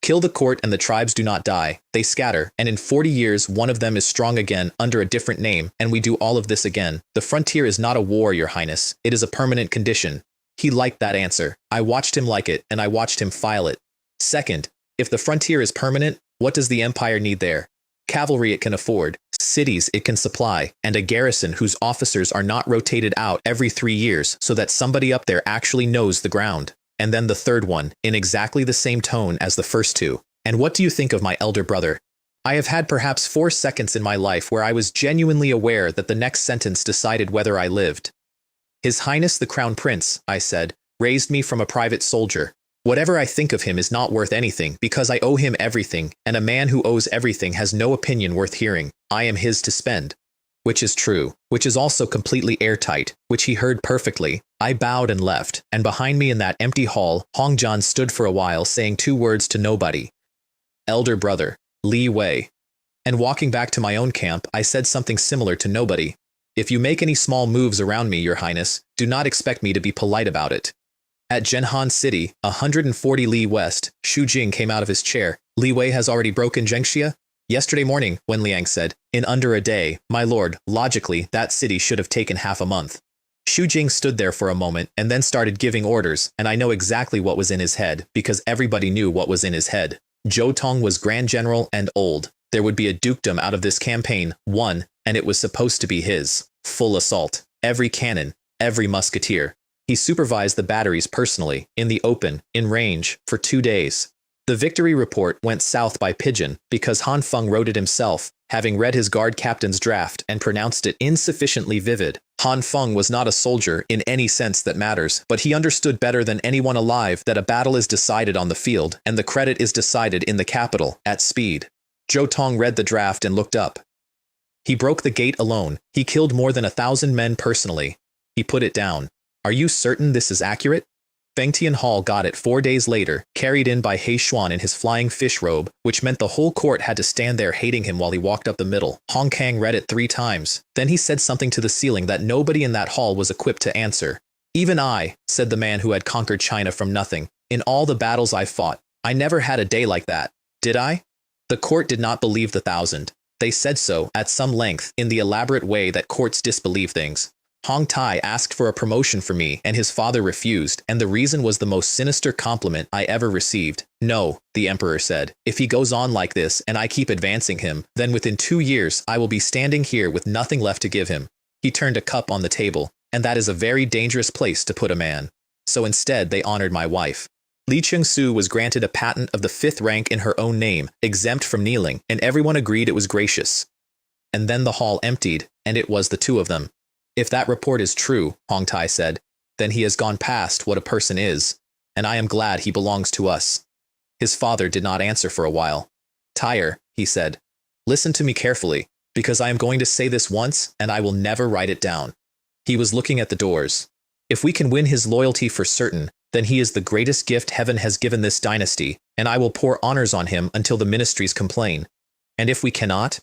Kill the court and the tribes do not die. They scatter, and in 40 years one of them is strong again under a different name, and we do all of this again. The frontier is not a war, Your Highness. It is a permanent condition. He liked that answer. I watched him like it, and I watched him file it. Second, if the frontier is permanent, what does the empire need there? Cavalry it can afford, cities it can supply, and a garrison whose officers are not rotated out every 3 years so that somebody up there actually knows the ground. And then the third one, in exactly the same tone as the first 2. And what do you think of my elder brother? I have had perhaps 4 seconds in my life where I was genuinely aware that the next sentence decided whether I lived. His Highness the Crown Prince, I said, raised me from a private soldier. Whatever I think of him is not worth anything because I owe him everything, and a man who owes everything has no opinion worth hearing. I am his to spend. Which is true, which is also completely airtight, which he heard perfectly. I bowed and left, and behind me in that empty hall, Hong Zhan stood for a while saying 2 words to nobody. Elder brother, Li Wei. And walking back to my own camp, I said something similar to nobody. If you make any small moves around me, Your Highness, do not expect me to be polite about it. At Zhenhan City, 140 li west, Xu Jing came out of his chair. Li Wei has already broken Zhengxia? Yesterday morning, Wen Liang said, in under a day, my lord, logically, that city should have taken half a month. Xu Jing stood there for a moment and then started giving orders, and I know exactly what was in his head, because everybody knew what was in his head. Zhou Tong was Grand General and old. There would be a dukedom out of this campaign, one, and it was supposed to be his. Full assault. Every cannon. Every musketeer. He supervised the batteries personally, in the open, in range, for 2 days. The victory report went south by pigeon because Han Feng wrote it himself, having read his guard captain's draft and pronounced it insufficiently vivid. Han Feng was not a soldier in any sense that matters, but he understood better than anyone alive that a battle is decided on the field, and the credit is decided in the capital, at speed. Zhou Tong read the draft and looked up. He broke the gate alone. He killed more than 1,000 men personally. He put it down. Are you certain this is accurate? Feng Tianhao got it 4 days later, carried in by He Xuan in his flying fish robe, which meant the whole court had to stand there hating him while he walked up the middle. Hong Kang read it 3 times. Then he said something to the ceiling that nobody in that hall was equipped to answer. Even I, said the man who had conquered China from nothing. In all the battles I fought, I never had a day like that. Did I? The court did not believe the 1,000. They said so, at some length, in the elaborate way that courts disbelieve things. Hong Tai asked for a promotion for me, and his father refused, and the reason was the most sinister compliment I ever received. No, the emperor said, if he goes on like this and I keep advancing him, then within 2 years I will be standing here with nothing left to give him. He turned a cup on the table, and that is a very dangerous place to put a man. So instead they honored my wife. Li Cheng-su was granted a patent of the 5th rank in her own name, exempt from kneeling, and everyone agreed it was gracious. And then the hall emptied, and it was the two of them. If that report is true, Hong Tai said, then he has gone past what a person is, and I am glad he belongs to us. His father did not answer for a while. Tyre, he said, listen to me carefully, because I am going to say this once, and I will never write it down. He was looking at the doors. If we can win his loyalty for certain, then he is the greatest gift heaven has given this dynasty, and I will pour honors on him until the ministries complain. And if we cannot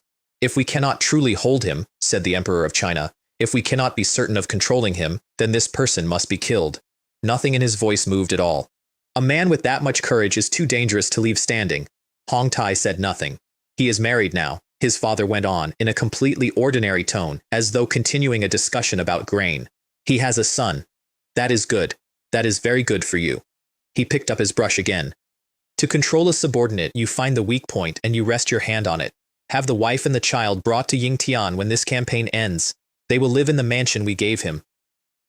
truly hold him, said the Emperor of China, if we cannot be certain of controlling him, then this person must be killed. Nothing in his voice moved at all. A man with that much courage is too dangerous to leave standing. Hong Tai said nothing. He is married now, his father went on, in a completely ordinary tone, as though continuing a discussion about grain. He has a son. That is good. That is very good for you. He picked up his brush again. To control a subordinate, you find the weak point and you rest your hand on it. Have the wife and the child brought to Yingtian when this campaign ends. They will live in the mansion we gave him.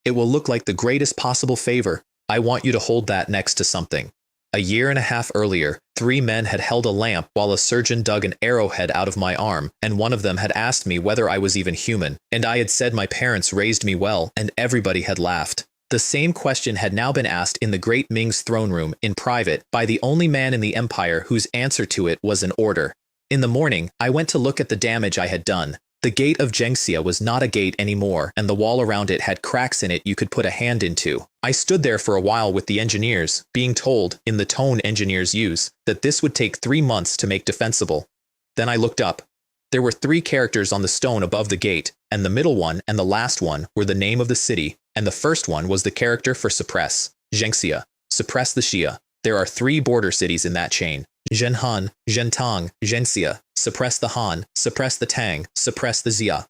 It will look like the greatest possible favor. I want you to hold that next to something. A year and a half earlier, 3 men had held a lamp while a surgeon dug an arrowhead out of my arm, and one of them had asked me whether I was even human, and I had said my parents raised me well, and everybody had laughed. The same question had now been asked in the great Ming's throne room, in private, by the only man in the empire whose answer to it was an order. In the morning, I went to look at the damage I had done. The gate of Zhengxia was not a gate anymore, and the wall around it had cracks in it you could put a hand into. I stood there for a while with the engineers, being told, in the tone engineers use, that this would take 3 months to make defensible. Then I looked up. There were 3 characters on the stone above the gate, and the middle one and the last one were the name of the city, and the first one was the character for suppress, Zhengxia, suppress the Xia. There are 3 border cities in that chain. Zhenhan, Zhentang, Zhenxia, suppress the Han, suppress the Tang, suppress the Xia.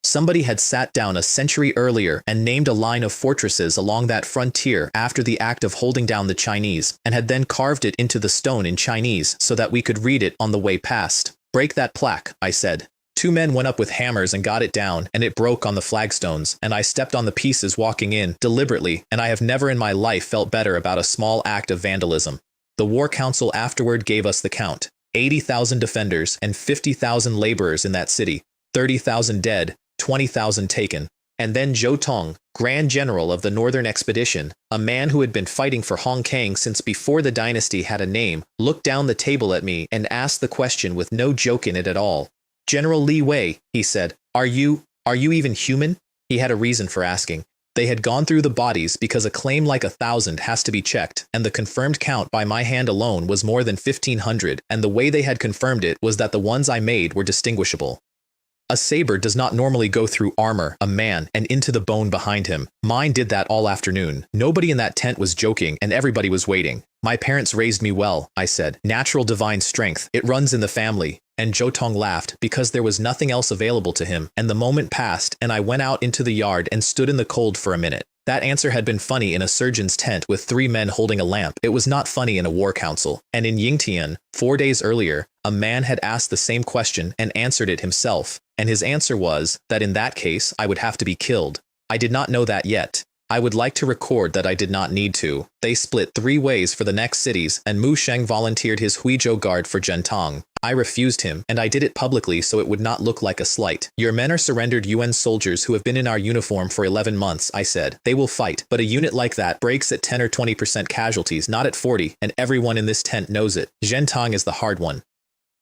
Somebody had sat down a century earlier and named a line of fortresses along that frontier after the act of holding down the Chinese, and had then carved it into the stone in Chinese so that we could read it on the way past. Break that plaque, I said. 2 men went up with hammers and got it down, and it broke on the flagstones, and I stepped on the pieces walking in, deliberately, and I have never in my life felt better about a small act of vandalism. The War Council afterward gave us the count. 80,000 defenders and 50,000 laborers in that city, 30,000 dead, 20,000 taken. And then Zhou Tong, Grand General of the Northern Expedition, a man who had been fighting for Hong Kong since before the dynasty had a name, looked down the table at me and asked the question with no joke in it at all. General Li Wei, he said, are you even human? He had a reason for asking. They had gone through the bodies because a claim like 1,000 has to be checked, and the confirmed count by my hand alone was more than 1,500, and the way they had confirmed it was that the ones I made were distinguishable. A saber does not normally go through armor, a man, and into the bone behind him. Mine did that all afternoon. Nobody in that tent was joking, and everybody was waiting. My parents raised me well, I said. Natural divine strength. It runs in the family. And Zhou Tong laughed, because there was nothing else available to him, and the moment passed, and I went out into the yard and stood in the cold for a minute. That answer had been funny in a surgeon's tent with 3 men holding a lamp. It was not funny in a war council. And in Yingtian, 4 days earlier, a man had asked the same question and answered it himself. And his answer was that in that case, I would have to be killed. I did not know that yet. I would like to record that I did not need to. They split 3 ways for the next cities, and Mu Sheng volunteered his Huizhou guard for Zhentang. I refused him, and I did it publicly so it would not look like a slight. Your men are surrendered UN soldiers who have been in our uniform for 11 months, I said. They will fight, but a unit like that breaks at 10 or 20% casualties, not at 40, and everyone in this tent knows it. Zhentang is the hard one.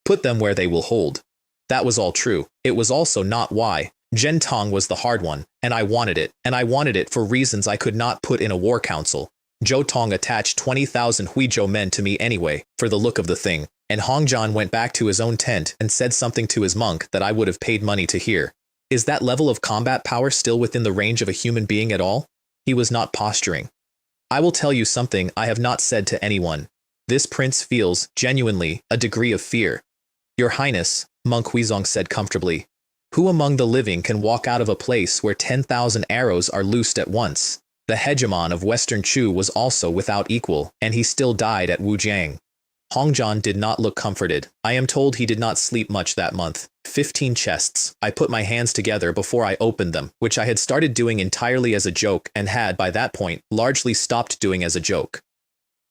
Put them where they will hold. That was all true. It was also not why. Zhentang was the hard one, and I wanted it for reasons I could not put in a war council. Zhou Tong attached 20,000 Huizhou men to me anyway, for the look of the thing, and Hongzhan went back to his own tent and said something to his monk that I would have paid money to hear. Is that level of combat power still within the range of a human being at all? He was not posturing. I will tell you something I have not said to anyone. This prince feels, genuinely, a degree of fear. Your Highness, Monk Huizong said comfortably. Who among the living can walk out of a place where 10,000 arrows are loosed at once? The hegemon of Western Chu was also without equal, and he still died at Wujiang. Hongzhan did not look comforted. I am told he did not sleep much that month. 15 chests. I put my hands together before I opened them, which I had started doing entirely as a joke and had, by that point, largely stopped doing as a joke.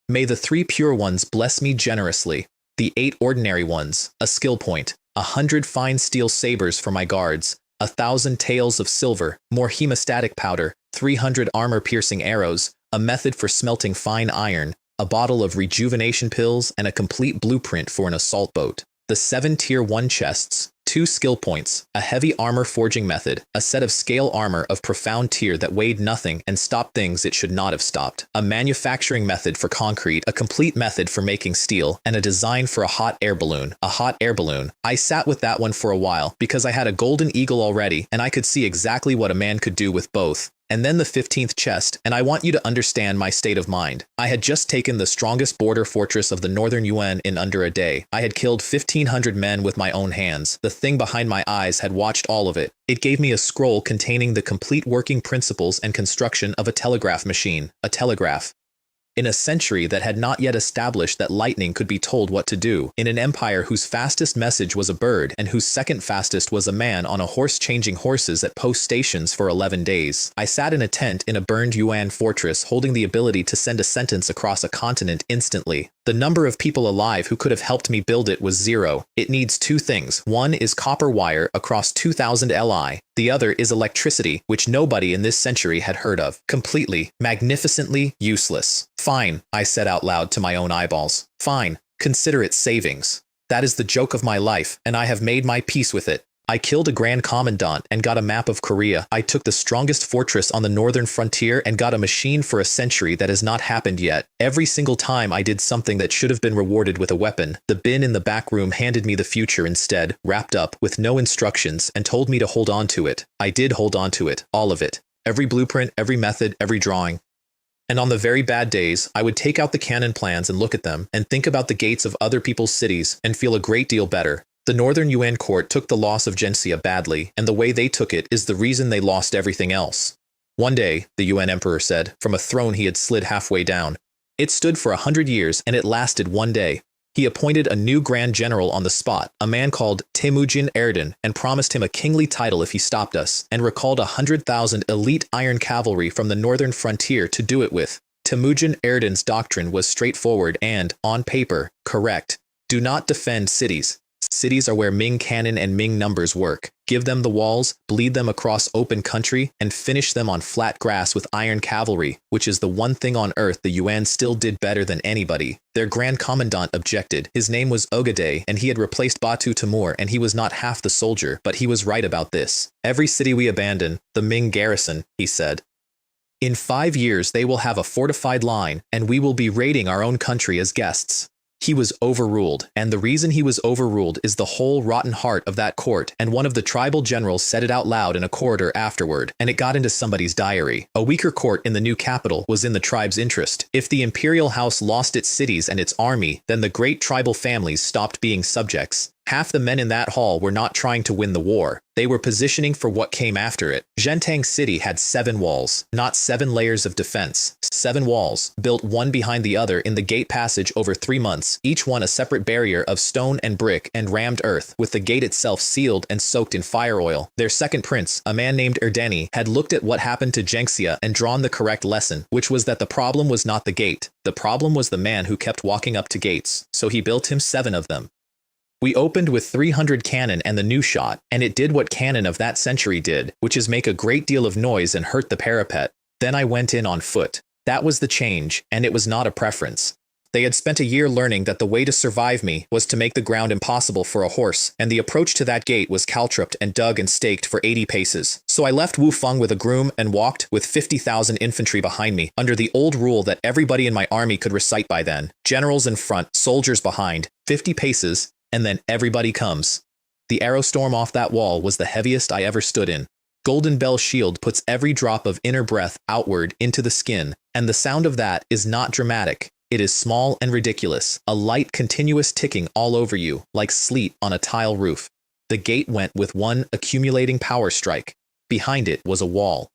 May the 3 pure ones bless me generously. The 8 ordinary ones, a skill point, 100 fine steel sabers for my guards, 1,000 taels of silver, more hemostatic powder, 300 armor-piercing arrows, a method for smelting fine iron, a bottle of rejuvenation pills, and a complete blueprint for an assault boat. The 7 Tier 1 chests, 2 skill points, a heavy armor forging method, a set of scale armor of profound tier that weighed nothing and stopped things it should not have stopped, a manufacturing method for concrete, a complete method for making steel, and a design for a hot air balloon. A hot air balloon. I sat with that one for a while because I had a golden eagle already and I could see exactly what a man could do with both. And then the 15th chest, and I want you to understand my state of mind. I had just taken the strongest border fortress of the northern Yuan in under a day. I had killed 1,500 men with my own hands. The thing behind my eyes had watched all of it. It gave me a scroll containing the complete working principles and construction of a telegraph machine. A telegraph. In a century that had not yet established that lightning could be told what to do, in an empire whose fastest message was a bird and whose second fastest was a man on a horse changing horses at post stations for 11 days, I sat in a tent in a burned Yuan fortress holding the ability to send a sentence across a continent instantly. The number of people alive who could have helped me build it was 0. It needs 2 things. One is copper wire across 2,000 Li. The other is electricity, which nobody in this century had heard of. Completely, magnificently useless. Fine, I said out loud to my own eyeballs. Fine, consider it savings. That is the joke of my life, and I have made my peace with it. I killed a Grand Commandant and got a map of Korea. I took the strongest fortress on the northern frontier and got a machine for a century that has not happened yet. Every single time I did something that should have been rewarded with a weapon, the bin in the back room handed me the future instead, wrapped up, with no instructions, and told me to hold on to it. I did hold on to it, all of it. Every blueprint, every method, every drawing. And on the very bad days, I would take out the cannon plans and look at them, and think about the gates of other people's cities, and feel a great deal better. The Northern Yuan court took the loss of Genxia badly, and the way they took it is the reason they lost everything else. One day, the Yuan emperor said, from a throne he had slid halfway down. It stood for 100 years, and it lasted one day. He appointed a new grand general on the spot, a man called Temujin Erden, and promised him a kingly title if he stopped us, and recalled 100,000 elite iron cavalry from the northern frontier to do it with. Temujin Erden's doctrine was straightforward and, on paper, correct. Do not defend cities. Cities are where Ming cannon and Ming numbers work. Give them the walls, bleed them across open country, and finish them on flat grass with iron cavalry, which is the one thing on earth the Yuan still did better than anybody. Their Grand Commandant objected. His name was Ogade, and he had replaced Batu Timur, and he was not half the soldier, but he was right about this. Every city we abandon, the Ming garrison, he said. In 5 years they will have a fortified line, and we will be raiding our own country as guests. He was overruled, and the reason he was overruled is the whole rotten heart of that court, and one of the tribal generals said it out loud in a corridor afterward, and it got into somebody's diary. A weaker court in the new capital was in the tribe's interest. If the imperial house lost its cities and its army, then the great tribal families stopped being subjects. Half the men in that hall were not trying to win the war. They were positioning for what came after it. Zhentang City had 7 walls, not 7 layers of defense. 7 walls, built one behind the other in the gate passage over 3 months, each one a separate barrier of stone and brick and rammed earth, with the gate itself sealed and soaked in fire oil. Their second prince, a man named Erdeni, had looked at what happened to Genxia and drawn the correct lesson, which was that the problem was not the gate. The problem was the man who kept walking up to gates, so he built him 7 of them. We opened with 300 cannon and the new shot, and it did what cannon of that century did, which is make a great deal of noise and hurt the parapet. Then I went in on foot. That was the change, and it was not a preference. They had spent a year learning that the way to survive me was to make the ground impossible for a horse, and the approach to that gate was caltropped and dug and staked for 80 paces. So I left Wufeng with a groom and walked with 50,000 infantry behind me, under the old rule that everybody in my army could recite by then. Generals in front, soldiers behind, 50 paces, and then everybody comes. The arrow storm off that wall was the heaviest I ever stood in. Golden Bell Shield puts every drop of inner breath outward into the skin, and the sound of that is not dramatic. It is small and ridiculous, a light continuous ticking all over you, like sleet on a tile roof. The gate went with one accumulating power strike. Behind it was a wall.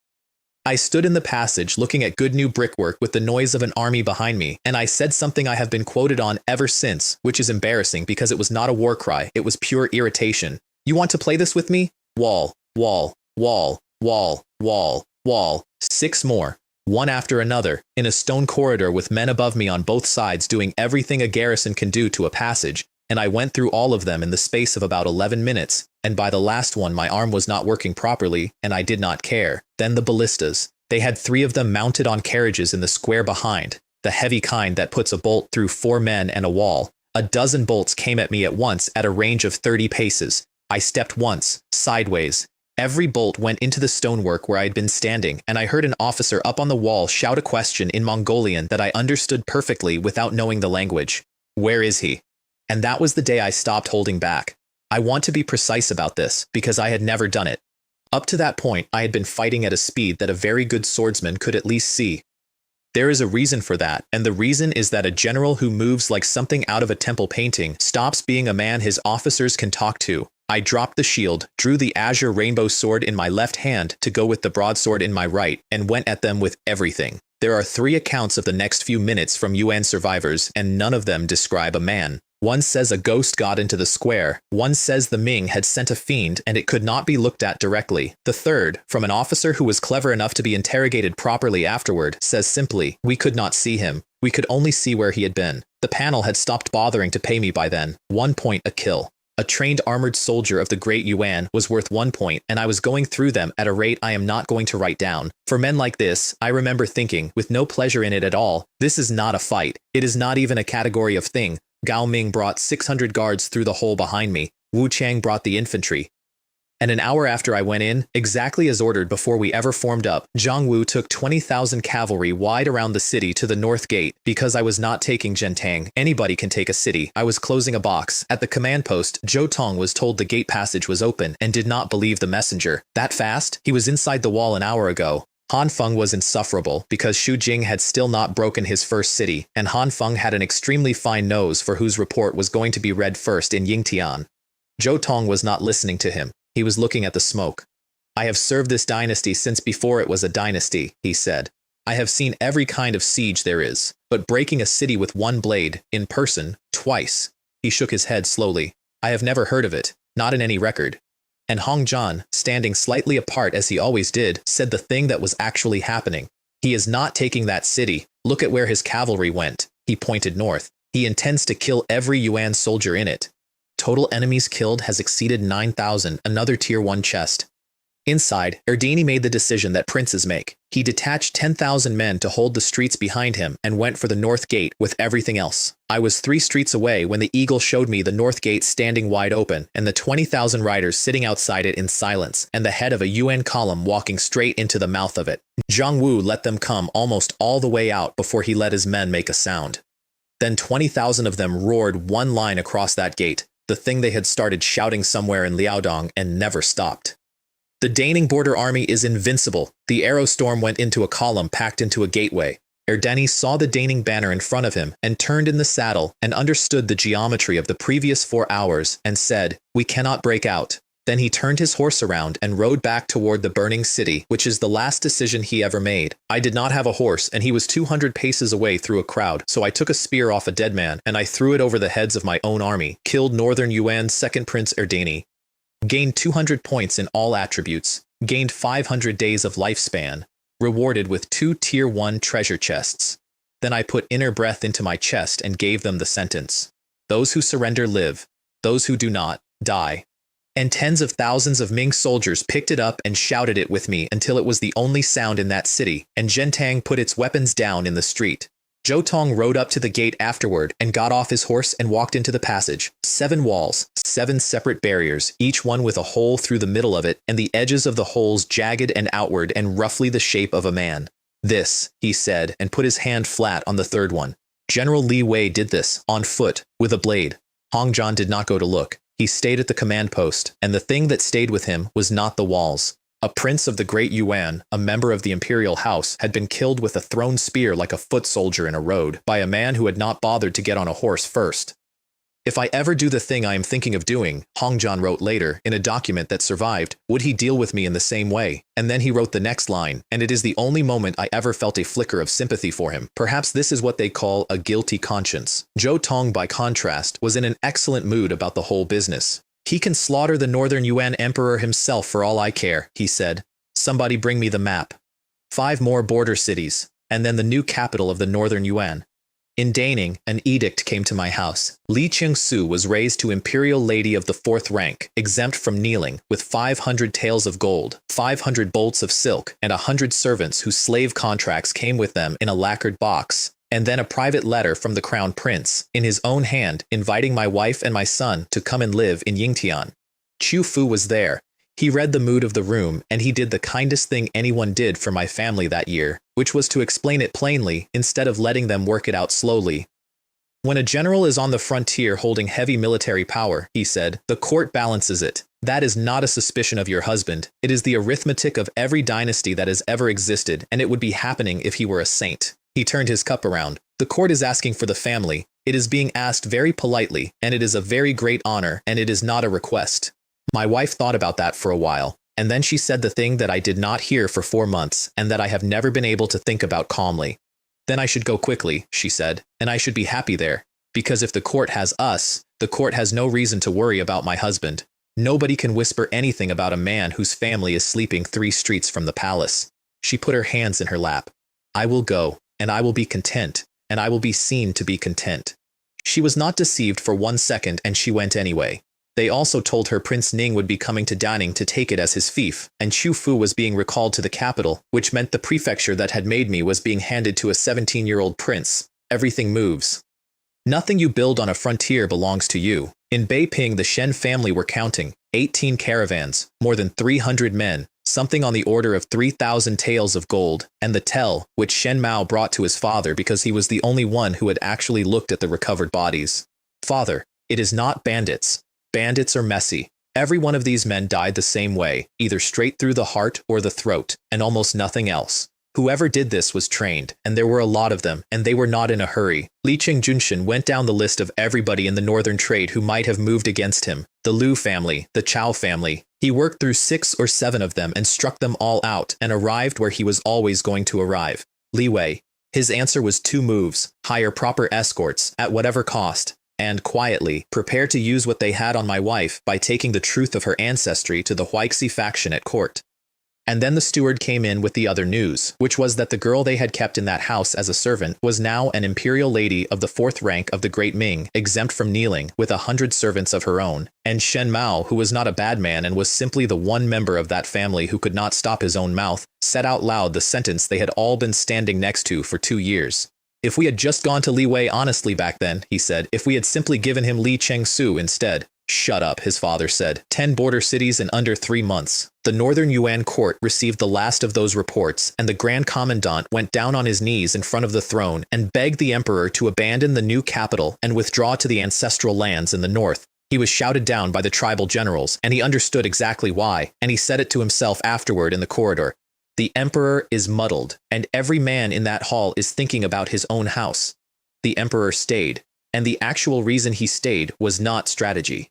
I stood in the passage looking at good new brickwork with the noise of an army behind me, and I said something I have been quoted on ever since, which is embarrassing because it was not a war cry, it was pure irritation. You want to play this with me? Wall, wall, wall, wall, wall, wall. 6 more. one after another, in a stone corridor with men above me on both sides doing everything a garrison can do to a passage, and I went through all of them in the space of about 11 minutes, and by the last one my arm was not working properly, and I did not care. Then the ballistas. They had 3 of them mounted on carriages in the square behind, the heavy kind that puts a bolt through 4 men and a wall. A dozen bolts came at me at once at a range of 30 paces. I stepped once, sideways. Every bolt went into the stonework where I had been standing, and I heard an officer up on the wall shout a question in Mongolian that I understood perfectly without knowing the language. Where is he? And that was the day I stopped holding back. I want to be precise about this, because I had never done it. Up to that point, I had been fighting at a speed that a very good swordsman could at least see. There is a reason for that, and the reason is that a general who moves like something out of a temple painting stops being a man his officers can talk to. I dropped the shield, drew the azure rainbow sword in my left hand to go with the broadsword in my right, and went at them with everything. There are 3 accounts of the next few minutes from UN survivors, and none of them describe a man. One says a ghost got into the square, one says the Ming had sent a fiend and it could not be looked at directly. The third, from an officer who was clever enough to be interrogated properly afterward, says simply, we could not see him, we could only see where he had been. The panel had stopped bothering to pay me by then. 1 point a kill. A trained armored soldier of the Great Yuan was worth 1 point, and I was going through them at a rate I am not going to write down. For men like this, I remember thinking, with no pleasure in it at all, this is not a fight. It is not even a category of thing. Gao Ming brought 600 guards through the hole behind me. Wu Chang brought the infantry. And an hour after I went in, exactly as ordered before we ever formed up, Zhang Wu took 20,000 cavalry wide around the city to the north gate. Because I was not taking Zhentang, anybody can take a city. I was closing a box. At the command post, Zhou Tong was told the gate passage was open and did not believe the messenger. That fast? He was inside the wall an hour ago. Han Feng was insufferable because Xu Jing had still not broken his first city, and Han Feng had an extremely fine nose for whose report was going to be read first in Yingtian. Zhou Tong was not listening to him. He was looking at the smoke. I have served this dynasty since before it was a dynasty, he said. I have seen every kind of siege there is, but breaking a city with 1 blade, in person, twice. He shook his head slowly. I have never heard of it, not in any record. And Hong Zhan, standing slightly apart as he always did, said the thing that was actually happening. He is not taking that city. Look at where his cavalry went. He pointed north. He intends to kill every Yuan soldier in it. Total enemies killed has exceeded 9,000, another tier 1 chest. Inside, Erdeni made the decision that princes make. He detached 10,000 men to hold the streets behind him and went for the north gate with everything else. I was 3 streets away when the eagle showed me the north gate standing wide open and the 20,000 riders sitting outside it in silence and the head of a UN column walking straight into the mouth of it. Zhang Wu let them come almost all the way out before he let his men make a sound. Then 20,000 of them roared 1 line across that gate, the thing they had started shouting somewhere in Liaodong and never stopped. The Daning border army is invincible. The arrow storm went into a column packed into a gateway. Erdeni saw the Daning banner in front of him and turned in the saddle and understood the geometry of the previous 4 hours and said, we cannot break out. Then he turned his horse around and rode back toward the burning city, which is the last decision he ever made. I did not have a horse, and he was 200 paces away through a crowd, so I took a spear off a dead man, and I threw it over the heads of my own army, killed Northern Yuan's second prince Erdeni. Gained 200 points in all attributes, gained 500 days of lifespan, rewarded with 2 tier 1 treasure chests. Then I put inner breath into my chest and gave them the sentence. Those who surrender live, those who do not, die. And tens of thousands of Ming soldiers picked it up and shouted it with me until it was the only sound in that city, and Zhentang put its weapons down in the street. Zhou Tong rode up to the gate afterward and got off his horse and walked into the passage. 7 walls, 7 separate barriers, each one with a hole through the middle of it, and the edges of the holes jagged and outward and roughly the shape of a man. This, he said, and put his hand flat on the 3rd one. General Li Wei did this, on foot, with a blade. Hong Zhan did not go to look. He stayed at the command post, and the thing that stayed with him was not the walls. A prince of the Great Yuan, a member of the imperial house, had been killed with a thrown spear like a foot soldier in a road by a man who had not bothered to get on a horse first. If I ever do the thing I am thinking of doing, Hong Zhan wrote later, in a document that survived, would he deal with me in the same way? And then he wrote the next line, and it is the only moment I ever felt a flicker of sympathy for him. Perhaps this is what they call a guilty conscience. Zhou Tong, by contrast, was in an excellent mood about the whole business. He can slaughter the Northern Yuan emperor himself for all I care, he said. Somebody bring me the map. 5 more border cities, and then the new capital of the northern Yuan. In Daning, an edict came to my house. Li Qingsu was raised to imperial lady of the 4th rank, exempt from kneeling, with 500 taels of gold, 500 bolts of silk, and 100 servants whose slave contracts came with them in a lacquered box, and then a private letter from the crown prince, in his own hand, inviting my wife and my son to come and live in Yingtian. Chu Fu was there. He read the mood of the room, and he did the kindest thing anyone did for my family that year, which was to explain it plainly instead of letting them work it out slowly. When a general is on the frontier holding heavy military power, he said, the court balances it. That is not a suspicion of your husband. It is the arithmetic of every dynasty that has ever existed, and it would be happening if he were a saint. He turned his cup around. The court is asking for the family. It is being asked very politely, and it is a very great honor, and it is not a request. My wife thought about that for a while, and then she said the thing that I did not hear for 4 months, and that I have never been able to think about calmly. Then I should go quickly, she said, and I should be happy there, because if the court has us, the court has no reason to worry about my husband. Nobody can whisper anything about a man whose family is sleeping 3 streets from the palace. She put her hands in her lap. I will go, and I will be content, and I will be seen to be content. She was not deceived for 1 second, and she went anyway. They also told her Prince Ning would be coming to Daning to take it as his fief, and Chu Fu was being recalled to the capital, which meant the prefecture that had made me was being handed to a 17-year-old prince. Everything moves. Nothing you build on a frontier belongs to you. In Beiping, the Shen family were counting 18 caravans, more than 300 men, something on the order of 3,000 taels of gold, and the tell, which Shen Mao brought to his father because he was the only one who had actually looked at the recovered bodies. Father, it is not bandits. Bandits are messy. Every one of these men died the same way, either straight through the heart or the throat, and almost nothing else. Whoever did this was trained, and there were a lot of them, and they were not in a hurry. Li Qingjunshin went down the list of everybody in the northern trade who might have moved against him. The Liu family, the Chao family. He worked through 6 or 7 of them and struck them all out and arrived where he was always going to arrive. Li Wei. His answer was 2 moves, hire proper escorts, at whatever cost, and quietly prepare to use what they had on my wife by taking the truth of her ancestry to the Huixi faction at court. And then the steward came in with the other news, which was that the girl they had kept in that house as a servant was now an imperial lady of the 4th rank of the Great Ming, exempt from kneeling, with 100 servants of her own. And Shen Mao, who was not a bad man and was simply the one member of that family who could not stop his own mouth, said out loud the sentence they had all been standing next to for 2 years. If we had just gone to Li Wei honestly back then, he said, if we had simply given him Li Chengsu instead. Shut up, his father said. 10 border cities in under 3 months. The Northern Yuan court received the last of those reports, and the Grand Commandant went down on his knees in front of the throne and begged the emperor to abandon the new capital and withdraw to the ancestral lands in the north. He was shouted down by the tribal generals, and he understood exactly why, and he said it to himself afterward in the corridor. The emperor is muddled, and every man in that hall is thinking about his own house. The emperor stayed, and the actual reason he stayed was not strategy.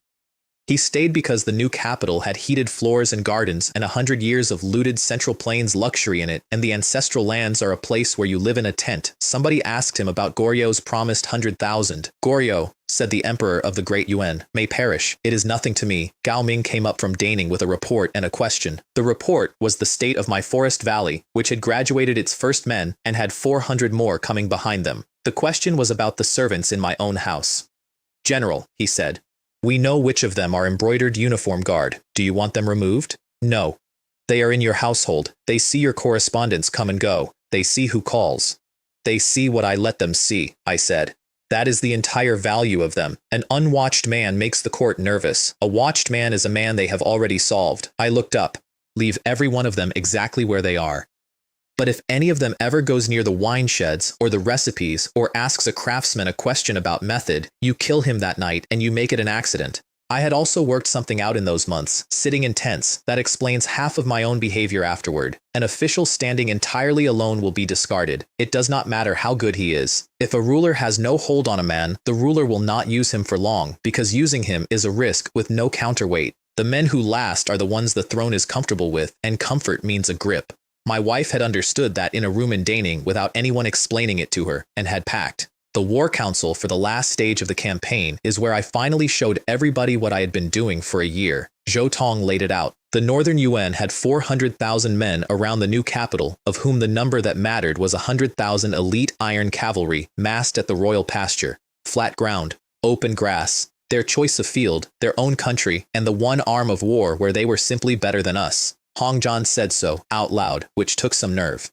He stayed because the new capital had heated floors and gardens and 100 years of looted Central Plains luxury in it, and the ancestral lands are a place where you live in a tent. Somebody asked him about Goryeu's promised 100,000. Goryeo, said the emperor of the Great Yuan, may perish. It is nothing to me. Gao Ming came up from Daning with a report and a question. The report was the state of my forest valley, which had graduated its first men and had 400 more coming behind them. The question was about the servants in my own house. General, he said. We know which of them are embroidered uniform guard. Do you want them removed? No. They are in your household. They see your correspondence come and go. They see who calls. They see what I let them see, I said. That is the entire value of them. An unwatched man makes the court nervous. A watched man is a man they have already solved. I looked up. Leave every one of them exactly where they are. But if any of them ever goes near the wine sheds or the recipes or asks a craftsman a question about method, you kill him that night and you make it an accident. I had also worked something out in those months, sitting in tents, that explains half of my own behavior afterward. An official standing entirely alone will be discarded. It does not matter how good he is. If a ruler has no hold on a man, the ruler will not use him for long, because using him is a risk with no counterweight. The men who last are the ones the throne is comfortable with, and comfort means a grip. My wife had understood that in a room in Daning without anyone explaining it to her, and had packed. The War Council for the last stage of the campaign is where I finally showed everybody what I had been doing for a year. Zhou Tong laid it out. The Northern Yuan had 400,000 men around the new capital, of whom the number that mattered was 100,000 elite iron cavalry massed at the royal pasture. Flat ground, open grass, their choice of field, their own country, and the one arm of war where they were simply better than us. Hong John said so, out loud, which took some nerve.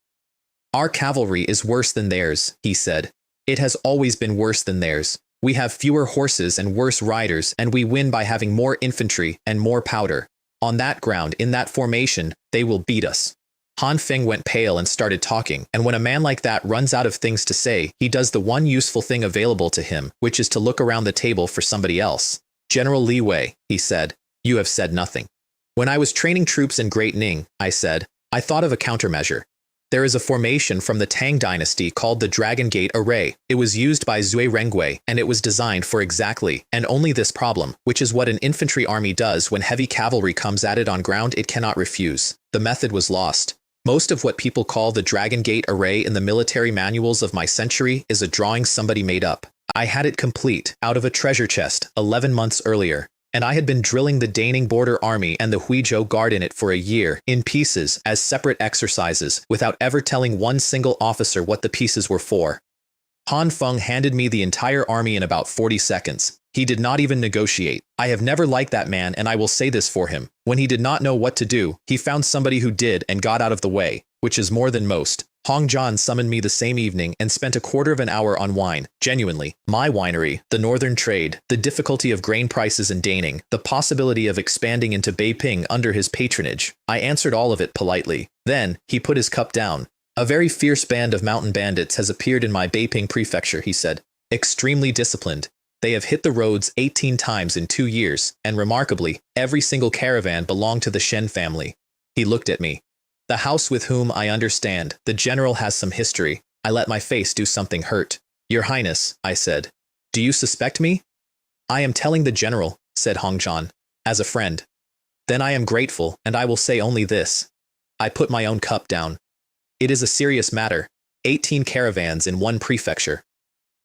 Our cavalry is worse than theirs, he said. It has always been worse than theirs. We have fewer horses and worse riders, and we win by having more infantry and more powder. On that ground, in that formation, they will beat us. Han Feng went pale and started talking, and when a man like that runs out of things to say, he does the one useful thing available to him, which is to look around the table for somebody else. General Li Wei, he said, you have said nothing. When I was training troops in Great Ning, I said, I thought of a countermeasure. There is a formation from the Tang Dynasty called the Dragon Gate Array. It was used by Zui Rengui, and it was designed for exactly and only this problem, which is what an infantry army does when heavy cavalry comes at it on ground it cannot refuse. The method was lost. Most of what people call the Dragon Gate Array in the military manuals of my century is a drawing somebody made up. I had it complete, out of a treasure chest, 11 months earlier. And I had been drilling the Daning border army and the Huizhou Guard in it for a year, in pieces, as separate exercises, without ever telling one single officer what the pieces were for. Han Feng handed me the entire army in about 40 seconds. He did not even negotiate. I have never liked that man, and I will say this for him. When he did not know what to do, he found somebody who did and got out of the way, which is more than most. Hong John summoned me the same evening and spent a quarter of an hour on wine. Genuinely, my winery, the northern trade, the difficulty of grain prices in Daning, the possibility of expanding into Beiping under his patronage. I answered all of it politely. Then, he put his cup down. A very fierce band of mountain bandits has appeared in my Beiping prefecture, he said. Extremely disciplined. They have hit the roads 18 times in 2 years, and remarkably, every single caravan belonged to the Shen family. He looked at me. The house with whom I understand, the general has some history. I let my face do something hurt. Your Highness, I said. Do you suspect me? I am telling the general, said Hong John, as a friend. Then I am grateful, and I will say only this. I put my own cup down. It is a serious matter. 18 caravans in one prefecture.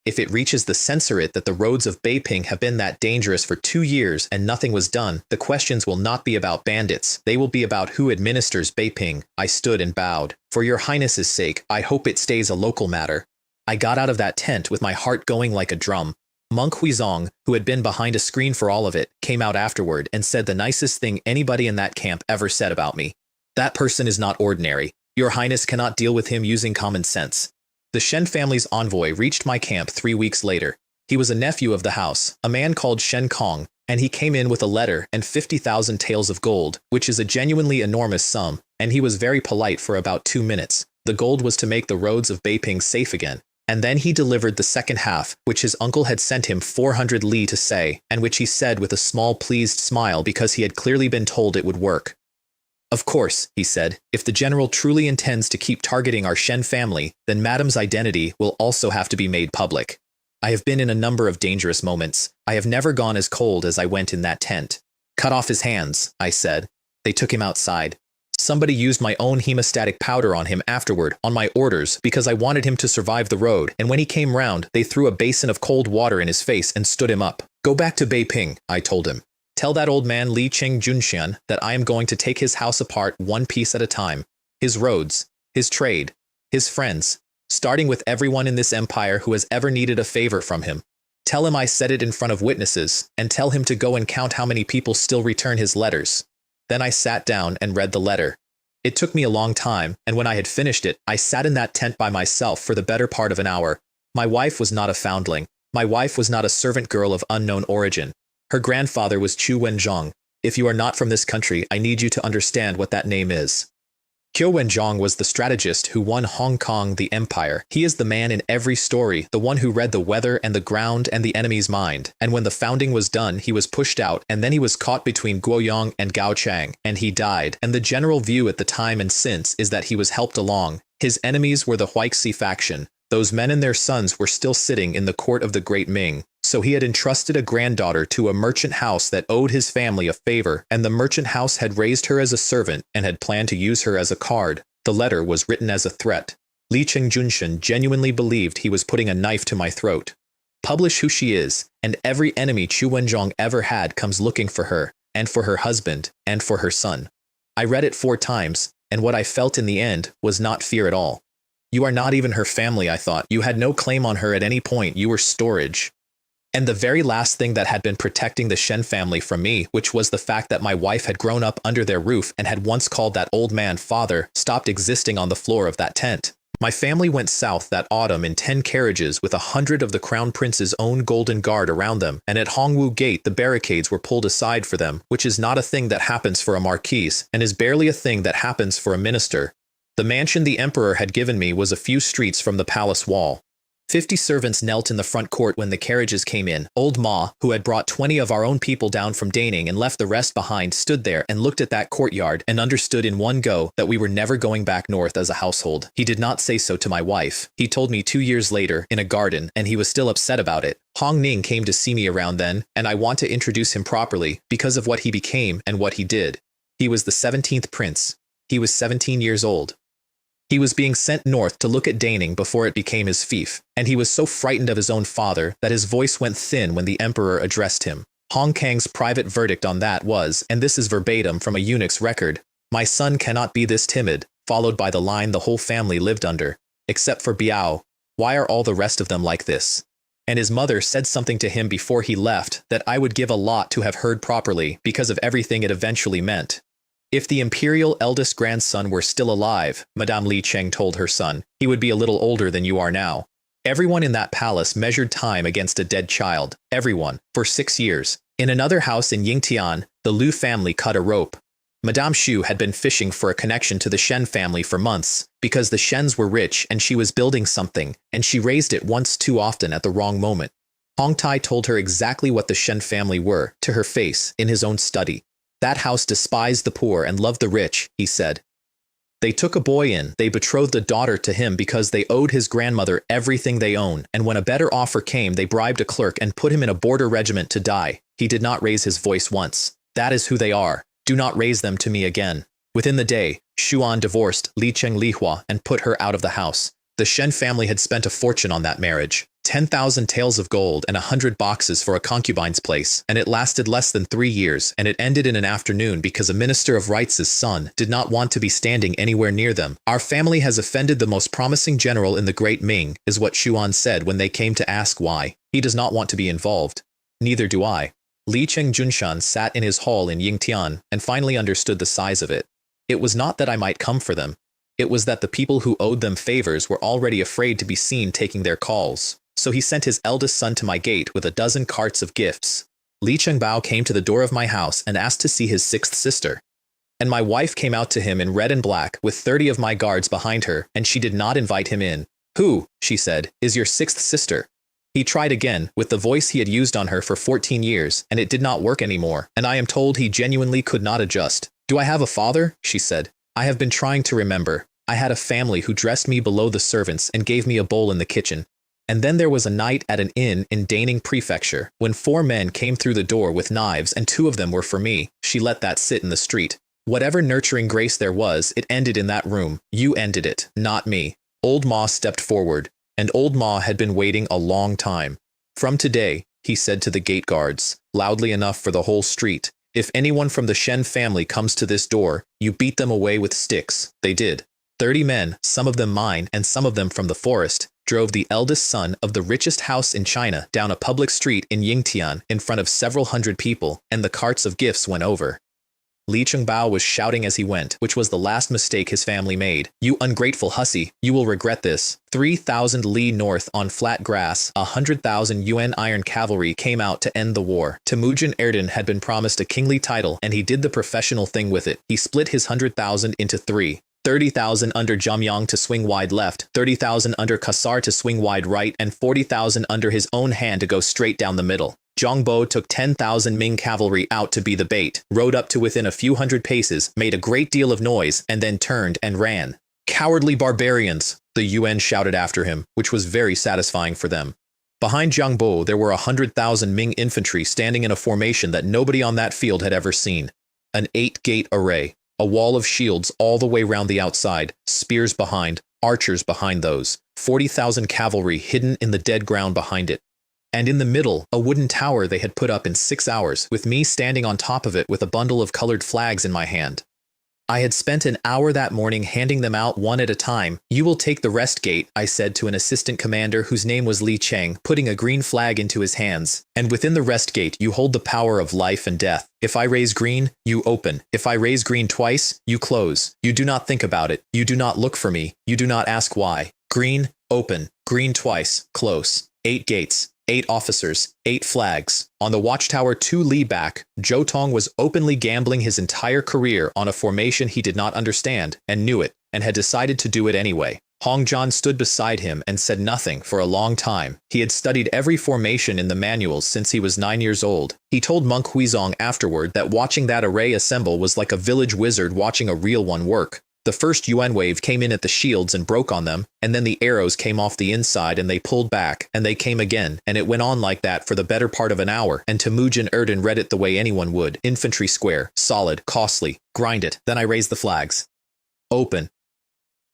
If it reaches the censorate that the roads of Beiping have been that dangerous for 2 years and nothing was done, the questions will not be about bandits. They will be about who administers Beiping. I stood and bowed. For your Highness's sake, I hope it stays a local matter. I got out of that tent with my heart going like a drum. Monk Huizong, who had been behind a screen for all of it, came out afterward and said the nicest thing anybody in that camp ever said about me. That person is not ordinary. Your Highness cannot deal with him using common sense. The Shen family's envoy reached my camp 3 weeks later. He was a nephew of the house, a man called Shen Kong, and he came in with a letter and 50,000 taels of gold, which is a genuinely enormous sum, and he was very polite for about 2 minutes. The gold was to make the roads of Beiping safe again. And then he delivered the second half, which his uncle had sent him 400 li to say, and which he said with a small pleased smile because he had clearly been told it would work. Of course, he said, if the general truly intends to keep targeting our Shen family, then Madame's identity will also have to be made public. I have been in a number of dangerous moments. I have never gone as cold as I went in that tent. Cut off his hands, I said. They took him outside. Somebody used my own hemostatic powder on him afterward, on my orders, because I wanted him to survive the road, and when he came round, they threw a basin of cold water in his face and stood him up. Go back to Beiping, I told him. Tell that old man Li Ching Junxian that I am going to take his house apart one piece at a time. His roads, his trade, his friends, starting with everyone in this empire who has ever needed a favor from him. Tell him I said it in front of witnesses, and tell him to go and count how many people still return his letters. Then I sat down and read the letter. It took me a long time, and when I had finished it, I sat in that tent by myself for the better part of an hour. My wife was not a foundling. My wife was not a servant girl of unknown origin. Her grandfather was Qu Wenzhong. If you are not from this country, I need you to understand what that name is. Qu Wenzhong was the strategist who won Hong Kong the empire. He is the man in every story, the one who read the weather and the ground and the enemy's mind. And when the founding was done, he was pushed out, and then he was caught between Guoyong and Gao Chang, and he died. And the general view at the time and since is that he was helped along. His enemies were the Huixi faction. Those men and their sons were still sitting in the court of the Great Ming. So he had entrusted a granddaughter to a merchant house that owed his family a favor, and the merchant house had raised her as a servant and had planned to use her as a card. The letter was written as a threat. Li Junshan genuinely believed he was putting a knife to my throat. Publish who she is, and every enemy Chu Wenzhong ever had comes looking for her, and for her husband, and for her son. I read it 4 times, and what I felt in the end was not fear at all. You are not even her family, I thought. You had no claim on her at any point. You were storage. And the very last thing that had been protecting the Shen family from me, which was the fact that my wife had grown up under their roof and had once called that old man father, stopped existing on the floor of that tent. My family went south that autumn in 10 carriages with 100 of the Crown Prince's own golden guard around them, and at Hongwu Gate the barricades were pulled aside for them, which is not a thing that happens for a marquis, and is barely a thing that happens for a minister. The mansion the emperor had given me was a few streets from the palace wall. 50 servants knelt in the front court when the carriages came in. Old Ma, who had brought 20 of our own people down from Daning and left the rest behind, stood there and looked at that courtyard and understood in one go that we were never going back north as a household. He did not say so to my wife. He told me 2 years later, in a garden, and he was still upset about it. Hong Ning came to see me around then, and I want to introduce him properly because of what he became and what he did. He was the 17th prince. He was 17 years old. He was being sent north to look at Daning before it became his fief, and he was so frightened of his own father that his voice went thin when the emperor addressed him. Hong Kang's private verdict on that was, and this is verbatim from a eunuch's record, "My son cannot be this timid," followed by the line the whole family lived under, except for Biao. Why are all the rest of them like this? And his mother said something to him before he left that I would give a lot to have heard properly because of everything it eventually meant. If the imperial eldest grandson were still alive, Madame Li Cheng told her son, he would be a little older than you are now. Everyone in that palace measured time against a dead child. Everyone, for 6 years. In another house in Yingtian, the Lu family cut a rope. Madame Xu had been fishing for a connection to the Shen family for months, because the Shens were rich and she was building something, and she raised it once too often at the wrong moment. Hong Tai told her exactly what the Shen family were, to her face, in his own study. That house despised the poor and loved the rich, he said. They took a boy in, they betrothed a daughter to him because they owed his grandmother everything they own, and when a better offer came they bribed a clerk and put him in a border regiment to die. He did not raise his voice once. That is who they are. Do not raise them to me again. Within the day, Xuan divorced Li Cheng Lihua and put her out of the house. The Shen family had spent a fortune on that marriage. 10,000 taels of gold and 100 boxes for a concubine's place, and it lasted less than 3 years, and it ended in an afternoon because a minister of rights' son did not want to be standing anywhere near them. Our family has offended the most promising general in the Great Ming, is what Xuan said when they came to ask why. He does not want to be involved. Neither do I. Li Cheng Junshan sat in his hall in Yingtian and finally understood the size of it. It was not that I might come for them. It was that the people who owed them favors were already afraid to be seen taking their calls. So he sent his eldest son to my gate with a dozen carts of gifts. Li Chengbao came to the door of my house and asked to see his 6th sister. And my wife came out to him in red and black with 30 of my guards behind her, and she did not invite him in. "Who," she said, "is your 6th sister?" He tried again, with the voice he had used on her for 14 years, and it did not work anymore, and I am told he genuinely could not adjust. "Do I have a father?" she said. "I have been trying to remember. I had a family who dressed me below the servants and gave me a bowl in the kitchen. And then there was a night at an inn in Daning Prefecture, when 4 men came through the door with knives and 2 of them were for me. She let that sit in the street. Whatever nurturing grace there was, it ended in that room. You ended it, not me." Old Ma stepped forward, and Old Ma had been waiting a long time. "From today," he said to the gate guards, loudly enough for the whole street, "if anyone from the Shen family comes to this door, you beat them away with sticks." They did. 30 men, some of them mine and some of them from the forest, drove the eldest son of the richest house in China down a public street in Yingtian in front of several hundred people, and the carts of gifts went over. Li Chengbao was shouting as he went, which was the last mistake his family made. "You ungrateful hussy, you will regret this." 3,000 li north on flat grass, 100,000 yuan iron cavalry came out to end the war. Temujin Erden had been promised a kingly title, and he did the professional thing with it. He split his 100,000 into 3. 30,000 under Jamyang to swing wide left, 30,000 under Kasar to swing wide right, and 40,000 under his own hand to go straight down the middle. Zhongbo took 10,000 Ming cavalry out to be the bait, rode up to within a few hundred paces, made a great deal of noise, and then turned and ran. "Cowardly barbarians!" the UN shouted after him, which was very satisfying for them. Behind Zhongbo there were 100,000 Ming infantry standing in a formation that nobody on that field had ever seen. An 8-gate array. A wall of shields all the way round the outside, spears behind, archers behind those, 40,000 cavalry hidden in the dead ground behind it. And in the middle, a wooden tower they had put up in 6 hours, with me standing on top of it with a bundle of colored flags in my hand. I had spent an hour that morning handing them out one at a time. "You will take the rest gate," I said to an assistant commander whose name was Li Cheng, putting a green flag into his hands. "And within the rest gate you hold the power of life and death. If I raise green, you open. If I raise green twice, you close. You do not think about it. You do not look for me. You do not ask why. Green, open. Green twice, close. 8 gates. 8 officers, 8 flags. On the watchtower 2 li back, Zhou Tong was openly gambling his entire career on a formation he did not understand, and knew it, and had decided to do it anyway. Hong Zhan stood beside him and said nothing for a long time. He had studied every formation in the manuals since he was 9 years old. He told Monk Huizong afterward that watching that array assemble was like a village wizard watching a real one work. The first Yuan wave came in at the shields and broke on them, and then the arrows came off the inside and they pulled back, and they came again, and it went on like that for the better part of an hour, and Temujin Erden read it the way anyone would. Infantry square, solid, costly, grind it. Then I raised the flags. Open.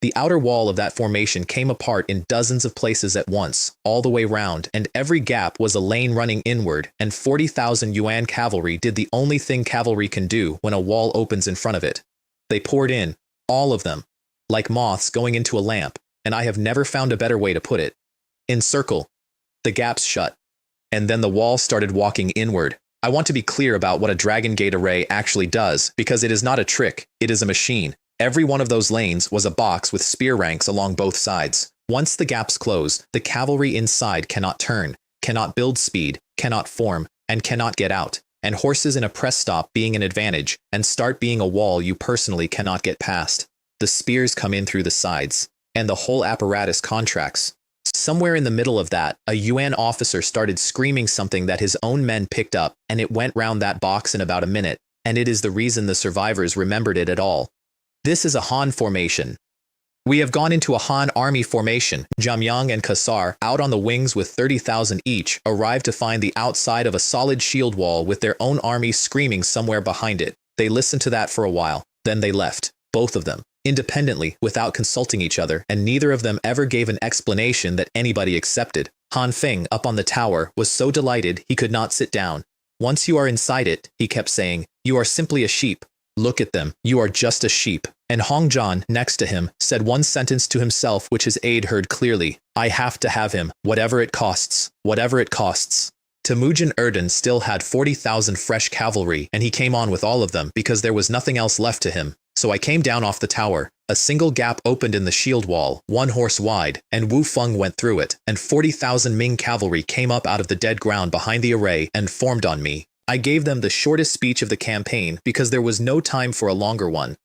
The outer wall of that formation came apart in dozens of places at once, all the way round, and every gap was a lane running inward, and 40,000 Yuan cavalry did the only thing cavalry can do when a wall opens in front of it. They poured in. All of them, like moths going into a lamp, and I have never found a better way to put it. In circle, the gaps shut, and then the wall started walking inward. I want to be clear about what a Dragon Gate array actually does, because it is not a trick, it is a machine. Every one of those lanes was a box with spear ranks along both sides. Once the gaps close, the cavalry inside cannot turn, cannot build speed, cannot form, and cannot get out. And horses in a press stop being an advantage, and start being a wall you personally cannot get past. The spears come in through the sides, and the whole apparatus contracts. Somewhere in the middle of that, a Yuan officer started screaming something that his own men picked up, and it went round that box in about a minute, and it is the reason the survivors remembered it at all. This is a Han formation. We have gone into a Han army formation. Jamyang and Kassar, out on the wings with 30,000 each, arrived to find the outside of a solid shield wall with their own army screaming somewhere behind it. They listened to that for a while, then they left, both of them, independently, without consulting each other, and neither of them ever gave an explanation that anybody accepted. Han Feng, up on the tower, was so delighted he could not sit down. "Once you are inside it," he kept saying, "you are simply a sheep. Look at them, you are just a sheep." And Hong Zhan, next to him, said one sentence to himself which his aide heard clearly. "I have to have him, whatever it costs, whatever it costs." Temujin Erden still had 40,000 fresh cavalry, and he came on with all of them because there was nothing else left to him. So I came down off the tower. A single gap opened in the shield wall, 1 horse wide, and Wu Feng went through it, and 40,000 Ming cavalry came up out of the dead ground behind the array and formed on me. I gave them the shortest speech of the campaign because there was no time for a longer one.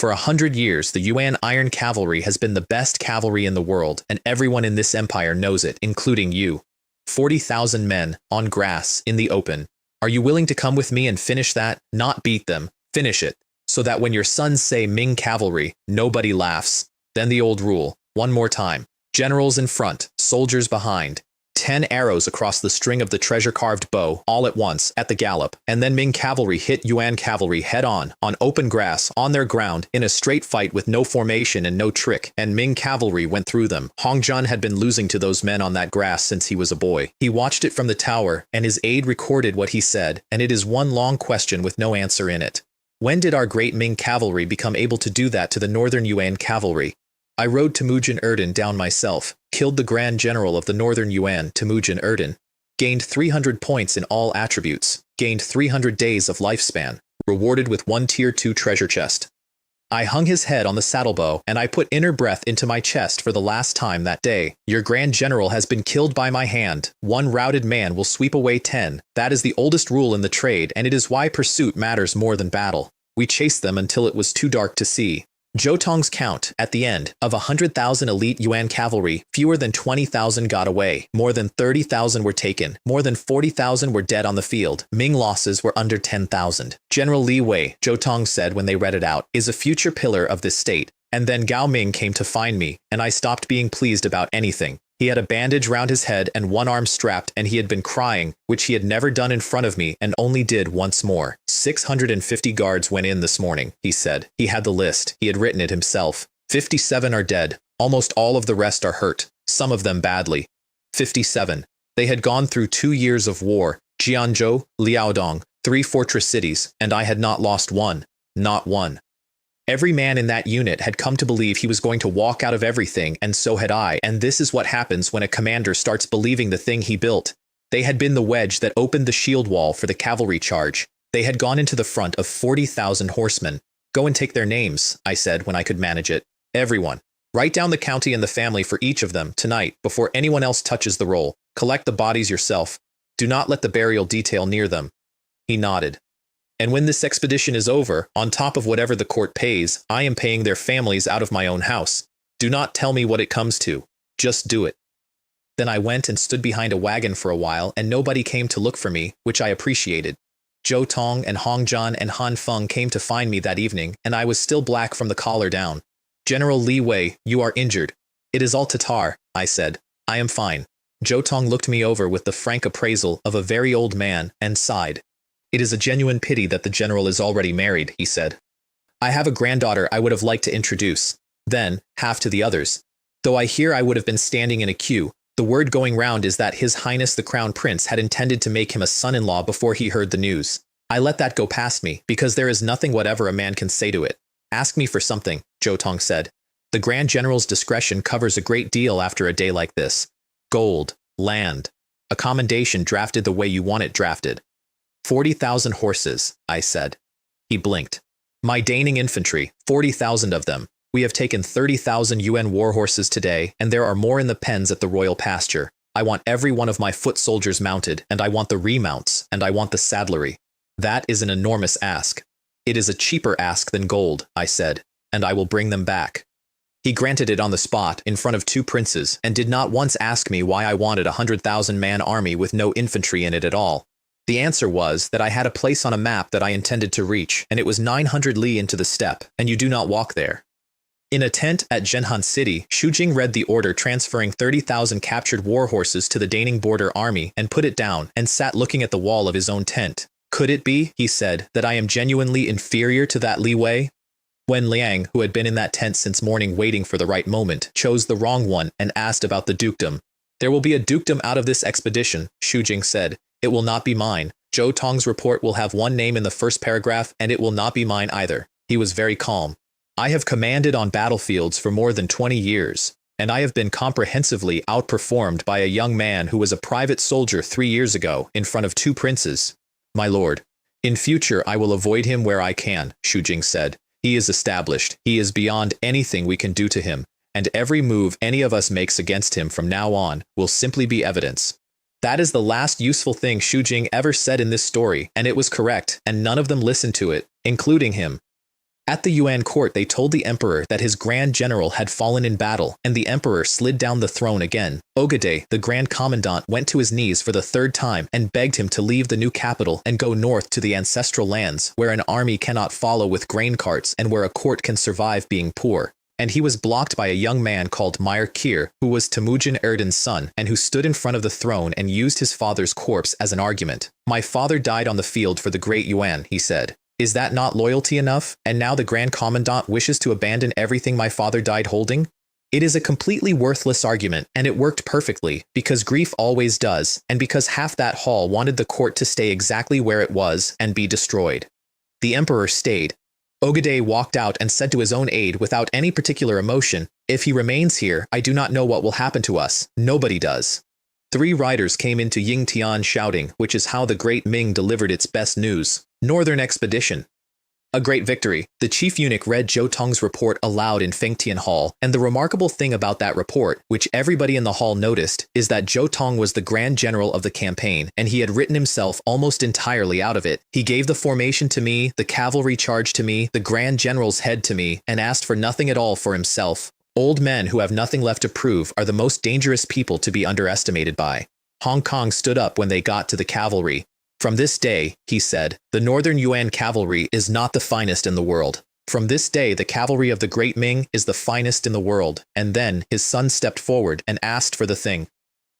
For 100 years, the Yuan Iron Cavalry has been the best cavalry in the world, and everyone in this empire knows it, including you. 40,000 men, on grass, in the open. Are you willing to come with me and finish that? Not beat them, finish it, so that when your sons say Ming Cavalry, nobody laughs. Then the old rule, one more time. Generals in front, soldiers behind. 10 arrows across the string of the treasure-carved bow, all at once, at the gallop, and then Ming cavalry hit Yuan cavalry head-on open grass, on their ground, in a straight fight with no formation and no trick, and Ming cavalry went through them. Hong Zhan had been losing to those men on that grass since he was a boy. He watched it from the tower, and his aide recorded what he said, and it is one long question with no answer in it. When did our great Ming cavalry become able to do that to the northern Yuan cavalry? I rode Temujin Erden down myself, killed the Grand General of the Northern Yuan, Temujin Erden, gained 300 points in all attributes, gained 300 days of lifespan, rewarded with 1 Tier 2 treasure chest. I hung his head on the saddlebow, and I put inner breath into my chest for the last time that day. Your Grand General has been killed by my hand. 1 routed man will sweep away 10. That is the oldest rule in the trade, and it is why pursuit matters more than battle. We chased them until it was too dark to see. Zhou Tong's count, at the end, of 100,000 elite Yuan cavalry, fewer than 20,000 got away, more than 30,000 were taken, more than 40,000 were dead on the field. Ming losses were under 10,000. General Li Wei, Zhou Tong said when they read it out, is a future pillar of this state. And then Gao Ming came to find me, and I stopped being pleased about anything. He had a bandage round his head and 1 arm strapped, and he had been crying, which he had never done in front of me and only did once more. 650 guards went in this morning, he said. He had the list. He had written it himself. 57 are dead. Almost all of the rest are hurt, some of them badly. 57. They had gone through 2 years of war, Jianzhou, Liaodong, 3 fortress cities, and I had not lost one. Not one. Every man in that unit had come to believe he was going to walk out of everything, and so had I, and this is what happens when a commander starts believing the thing he built. They had been the wedge that opened the shield wall for the cavalry charge. They had gone into the front of 40,000 horsemen. Go and take their names, I said when I could manage it. Everyone. Write down the county and the family for each of them, tonight, before anyone else touches the roll. Collect the bodies yourself. Do not let the burial detail near them. He nodded. And when this expedition is over, on top of whatever the court pays, I am paying their families out of my own house. Do not tell me what it comes to. Just do it. Then I went and stood behind a wagon for a while, and nobody came to look for me, which I appreciated. Zhou Tong and Hong Zhan and Han Feng came to find me that evening, and I was still black from the collar down. General Li Wei, you are injured. It is all Tatar, I said. I am fine. Zhou Tong looked me over with the frank appraisal of a very old man and sighed. It is a genuine pity that the general is already married, he said. I have a granddaughter I would have liked to introduce. Then, half to the others. Though I hear I would have been standing in a queue, the word going round is that His Highness the Crown Prince had intended to make him a son-in-law before he heard the news. I let that go past me, because there is nothing whatever a man can say to it. Ask me for something, Zhou Tong said. The Grand General's discretion covers a great deal after a day like this. Gold, land, a commendation drafted the way you want it drafted. 40,000 horses, I said. He blinked. My Daning infantry, 40,000 of them. We have taken 30,000 UN war horses today, and there are more in the pens at the royal pasture. I want every one of my foot soldiers mounted, and I want the remounts, and I want the saddlery. That is an enormous ask. It is a cheaper ask than gold, I said, and I will bring them back. He granted it on the spot in front of 2 princes, and did not once ask me why I wanted a 100,000-man army with no infantry in it at all. The answer was that I had a place on a map that I intended to reach, and it was 900 li into the steppe, and you do not walk there. In a tent at Zhenhan City, Xu Jing read the order transferring 30,000 captured war horses to the Daning border army and put it down and sat looking at the wall of his own tent. Could it be, he said, that I am genuinely inferior to that Li Wei? Wen Liang, who had been in that tent since morning waiting for the right moment, chose the wrong one and asked about the dukedom. There will be a dukedom out of this expedition, Xu Jing said. It will not be mine. Zhou Tong's report will have one name in the first paragraph, and it will not be mine either. He was very calm. I have commanded on battlefields for more than 20 years, and I have been comprehensively outperformed by a young man who was a private soldier 3 years ago in front of 2 princes. My lord, in future I will avoid him where I can, Xu Jing said. He is established. He is beyond anything we can do to him, and every move any of us makes against him from now on will simply be evidence. That is the last useful thing Xu Jing ever said in this story, and it was correct, and none of them listened to it, including him. At the Yuan court, they told the emperor that his grand general had fallen in battle, and the emperor slid down the throne again. Ogade, the grand commandant, went to his knees for the 3rd time and begged him to leave the new capital and go north to the ancestral lands, where an army cannot follow with grain carts and where a court can survive being poor. And he was blocked by a young man called Meir Kir, who was Temujin Erden's son, and who stood in front of the throne and used his father's corpse as an argument. My father died on the field for the great Yuan, he said. Is that not loyalty enough? And now the Grand Commandant wishes to abandon everything my father died holding? It is a completely worthless argument, and it worked perfectly, because grief always does, and because half that hall wanted the court to stay exactly where it was and be destroyed. The emperor stayed. Ogade walked out and said to his own aide without any particular emotion, "If he remains here, I do not know what will happen to us. Nobody does." 3 riders came into Yingtian shouting, which is how the great Ming delivered its best news. Northern expedition. A great victory. The chief eunuch read Zhou Tong's report aloud in Fengtian Hall, and the remarkable thing about that report, which everybody in the hall noticed, is that Zhou Tong was the grand general of the campaign, and he had written himself almost entirely out of it. He gave the formation to me, the cavalry charge to me, the grand general's head to me, and asked for nothing at all for himself. Old men who have nothing left to prove are the most dangerous people to be underestimated by. Hong Kong stood up when they got to the cavalry. From this day, he said, the Northern Yuan cavalry is not the finest in the world. From this day, the cavalry of the Great Ming is the finest in the world. And then his son stepped forward and asked for the thing.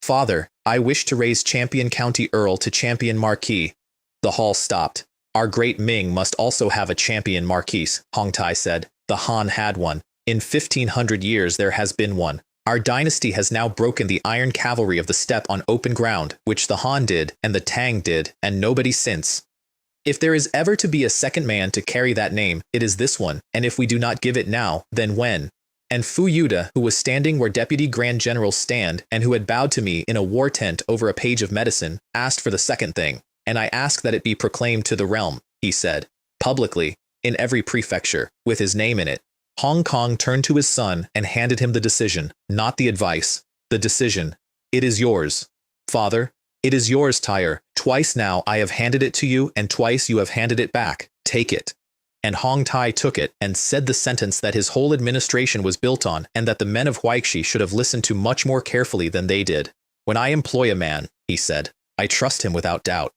Father, I wish to raise Champion County Earl to Champion Marquis. The hall stopped. Our Great Ming must also have a Champion Marquis, Hong Tai said. The Han had one. In 1500 years there has been one. Our dynasty has now broken the iron cavalry of the steppe on open ground, which the Han did, and the Tang did, and nobody since. If there is ever to be a second man to carry that name, it is this one, and if we do not give it now, then when? And Fu Yuda, who was standing where Deputy Grand Generals stand, and who had bowed to me in a war tent over a page of medicine, asked for the second thing, and I ask that it be proclaimed to the realm, he said, publicly, in every prefecture, with his name in it. Hong Kong turned to his son and handed him the decision, not the advice, the decision. It is yours. Father, it is yours, Tyre. Twice now I have handed it to you, and twice you have handed it back. Take it. And Hong Tai took it and said the sentence that his whole administration was built on, and that the men of Huixi should have listened to much more carefully than they did. When I employ a man, he said, I trust him without doubt.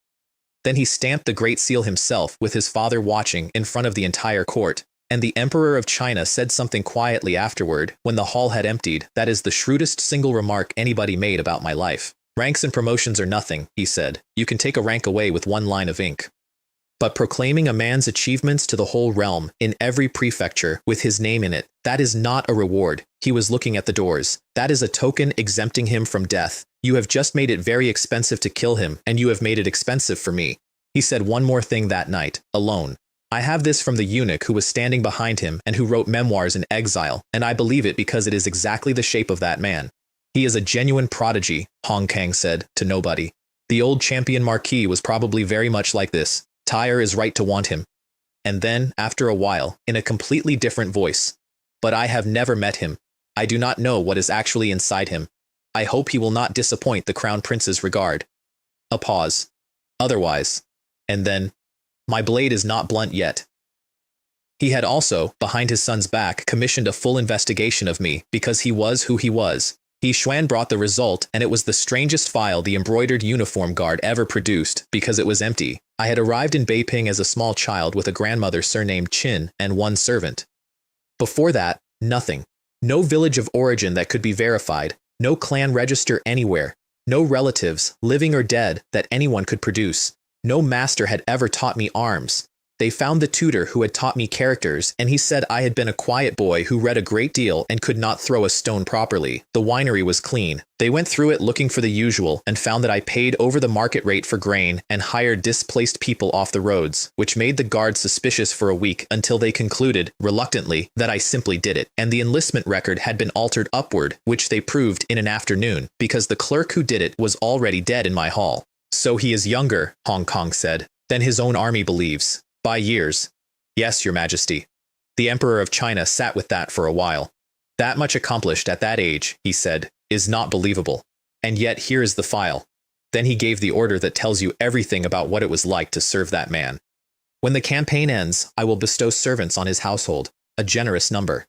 Then he stamped the Great Seal himself, with his father watching, in front of the entire court. And the Emperor of China said something quietly afterward, when the hall had emptied. That is the shrewdest single remark anybody made about my life. Ranks and promotions are nothing, he said. You can take a rank away with one line of ink. But proclaiming a man's achievements to the whole realm, in every prefecture, with his name in it, that is not a reward. He was looking at the doors. That is a token exempting him from death. You have just made it very expensive to kill him, and you have made it expensive for me. He said one more thing that night, alone. I have this from the eunuch who was standing behind him and who wrote memoirs in exile, and I believe it because it is exactly the shape of that man. He is a genuine prodigy, Hong Kang said, to nobody. The old champion marquis was probably very much like this. Tyre is right to want him. And then, after a while, in a completely different voice. But I have never met him. I do not know what is actually inside him. I hope he will not disappoint the crown prince's regard. A pause. Otherwise. And then, my blade is not blunt yet. He had also, behind his son's back, commissioned a full investigation of me, because he was who he was. He Xuan brought the result, and it was the strangest file the embroidered uniform guard ever produced, because it was empty. I had arrived in Beiping as a small child with a grandmother surnamed Qin and one servant. Before that, nothing. No village of origin that could be verified, no clan register anywhere, no relatives, living or dead, that anyone could produce. No master had ever taught me arms. They found the tutor who had taught me characters, and he said I had been a quiet boy who read a great deal and could not throw a stone properly. The winery was clean. They went through it looking for the usual and found that I paid over the market rate for grain and hired displaced people off the roads, which made the guards suspicious for a week until they concluded, reluctantly, that I simply did it. And the enlistment record had been altered upward, which they proved in an afternoon, because the clerk who did it was already dead in my hall. So he is younger, Hong Kong said, than his own army believes. By years. Yes, Your Majesty. The Emperor of China sat with that for a while. That much accomplished at that age, he said, is not believable. And yet here is the file. Then he gave the order that tells you everything about what it was like to serve that man. When the campaign ends, I will bestow servants on his household, a generous number.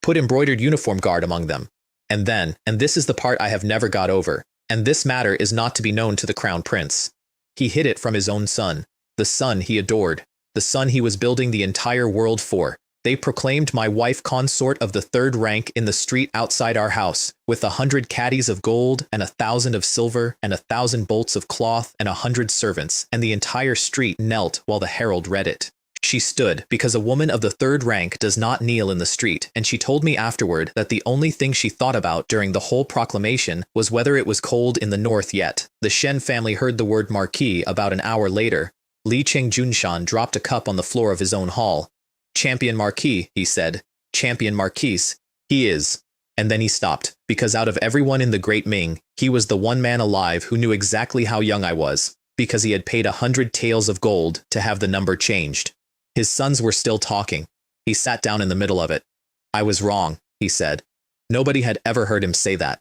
Put embroidered uniform guard among them. And then, and this is the part I have never got over, and this matter is not to be known to the crown prince. He hid it from his own son, the son he adored. The son he was building the entire world for. They proclaimed my wife consort of the third rank in the street outside our house, with 100 caddies of gold and 1,000 of silver and 1,000 bolts of cloth and 100 servants, and the entire street knelt while the herald read it. She stood, because a woman of the third rank does not kneel in the street, and she told me afterward that the only thing she thought about during the whole proclamation was whether it was cold in the north yet. The Shen family heard the word marquis about an hour later. Li Cheng Junshan dropped a cup on the floor of his own hall. Champion Marquis, he said. Champion Marquise. He is. And then he stopped, because out of everyone in the Great Ming, he was the one man alive who knew exactly how young I was, because he had paid 100 taels of gold to have the number changed. His sons were still talking. He sat down in the middle of it. I was wrong, he said. Nobody had ever heard him say that.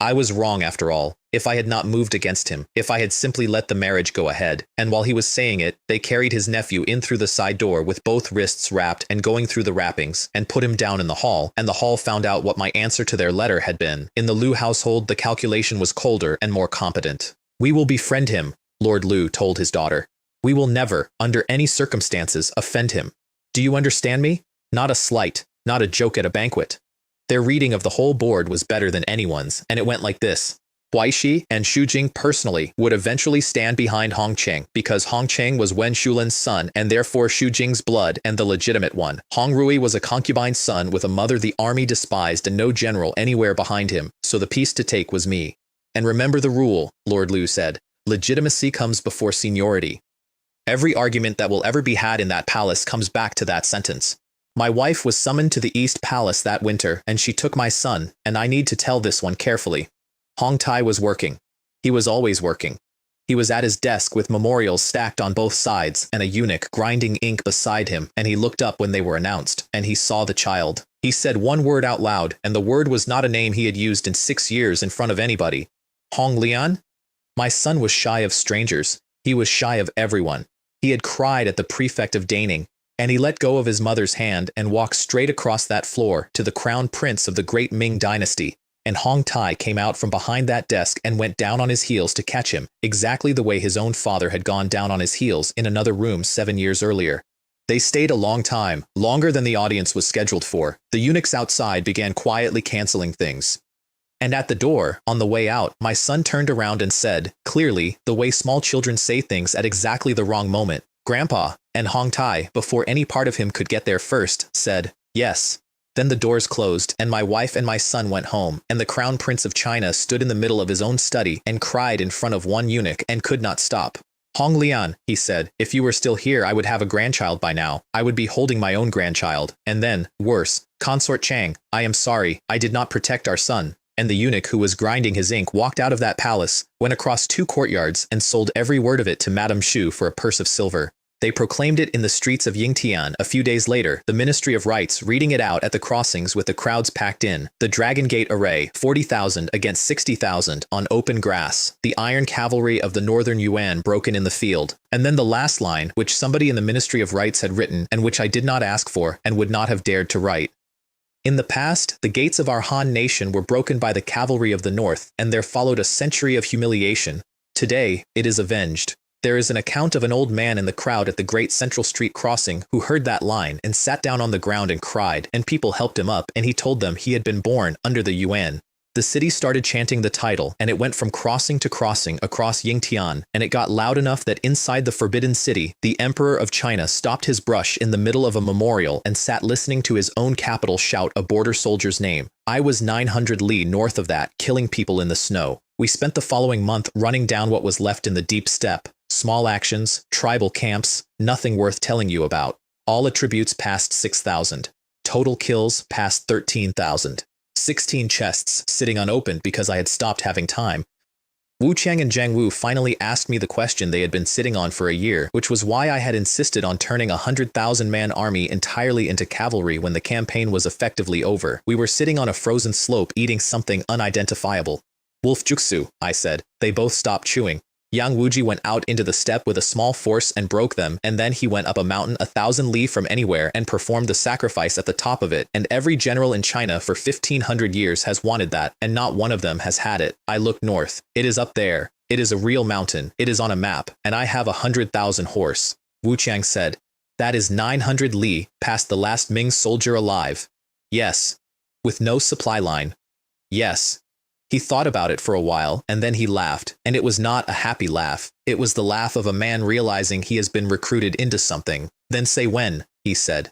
I was wrong after all, if I had not moved against him, if I had simply let the marriage go ahead. And while he was saying it, they carried his nephew in through the side door with both wrists wrapped and going through the wrappings, and put him down in the hall, and the hall found out what my answer to their letter had been. In the Liu household, the calculation was colder and more competent. We will befriend him, Lord Liu told his daughter. We will never, under any circumstances, offend him. Do you understand me? Not a slight, not a joke at a banquet. Their reading of the whole board was better than anyone's, and it went like this. Huaishi and Xu Jing personally would eventually stand behind Hong Cheng because Hong Cheng was Wen Shulan's son and therefore Xu Jing's blood and the legitimate one. Hong Rui was a concubine's son with a mother the army despised and no general anywhere behind him, so the piece to take was me. And remember the rule, Lord Liu said, legitimacy comes before seniority. Every argument that will ever be had in that palace comes back to that sentence. My wife was summoned to the East Palace that winter and she took my son, and I need to tell this one carefully. Hong Tai was working. He was always working. He was at his desk with memorials stacked on both sides and a eunuch grinding ink beside him, and he looked up when they were announced, and he saw the child. He said one word out loud, and the word was not a name he had used in 6 years in front of anybody. Hong Lian? My son was shy of strangers. He was shy of everyone. He had cried at the prefect of Daning, and he let go of his mother's hand and walked straight across that floor to the crown prince of the great Ming Dynasty. And Hong Tai came out from behind that desk and went down on his heels to catch him, exactly the way his own father had gone down on his heels in another room 7 years earlier. They stayed a long time, longer than the audience was scheduled for. The eunuchs outside began quietly canceling things. And at the door, on the way out, my son turned around and said, clearly, the way small children say things at exactly the wrong moment, "Grandpa," and Hong Tai, before any part of him could get there first, said, "Yes." Then the doors closed, and my wife and my son went home, and the Crown Prince of China stood in the middle of his own study and cried in front of one eunuch and could not stop. Hong Lian, he said, if you were still here I would have a grandchild by now. I would be holding my own grandchild. And then, worse, Consort Chang, I am sorry, I did not protect our son. And the eunuch who was grinding his ink walked out of that palace, went across 2 courtyards, and sold every word of it to Madame Shu for a purse of silver. They proclaimed it in the streets of Yingtian a few days later, the Ministry of Rights reading it out at the crossings with the crowds packed in, the Dragon Gate array, 40,000 against 60,000 on open grass, the iron cavalry of the northern Yuan broken in the field, and then the last line, which somebody in the Ministry of Rights had written and which I did not ask for and would not have dared to write. In the past, the gates of our Han nation were broken by the cavalry of the north, and there followed a century of humiliation. Today, it is avenged. There is an account of an old man in the crowd at the Great Central Street crossing who heard that line and sat down on the ground and cried, and people helped him up, and he told them he had been born under the Yuan. The city started chanting the title, and it went from crossing to crossing across Yingtian, and it got loud enough that inside the Forbidden City, the Emperor of China stopped his brush in the middle of a memorial and sat listening to his own capital shout a border soldier's name. I was 900 li north of that, killing people in the snow. We spent the following month running down what was left in the deep steppe. Small actions, tribal camps, nothing worth telling you about. All attributes past 6,000. Total kills past 13,000. 16 chests sitting unopened because I had stopped having time. Wu Cheng and Zhang Wu finally asked me the question they had been sitting on for a year, which was why I had insisted on turning a 100,000-man army entirely into cavalry when the campaign was effectively over. We were sitting on a frozen slope eating something unidentifiable. Wolf Juksu, I said. They both stopped chewing. Yang Wuji went out into the steppe with a small force and broke them, and then he went up a mountain 1,000 li from anywhere and performed the sacrifice at the top of it, and every general in China for 1,500 years has wanted that, and not one of them has had it. I looked north. It is up there. It is a real mountain. It is on a map, and I have 100,000 horse. Wu Qiang said. That is 900 li past the last Ming soldier alive. Yes. With no supply line. Yes. He thought about it for a while, and then he laughed, and it was not a happy laugh. It was the laugh of a man realizing he has been recruited into something. Then say when, he said.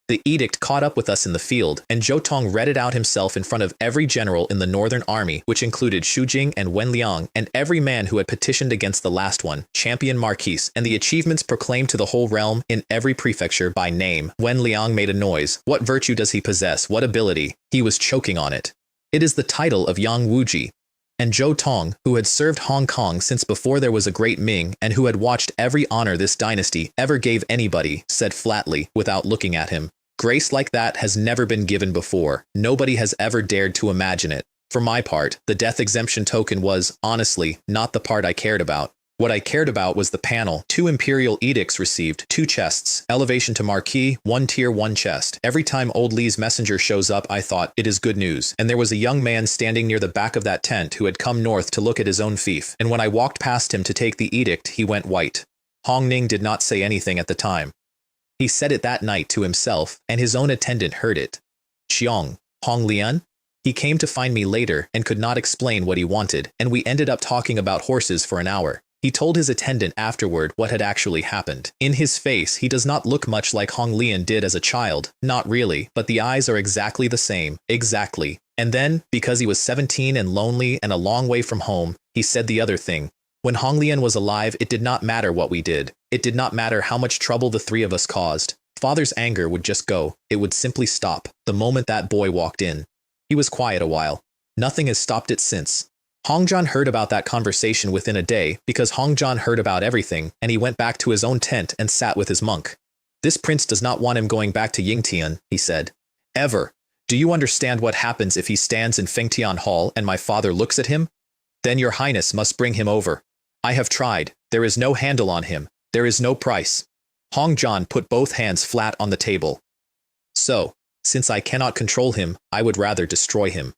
The edict caught up with us in the field, and Zhou Tong read it out himself in front of every general in the northern army, which included Xu Jing and Wen Liang, and every man who had petitioned against the last one, Champion Marquis, and the achievements proclaimed to the whole realm in every prefecture by name. Wen Liang made a noise. What virtue does he possess? What ability? He was choking on it. It is the title of Yang Wuji. And Zhou Tong, who had served Hong Kong since before there was a great Ming and who had watched every honor this dynasty ever gave anybody, said flatly, without looking at him, grace like that has never been given before. Nobody has ever dared to imagine it. For my part, the death exemption token was, honestly, not the part I cared about. What I cared about was the panel. 2 imperial edicts received, 2 chests, elevation to marquis, 1 tier 1 chest. Every time old Li's messenger shows up, I thought, it is good news. And there was a young man standing near the back of that tent who had come north to look at his own fief. And when I walked past him to take the edict, he went white. Hong Ning did not say anything at the time. He said it that night to himself, and his own attendant heard it. Xiong, Hong Lian? He came to find me later and could not explain what he wanted, and we ended up talking about horses for an hour. He told his attendant afterward what had actually happened. In his face, he does not look much like Hong Lian did as a child. Not really, but the eyes are exactly the same. Exactly. And then, because he was 17 and lonely and a long way from home, he said the other thing. When Hong Lian was alive, it did not matter what we did. It did not matter how much trouble the three of us caused. Father's anger would just go. It would simply stop the moment that boy walked in. He was quiet a while. Nothing has stopped it since. Hongjan heard about that conversation within a day because Hongjan heard about everything, and he went back to his own tent and sat with his monk. This prince does not want him going back to Yingtian, he said. Ever. Do you understand what happens if he stands in Fengtian Hall and my father looks at him? Then your highness must bring him over. I have tried. There is no handle on him. There is no price. Hongjan put both hands flat on the table. So, since I cannot control him, I would rather destroy him.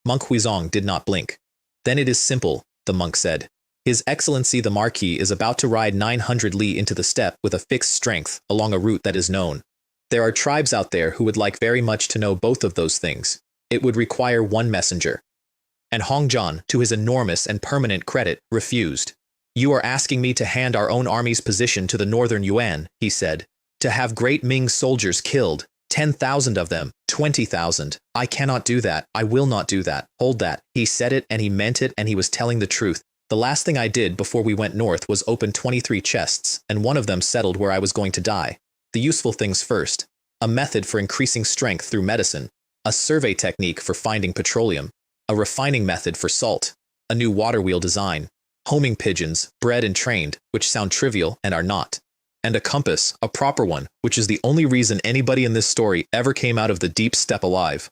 Monk Huizong did not blink. Then it is simple, the monk said. His Excellency the Marquis is about to ride 900 li into the steppe with a fixed strength along a route that is known. There are tribes out there who would like very much to know both of those things. It would require one messenger. And Hongjan, to his enormous and permanent credit, refused. You are asking me to hand our own army's position to the northern Yuan, he said. To have great Ming soldiers killed, 10,000 of them, 20,000. I cannot do that. I will not do that. Hold that. He said it and he meant it and he was telling the truth. The last thing I did before we went north was open 23 chests, and one of them settled where I was going to die. The useful things first. A method for increasing strength through medicine. A survey technique for finding petroleum. A refining method for salt. A new water wheel design. Homing pigeons, bred and trained, which sound trivial and are not. And a compass, a proper one, which is the only reason anybody in this story ever came out of the deep steppe alive.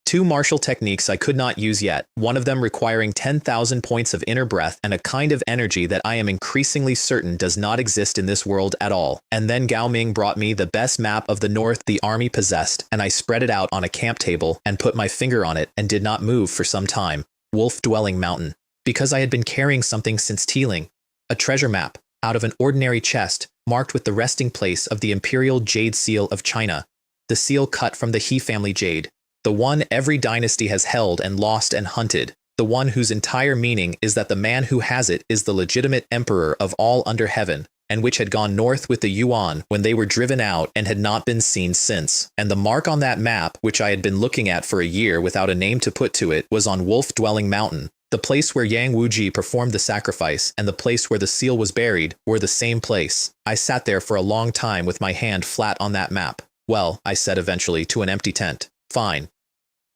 2 martial techniques I could not use yet, one of them requiring 10,000 points of inner breath and a kind of energy that I am increasingly certain does not exist in this world at all. And then Gao Ming brought me the best map of the north the army possessed, and I spread it out on a camp table and put my finger on it and did not move for some time. Wolf-dwelling mountain. Because I had been carrying something since Teeling. A treasure map, out of an ordinary chest, marked with the resting place of the imperial jade seal of China. The seal cut from the He family jade. The one every dynasty has held and lost and hunted. The one whose entire meaning is that the man who has it is the legitimate emperor of all under heaven, and which had gone north with the Yuan when they were driven out and had not been seen since. And the mark on that map, which I had been looking at for a year without a name to put to it, was on Wolf-dwelling mountain. The place where Yang Wuji performed the sacrifice and the place where the seal was buried were the same place. I sat there for a long time with my hand flat on that map. Well, I said eventually to an empty tent. Fine.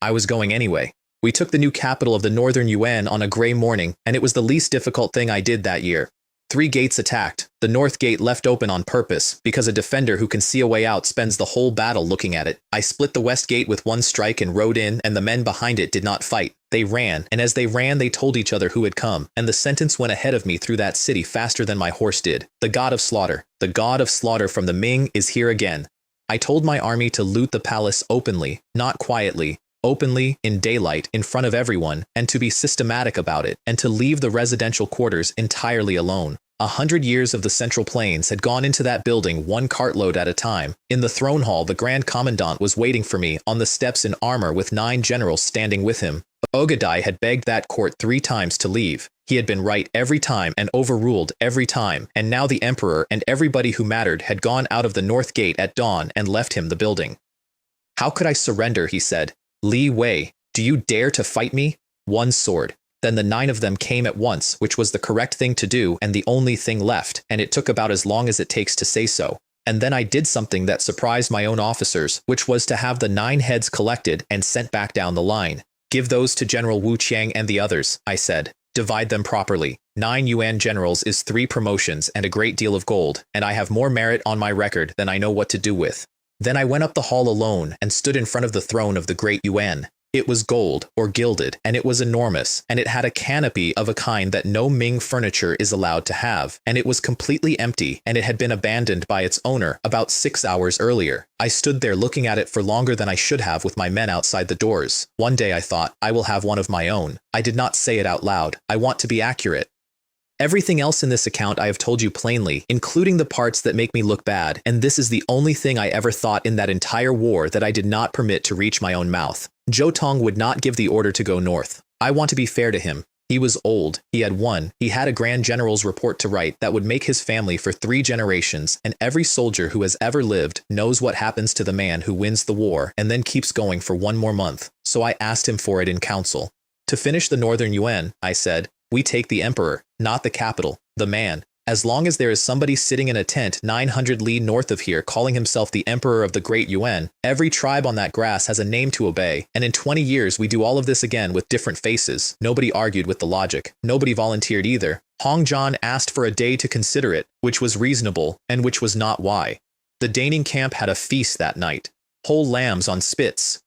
I was going anyway. We took the new capital of the northern Yuan on a gray morning, and it was the least difficult thing I did that year. 3 gates attacked, the north gate left open on purpose, because a defender who can see a way out spends the whole battle looking at it. I split the west gate with one strike and rode in, and the men behind it did not fight. They ran, and as they ran they told each other who had come, and the sentence went ahead of me through that city faster than my horse did. The god of slaughter from the Ming is here again. I told my army to loot the palace openly, not quietly, openly, in daylight, in front of everyone, and to be systematic about it, and to leave the residential quarters entirely alone. 100 years of the Central Plains had gone into that building 1 cartload at a time. In the throne hall, the Grand Commandant was waiting for me on the steps in armor with 9 generals standing with him. Ogadai had begged that court 3 times to leave. He had been right every time and overruled every time, and now the emperor and everybody who mattered had gone out of the north gate at dawn and left him the building. How could I surrender, he said. Li Wei, do you dare to fight me? 1 sword. Then the 9 of them came at once, which was the correct thing to do and the only thing left, and it took about as long as it takes to say so. And then I did something that surprised my own officers, which was to have the 9 heads collected and sent back down the line. Give those to General Wu Qiang and the others, I said. Divide them properly. 9 Yuan generals is 3 promotions and a great deal of gold, and I have more merit on my record than I know what to do with. Then I went up the hall alone and stood in front of the throne of the great Yuan. It was gold, or gilded, and it was enormous, and it had a canopy of a kind that no Ming furniture is allowed to have, and it was completely empty, and it had been abandoned by its owner about 6 hours earlier. I stood there looking at it for longer than I should have with my men outside the doors. One day I thought, I will have one of my own. I did not say it out loud. I want to be accurate. Everything else in this account I have told you plainly, including the parts that make me look bad, and this is the only thing I ever thought in that entire war that I did not permit to reach my own mouth. Zhou Tong would not give the order to go north. I want to be fair to him. He was old, he had won, he had a grand general's report to write that would make his family for 3 generations, and every soldier who has ever lived knows what happens to the man who wins the war and then keeps going for 1 more month, so I asked him for it in council. To finish the northern Yuan, I said, we take the emperor, not the capital, the man. As long as there is somebody sitting in a tent 900 li north of here calling himself the emperor of the great Yuan, every tribe on that grass has a name to obey, and in 20 years we do all of this again with different faces. Nobody argued with the logic. Nobody volunteered either. Hong Zhan asked for a day to consider it, which was reasonable, and which was not why. The Daning camp had a feast that night. Whole lambs on spits.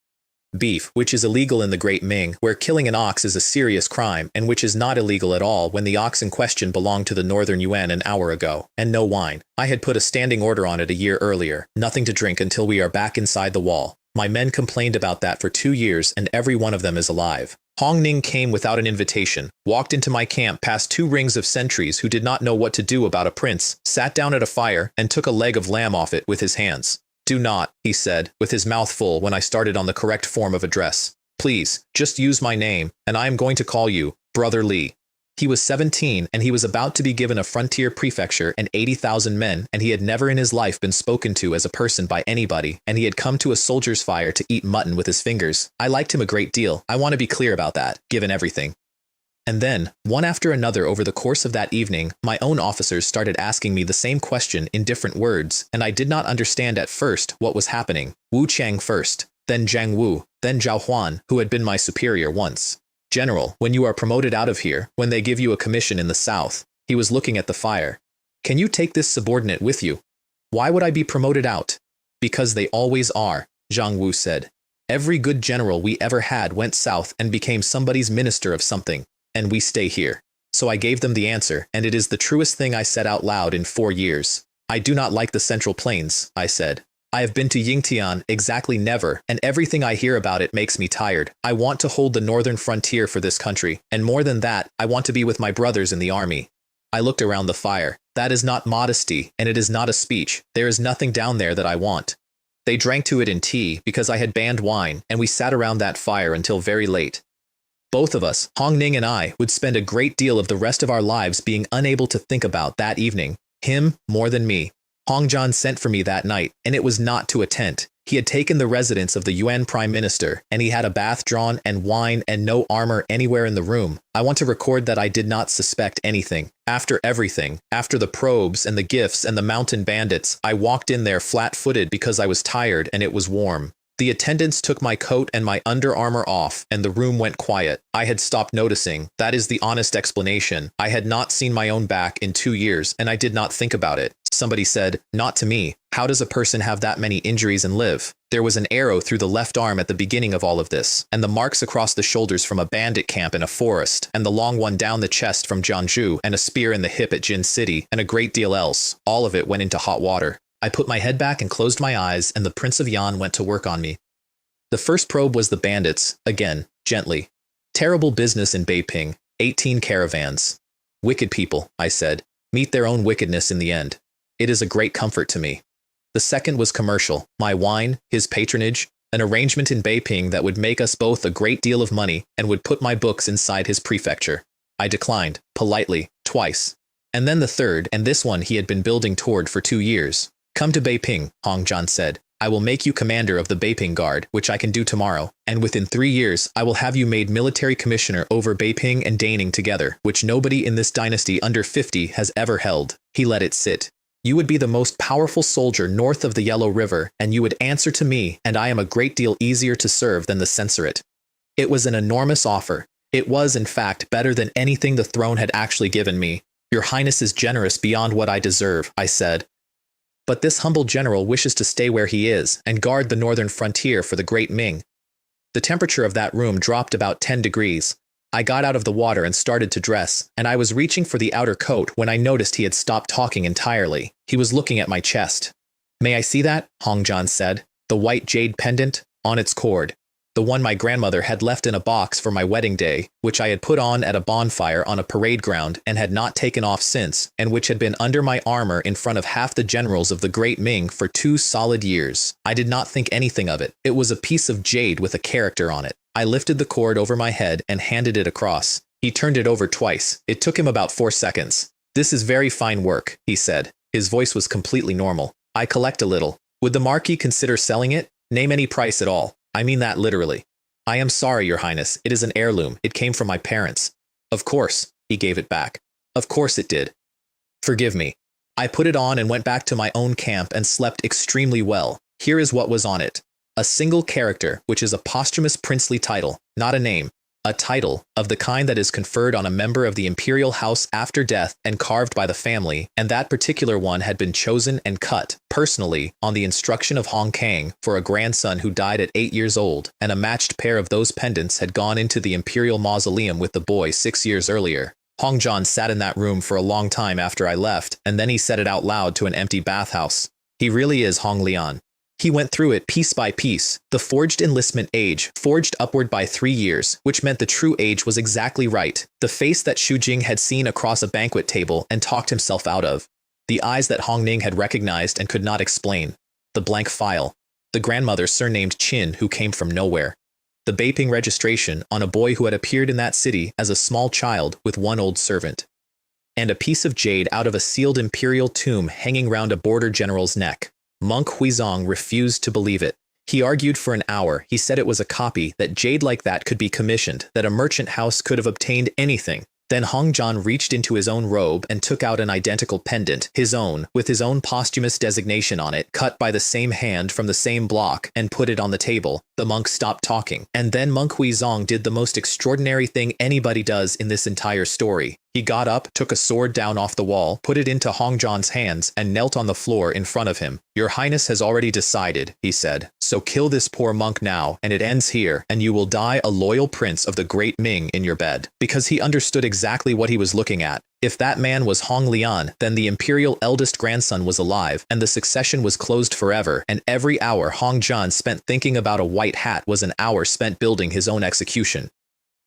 Beef, which is illegal in the Great Ming, where killing an ox is a serious crime, and which is not illegal at all when the ox in question belonged to the northern Yuan an hour ago, and no wine. I had put a standing order on it a year earlier, nothing to drink until we are back inside the wall. My men complained about that for 2 years, and every one of them is alive. Hong Ning came without an invitation, walked into my camp past 2 rings of sentries who did not know what to do about a prince, sat down at a fire, and took a leg of lamb off it with his hands. Do not, he said, with his mouth full when I started on the correct form of address. Please, just use my name, and I am going to call you Brother Li. He was 17, and he was about to be given a frontier prefecture and 80,000 men, and he had never in his life been spoken to as a person by anybody, and he had come to a soldier's fire to eat mutton with his fingers. I liked him a great deal. I want to be clear about that, given everything. And then, one after another over the course of that evening, my own officers started asking me the same question in different words, and I did not understand at first what was happening. Wu Chang first, then Zhang Wu, then Zhao Huan, who had been my superior once. General, when you are promoted out of here, when they give you a commission in the south, he was looking at the fire. Can you take this subordinate with you? Why would I be promoted out? Because they always are, Zhang Wu said. Every good general we ever had went south and became somebody's minister of something. And we stay here. So I gave them the answer, and it is the truest thing I said out loud in 4 years. I do not like the Central Plains, I said. I have been to Yingtian exactly never, and everything I hear about it makes me tired. I want to hold the northern frontier for this country, and more than that, I want to be with my brothers in the army. I looked around the fire. That is not modesty, and it is not a speech. There is nothing down there that I want. They drank to it in tea because I had banned wine, and we sat around that fire until very late. Both of us, Hong Ning and I, would spend a great deal of the rest of our lives being unable to think about that evening. Him more than me. Hong Zhan sent for me that night, and it was not to a tent. He had taken the residence of the Yuan Prime Minister, and he had a bath drawn and wine and no armor anywhere in the room. I want to record that I did not suspect anything. After everything, after the probes and the gifts and the mountain bandits, I walked in there flat-footed because I was tired and it was warm. The attendants took my coat and my under armor off, and the room went quiet. I had stopped noticing. That is the honest explanation. I had not seen my own back in 2 years, and I did not think about it. Somebody said, not to me. How does a person have that many injuries and live? There was an arrow through the left arm at the beginning of all of this, and the marks across the shoulders from a bandit camp in a forest, and the long one down the chest from Jiangzhou, and a spear in the hip at Jin City, and a great deal else. All of it went into hot water. I put my head back and closed my eyes, and the Prince of Yan went to work on me. The first probe was the bandits, again, gently. Terrible business in Beiping, 18 caravans. Wicked people, I said, meet their own wickedness in the end. It is a great comfort to me. The second was commercial, my wine, his patronage, an arrangement in Beiping that would make us both a great deal of money and would put my books inside his prefecture. I declined, politely, twice. And then the third, and this one he had been building toward for 2 years. Come to Beiping, Hong Zhan said. I will make you commander of the Beiping Guard, which I can do tomorrow, and within 3 years I will have you made military commissioner over Beiping and Daning together, which nobody in this dynasty under 50 has ever held. He let it sit. You would be the most powerful soldier north of the Yellow River, and you would answer to me, and I am a great deal easier to serve than the censorate. It was an enormous offer. It was, in fact, better than anything the throne had actually given me. Your Highness is generous beyond what I deserve, I said. But this humble general wishes to stay where he is and guard the northern frontier for the Great Ming. The temperature of that room dropped about 10 degrees. I got out of the water and started to dress, and I was reaching for the outer coat when I noticed he had stopped talking entirely. He was looking at my chest. May I see that? Hong Zhan said. The white jade pendant, on its cord. the one my grandmother had left in a box for my wedding day, which I had put on at a bonfire on a parade ground and had not taken off since, and which had been under my armor in front of half the generals of the Great Ming for 2 solid years. I did not think anything of it. It was a piece of jade with a character on it. I lifted the cord over my head and handed it across. He turned it over twice. It took him about 4 seconds. "This is very fine work," he said. His voice was completely normal. "I collect a little. Would the Marquis consider selling it? Name any price at all. I mean that literally." "I am sorry, Your Highness. It is an heirloom. It came from my parents." "Of course." He gave it back. "Of course it did. Forgive me." I put it on and went back to my own camp and slept extremely well. Here is what was on it. A single character, which is a posthumous princely title, not a name. A title, of the kind that is conferred on a member of the imperial house after death and carved by the family, and that particular one had been chosen and cut, personally, on the instruction of Hong Kang, for a grandson who died at 8 years old, and a matched pair of those pendants had gone into the imperial mausoleum with the boy 6 years earlier. Hong John sat in that room for a long time after I left, and then he said it out loud to an empty bathhouse. "He really is Hong Lian." He went through it piece by piece. The forged enlistment age, forged upward by 3 years, which meant the true age was exactly right. The face that Xu Jing had seen across a banquet table and talked himself out of. The eyes that Hong Ning had recognized and could not explain. The blank file. The grandmother surnamed Qin who came from nowhere. The Beiping registration on a boy who had appeared in that city as a small child with one old servant. And a piece of jade out of a sealed imperial tomb hanging round a border general's neck. Monk Huizong refused to believe it. He argued for an hour. He said it was a copy, that jade like that could be commissioned, that a merchant house could have obtained anything. Then Hong John reached into his own robe and took out an identical pendant, his own, with his own posthumous designation on it, cut by the same hand from the same block, and put it on the table. The monk stopped talking. And then Monk Huizong did the most extraordinary thing anybody does in this entire story. He got up, took a sword down off the wall, put it into Hong John's hands, and knelt on the floor in front of him. "Your Highness has already decided," he said. "So kill this poor monk now, and it ends here, and you will die a loyal prince of the Great Ming in your bed." Because he understood exactly what he was looking at. If that man was Hong Lian, then the imperial eldest grandson was alive, and the succession was closed forever, and every hour Hong John spent thinking about a white hat was an hour spent building his own execution.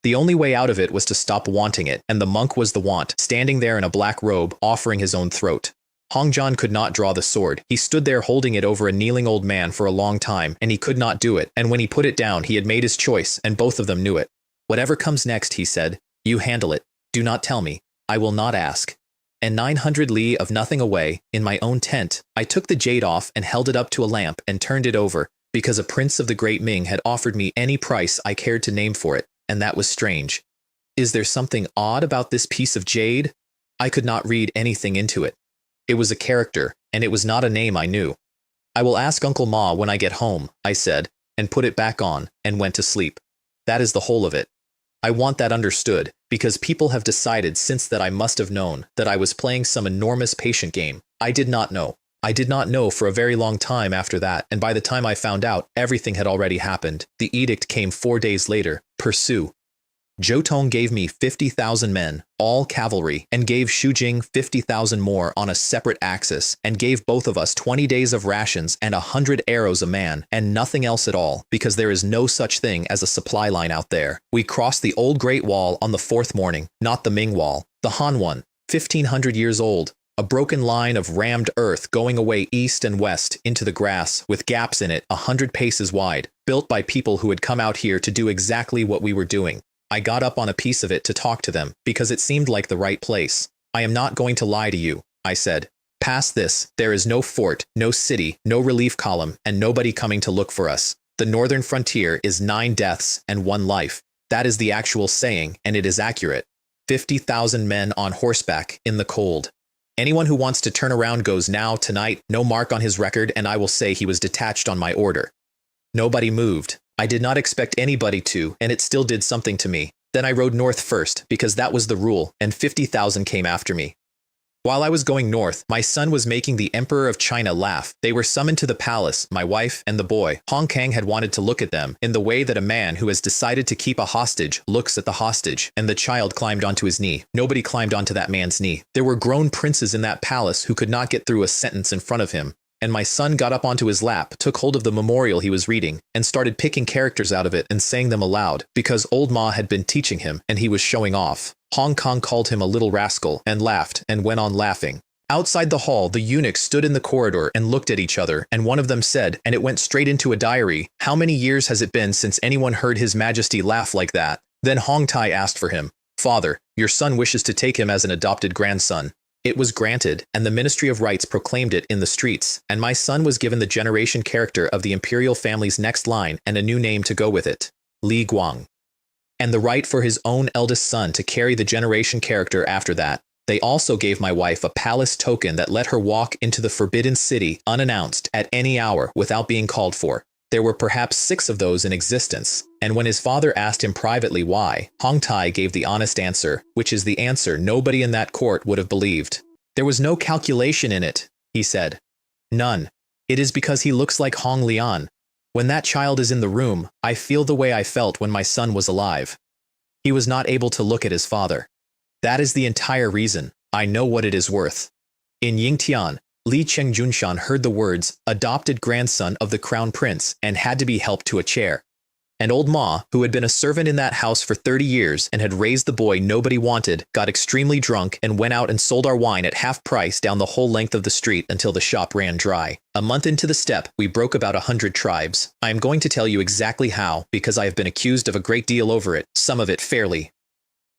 The only way out of it was to stop wanting it, and the monk was the want, standing there in a black robe, offering his own throat. Hong John could not draw the sword. He stood there holding it over a kneeling old man for a long time, and he could not do it, and when he put it down he had made his choice, and both of them knew it. "Whatever comes next," he said, "you handle it. Do not tell me. I will not ask." And 900 li of nothing away, in my own tent, I took the jade off and held it up to a lamp and turned it over, because a prince of the Great Ming had offered me any price I cared to name for it. And that was strange. Is there something odd about this piece of jade? I could not read anything into it. It was a character, and it was not a name I knew. "I will ask Uncle Ma when I get home," I said, and put it back on, and went to sleep. That is the whole of it. I want that understood, because people have decided since that I must have known that I was playing some enormous patient game. I did not know. I did not know for a very long time after that, and by the time I found out, everything had already happened. The edict came 4 days later. Pursue. Zhou Tong gave me 50,000 men, all cavalry, and gave Xu Jing 50,000 more on a separate axis, and gave both of us 20 days of rations and 100 arrows a man, and nothing else at all, because there is no such thing as a supply line out there. We crossed the old Great Wall on the 4th morning, not the Ming Wall, the Han one, 1,500 years old. A broken line of rammed earth going away east and west into the grass, with gaps in it 100 paces wide, built by people who had come out here to do exactly what we were doing. I got up on a piece of it to talk to them, because it seemed like the right place. "I am not going to lie to you," I said. "Past this, there is no fort, no city, no relief column, and nobody coming to look for us. The northern frontier is 9 deaths and 1 life. That is the actual saying, and it is accurate. 50,000 men on horseback, in the cold. Anyone who wants to turn around goes now, tonight, no mark on his record, and I will say he was detached on my order." Nobody moved. I did not expect anybody to, and it still did something to me. Then I rode north first, because that was the rule, and 50,000 came after me. While I was going north, my son was making the Emperor of China laugh. They were summoned to the palace, my wife and the boy. Hong Kang had wanted to look at them, in the way that a man who has decided to keep a hostage looks at the hostage, and the child climbed onto his knee. Nobody climbed onto that man's knee. There were grown princes in that palace who could not get through a sentence in front of him. and my son got up onto his lap, took hold of the memorial he was reading, and started picking characters out of it and saying them aloud, because old Ma had been teaching him, and he was showing off. Hong Kong called him a little rascal, and laughed, and went on laughing. Outside the hall, the eunuchs stood in the corridor and looked at each other, and one of them said, and it went straight into a diary, "How many years has it been since anyone heard His Majesty laugh like that?" Then Hong Tai asked for him. "Father, your son wishes to take him as an adopted grandson." It was granted, and the Ministry of Rights proclaimed it in the streets, and my son was given the generation character of the imperial family's next line and a new name to go with it, Li Guang. And the right for his own eldest son to carry the generation character after that. They also gave my wife a palace token that let her walk into the Forbidden City unannounced at any hour without being called for. There were perhaps 6 of those in existence, and when his father asked him privately why, Hong Tai gave the honest answer, which is the answer nobody in that court would have believed. "There was no calculation in it," he said. "None. It is because he looks like Hong Lian. When that child is in the room, I feel the way I felt when my son was alive. He was not able to look at his father. That is the entire reason. I know what it is worth." In Yingtian, Li Chengjunshan heard the words, "adopted grandson of the crown prince," and had to be helped to a chair. And old Ma, who had been a servant in that house for 30 years and had raised the boy nobody wanted, got extremely drunk and went out and sold our wine at half price down the whole length of the street until the shop ran dry. A month into the steppe, we broke about 100 tribes. I am going to tell you exactly how, because I have been accused of a great deal over it, some of it fairly.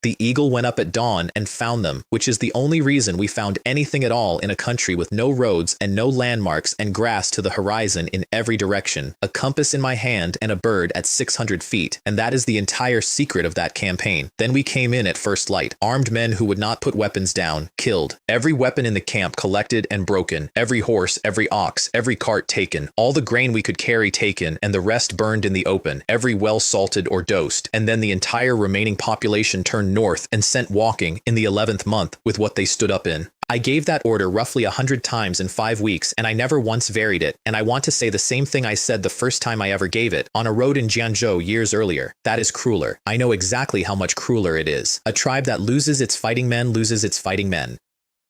The eagle went up at dawn and found them, which is the only reason we found anything at all in a country with no roads and no landmarks and grass to the horizon in every direction, a compass in my hand and a bird at 600 feet, and that is the entire secret of that campaign. Then we came in at first light, armed men who would not put weapons down, killed. Every weapon in the camp collected and broken, every horse, every ox, every cart taken, all the grain we could carry taken, and the rest burned in the open, every well salted or dosed, and then the entire remaining population turned north and sent walking in the 11th month with what they stood up in. I gave that order roughly 100 times in 5 weeks, and I never once varied it, and I want to say the same thing I said the first time I ever gave it, on a road in Jianzhou years earlier. That is crueler. I know exactly how much crueler it is. A tribe that loses its fighting men loses its fighting men.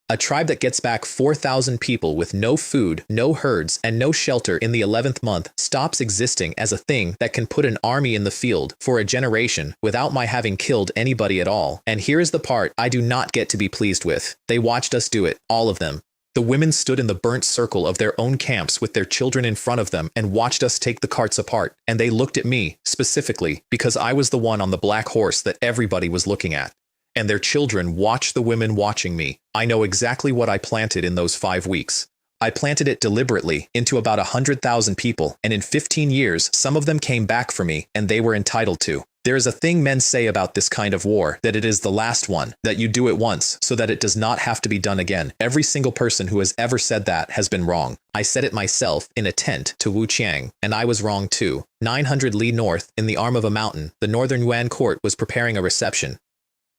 A tribe that gets back 4,000 people with no food, no herds, and no shelter in the 11th month stops existing as a thing that can put an army in the field for a generation without my having killed anybody at all. And here is the part I do not get to be pleased with. They watched us do it, all of them. The women stood in the burnt circle of their own camps with their children in front of them and watched us take the carts apart, and they looked at me, specifically, because I was the one on the black horse that everybody was looking at. And their children watched the women watching me. I know exactly what I planted in those 5 weeks. I planted it deliberately into about 100,000 people, and in 15 years, some of them came back for me, and they were entitled to. There is a thing men say about this kind of war, that it is the last one, that you do it once, so that it does not have to be done again. Every single person who has ever said that has been wrong. I said it myself in a tent to Wuqiang, and I was wrong too. 900 li north, in the arm of a mountain, the northern Yuan court was preparing a reception.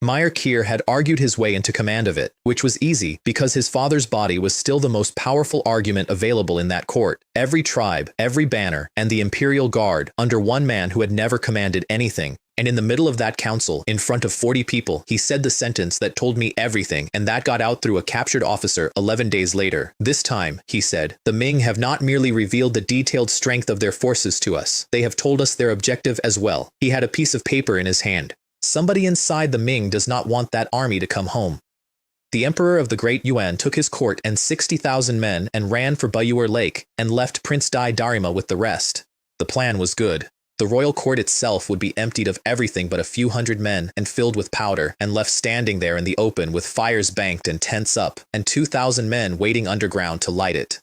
Meyer Keir had argued his way into command of it, which was easy because his father's body was still the most powerful argument available in that court. Every tribe, every banner, and the Imperial Guard under one man who had never commanded anything. And in the middle of that council, in front of 40 people, he said the sentence that told me everything, and that got out through a captured officer 11 days later. This time, he said, the Ming have not merely revealed the detailed strength of their forces to us, they have told us their objective as well. He had a piece of paper in his hand. Somebody inside the Ming does not want that army to come home. The Emperor of the Great Yuan took his court and 60,000 men and ran for Bayuer Lake and left Prince Dai Darima with the rest. The plan was good. The royal court itself would be emptied of everything but a few hundred men and filled with powder and left standing there in the open with fires banked and tents up and 2,000 men waiting underground to light it.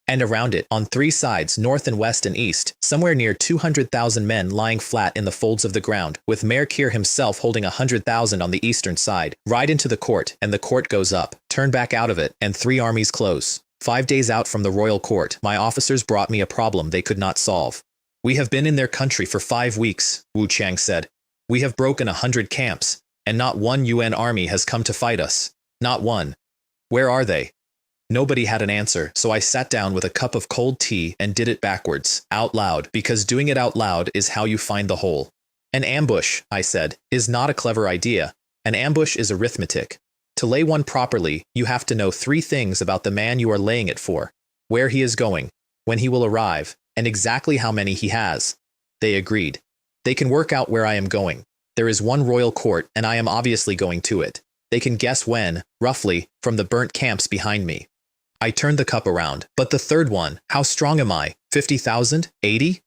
And around it, on 3 sides, north and west and east, somewhere near 200,000 men lying flat in the folds of the ground, with Mayor Keir himself holding 100,000 on the eastern side, ride into the court, and the court goes up, turn back out of it, and 3 armies close. 5 days out from the royal court, my officers brought me a problem they could not solve. We have been in their country for 5 weeks, Wu Qiang said. We have broken 100 camps, and not one UN army has come to fight us. Not one. Where are they? Nobody had an answer, so I sat down with a cup of cold tea and did it backwards, out loud, because doing it out loud is how you find the hole. An ambush, I said, is not a clever idea. An ambush is arithmetic. To lay one properly, you have to know 3 things about the man you are laying it for. where he is going, when he will arrive, and exactly how many he has. They agreed. They can work out where I am going. There is one royal court, and I am obviously going to it. They can guess when, roughly, from the burnt camps behind me. I turned the cup around. But the third one, how strong am I? 50,000? 80?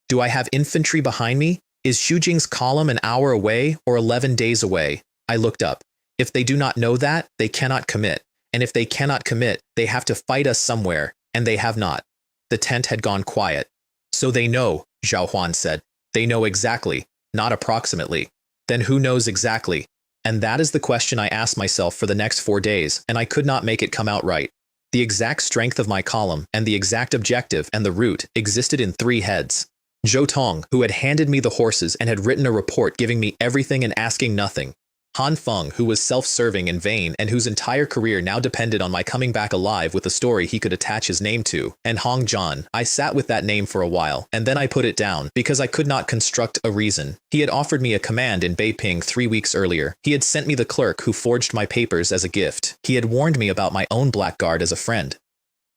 Do I have infantry behind me? Is Shujing's column an hour away or 11 days away? I looked up. If they do not know that, they cannot commit. And if they cannot commit, they have to fight us somewhere, and they have not. The tent had gone quiet. So they know, Zhao Huan said. They know exactly, not approximately. Then who knows exactly? And that is the question I asked myself for the next 4 days, and I could not make it come out right. The exact strength of my column, and the exact objective and the route existed in 3 heads. Zhou Tong, who had handed me the horses and had written a report giving me everything and asking nothing. Han Feng, who was self-serving and vain and whose entire career now depended on my coming back alive with a story he could attach his name to, and Hong Zhan. I sat with that name for a while, and then I put it down, because I could not construct a reason. He had offered me a command in Beiping 3 weeks earlier. He had sent me the clerk who forged my papers as a gift. He had warned me about my own blackguard as a friend.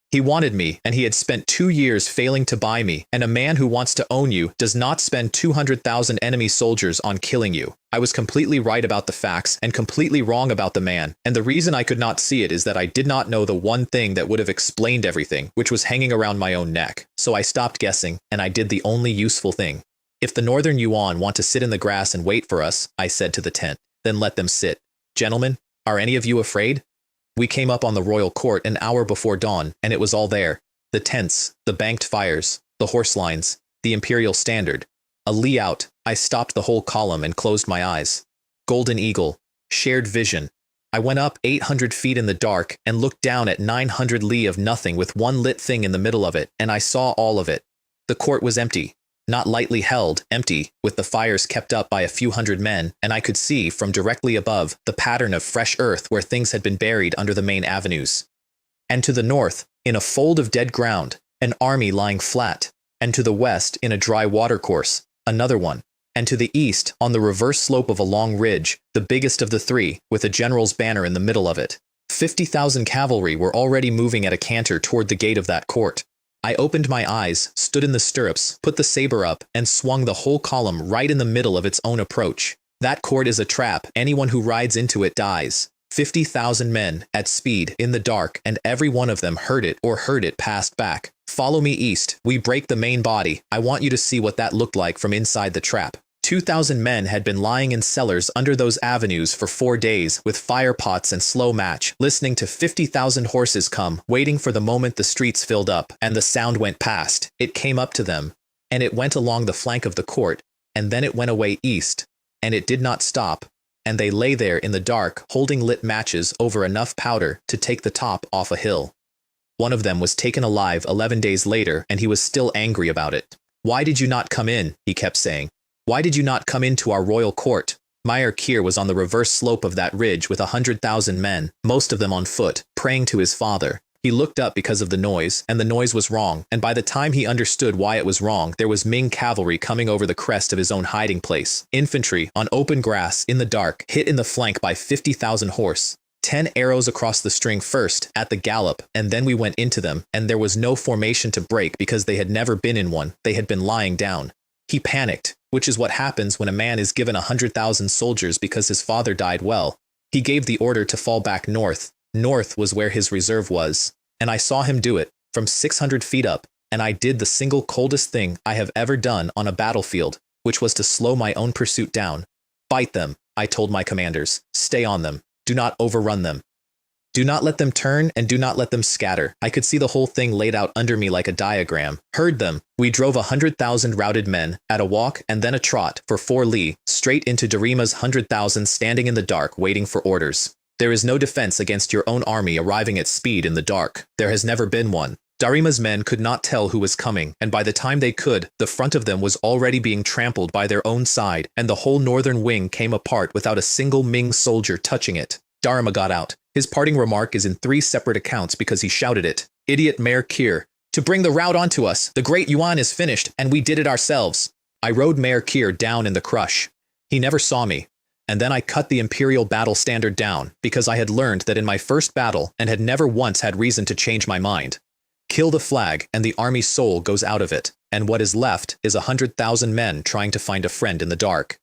He wanted me, and he had spent 2 years failing to buy me, and a man who wants to own you does not spend 200,000 enemy soldiers on killing you. I was completely right about the facts, and completely wrong about the man, and the reason I could not see it is that I did not know the one thing that would have explained everything, which was hanging around my own neck. So I stopped guessing, and I did the only useful thing. If the Northern Yuan want to sit in the grass and wait for us, I said to the tent, then let them sit. Gentlemen, are any of you afraid? We came up on the royal court an hour before dawn, and it was all there. The tents, the banked fires, the horse lines, the imperial standard. A li out, I stopped the whole column and closed my eyes. Golden eagle, shared vision. I went up 800 feet in the dark and looked down at 900 li of nothing with one lit thing in the middle of it, and I saw all of it. The court was empty. Not lightly held, empty, with the fires kept up by a few hundred men, and I could see, from directly above, the pattern of fresh earth where things had been buried under the main avenues. And to the north, in a fold of dead ground, an army lying flat, and to the west, in a dry watercourse, another one, and to the east, on the reverse slope of a long ridge, the biggest of the 3, with a general's banner in the middle of it. 50,000 cavalry were already moving at a canter toward the gate of that court. I opened my eyes, stood in the stirrups, put the saber up, and swung the whole column right in the middle of its own approach. That court is a trap. Anyone who rides into it dies. 50,000 men, at speed, in the dark, and every one of them heard it passed back. Follow me east. We break the main body. I want you to see what that looked like from inside the trap. 2,000 men had been lying in cellars under those avenues for 4 days, with fire pots and slow match, listening to 50,000 horses come, waiting for the moment the streets filled up, and the sound went past. It came up to them, and it went along the flank of the court, and then it went away east, and it did not stop, and they lay there in the dark, holding lit matches over enough powder to take the top off a hill. One of them was taken alive 11 days later, and he was still angry about it. Why did you not come in? He kept saying. Why did you not come into our royal court? Meyer Kier was on the reverse slope of that ridge with 100,000 men, most of them on foot, praying to his father. He looked up because of the noise, and the noise was wrong, and by the time he understood why it was wrong, there was Ming cavalry coming over the crest of his own hiding place. Infantry, on open grass, in the dark, hit in the flank by 50,000 horse. 10 arrows across the string first, at the gallop, and then we went into them, and there was no formation to break because they had never been in one, they had been lying down. He panicked, which is what happens when a man is given 100,000 soldiers because his father died well. He gave the order to fall back north. North was where his reserve was. And I saw him do it, from 600 feet up, and I did the single coldest thing I have ever done on a battlefield, which was to slow my own pursuit down. Fight them, I told my commanders. Stay on them. Do not overrun them. Do not let them turn, and do not let them scatter. I could see the whole thing laid out under me like a diagram. Heard them. We drove 100,000 routed men, at a walk and then a trot, for 4 li, straight into Darima's 100,000 standing in the dark waiting for orders. There is no defense against your own army arriving at speed in the dark. There has never been one. Darima's men could not tell who was coming, and by the time they could, the front of them was already being trampled by their own side, and the whole northern wing came apart without a single Ming soldier touching it. Darima got out. His parting remark is in 3 separate accounts because he shouted it. Idiot Mayor Kier. To bring the rout onto us. The great Yuan is finished, and we did it ourselves. I rode Mayor Kier down in the crush. He never saw me. And then I cut the Imperial battle standard down, because I had learned that in my first battle, and had never once had reason to change my mind. Kill the flag and the army's soul goes out of it, and what is left is 100,000 men trying to find a friend in the dark.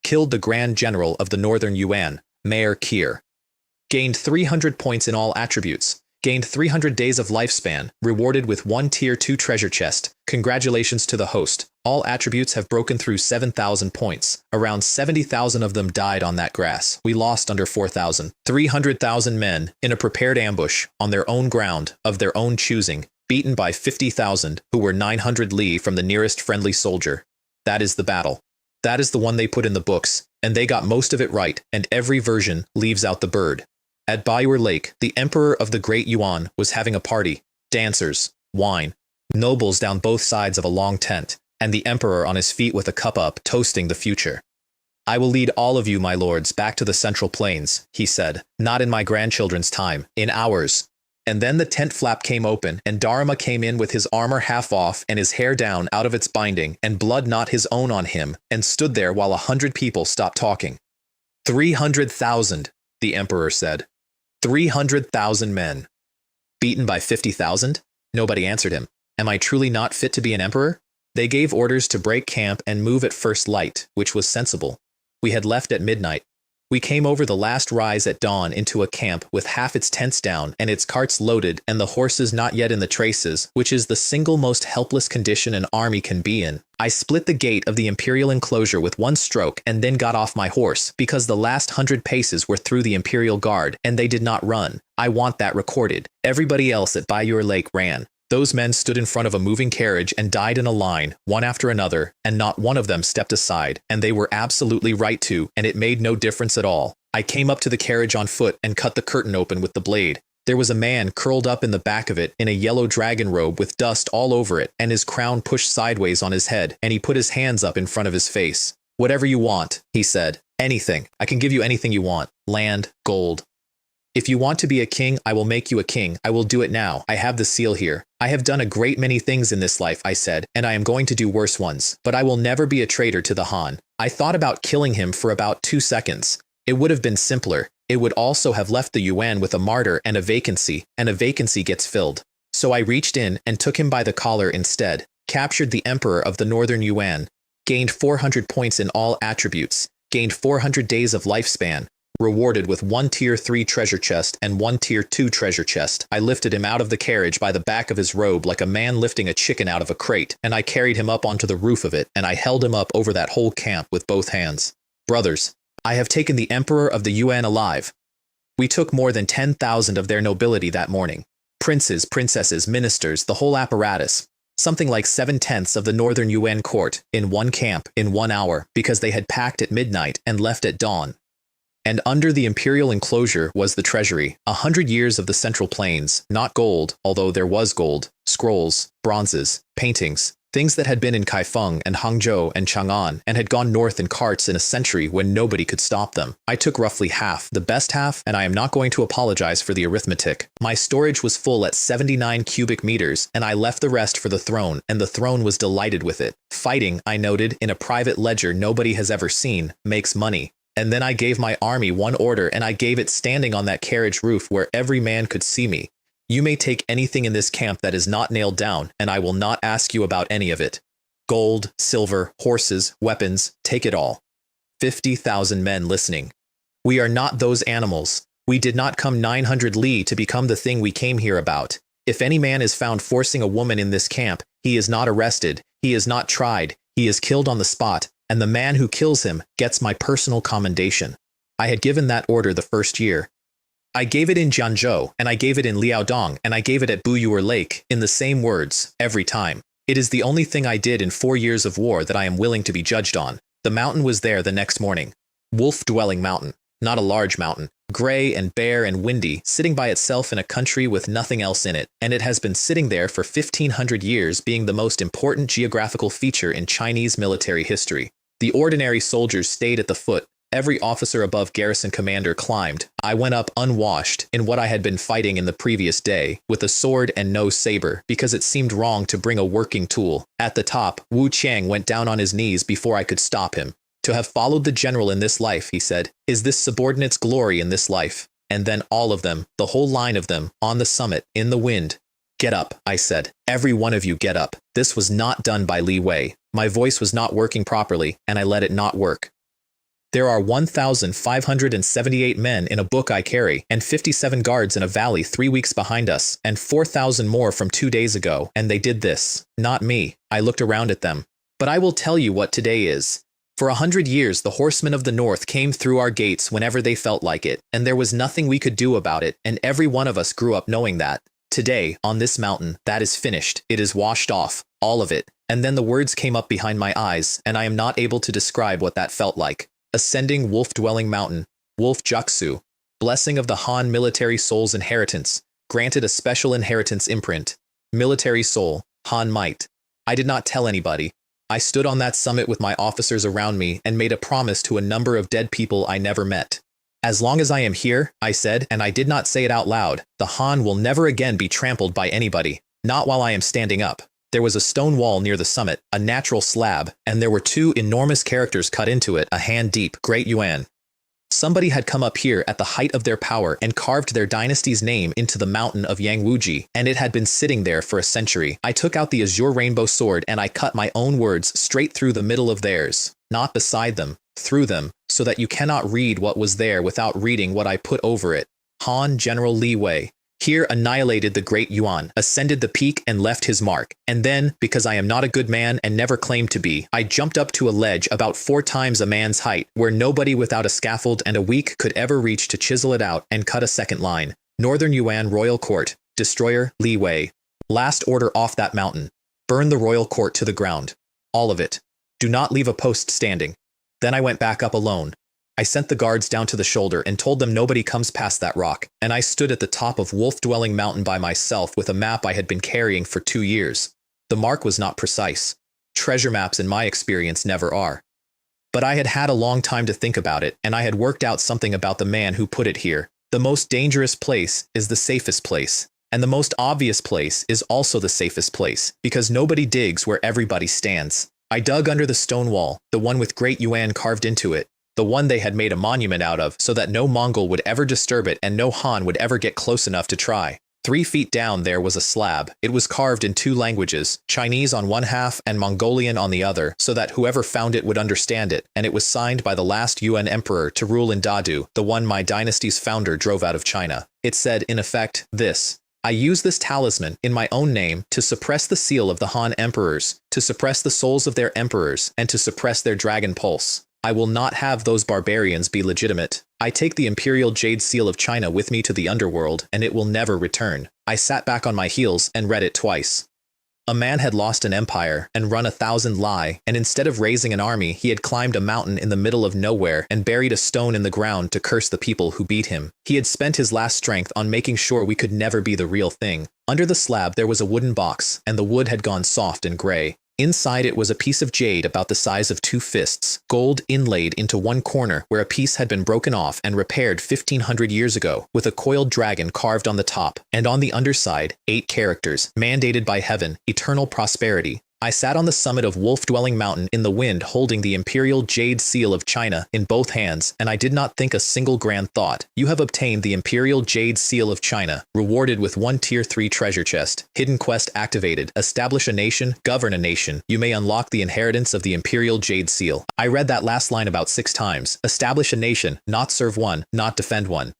Killed the Grand General of the Northern Yuan, Mayor Kier. Gained 300 points in all attributes. Gained 300 days of lifespan, rewarded with 1 Tier 2 treasure chest. Congratulations to the host. All attributes have broken through 7,000 points. Around 70,000 of them died on that grass. We lost under 4,000. 300,000 men, in a prepared ambush, on their own ground, of their own choosing, beaten by 50,000, who were 900 li from the nearest friendly soldier. That is the battle. That is the one they put in the books, and they got most of it right, and every version leaves out the bird. At Bayur Lake, the emperor of the Great Yuan was having a party, dancers, wine, nobles down both sides of a long tent, and the emperor on his feet with a cup up, toasting the future. I will lead all of you, my lords, back to the Central Plains, he said, not in my grandchildren's time, in ours. And then the tent flap came open, and Dharma came in with his armor half off and his hair down out of its binding, and blood not his own on him, and stood there while 100 people stopped talking. 300,000, the emperor said. 300,000 men. Beaten by 50,000? Nobody answered him. Am I truly not fit to be an emperor? They gave orders to break camp and move at first light, which was sensible. We had left at midnight. We came over the last rise at dawn into a camp with half its tents down and its carts loaded and the horses not yet in the traces, which is the single most helpless condition an army can be in. I split the gate of the imperial enclosure with one stroke and then got off my horse, because the last 100 paces were through the imperial guard, and they did not run. I want that recorded. Everybody else at Bayur Lake ran. Those men stood in front of a moving carriage and died in a line, one after another, and not one of them stepped aside, and they were absolutely right to, and it made no difference at all. I came up to the carriage on foot and cut the curtain open with the blade. There was a man curled up in the back of it in a yellow dragon robe with dust all over it, and his crown pushed sideways on his head, and he put his hands up in front of his face. Whatever you want, he said. Anything. I can give you anything you want. Land, gold. If you want to be a king, I will make you a king. I will do it now. I have the seal here. I have done a great many things in this life, I said, and I am going to do worse ones. But I will never be a traitor to the Han. I thought about killing him for about 2 seconds. It would have been simpler. It would also have left the Yuan with a martyr and a vacancy gets filled. So I reached in and took him by the collar instead, captured the emperor of the Northern Yuan, gained 400 points in all attributes, gained 400 days of lifespan, rewarded with 1 Tier 3 treasure chest and 1 Tier 2 treasure chest. I lifted him out of the carriage by the back of his robe like a man lifting a chicken out of a crate, and I carried him up onto the roof of it, and I held him up over that whole camp with both hands. Brothers, I have taken the emperor of the Yuan alive. We took more than 10,000 of their nobility that morning. Princes, princesses, ministers, the whole apparatus. Something like 7/10 of the Northern Yuan court, in one camp, in 1 hour, because they had packed at midnight and left at dawn. And under the imperial enclosure was the treasury, 100 years of the Central Plains, not gold, although there was gold, scrolls, bronzes, paintings, things that had been in Kaifeng and Hangzhou and Chang'an and had gone north in carts in a century when nobody could stop them. I took roughly half, the best half, and I am not going to apologize for the arithmetic. My storage was full at 79 cubic meters, and I left the rest for the throne, and the throne was delighted with it. Fighting, I noted, in a private ledger nobody has ever seen, makes money. And then I gave my army one order, and I gave it standing on that carriage roof where every man could see me. You may take anything in this camp that is not nailed down, and I will not ask you about any of it. Gold, silver, horses, weapons, take it all. 50,000 men listening. We are not those animals. We did not come 900 li to become the thing we came here about. If any man is found forcing a woman in this camp, he is not arrested, he is not tried, he is killed on the spot, and the man who kills him gets my personal commendation. I had given that order the first year. I gave it in Jianzhou, and I gave it in Liaodong, and I gave it at Bayur Lake, in the same words, every time. It is the only thing I did in 4 years of war that I am willing to be judged on. The mountain was there the next morning. Wolf-dwelling mountain, not a large mountain, gray and bare and windy, sitting by itself in a country with nothing else in it, and it has been sitting there for 1,500 years, being the most important geographical feature in Chinese military history. The ordinary soldiers stayed at the foot. Every officer above garrison commander climbed. I went up unwashed in what I had been fighting in the previous day, with a sword and no saber, because it seemed wrong to bring a working tool. At the top, Wu Qiang went down on his knees before I could stop him. To have followed the general in this life, he said, is this subordinate's glory in this life. And then all of them, the whole line of them, on the summit, in the wind. Get up, I said. Every one of you get up. This was not done by Li Wei. My voice was not working properly, and I let it not work. There are 1,578 men in a book I carry, and 57 guards in a valley 3 weeks behind us, and 4,000 more from 2 days ago, and they did this. Not me. I looked around at them. But I will tell you what today is. For 100 years, the horsemen of the north came through our gates whenever they felt like it, and there was nothing we could do about it, and every one of us grew up knowing that. Today, on this mountain, that is finished. It is washed off. All of it. And then the words came up behind my eyes, and I am not able to describe what that felt like. Ascending wolf-dwelling mountain. Wolf Jaksu. Blessing of the Han military soul's inheritance. Granted a special inheritance imprint. Military soul. Han might. I did not tell anybody. I stood on that summit with my officers around me and made a promise to a number of dead people I never met. As long as I am here, I said, and I did not say it out loud, the Han will never again be trampled by anybody. Not while I am standing up. There was a stone wall near the summit, a natural slab, and there were 2 enormous characters cut into it, a hand deep, Great Yuan. Somebody had come up here at the height of their power and carved their dynasty's name into the mountain of Yangwuji, and it had been sitting there for a century. I took out the azure rainbow sword and I cut my own words straight through the middle of theirs, not beside them, through them, so that you cannot read what was there without reading what I put over it. Han General Li Wei. Here annihilated the great Yuan, ascended the peak and left his mark. And then, because I am not a good man and never claimed to be, I jumped up to a ledge about 4 times a man's height, where nobody without a scaffold and a week could ever reach to chisel it out and cut a second line. Northern Yuan Royal Court. Destroyer, Li Wei. Last order off that mountain. Burn the royal court to the ground. All of it. Do not leave a post standing. Then I went back up alone. I sent the guards down to the shoulder and told them nobody comes past that rock, and I stood at the top of Wolf-Dwelling Mountain by myself with a map I had been carrying for 2 years. The mark was not precise. Treasure maps in my experience never are. But I had had a long time to think about it, and I had worked out something about the man who put it here. The most dangerous place is the safest place, and the most obvious place is also the safest place, because nobody digs where everybody stands. I dug under the stone wall, the one with Great Yuan carved into it, the one they had made a monument out of so that no Mongol would ever disturb it and no Han would ever get close enough to try. 3 feet down there was a slab. It was carved in 2 languages, Chinese on one half and Mongolian on the other, so that whoever found it would understand it, and it was signed by the last Yuan emperor to rule in Dadu, the one my dynasty's founder drove out of China. It said, in effect, this: I use this talisman in my own name to suppress the seal of the Han emperors, to suppress the souls of their emperors, and to suppress their dragon pulse. I will not have those barbarians be legitimate. I take the imperial jade seal of China with me to the underworld, and it will never return. I sat back on my heels and read it twice. A man had lost an empire and run 1,000 lie, and instead of raising an army, he had climbed a mountain in the middle of nowhere and buried a stone in the ground to curse the people who beat him. He had spent his last strength on making sure we could never be the real thing. Under the slab there was a wooden box, and the wood had gone soft and gray. Inside it was a piece of jade about the size of 2 fists, gold inlaid into one corner where a piece had been broken off and repaired 1,500 years ago, with a coiled dragon carved on the top, and on the underside, 8 characters, mandated by heaven, eternal prosperity. I sat on the summit of Wolf-Dwelling Mountain in the wind holding the imperial jade seal of China in both hands, and I did not think a single grand thought. You have obtained the imperial jade seal of China, rewarded with 1 tier 3 treasure chest, hidden quest activated, establish a nation, govern a nation. You may unlock the inheritance of the imperial jade seal. I read that last line about 6 times. Establish a nation, not serve one, not defend one.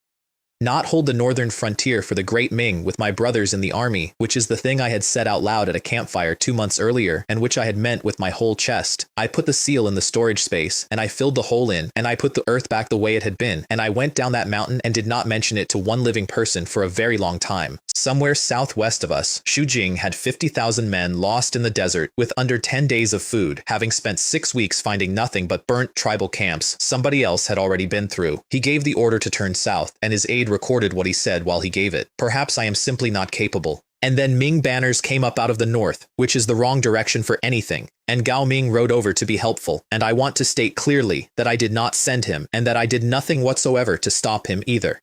Not hold the northern frontier for the great Ming with my brothers in the army, which is the thing I had said out loud at a campfire 2 months earlier, and which I had meant with my whole chest. I put the seal in the storage space, and I filled the hole in, and I put the earth back the way it had been, and I went down that mountain and did not mention it to one living person for a very long time. Somewhere southwest of us, Shujing had 50,000 men lost in the desert, with under 10 days of food, having spent 6 weeks finding nothing but burnt tribal camps somebody else had already been through. He gave the order to turn south, and his aide recorded what he said while he gave it. Perhaps I am simply not capable. And then Ming banners came up out of the north, which is the wrong direction for anything, and Gao Ming rode over to be helpful, and I want to state clearly that I did not send him, and that I did nothing whatsoever to stop him either.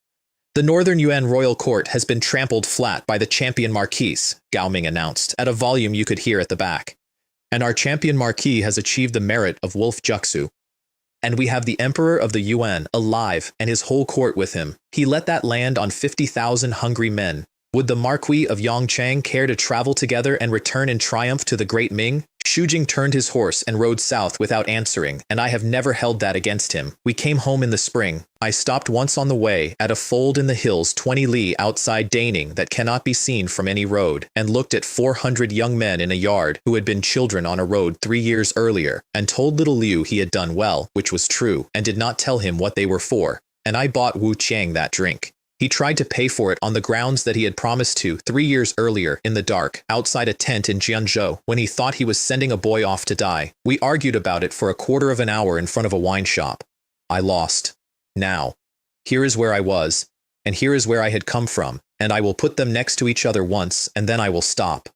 The Northern Yuan royal court has been trampled flat by the champion marquis, Gao Ming announced, at a volume you could hear at the back. And our champion marquis has achieved the merit of Wolf Jaksu. And we have the Emperor of the Yuan alive and his whole court with him. He let that land on 50,000 hungry men. Would the Marquis of Yongchang care to travel together and return in triumph to the great Ming? Shujing turned his horse and rode south without answering, and I have never held that against him. We came home in the spring. I stopped once on the way at a fold in the hills 20 li outside Daning that cannot be seen from any road, and looked at 400 young men in a yard who had been children on a road 3 years earlier, and told little Liu he had done well, which was true, and did not tell him what they were for. And I bought Wu Qiang that drink. He tried to pay for it on the grounds that he had promised to 3 years earlier in the dark, outside a tent in Jianzhou, when he thought he was sending a boy off to die. We argued about it for a quarter of an hour in front of a wine shop. I lost. Now, here is where I was, and here is where I had come from, and I will put them next to each other once, and then I will stop.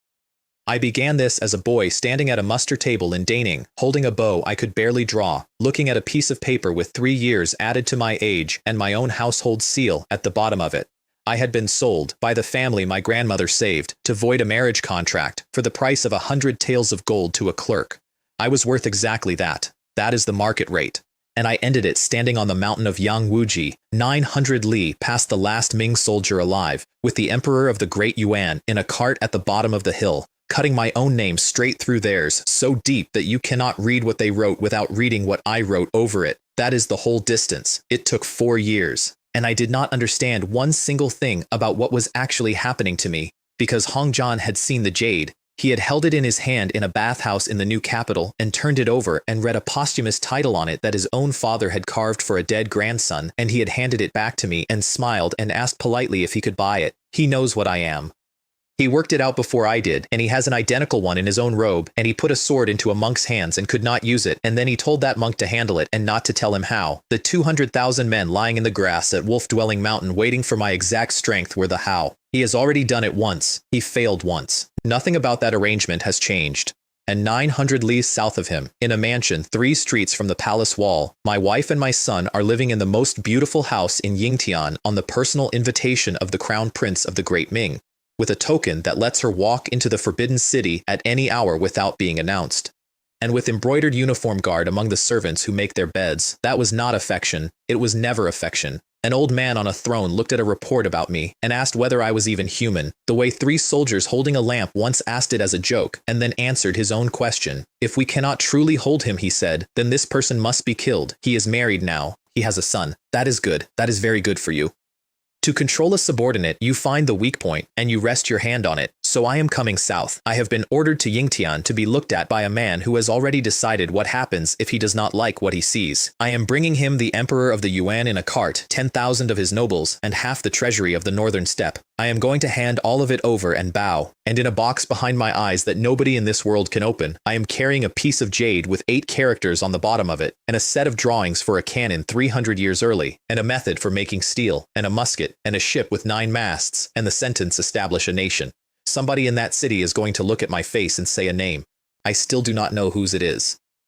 I began this as a boy standing at a muster table in Daning, holding a bow I could barely draw, looking at a piece of paper with 3 years added to my age and my own household seal at the bottom of it. I had been sold, by the family my grandmother saved, to void a marriage contract for the price of 100 taels of gold to a clerk. I was worth exactly that. That is the market rate. And I ended it standing on the mountain of Yangwuji, 900 li past the last Ming soldier alive, with the emperor of the Great Yuan in a cart at the bottom of the hill, cutting my own name straight through theirs, so deep that you cannot read what they wrote without reading what I wrote over it. That is the whole distance. It took 4 years. And I did not understand one single thing about what was actually happening to me, because Hong Zhan had seen the jade. He had held it in his hand in a bathhouse in the new capital and turned it over and read a posthumous title on it that his own father had carved for a dead grandson, and he had handed it back to me and smiled and asked politely if he could buy it. He knows what I am. He worked it out before I did, and he has an identical one in his own robe, and he put a sword into a monk's hands and could not use it, and then he told that monk to handle it and not to tell him how. The 200,000 men lying in the grass at Wolf-Dwelling Mountain waiting for my exact strength were the how. He has already done it once. He failed once. Nothing about that arrangement has changed. And 900 li south of him, in a mansion 3 streets from the palace wall, my wife and my son are living in the most beautiful house in Yingtian on the personal invitation of the Crown Prince of the Great Ming, with a token that lets her walk into the Forbidden City at any hour without being announced. And with embroidered uniform guard among the servants who make their beds. That was not affection. It was never affection. An old man on a throne looked at a report about me and asked whether I was even human, the way 3 soldiers holding a lamp once asked it as a joke, and then answered his own question. If we cannot truly hold him, he said, then this person must be killed. He is married now. He has a son. That is good. That is very good for you. To control a subordinate, you find the weak point, and you rest your hand on it. So I am coming south. I have been ordered to Yingtian to be looked at by a man who has already decided what happens if he does not like what he sees. I am bringing him the emperor of the Yuan in a cart, 10,000 of his nobles, and half the treasury of the northern steppe. I am going to hand all of it over and bow. And in a box behind my eyes that nobody in this world can open, I am carrying a piece of jade with 8 characters on the bottom of it, and a set of drawings for a cannon 300 years early, and a method for making steel, and a musket, and a ship with 9 masts, and the sentence establish a nation. Somebody in that city is going to look at my face and say a name. I still do not know whose it is.